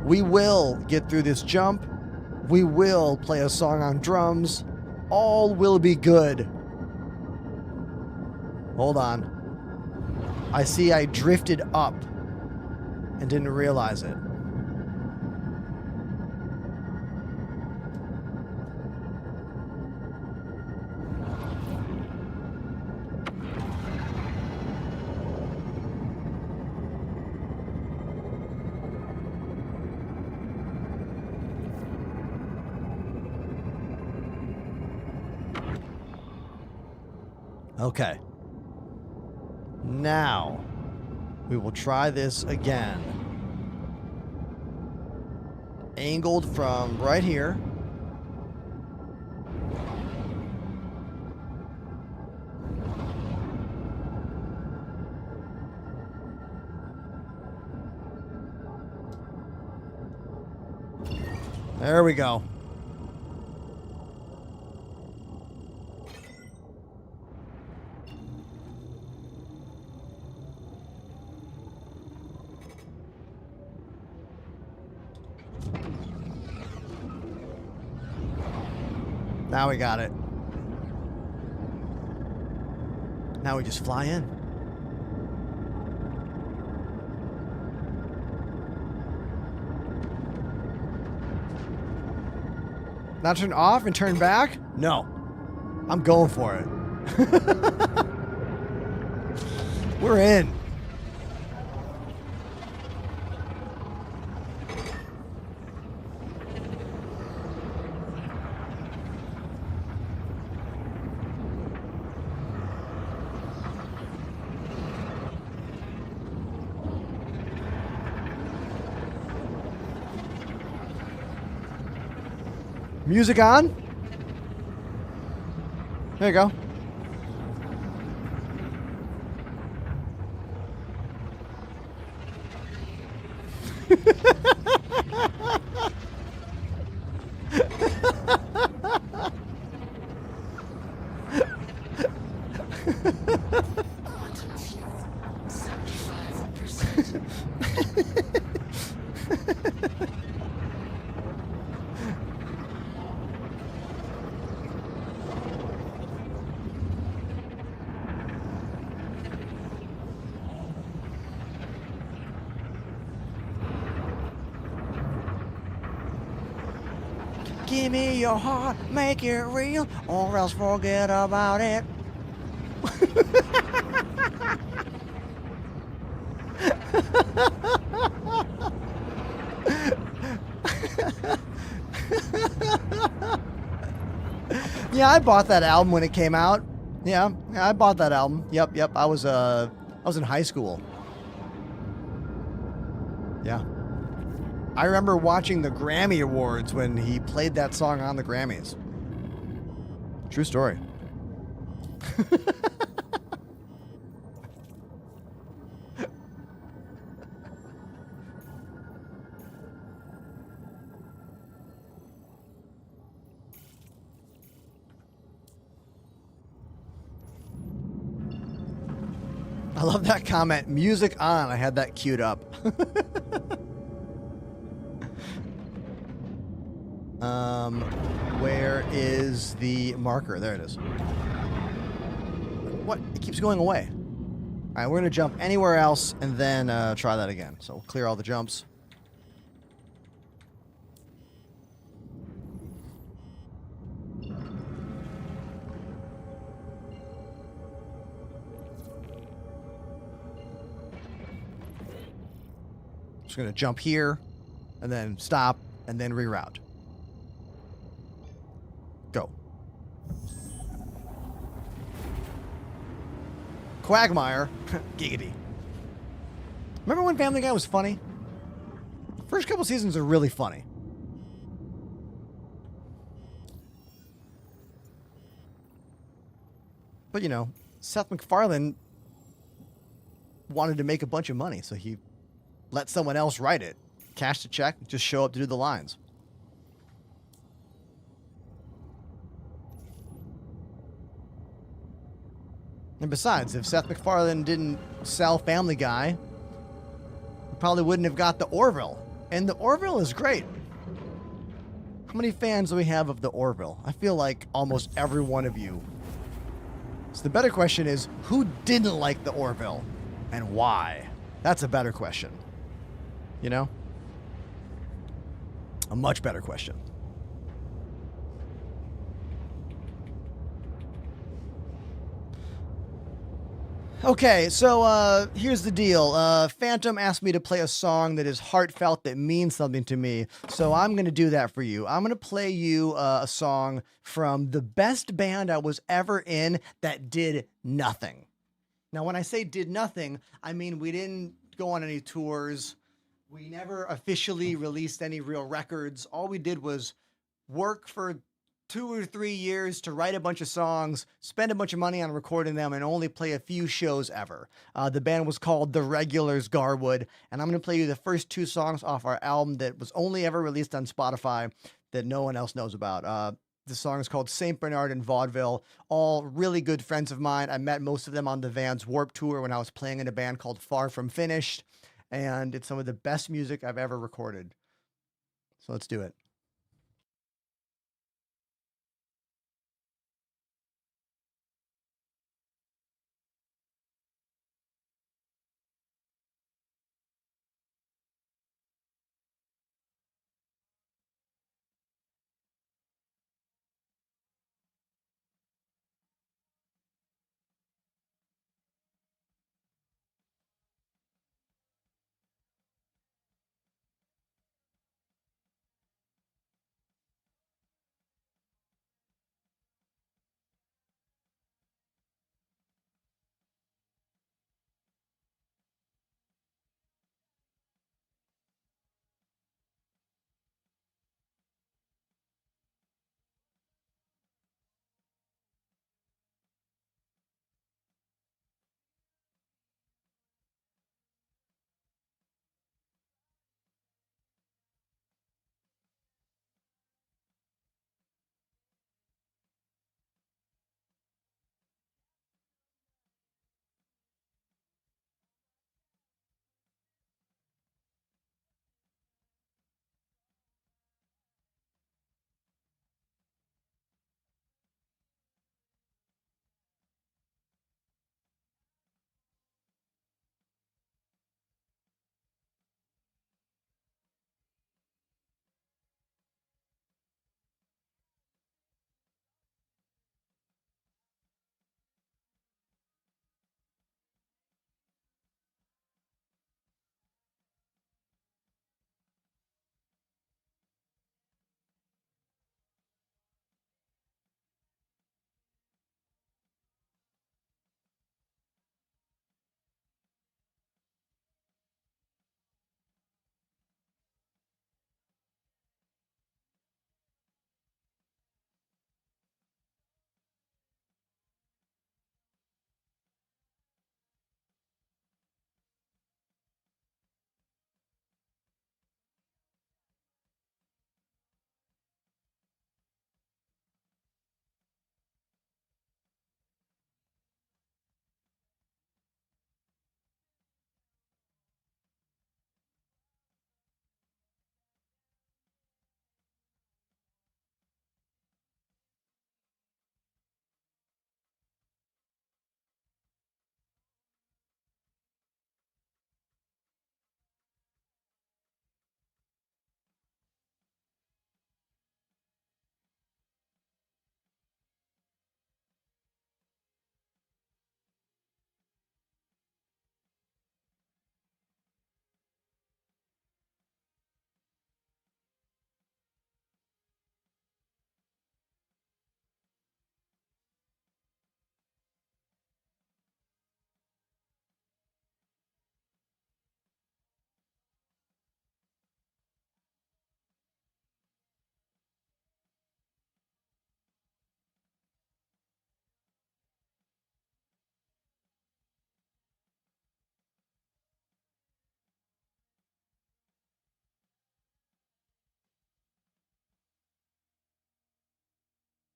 We will get through this jump. We will play a song on drums. All will be good. Hold on. I see I drifted up and didn't realize it. Okay. Now, we will try this again. Angled from right here. There we go. Now we got it. Now we just fly in. Not turn off and turn back? No. I'm going for it. We're in. Music on. There you go. Give me your heart, make it real, or else forget about it. Yeah, I bought that album when it came out. Yeah, I bought that album. Yep. I was in high school. Yeah. I remember watching the Grammy Awards when he played that song on the Grammys. True story. I love that comment. Music on. I had that queued up. Where is the marker? There it is. What? It keeps going away. All right, we're going to jump anywhere else and then try that again. So we'll clear all the jumps. Just going to jump here and then stop and then reroute. Go. Quagmire. Giggity. Remember when Family Guy was funny? First couple seasons are really funny. But, you know, Seth MacFarlane wanted to make a bunch of money, so he let someone else write it. Cash the check, just show up to do the lines. And besides, if Seth MacFarlane didn't sell Family Guy, he probably wouldn't have got the Orville. And the Orville is great. How many fans do we have of the Orville? I feel like almost every one of you. So the better question is, who didn't like the Orville? And why? That's a better question. You know? A much better question. Okay, so here's the deal. Phantom asked me to play a song that is heartfelt, that means something to me. So I'm going to do that for you. I'm going to play you a song from the best band I was ever in that did nothing. Now, when I say did nothing, I mean we didn't go on any tours. We never officially released any real records. All we did was work for 2 or 3 years to write a bunch of songs, spend a bunch of money on recording them, and only play a few shows ever. The band was called The Regulars Garwood, and I'm going to play you the first 2 songs off our album that was only ever released on Spotify that no one else knows about. The song is called St. Bernard and Vaudeville. All really good friends of mine. I met most of them on the Vans Warped Tour when I was playing in a band called Far From Finished, and it's some of the best music I've ever recorded. So let's do it.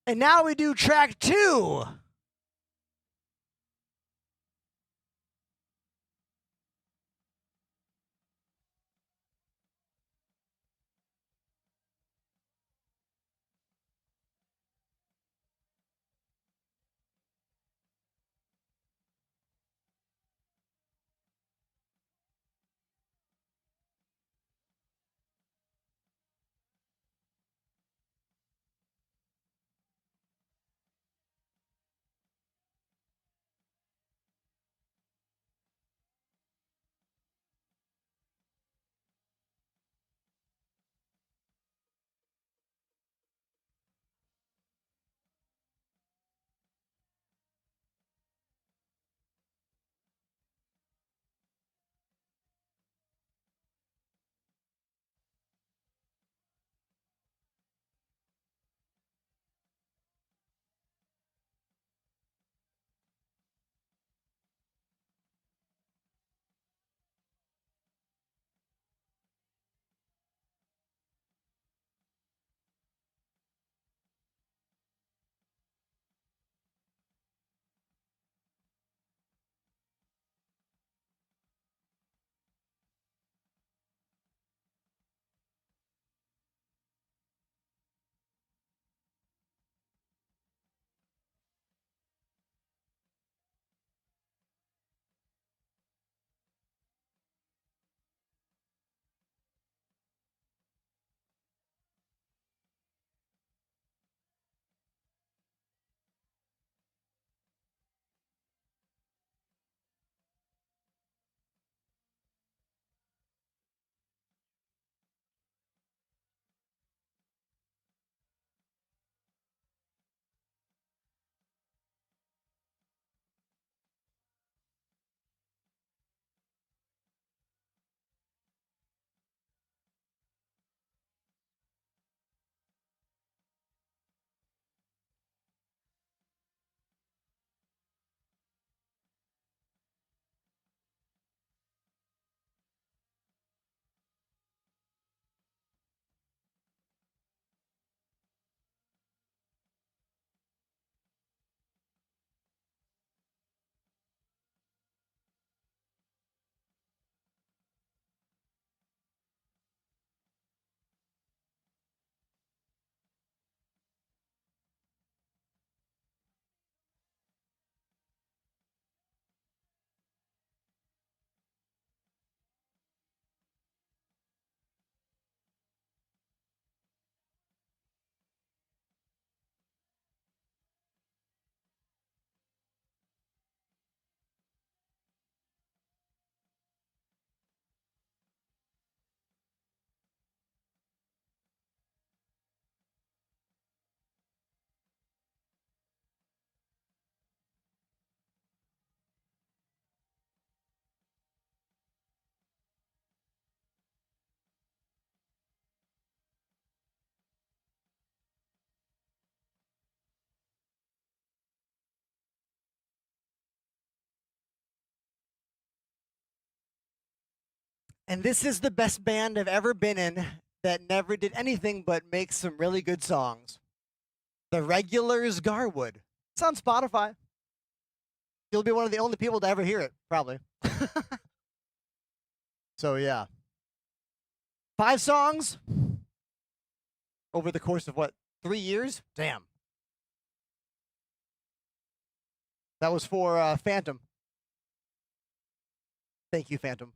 And now we do track 2. And this is the best band I've ever been in that never did anything but make some really good songs. The Regulars Garwood. It's on Spotify. You'll be one of the only people to ever hear it, probably. So, yeah. 5 songs over the course of what, 3 years? Damn. That was for Phantom. Thank you, Phantom.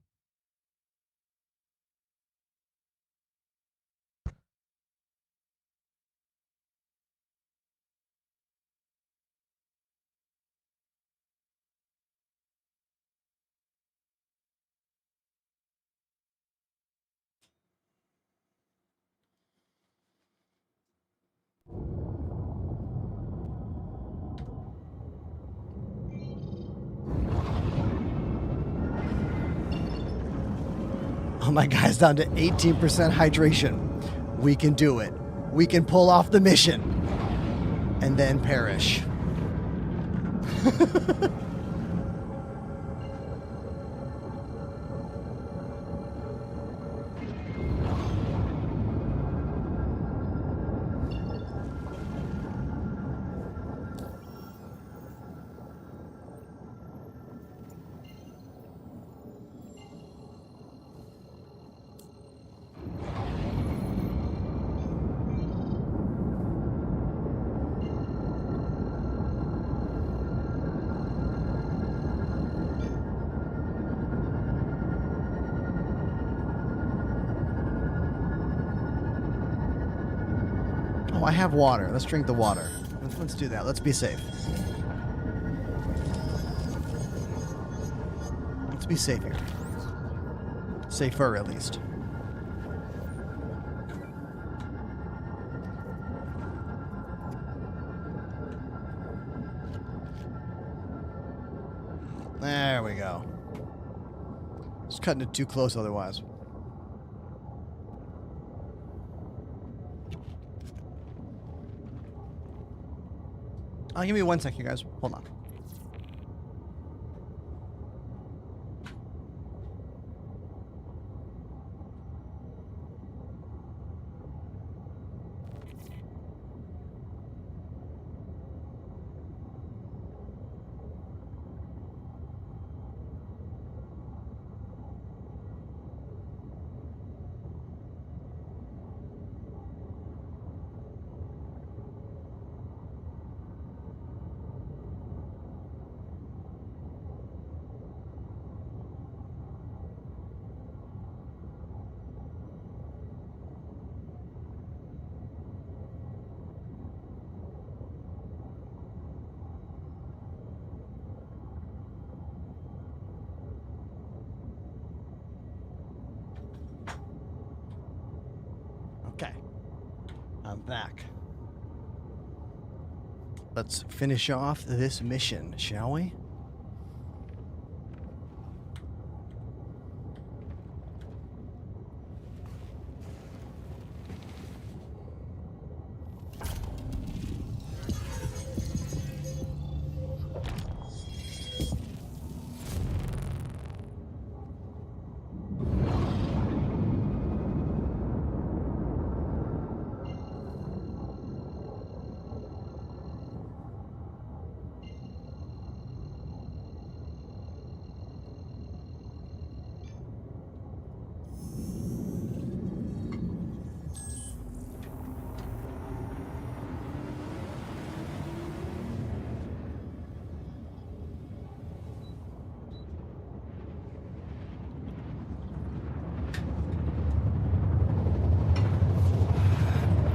Oh, my guy's down to 18% hydration. We can do it. We can pull off the mission and then perish. I have water. Let's drink the water. Let's do that. Let's be safe. Let's be safe here. Safer, at least. There we go. Just cutting it too close otherwise. Give me 1 second, guys. Hold on. Okay. I'm back. Let's finish off this mission, shall we?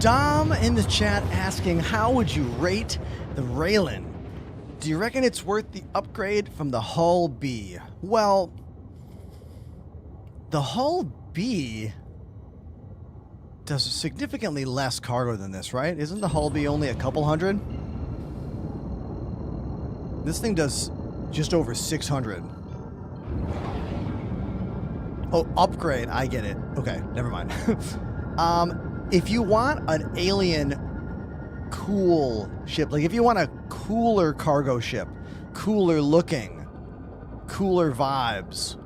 Dom in the chat asking, how would you rate the Raylan? Do you reckon it's worth the upgrade from the Hull B? Well, the Hull B does significantly less cargo than this, right? Isn't the Hull B only a couple hundred? This thing does just over 600. Oh, upgrade. I get it. Okay, never mind. If you want an alien cool ship, like if you want a cooler cargo ship, cooler looking, cooler vibes,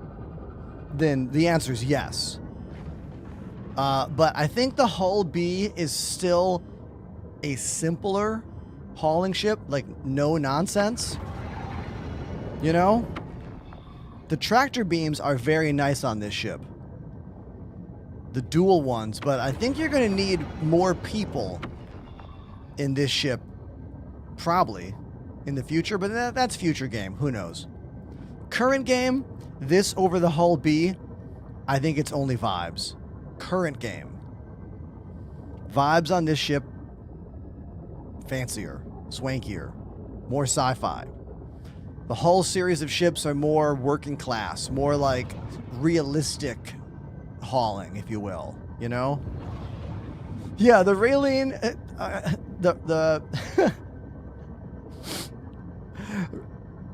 then the answer is yes. But I think the Hull B is still a simpler hauling ship, like no nonsense. You know? The tractor beams are very nice on this ship. The dual ones, but I think you're going to need more people in this ship, probably, in the future, but that's future game. Who knows? Current game, this over the Hull B, I think it's only vibes. Current game. Vibes on this ship, fancier, swankier, more sci-fi. The Hull series of ships are more working class, more like realistic hauling, if you will, you know? Yeah, the Raylene,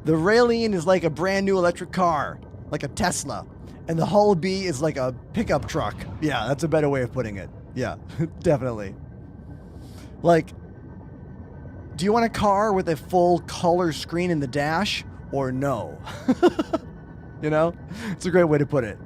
the Raylene is like a brand new electric car, like a Tesla, and the Hull B is like a pickup truck. Yeah, that's a better way of putting it. Yeah, definitely. Like, do you want a car with a full color screen in the dash, or no? You know? It's a great way to put it.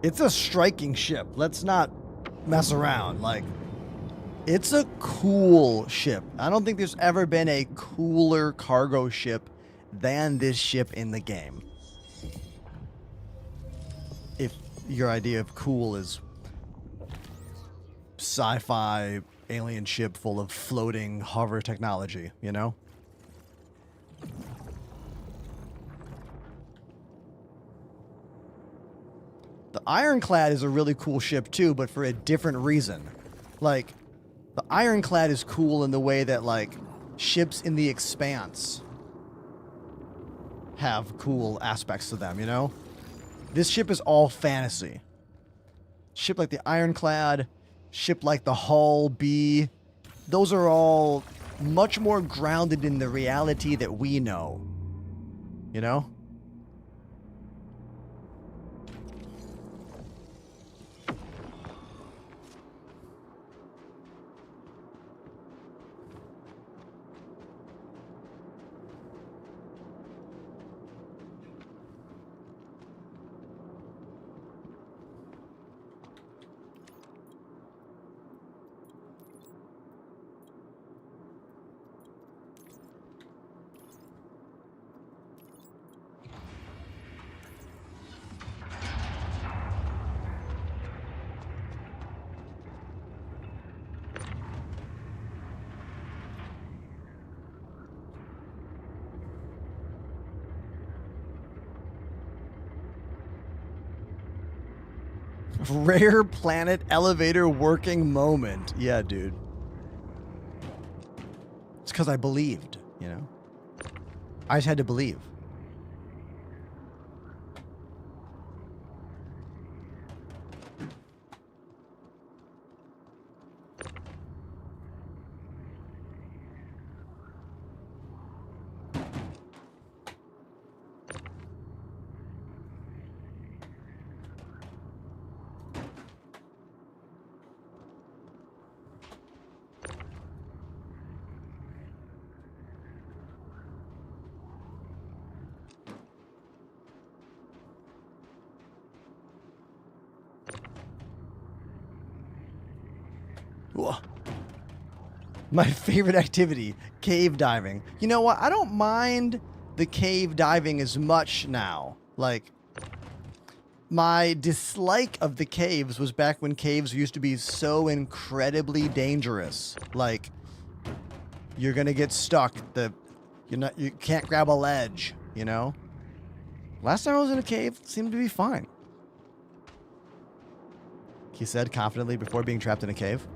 It's a striking ship. Let's not mess around. Like, it's a cool ship. I don't think there's ever been a cooler cargo ship than this ship in the game. If your idea of cool is sci-fi alien ship full of floating hover technology, you know? The Ironclad is a really cool ship too, but for a different reason. Like, the Ironclad is cool in the way that, like, ships in the Expanse have cool aspects to them, you know? This ship is all fantasy. Ship like the Ironclad, ship like the Hull B, those are all much more grounded in the reality that we know. You know? Rare planet elevator working moment. Yeah, dude. It's because I believed, you know? I just had to believe. Whoa. My favorite activity, cave diving. You know what? I don't mind the cave diving as much now. Like, my dislike of the caves was back when caves used to be so incredibly dangerous. Like, you're gonna get stuck. You can't grab a ledge, you know? Last time I was in a cave, it seemed to be fine. He said confidently before being trapped in a cave.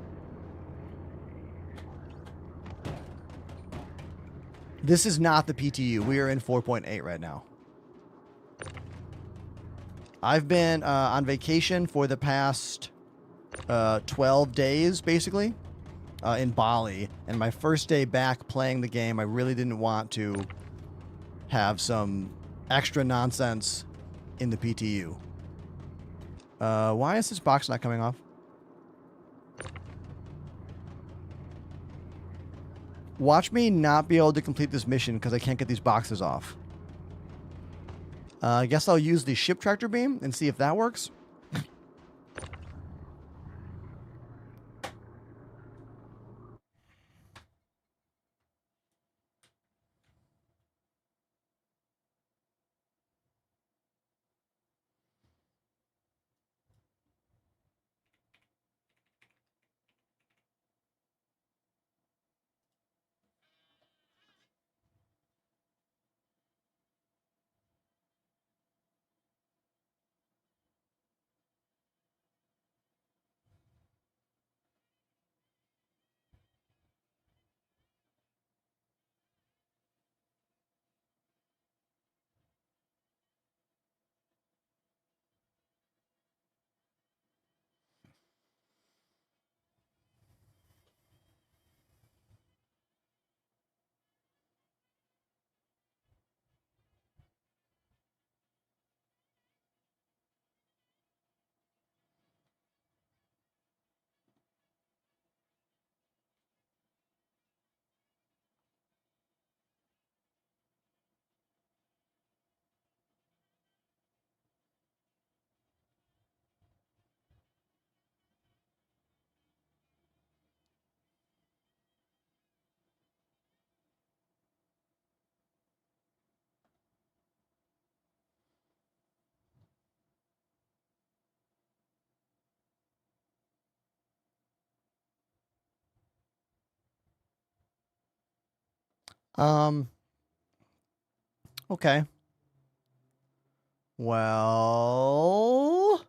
This is not the PTU. We are in 4.8 right now. I've been on vacation for the past 12 days, basically, in Bali. And my first day back playing the game, I really didn't want to have some extra nonsense in the PTU. Why is this box not coming off? Watch me not be able to complete this mission because I can't get these boxes off. I guess I'll use the ship tractor beam and see if that works. Okay. Well,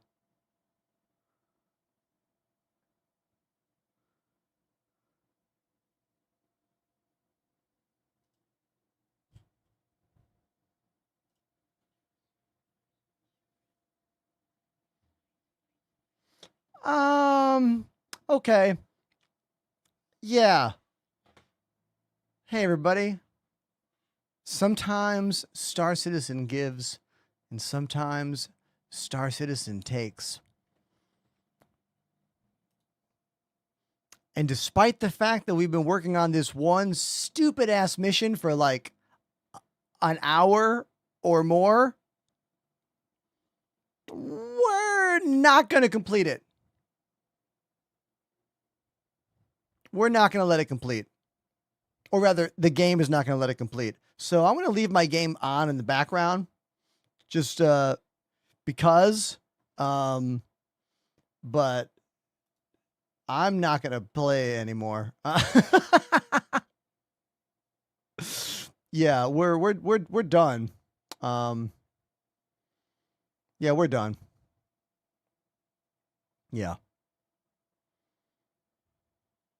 okay. Yeah. Hey, everybody. Sometimes Star Citizen gives, and sometimes Star Citizen takes. And despite the fact that we've been working on this one stupid ass mission for like an hour or more, we're not going to complete it. We're not going to let it complete. Or rather, the game is not going to let it complete. So I'm going to leave my game on in the background just because. But I'm not going to play anymore. Yeah, we're done. Yeah, we're done. Yeah.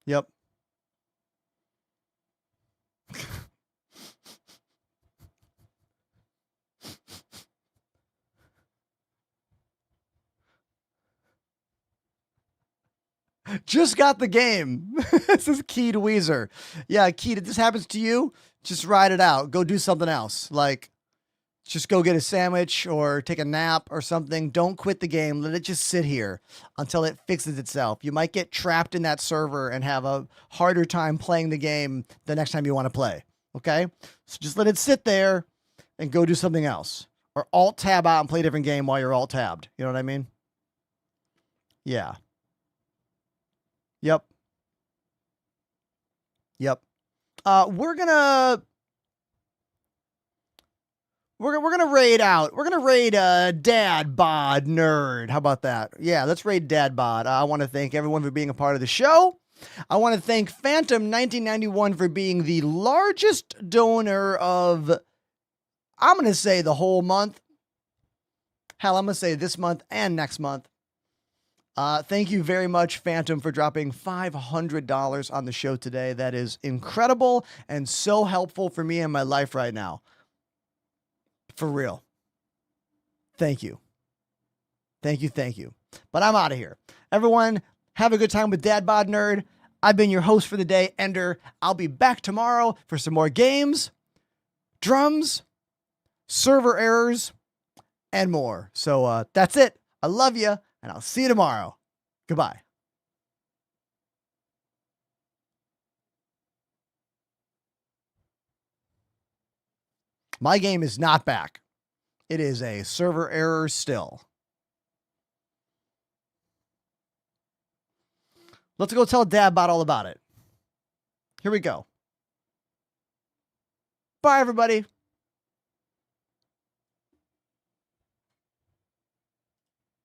Yep. Just got the game. This is Key to Weezer. Yeah, Key, if this happens to you, just ride it out. Go do something else. Like, just go get a sandwich or take a nap or something. Don't quit the game. Let it just sit here until it fixes itself. You might get trapped in that server and have a harder time playing the game the next time you want to play. Okay? So just let it sit there and go do something else. Or alt tab out and play a different game while you're alt tabbed. You know what I mean? Yeah. Yep. Yep. We're gonna raid out. We're gonna raid Dad Bod Nerd. How about that? Yeah, let's raid Dad Bod. I want to thank everyone for being a part of the show. I want to thank Phantom 1991 for being the largest donor of, I'm gonna say, the whole month. Hell, I'm gonna say this month and next month. Thank you very much, Phantom, for dropping $500 on the show today. That is incredible and so helpful for me in my life right now. For real. Thank you. Thank you. Thank you. But I'm out of here. Everyone, have a good time with Dad Bod Nerd. I've been your host for the day, Ender. I'll be back tomorrow for some more games, drums, server errors, and more. So that's it. I love you, and I'll see you tomorrow. Goodbye. My game is not back. It is a server error still. Let's go tell Dad all about it. Here we go. Bye, everybody.